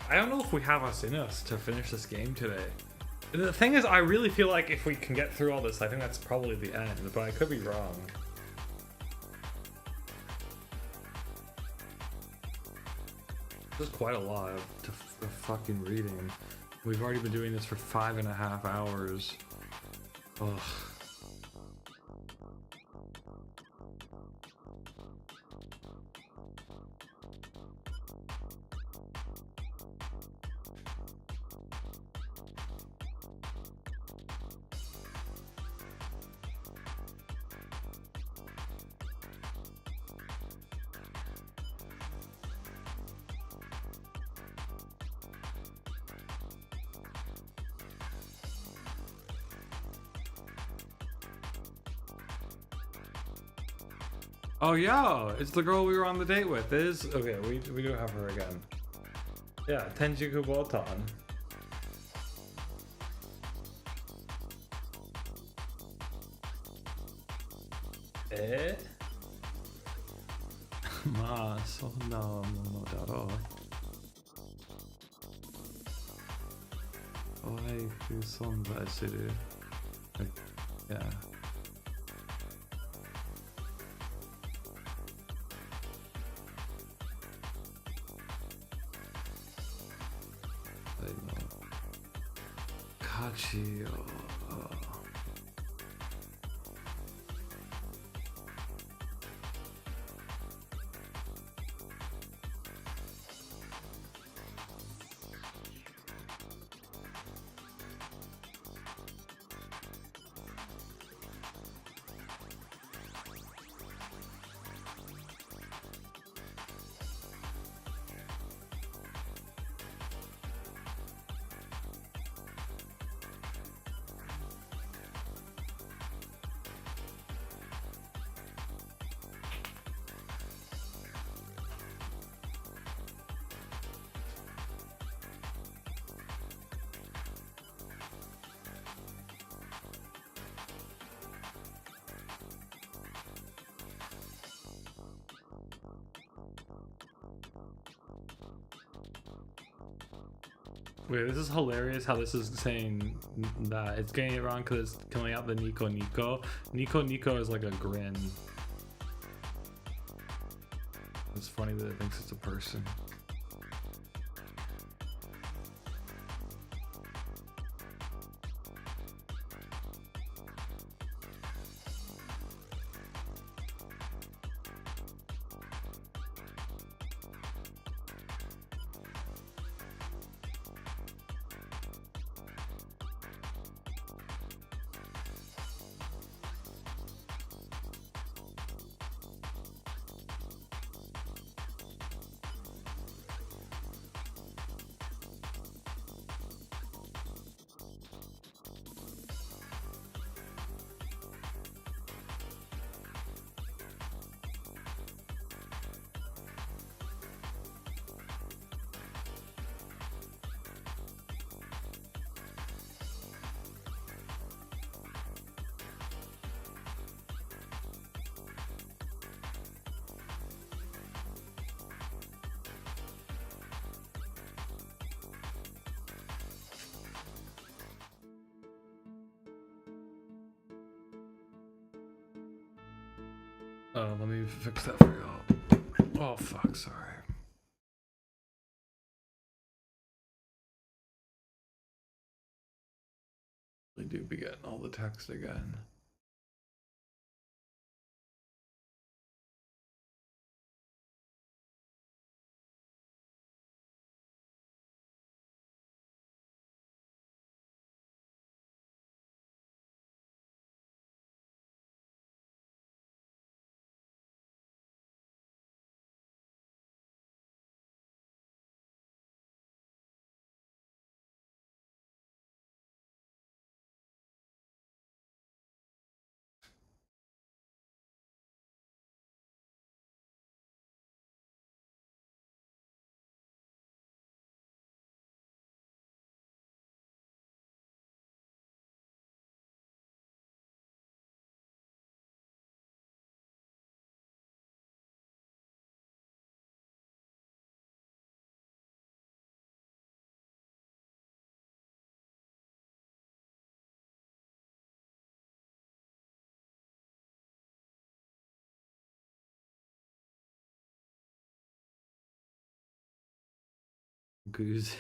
I don't know if we have us in us to finish this game today. The thing is, I really feel like if we can get through all this, I think that's probably the end, but I could be wrong. There's quite a lot of fucking reading. We've already been doing this for 5.5 hours. Ugh. Oh yeah, it's the girl we were on the date with. It is okay. We do have her again. Yeah, Tenjiku Botan. Eh? まあそんなものだろう。可愛く存在する。Yeah. Wait, this is hilarious how this is saying that. It's getting it wrong because it's coming out the Nico Nico. Nico Nico is like a grin. It's funny that it thinks it's a person. Let me fix that for y'all. Oh fuck, sorry. We do be getting all the text again. goose.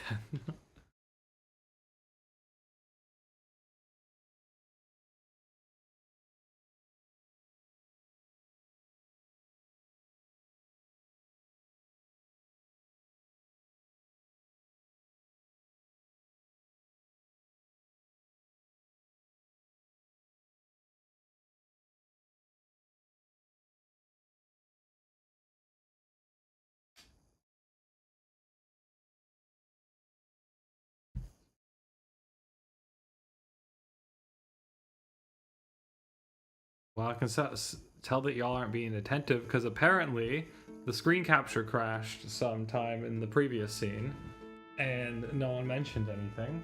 Well, I can tell that y'all aren't being attentive because apparently the screen capture crashed sometime in the previous scene and no one mentioned anything.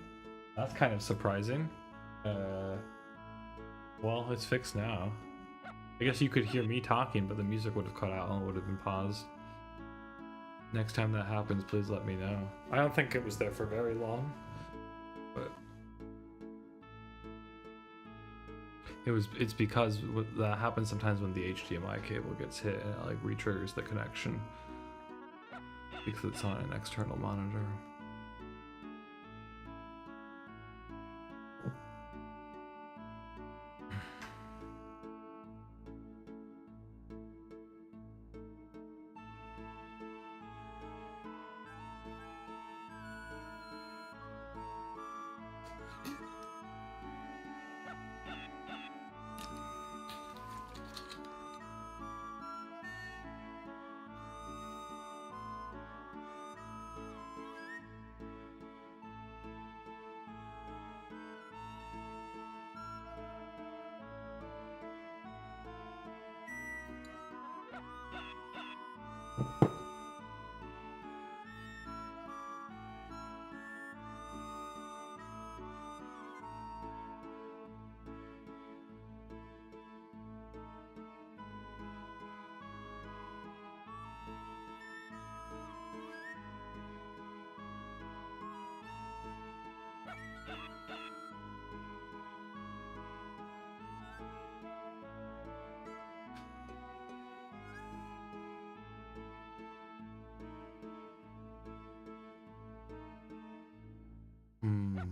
That's kind of surprising. Well, it's fixed now. I guess you could hear me talking, but the music would have cut out and it would have been paused. Next time that happens, please let me know. I don't think it was there for very long, but it's because that happens sometimes when the HDMI cable gets hit and it like re-triggers the connection because it's on an external monitor.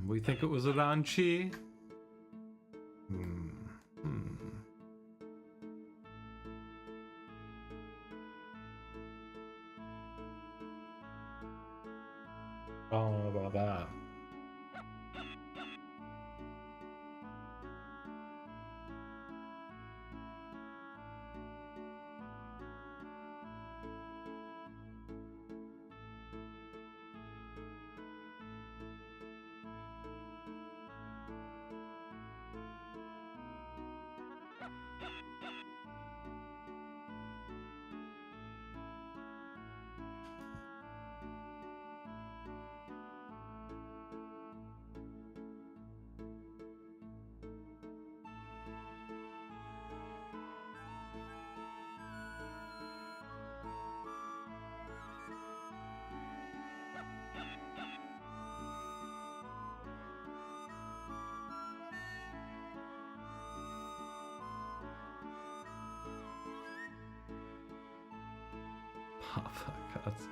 We think it was a Ranchi. I don't know about that. Papa cuts.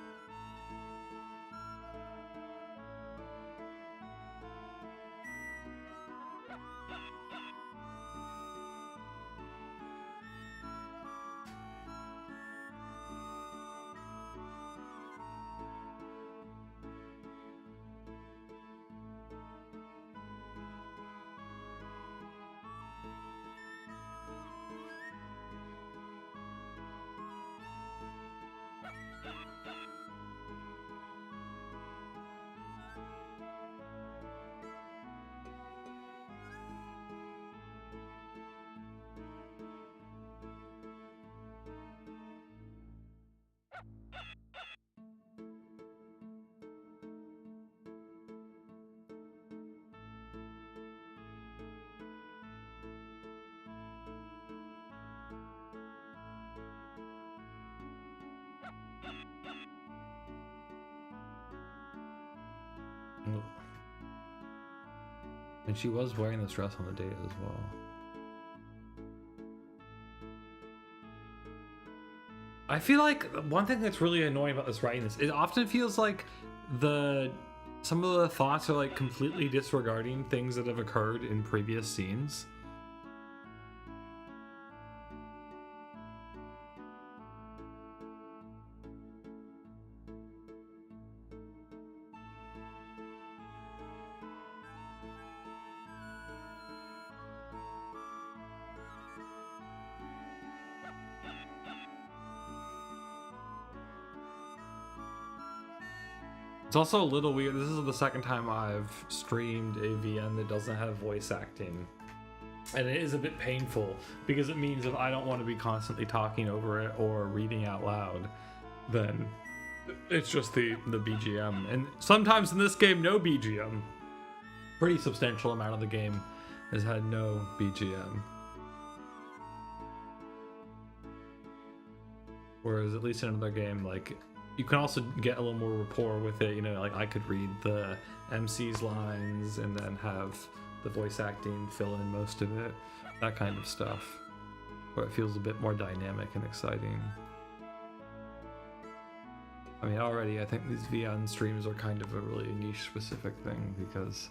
And she was wearing this dress on the date as well. I feel like one thing that's really annoying about this writing is it often feels like some of the thoughts are like completely disregarding things that have occurred in previous scenes. It's also a little weird. This is the second time I've streamed a VN that doesn't have voice acting. And it is a bit painful because it means if I don't want to be constantly talking over it or reading out loud, then it's just the BGM. And sometimes in this game, no BGM. Pretty substantial amount of the game has had no BGM. Whereas at least in another game, like, you can also get a little more rapport with it, you know, like I could read the MC's lines and then have the voice acting fill in most of it, that kind of stuff, where it feels a bit more dynamic and exciting. I mean, already I think these VN streams are kind of a really niche specific thing because,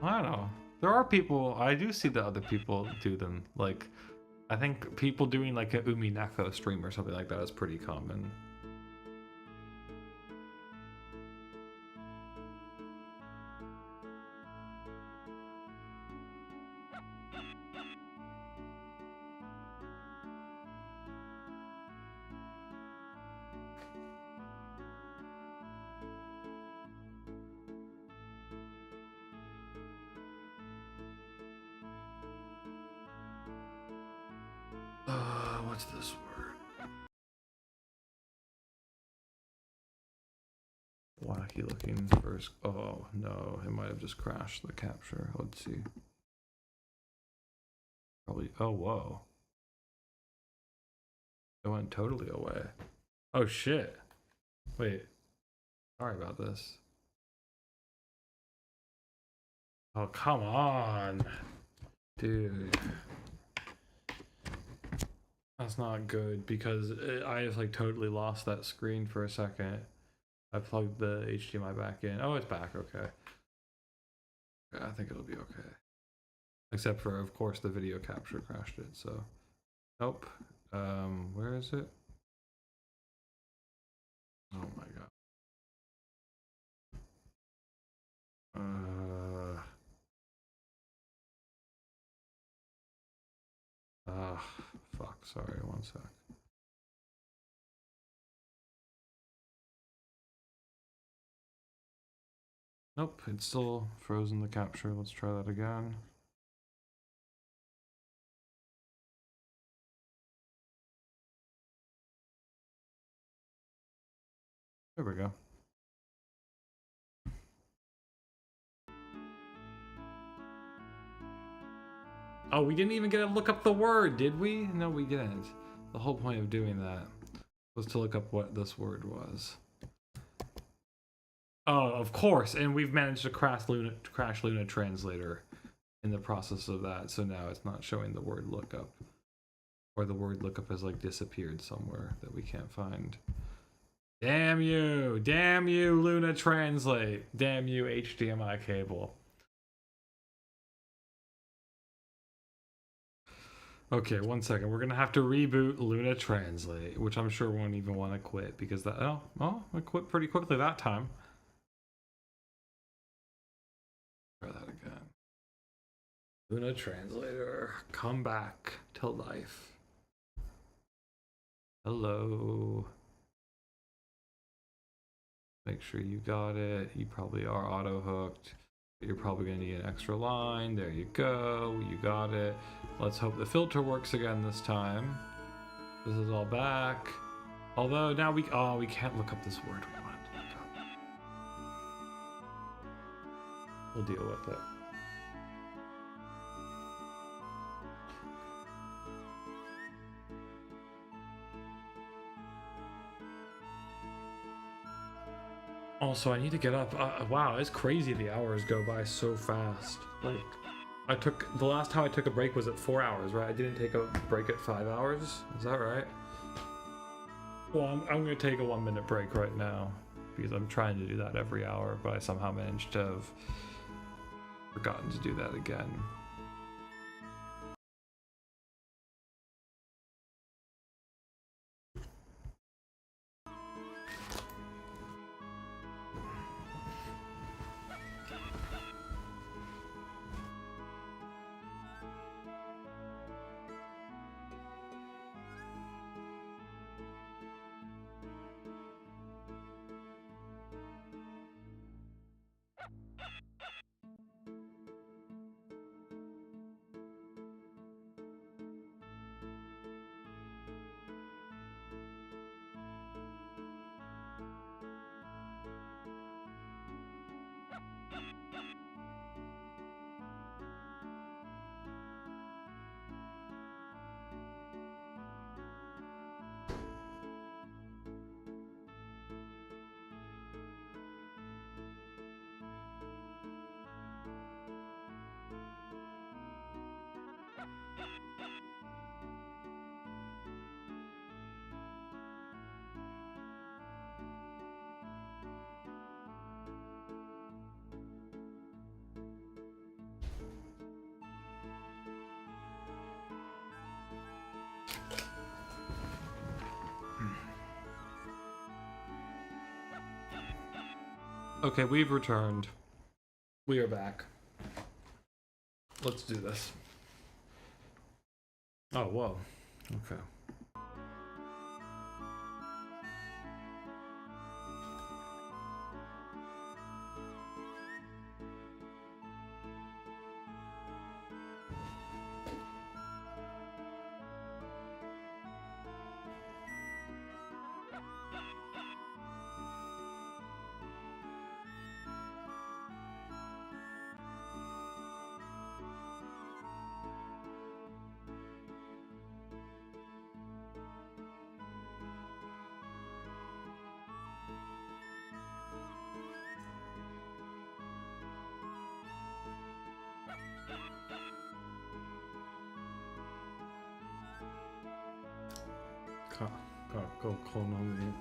I don't know, there are people, I do see that other people do them, like, I think people doing like a Umineko stream or something like that is pretty common. What's this word? Wacky looking first. Oh no, it might have just crashed the capture. Let's see. Probably. Oh whoa. It went totally away. Oh shit. Wait. Sorry about this. Oh come on, dude. That's not good because I just like totally lost that screen for a second. I plugged the HDMI back in. Oh, it's back. Okay. Yeah, I think it'll be okay. Except for, of course, the video capture crashed it. So, nope. Where is it? Oh my god. Fuck. Sorry. One sec. Nope, it's still frozen the capture. Let's try that again. There we go. Oh, we didn't even get to look up the word, did we? No, we didn't. The whole point of doing that was to look up what this word was. Oh, of course, and we've managed to crash Luna Translator in the process of that, so now it's not showing the word lookup. Or the word lookup has like disappeared somewhere that we can't find. Damn you! Damn you, Luna Translate! Damn you, HDMI cable. Okay, one second. We're gonna have to reboot Luna Translate, which I'm sure won't even want to quit because that. Oh, I quit pretty quickly that time. Try that again. Luna Translator, come back to life. Hello. Make sure you got it. You probably are auto hooked. You're probably going to need an extra line. There you go. You got it. Let's hope the filter works again this time. This is all back. Although now we can't look up this word we want to look up. We'll deal with it. Also, I need to get up. Wow, it's crazy the hours go by so fast. Like, the last time I took a break was at 4 hours, right? I didn't take a break at 5 hours. Is that right? Well, I'm gonna take a 1 minute break right now. because I'm trying to do that every hour, but I somehow managed to have forgotten to do that again. Okay, we've returned. We are back. Let's do this. Oh, whoa. Okay. Go clone on me.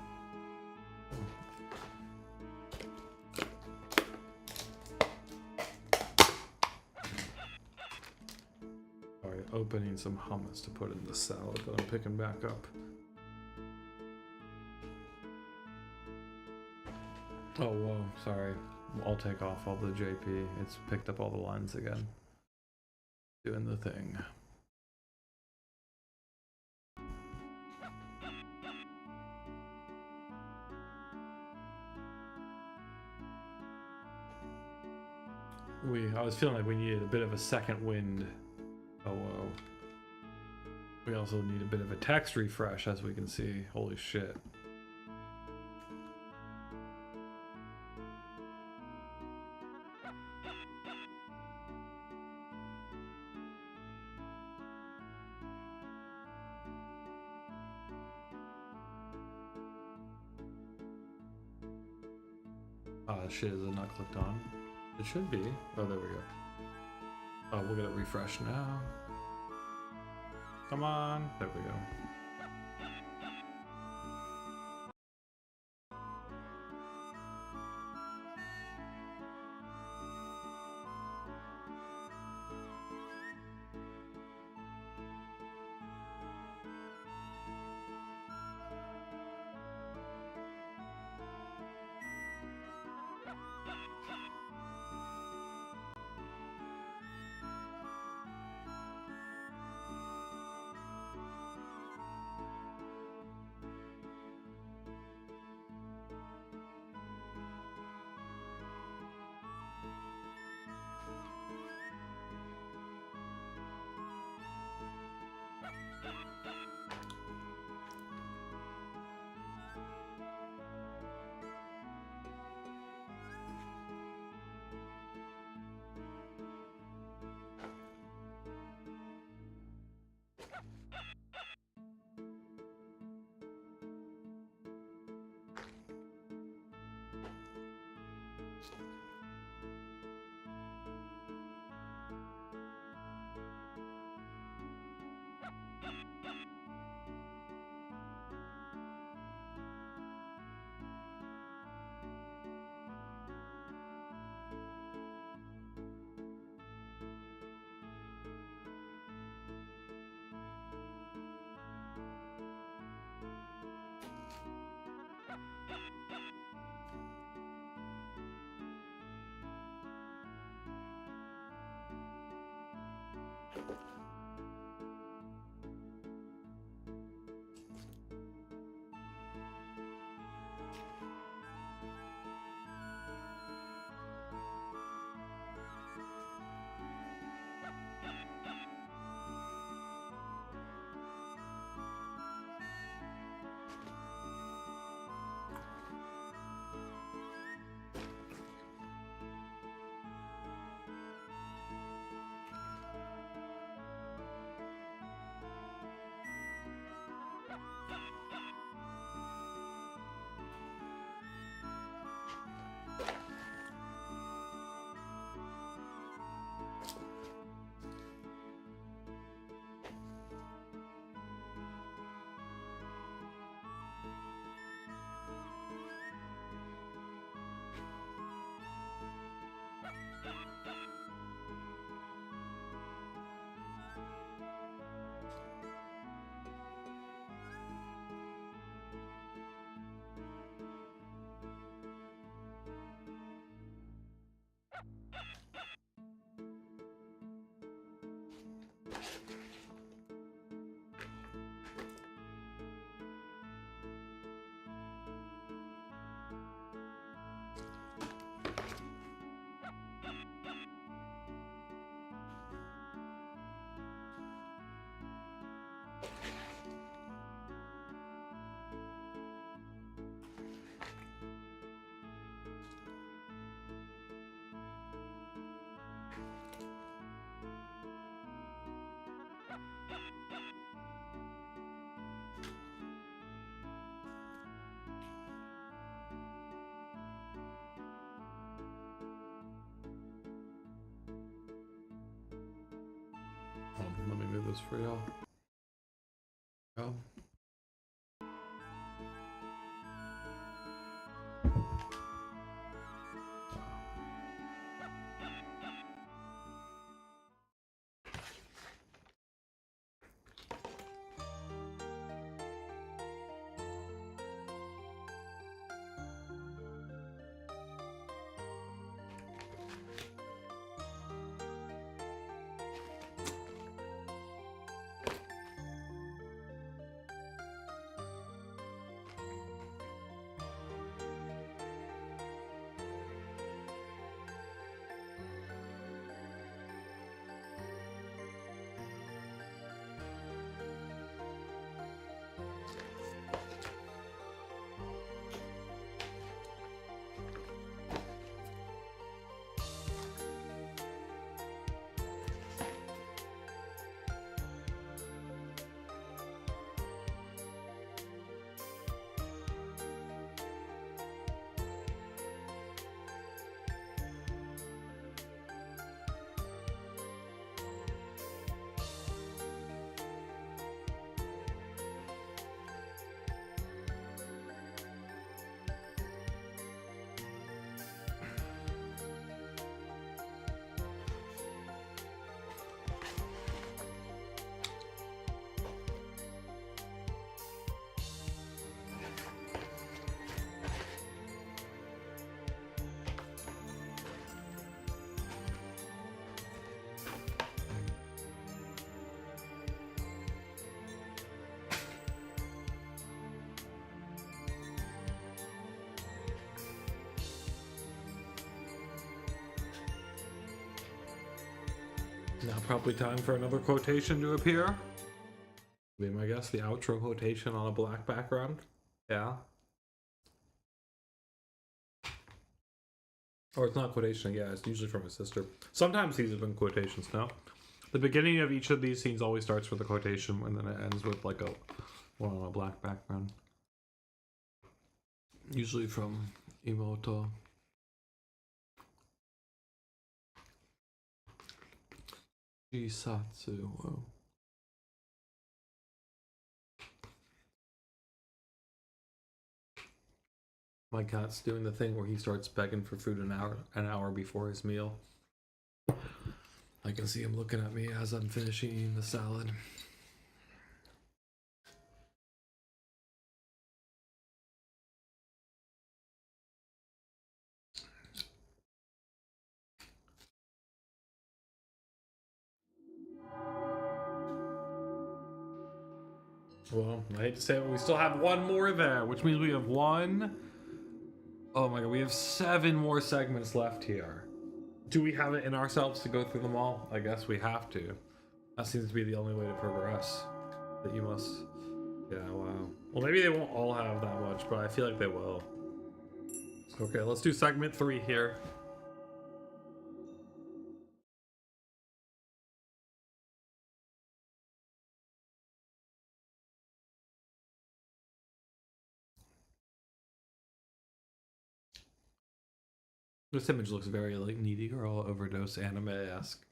Alright, opening some hummus to put in the salad that I'm picking back up. Oh, whoa, sorry. I'll take off all the JP. It's picked up all the lines again. Doing the thing. I was feeling like we needed a bit of a second wind. Oh, whoa. We also need a bit of a text refresh, as we can see. Holy shit. Shit, is it not clicked on? It should be. Oh, there we go. Oh, we'll get it refreshed now. Come on. There we go. Let me move this for y'all. Go. Now probably time for another quotation to appear. Be my guess, the outro quotation on a black background. Yeah. Or it's not quotation, yeah, it's usually from my sister. Sometimes these have been quotations, no? The beginning of each of these scenes always starts with a quotation and then it ends with like a one on a black background. Usually from Imouto. Jisatsu. Whoa. My cat's doing the thing where he starts begging for food an hour before his meal. I can see him looking at me as I'm finishing eating the salad. Well, I hate to say it, but we still have one more there, which means we have one. Oh my god, we have 7 more segments left here. Do we have it in ourselves to go through them all? I guess we have to. That seems to be the only way to progress. That you must. Yeah, wow. Well, maybe they won't all have that much, but I feel like they will. Okay, let's do segment 3 here. This image looks very like Needy Girl Overdose anime-esque.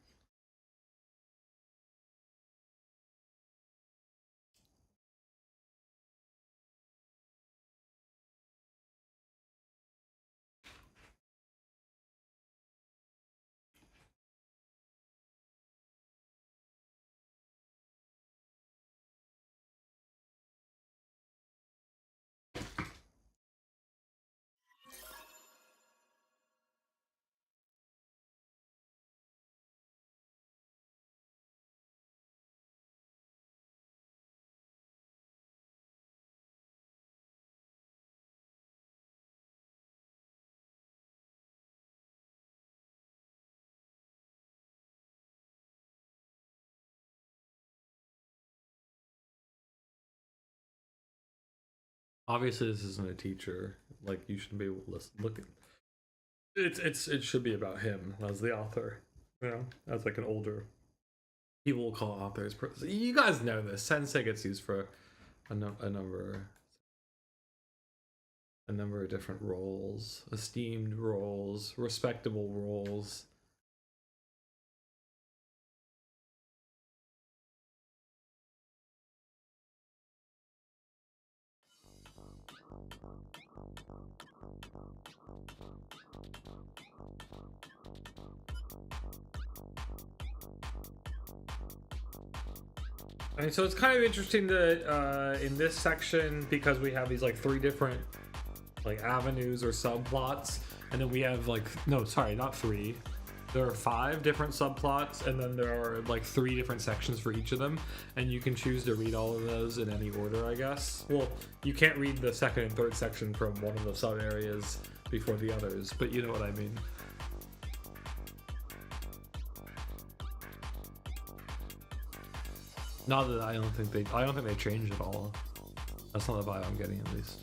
Obviously, this isn't a teacher. Like, you shouldn't be able to listen. Look, it should be about him as the author. You know, as like an older. People will call authors. You guys know this. Sensei gets used for a number of different roles, esteemed roles, respectable roles. And so it's kind of interesting that in this section, because we have these like 3 different like avenues or subplots, and then we have like, no, sorry, not 3. There are 5 different subplots, and then there are like 3 different sections for each of them, and you can choose to read all of those in any order, I guess. Well, you can't read the 2nd and 3rd section from one of the sub areas before the others, but you know what I mean. Not that I don't think they changed at all. That's not the vibe I'm getting, at least.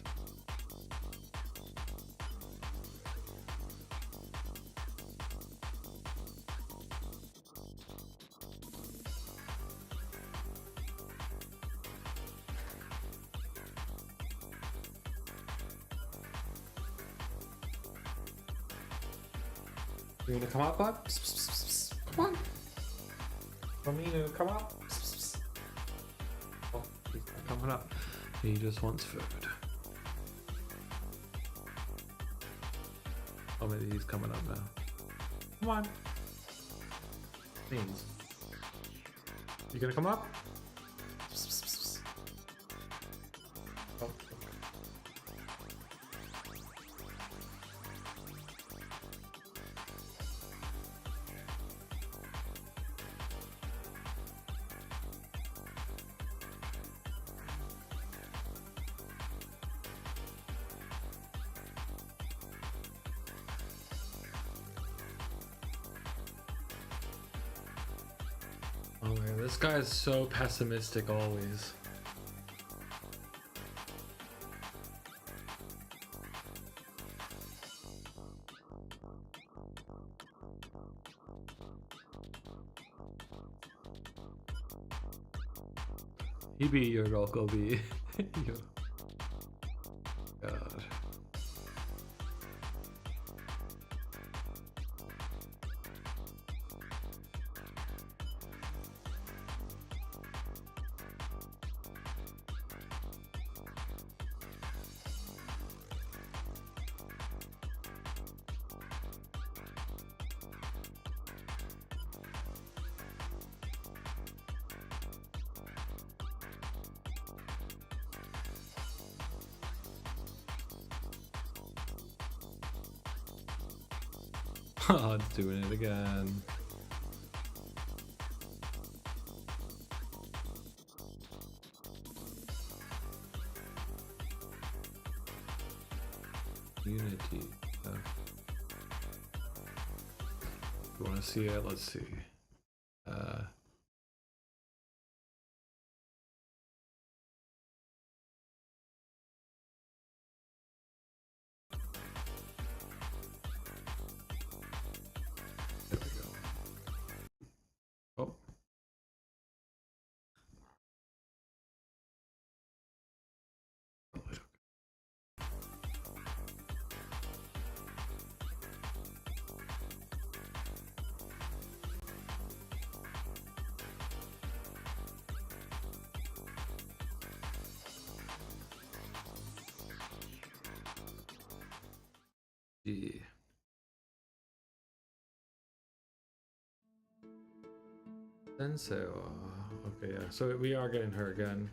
You gonna come up, bud? Come on. Romino, come up. Oh, he's not coming up. He just wants food. Oh, maybe he's coming up now. Come on. Beans. You gonna come up? Oh. Oh man, this guy is so pessimistic always. He be your local be. God. Oh, it's doing it again. Unity. You want to see it? Let's see. There we go. Oh. Yeah. Sensei. Okay, yeah. So we are getting her again.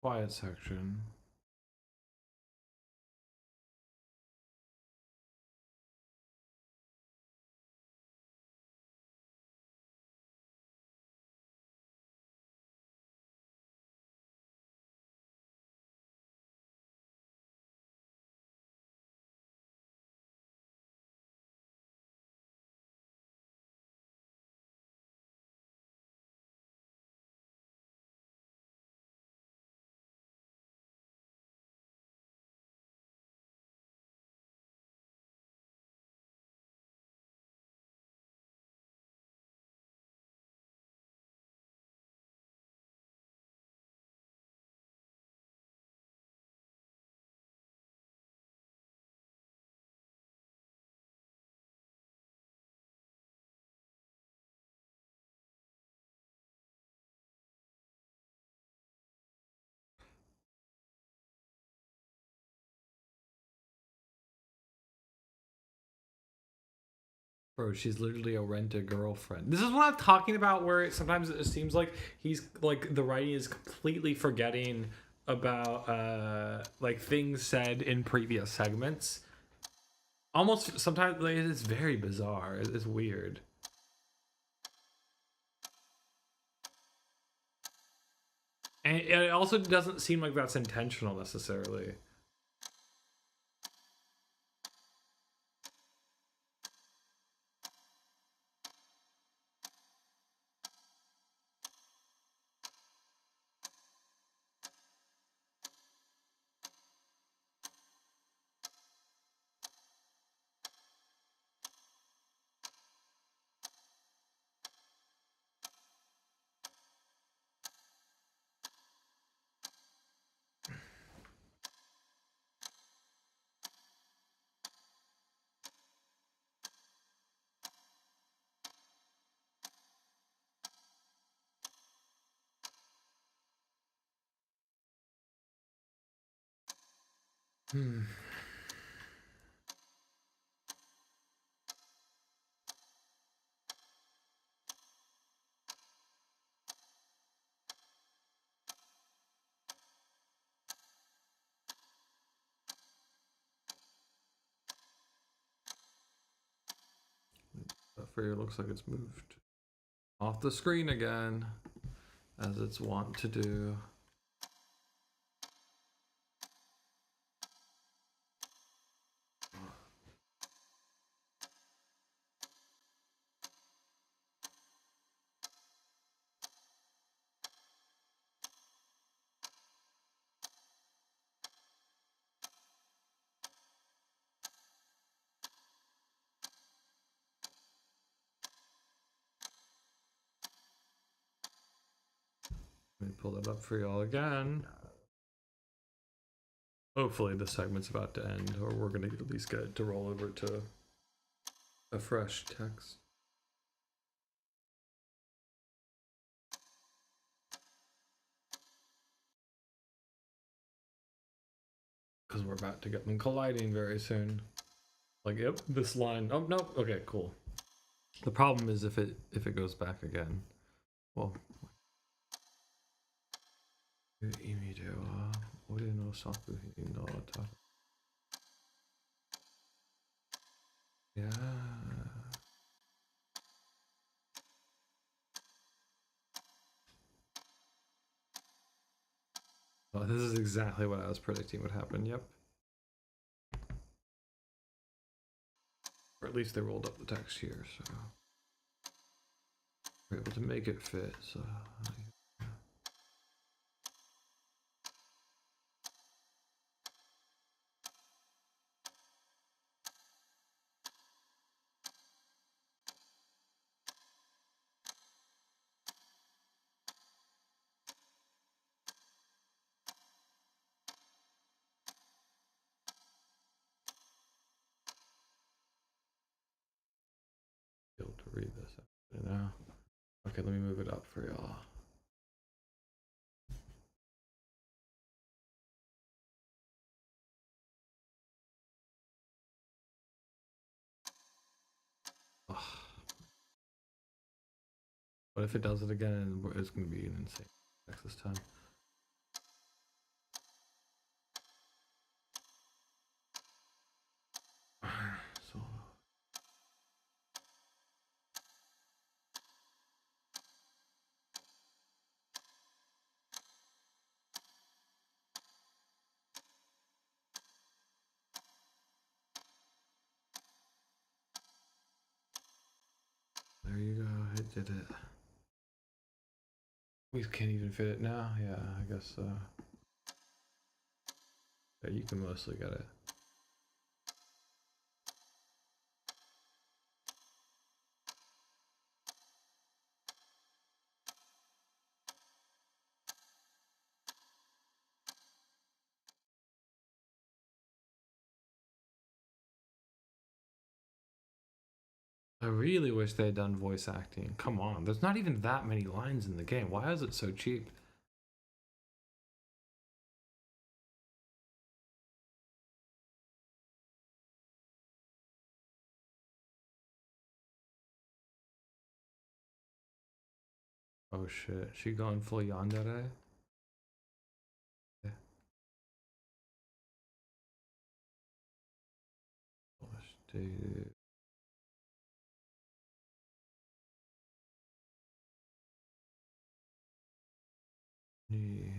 quiet section. Bro, she's literally a rent-a-girlfriend. This is what I'm talking about, where sometimes it seems like he's like the writing is completely forgetting about like things said in previous segments. Almost sometimes like, it is very bizarre. It's weird. And it also doesn't seem like that's intentional necessarily. Hmm. That figure looks like it's moved off the screen again, as it's wont to do. Let me pull that up for y'all again. Hopefully the segment's about to end, or we're gonna at least get it to roll over to a fresh text. Because we're about to get them colliding very soon. Like, yep, this line. Oh no. Okay, cool. The problem is if it goes back again. Well, Imouto, ore no sakuhin no ta. Yeah. Oh, this is exactly what I was predicting would happen. Yep. Or at least they rolled up the text here, so we're able to make it fit. So. Be able to read this now. Okay, let me move it up for y'all. What if it does it again and it's going to be an insane text this time? it did it. We can't even fit it now. Yeah, I guess so. Yeah, you can mostly get it. I really wish they had done voice acting. Come on, there's not even that many lines in the game. Why is it so cheap? Oh shit, she going full yandere? Yeah. Gosh, dude. Yeah.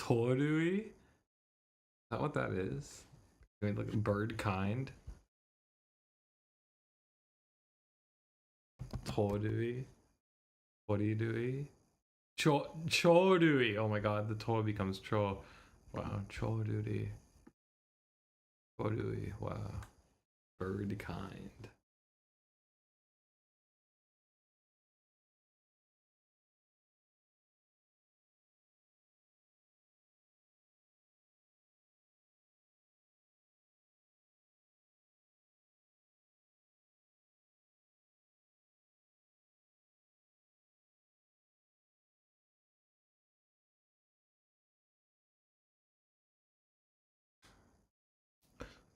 Torui? Is that what that is? I mean, like bird kind? Torui? Torui? Chorui! Oh my god, the Tor becomes Cho. Wow, Chorui. Chorui, wow. Bird kind.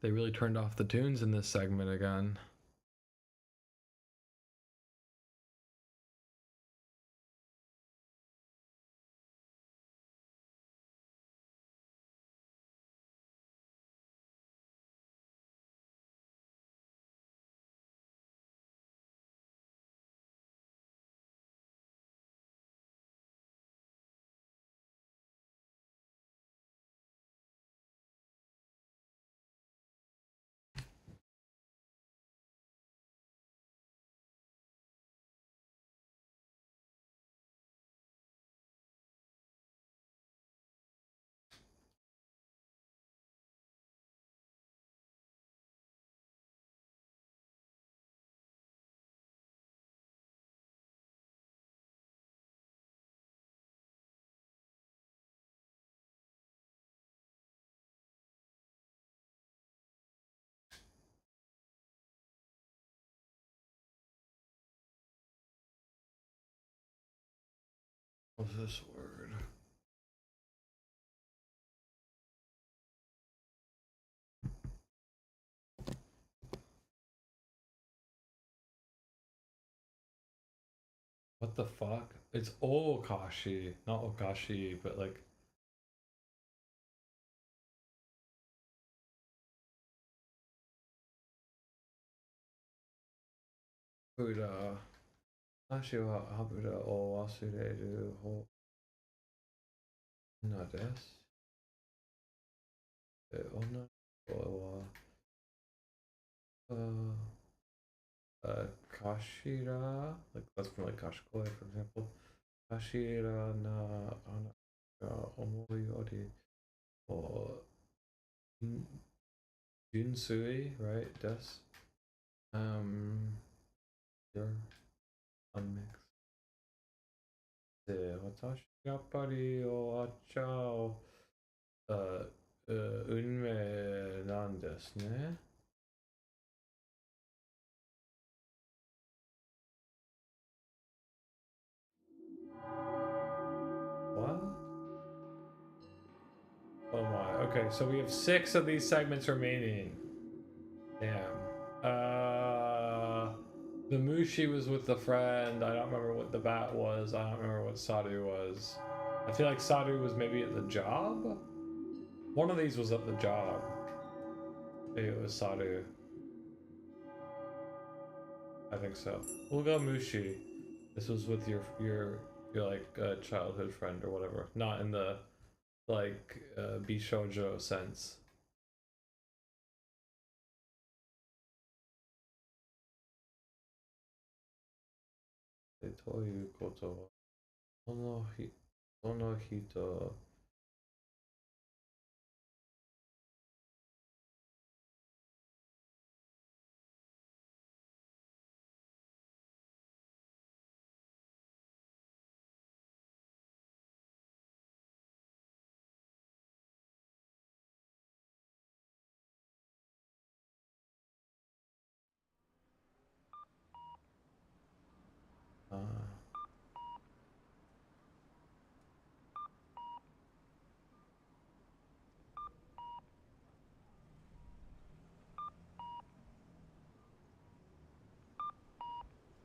They really turned off the tunes in this segment again. What's this word? What the fuck? It's Okashi, not Okashi, but like. Buddha. Tashi wa habuda o wasureru ho na desu. Onna wa Kashira, like that's from like Kashikoi, for example. Kashira na ana ga omoi ori o Junsui, right? Des. You're unmixed. で、私やっぱりお茶を、運命なんですね。What? Oh my. Okay, so we have 6 of these segments remaining. Damn. The Mushi was with the friend. I don't remember what the bat was. I don't remember what Sadu was. I feel like Sadu was maybe at the job? One of these was at the job. Maybe it was Sadu. I think so. We'll go Mushi. This was with your like childhood friend or whatever. Not in the like Bishoujo sense. ということは、その人、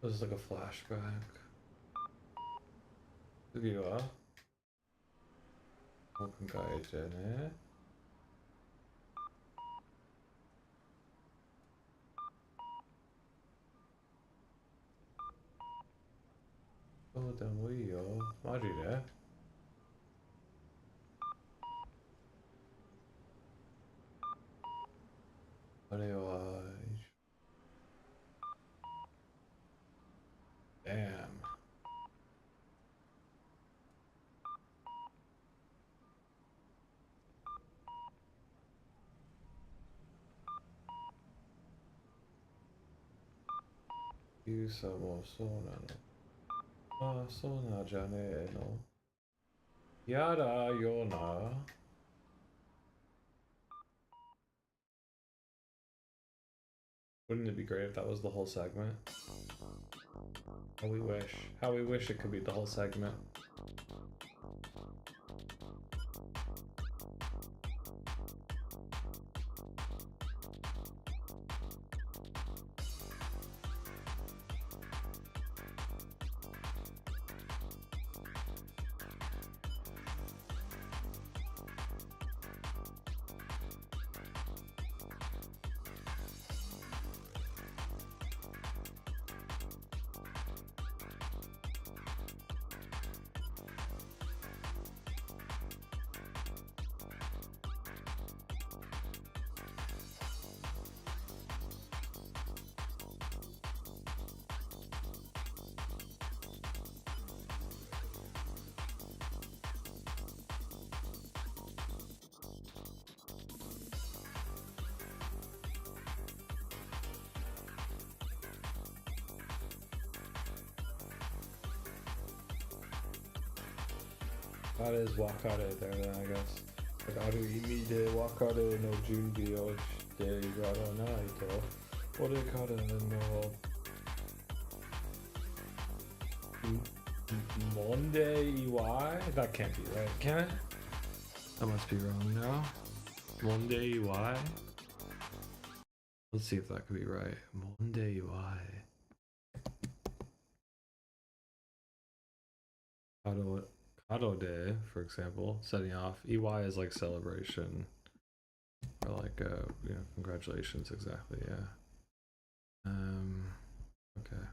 This is like a flashback. 次は考えてね。どうでもいいよ。マジであれは、damn. Yusa もそうなの。ああ、そうなんじゃねえの。やだよな。Wouldn't it be great if that was the whole segment? How we wish. How we wish it could be the whole segment. That is wakare there then, I guess. Like, ある意味で別れの準備をしてやらないと、これからの、Monde EY? That can't be right, can it? That must be wrong, no? Monde EY? Let's see if that could be right. Monde EY. Kado Day, for example, setting off. EY is like celebration. Or like, congratulations, exactly, yeah. Okay.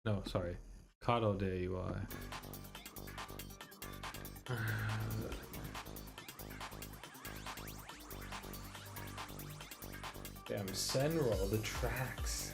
No, sorry. Kado Day EY. Damn, Senro, the tracks.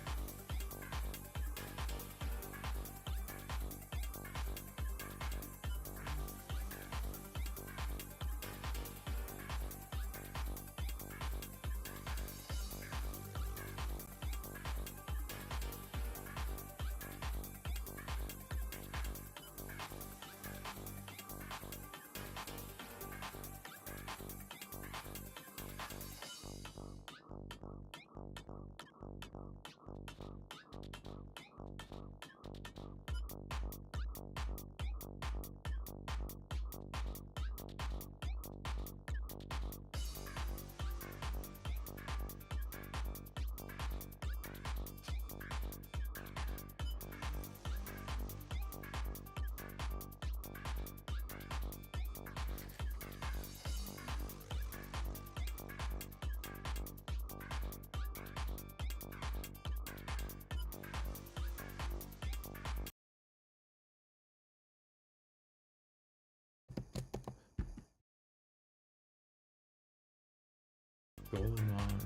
Goemon.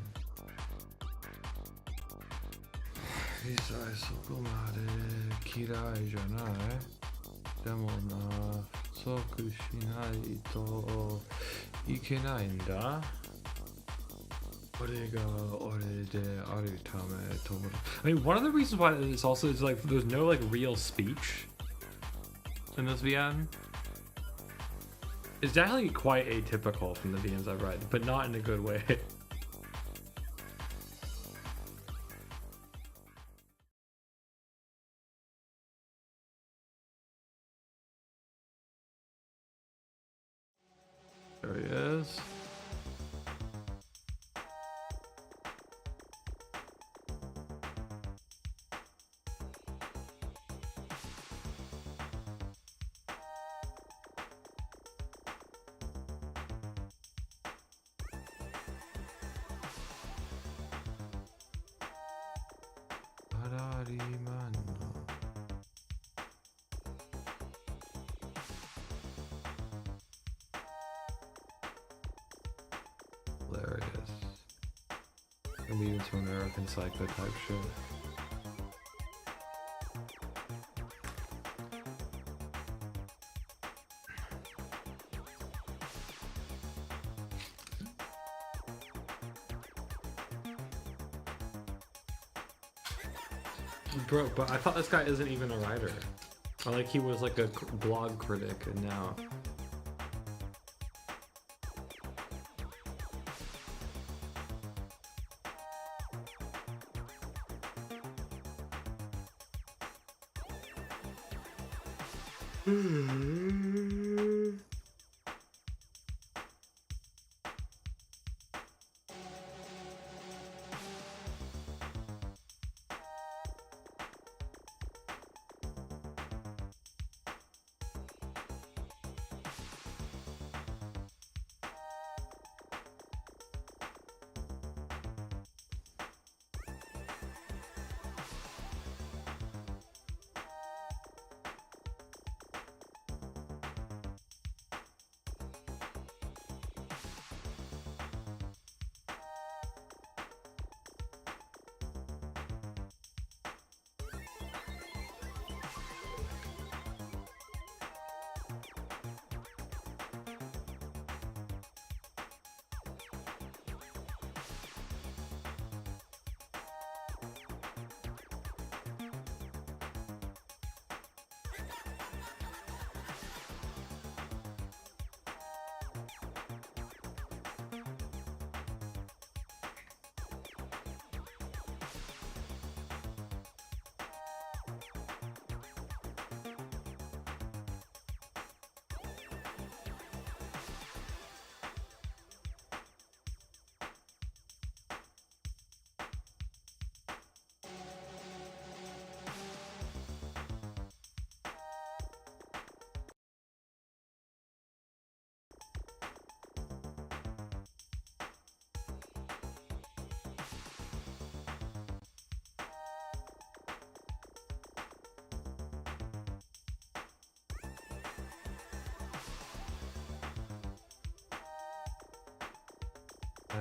Isai sokomade kirai janai. Demo na soku shinai to ikenai nda. Ore ga ore de aru tame tomodachi. I mean, one of the reasons why this also is like there's no like real speech in this VN. It's definitely quite atypical from the VNs I've read, but not in a good way. There he is. Hilarious. Maybe even some American Psycho type shit. Bro, but I thought this guy isn't even a writer. Or like he was like a blog critic and now...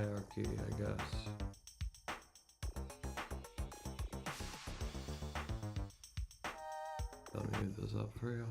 hierarchy, I guess. Let me move this up for y'all.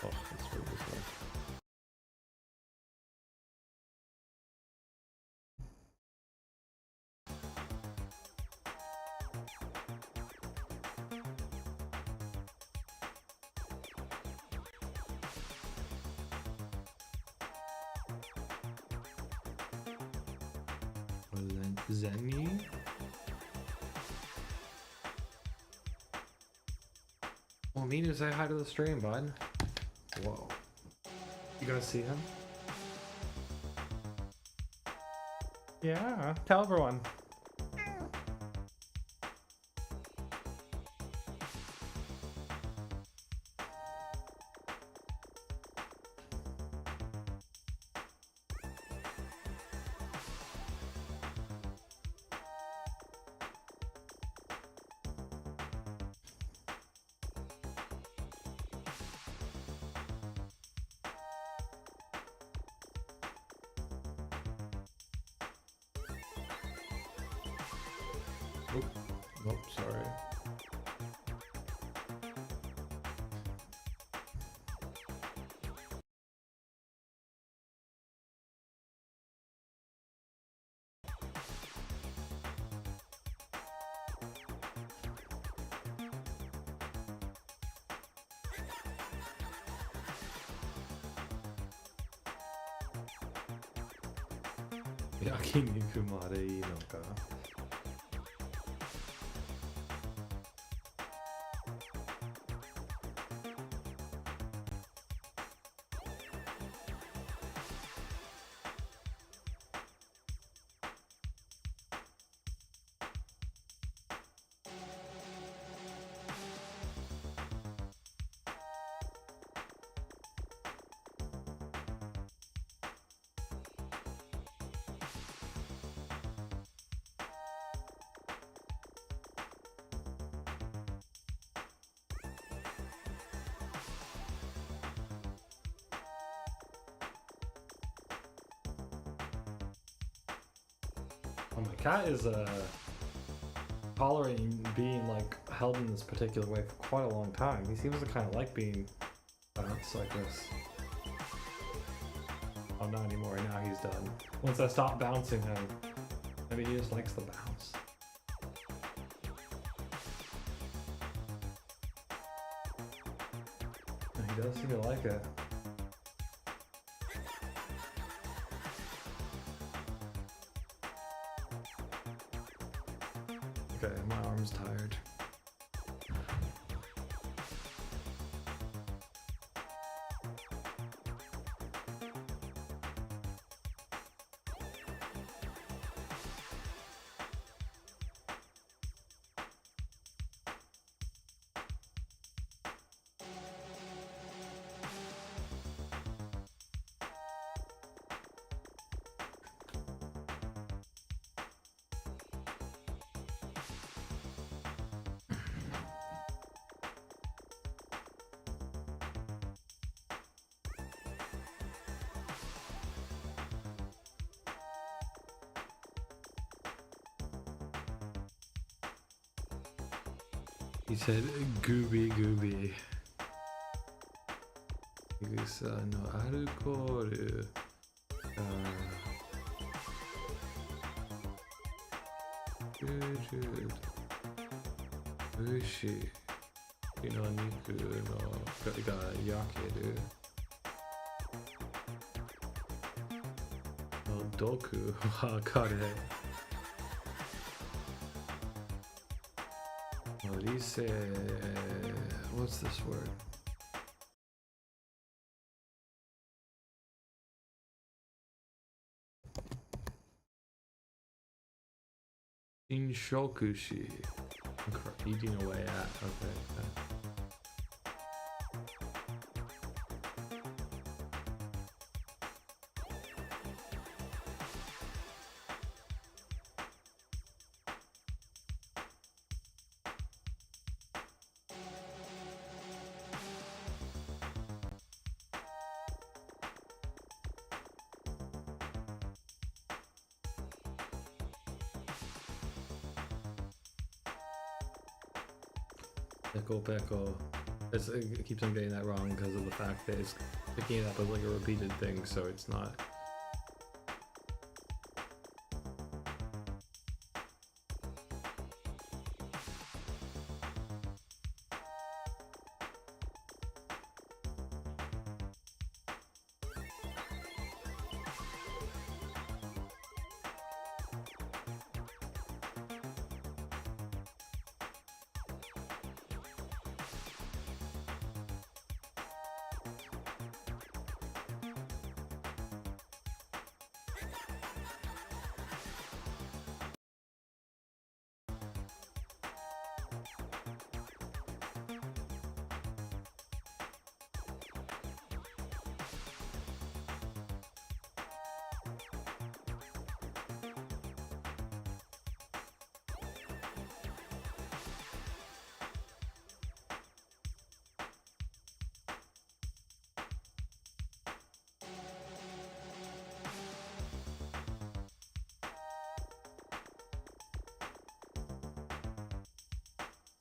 Oh, let's move this way. Zenny? Well, Minu, say hi to the stream, bud. Whoa. You guys see him? Yeah, tell everyone. Oh, sorry. Yakiniku made ii no ka? Oh, my cat is tolerating being like held in this particular way for quite a long time. He seems to kind of like being bounced like this. Oh, not anymore. Now he's done. Once I stop bouncing him, maybe he just likes the bounce. And he does seem to like it. Okay, my arm's tired. He said gooby gooby. Igusa no alcohol. Good. Ushi. No niku no ga yakeru. No doku wa kare. Rise, what's this word? Inshokushi. Eating away at. Okay. Pickle. It keeps on getting that wrong because of the fact that it's picking it up as like a repeated thing, so it's not.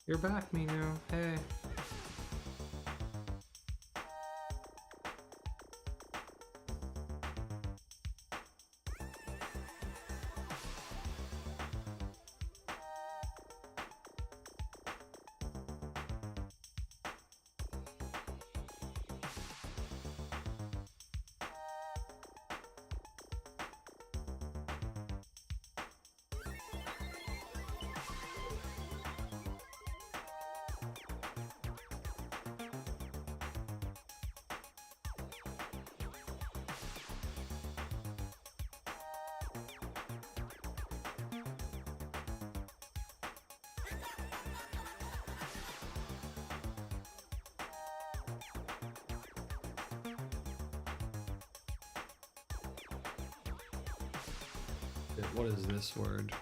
You're back, Mino. Hey. What is this word?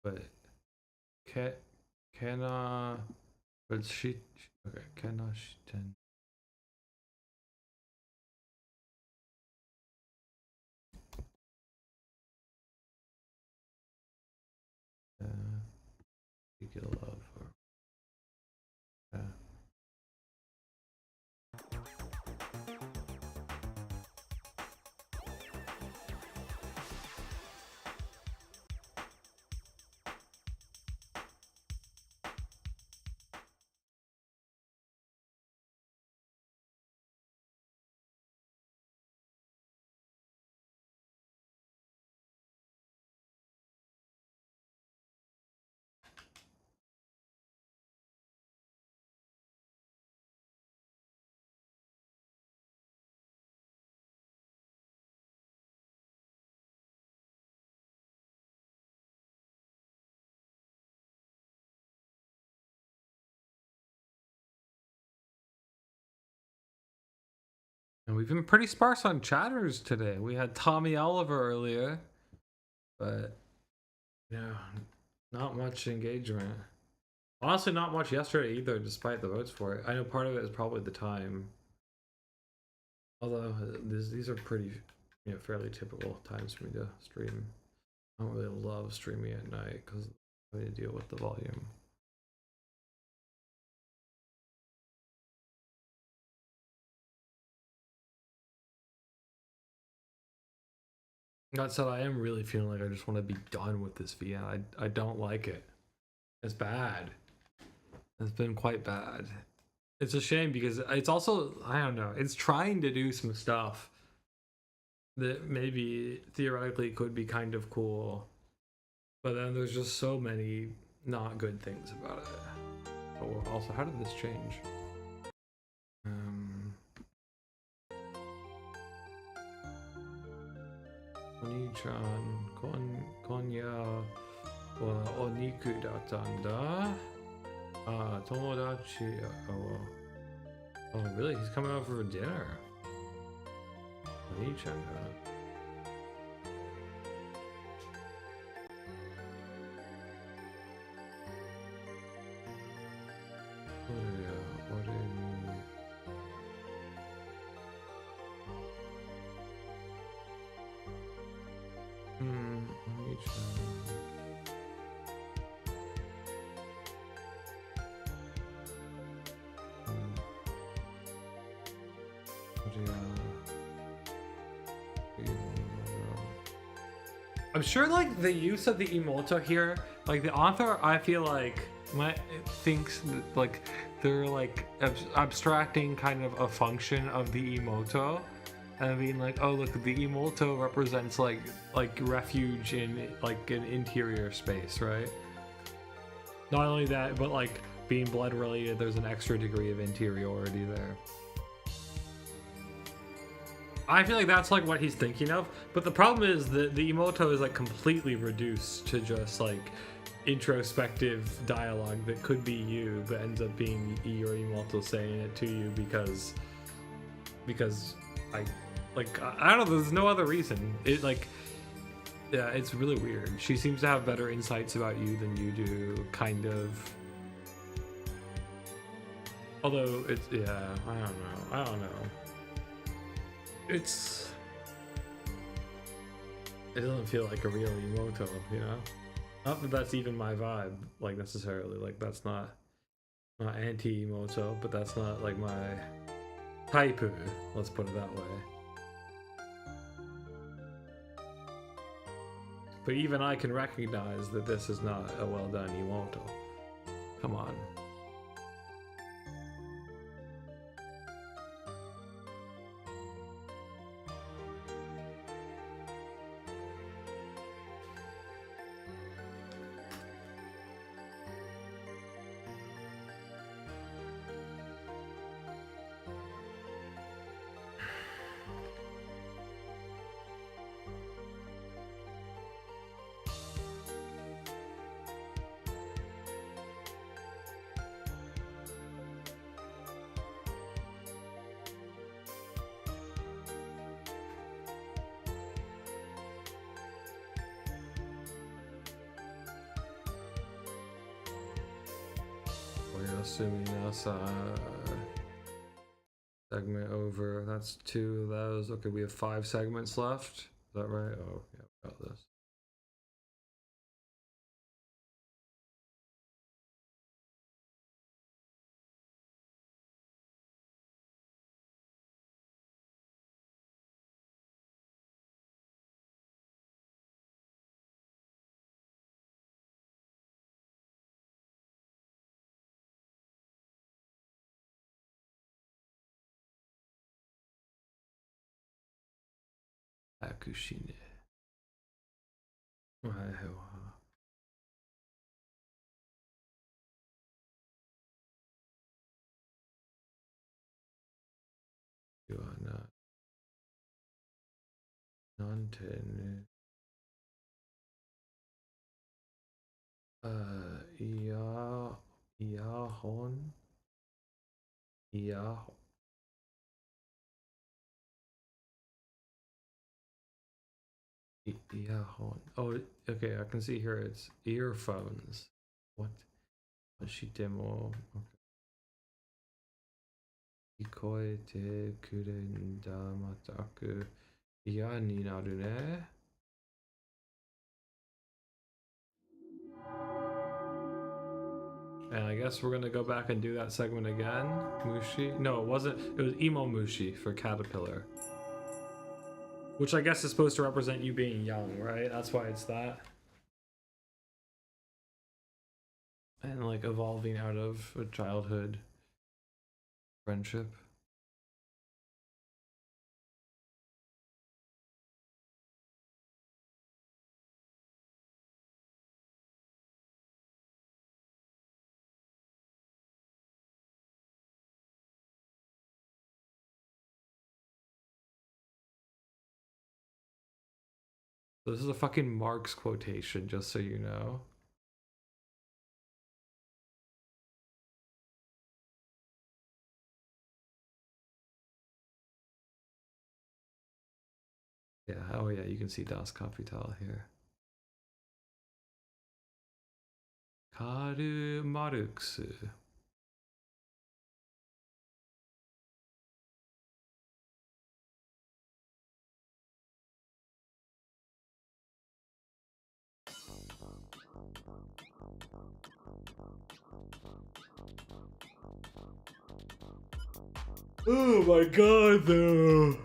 But but she okay, shiten. You get love or and we've been pretty sparse on chatters today. We had Tommy Oliver earlier, but yeah, not much engagement. Honestly, not much yesterday either, despite the votes for it. I know part of it is probably the time. Although these are pretty, fairly typical times for me to stream. I don't really love streaming at night because I need to deal with the volume. That said, I am really feeling like I just want to be done with this VM. I don't like it. It's bad. It's been quite bad. It's a shame because it's also, I don't know, it's trying to do some stuff that maybe theoretically could be kind of cool. But then there's just so many not good things about it. Oh, also, how did this change? Oni-chan, konya wa oniku datta. Tomodachi. Oh, really? He's coming out for dinner. Oni-chan. I'm sure, like, the use of the Imouto here, like, the author, I feel like, thinks that, like, they're, like, abstracting kind of a function of the Imouto, and being like, oh, look, the Imouto represents, like refuge in, like, an interior space, right? Not only that, but, like, being blood related, there's an extra degree of interiority there. I feel like that's like what he's thinking of, but the problem is that the Imouto is like completely reduced to just like introspective dialogue that could be you, but ends up being your Imouto saying it to you because I don't know. There's no other reason. It like yeah, it's really weird. She seems to have better insights about you than you do, kind of. Although it's yeah, I don't know. It doesn't feel like a real Imouto, you know? Not that that's even my vibe, like, necessarily. Like, that's not anti-Imouto, but that's not, like, my type, let's put it that way. But even I can recognize that this is not a well-done Imouto. Come on. We're assuming that's segment over. That's 2 of those. Okay, we have 5 segments left. Is that right? Oh, yeah, got this. Akushine. You are not non-ten. Iahon. Iah. Iahon. Oh, okay. I can see here. It's earphones. What? Shitemo. Ikoete kurenda mataku. Iya ni naru ne. And I guess we're gonna go back and do that segment again. Mushi? No, it wasn't. It was Emo Mushi for Caterpillar. Which I guess is supposed to represent you being young, right? That's why it's that. And like evolving out of a childhood friendship. This is a fucking Marx quotation, just so you know. Yeah, oh yeah, you can see Das Kapital here. Karl Marx. Oh my god, though.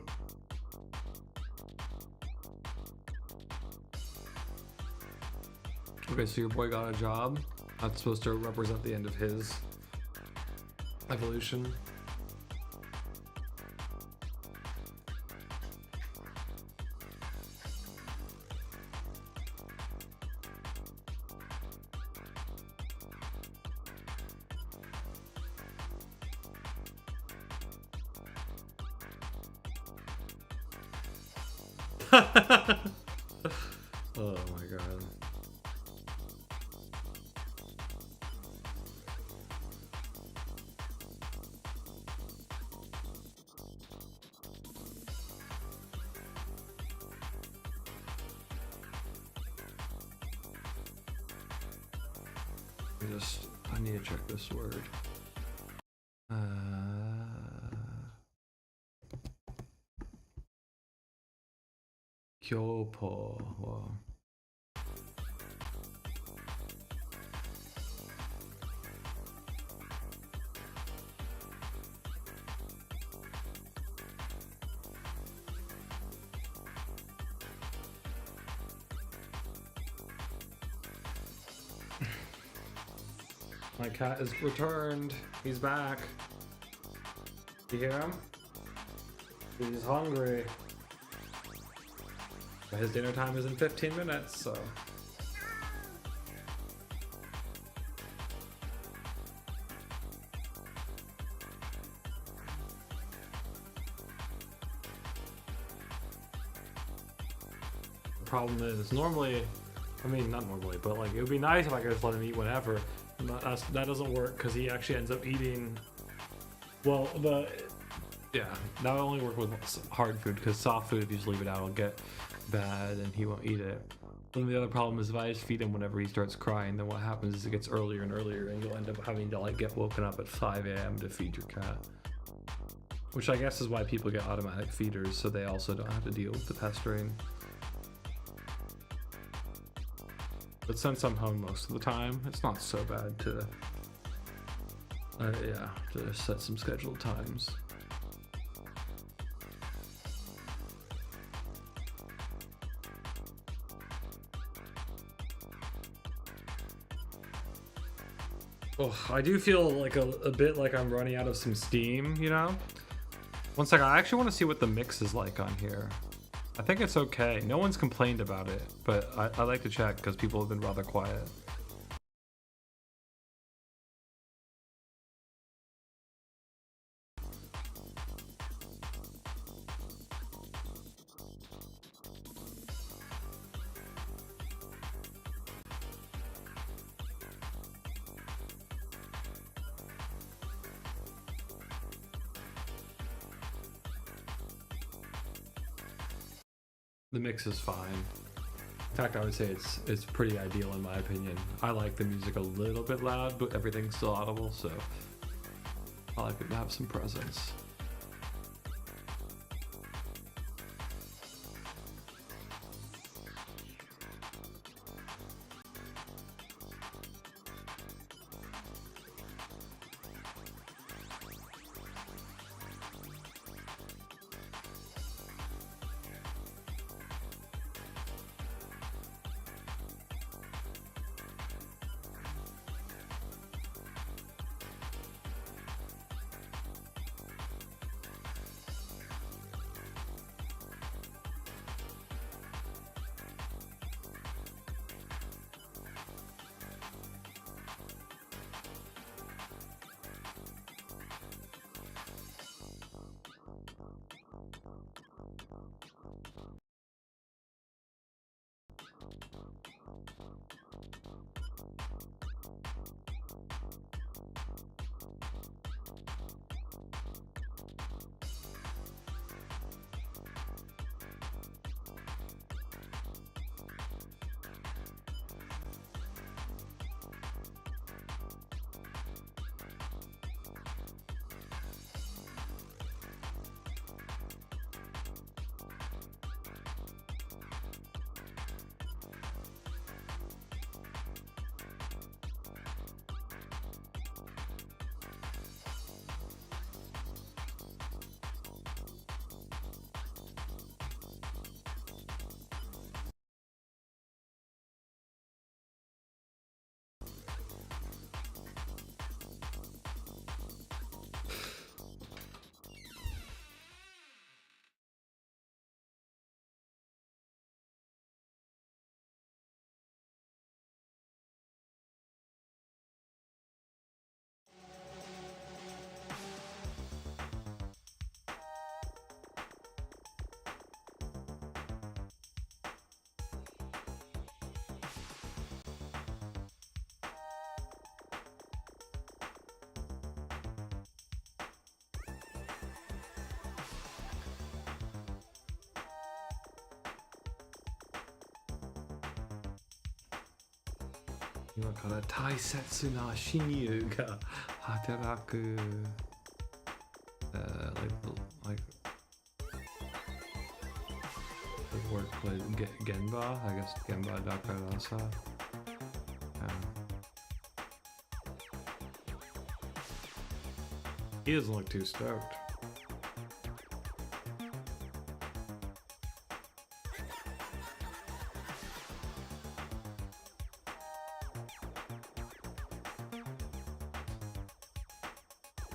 Okay, so your boy got a job. That's supposed to represent the end of his evolution. Oh my god. I need to check this word. Kyopo. Whoa. My cat is returned. He's back. You hear him? He's hungry. But his dinner time is in 15 minutes, so. The problem is normally, I mean, not normally, but like it would be nice if I could just let him eat whenever. That doesn't work because he actually ends up eating. Well, yeah, that would only work with hard food because soft food, if you just leave it out, it'll get bad and he won't eat it. Then the other problem is if I just feed him whenever he starts crying, then what happens is it gets earlier and earlier and you'll end up having to like get woken up at 5 a.m. to feed your cat. Which I guess is why people get automatic feeders, so they also don't have to deal with the pestering. But since I'm home most of the time, it's not so bad to, yeah, to set some scheduled times. Oh, I do feel like a bit like I'm running out of some steam, you know? One second, I actually want to see what the mix is like on here. I think it's okay. No one's complained about it, but I like to check because people have been rather quiet. The mix is fine. In fact, I would say it's pretty ideal in my opinion. I like the music a little bit loud, but everything's still audible, so I like it to have some presence. 今から大切な親友が働く like the workplace Genba, I guess Genba Dakarasa. He doesn't look too stoked.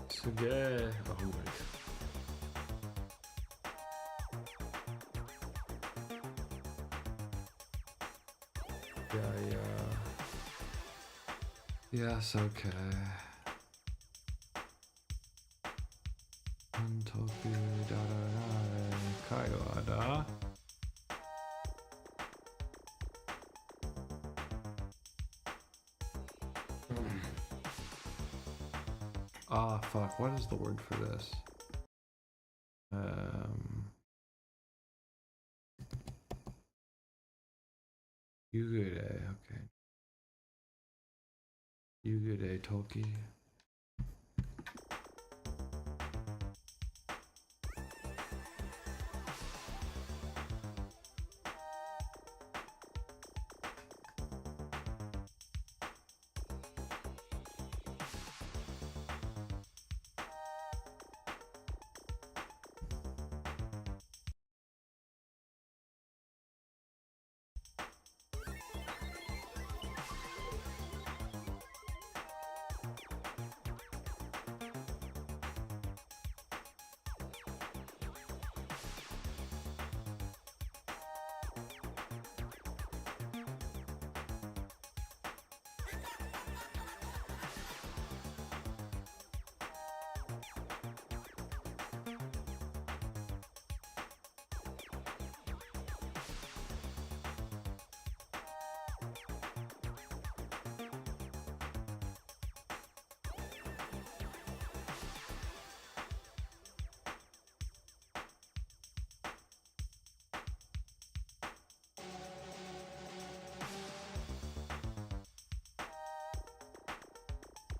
Suge. Oh my god. Yeah. Yes, okay. Antoku Darare Kaiwada. Ah, fuck. What is the word for this? Yugude. Okay. Yugude Toki.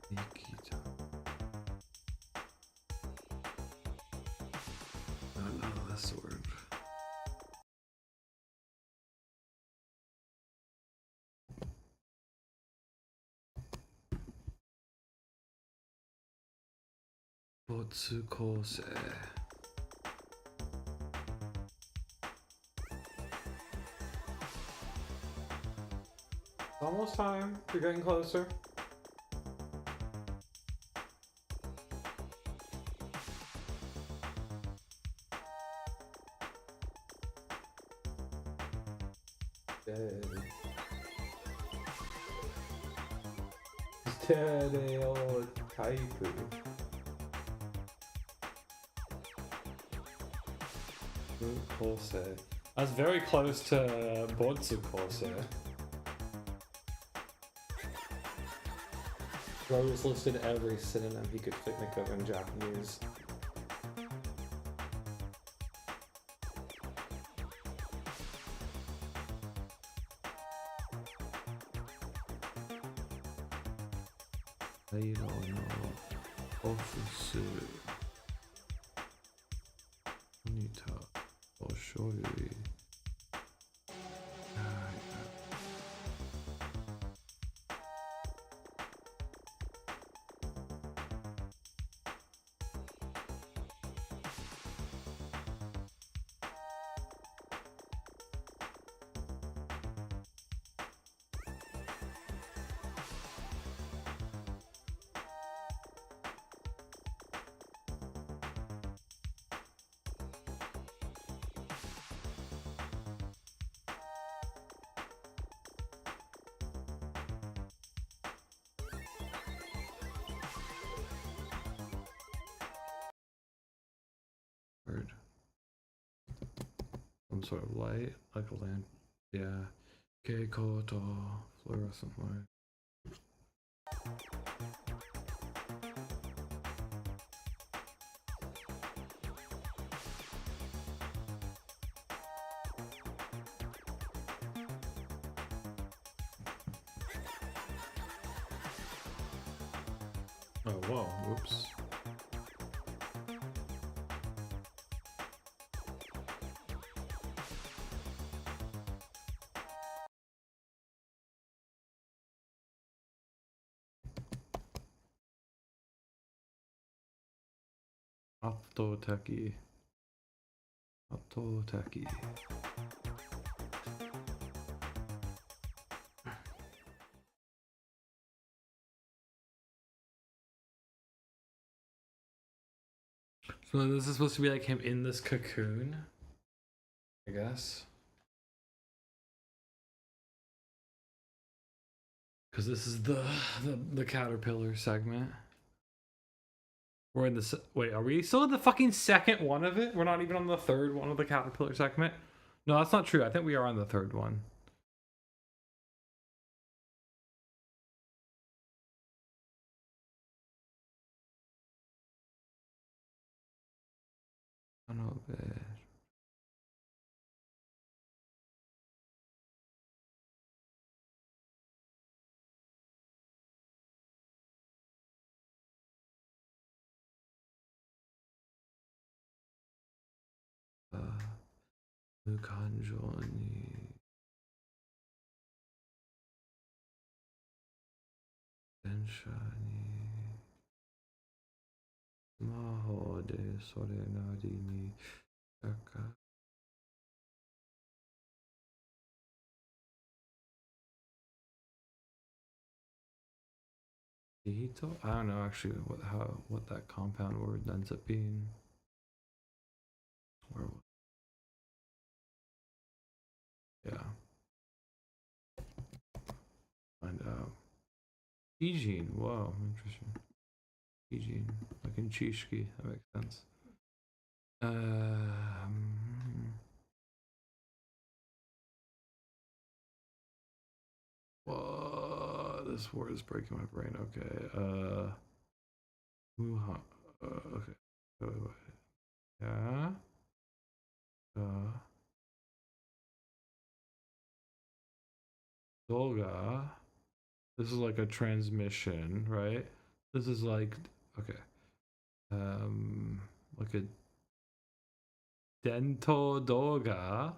Nikita. I don't know this word. Botsukose. Almost time. You're getting closer. Stereotype. Kose. I was very close to Botsukose. Rose listed every synonym he could think of in Japanese. Ofusu. Onita. Oshori. Word. Some sort of light, like a lamp. Yeah. Keiko to fluorescent light. Oh, whoa, whoops. Autoteki. Autoteki. So this is supposed to be like him in this cocoon, I guess. Because this is the caterpillar segment. We're in the wait. Are we still in the fucking second one of it? We're not even on the third one of the caterpillar segment. No, that's not true. I think we are on the third one. I don't know. Mukanjo ni densha ni maho de sorenari ni shaka. Hito? I don't know actually what that compound word ends up being. Where? Yeah. Find out. Ijin. Whoa, interesting. Ijin. Like in Chishki. That makes sense. Whoa, this word is breaking my brain. Okay. Muha. Okay. Wait. Yeah. Dolga. This is like a transmission, right? This is like okay. Like a dento doga,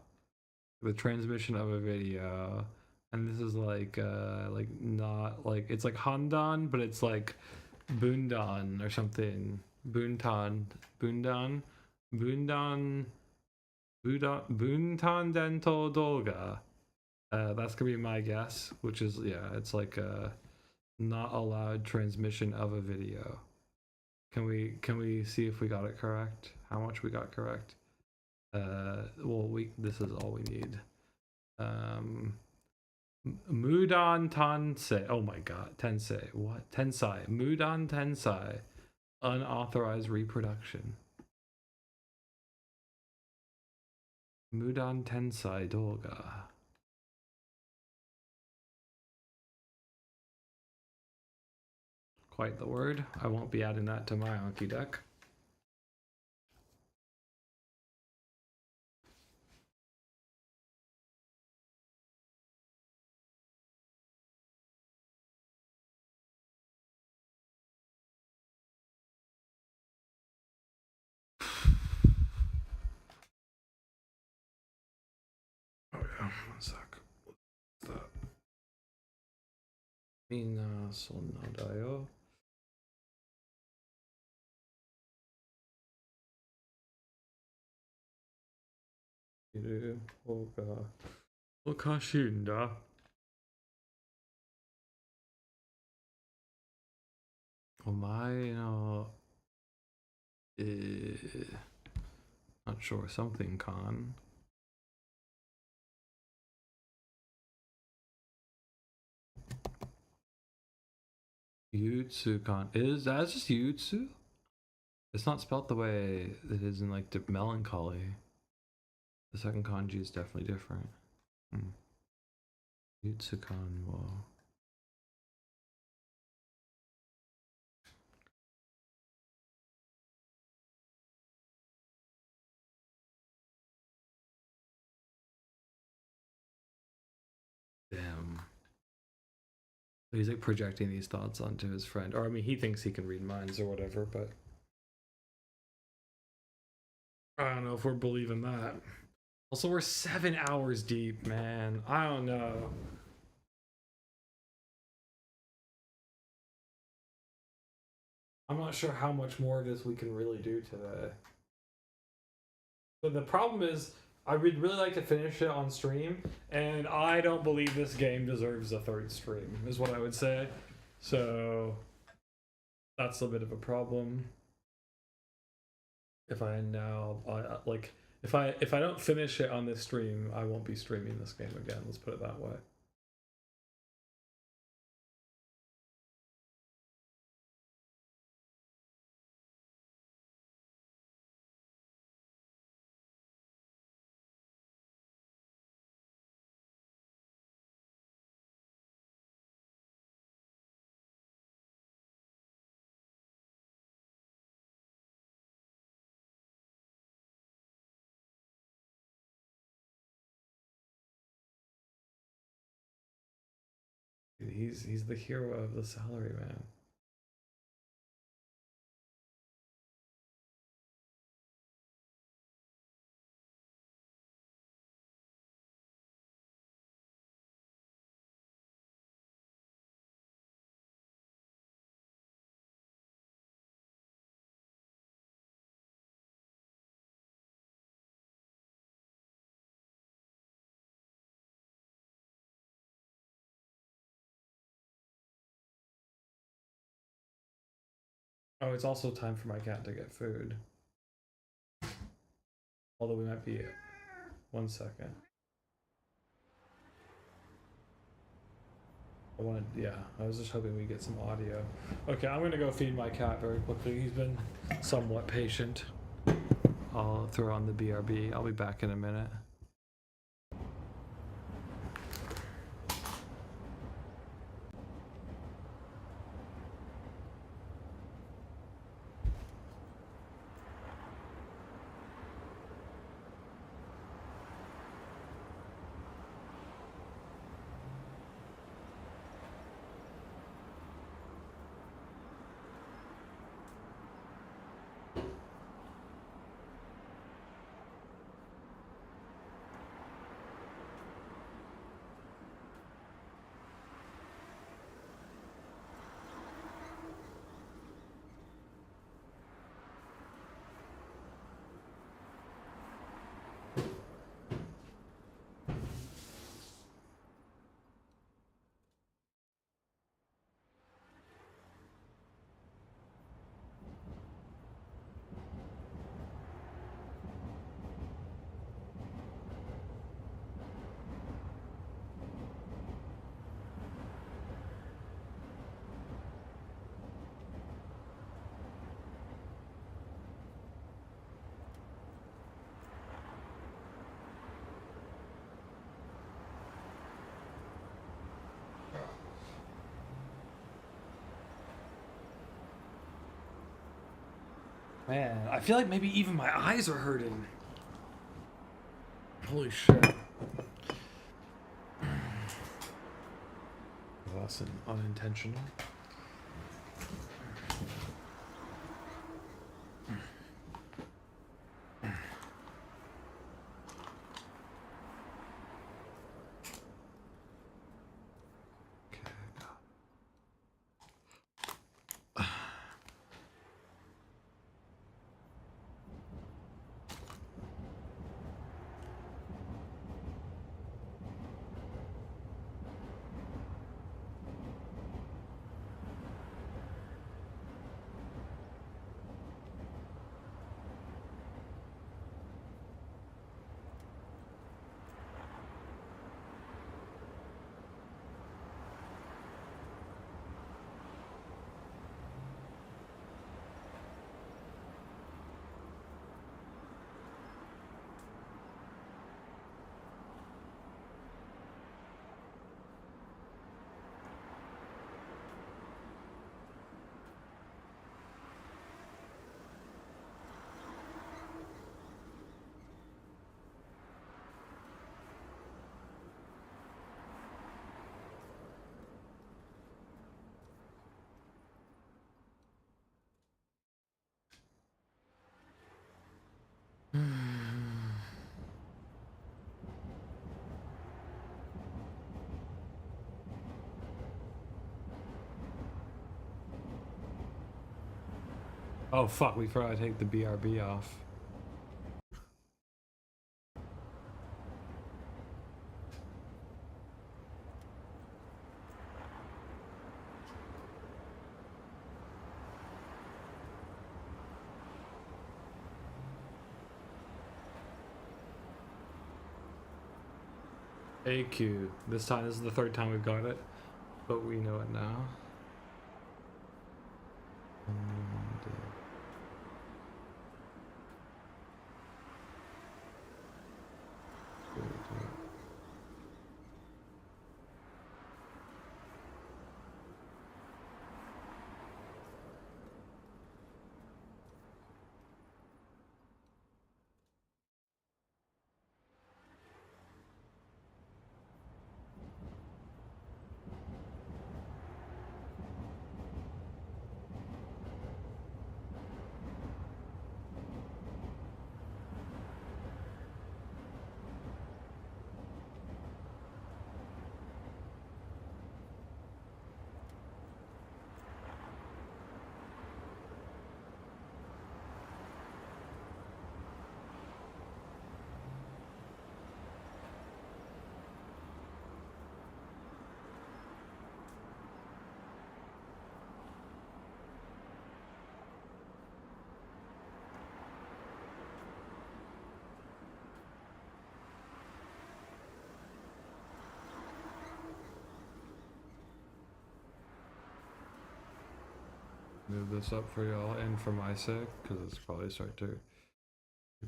the transmission of a video, and this is like not like it's like Handan, but it's like Bundan or something. Buntan, Bundan, Bundan, Buntan dento doga. That's gonna be my guess, which is yeah, it's like a not allowed transmission of a video. Can we see if we got it correct? How much we got correct? Well, this is all we need. Mudan Tensei. Oh my god, Tensei. What? Tensai. Mudan Tensai. Unauthorized reproduction. Mudan Tensai Dolga. Quite the word. I won't be adding that to my Anki deck. Oh yeah, 1 sec. What's that? Mina sonadayo. Iru hoga okashunda. Omae no not sure, something con. Yutsu con. That's just Yutsu? It's not spelt the way it is in like the melancholy. The second kanji is definitely different. Yutsu con, whoa. Damn. He's like projecting these thoughts onto his friend, or I mean, he thinks he can read minds or whatever, but I don't know if we're believing that. Also, we're 7 hours deep, man. I don't know. I'm not sure how much more of this we can really do today. But the problem is, I would really like to finish it on stream, and I don't believe this game deserves a third stream, is what I would say. So that's a bit of a problem. If I now like if I don't finish it on this stream, I won't be streaming this game again. Let's put it that way. He's the hero of the salary man. Oh, it's also time for my cat to get food. Although we might be 1 second. I was just hoping we get some audio. Okay, I'm gonna go feed my cat very quickly. He's been somewhat patient. I'll throw on the BRB. I'll be back in a minute. Man, I feel like maybe even my eyes are hurting. Holy shit. That's unintentional. Oh fuck, we forgot to take the BRB off. AQ. This is the third time we've got it, but we know it now. Move this up for y'all and for my sake, because it's probably start to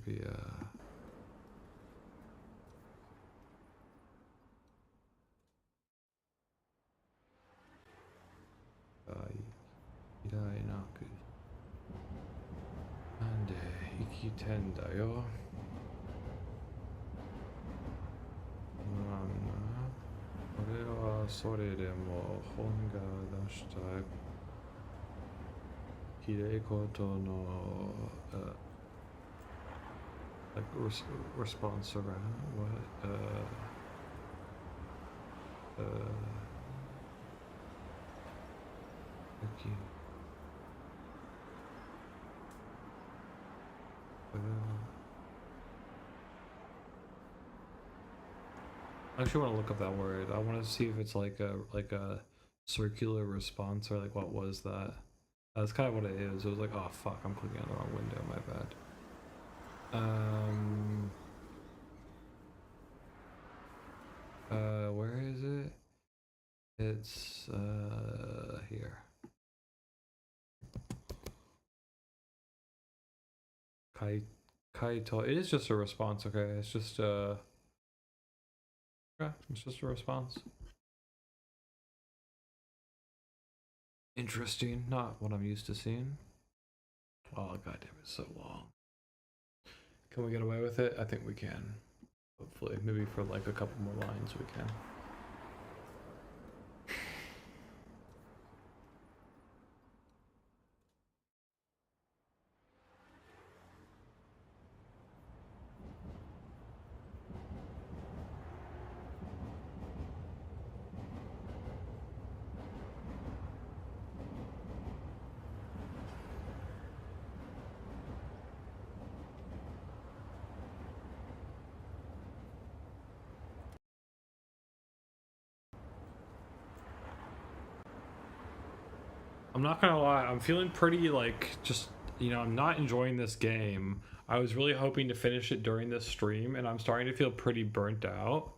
be irai naku nande ikiten da yo. Ore wa sore de mo hon ga dashita kirei koto no like response around what thank you. I actually want to look up that word. I want to see if it's like a circular response or like what was that. That's kind of what it is. It was like, oh fuck, I'm clicking on the wrong window, my bad. Where is it? It's here. Kaito. It is just a response, okay? It's just yeah, it's just a response. Interesting, not what I'm used to seeing. Oh goddamn, it's so long. Can we get away with it? I think we can. Hopefully, maybe for like a couple more lines we can. I'm not gonna lie, I'm feeling pretty like just, you know, I'm not enjoying this game. I was really hoping to finish it during this stream and I'm starting to feel pretty burnt out.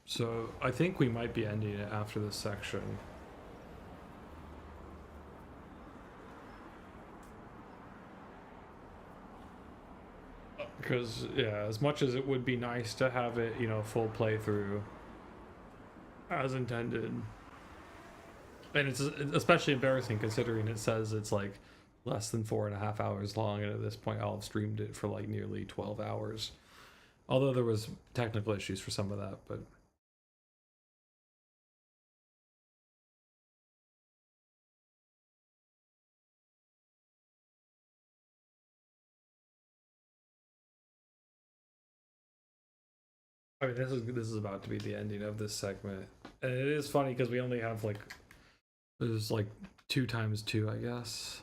So I think we might be ending it after this section. Because yeah, as much as it would be nice to have it, you know, full playthrough as intended. And it's especially embarrassing considering it says it's like less than 4.5 hours long, and at this point I'll have streamed it for like nearly 12 hours. Although there was technical issues for some of that, but I mean this is about to be the ending of this segment. And it is funny because we only have like there's like 2 times 2, I guess.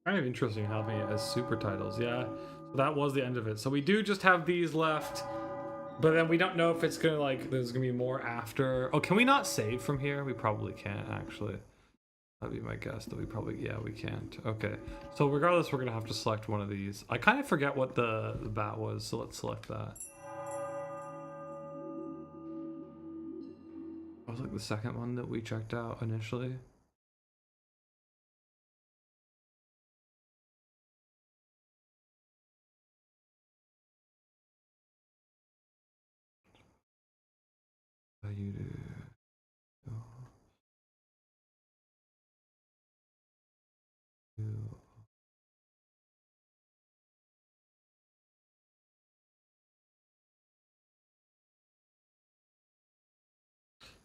Kind of interesting having it as super titles. Yeah, so that was the end of it. So we do just have these left, but then we don't know if it's gonna like there's gonna be more after. Oh, can we not save from here? We probably can't actually. That'd be my guess that we probably, yeah, we can't. Okay, so regardless, we're gonna have to select one of these. I kind of forget what the bat was, so let's select that. That was like the second one that we checked out initially. You do.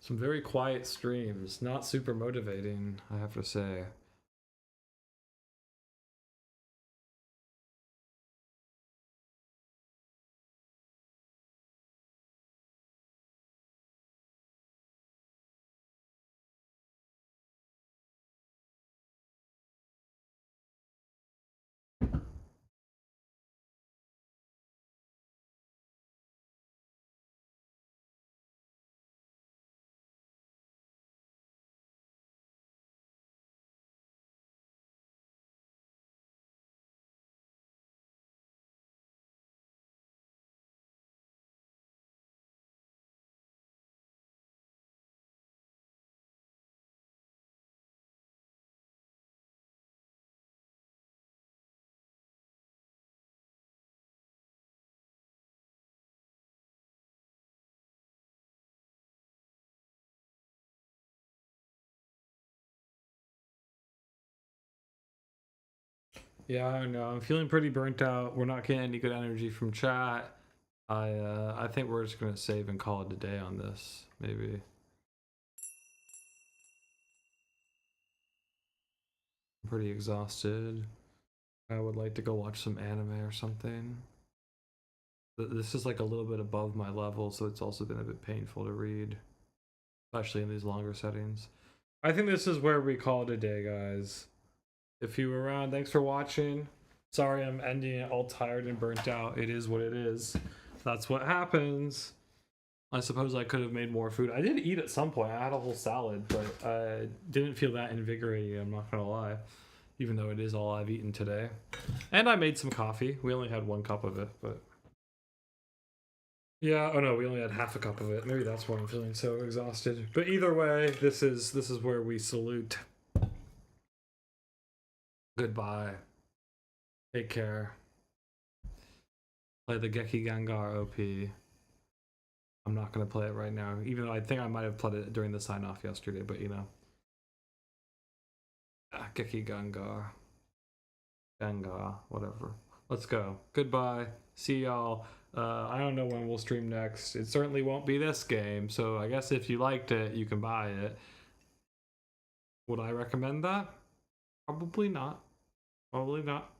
Some very quiet streams, not super motivating, I have to say. Yeah, I don't know. I'm feeling pretty burnt out. We're not getting any good energy from chat. I think we're just gonna save and call it a day on this, maybe. I'm pretty exhausted. I would like to go watch some anime or something. This is like a little bit above my level, so it's also been a bit painful to read, especially in these longer settings. I think this is where we call it a day, guys. If you were around, thanks for watching. Sorry I'm ending it all tired and burnt out. It is what it is. That's what happens. I suppose I could have made more food. I did eat at some point. I had a whole salad, but I didn't feel that invigorating, I'm not gonna lie. Even though it is all I've eaten today. And I made some coffee. We only had 1 cup of it, but... Yeah, oh no, we only had half a cup of it. Maybe that's why I'm feeling so exhausted. But either way, this is where we salute. Goodbye. Take care. Play the Geki Gengar OP. I'm not gonna play it right now, even though I think I might have played it during the sign off yesterday, but you know. Geki Gengar. Gengar, whatever. Let's go. Goodbye. See y'all. I don't know when we'll stream next. It certainly won't be this game, so I guess if you liked it, you can buy it. Would I recommend that? Probably not. Probably not.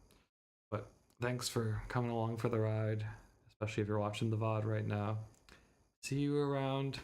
But thanks for coming along for the ride, especially if you're watching the VOD right now. See you around.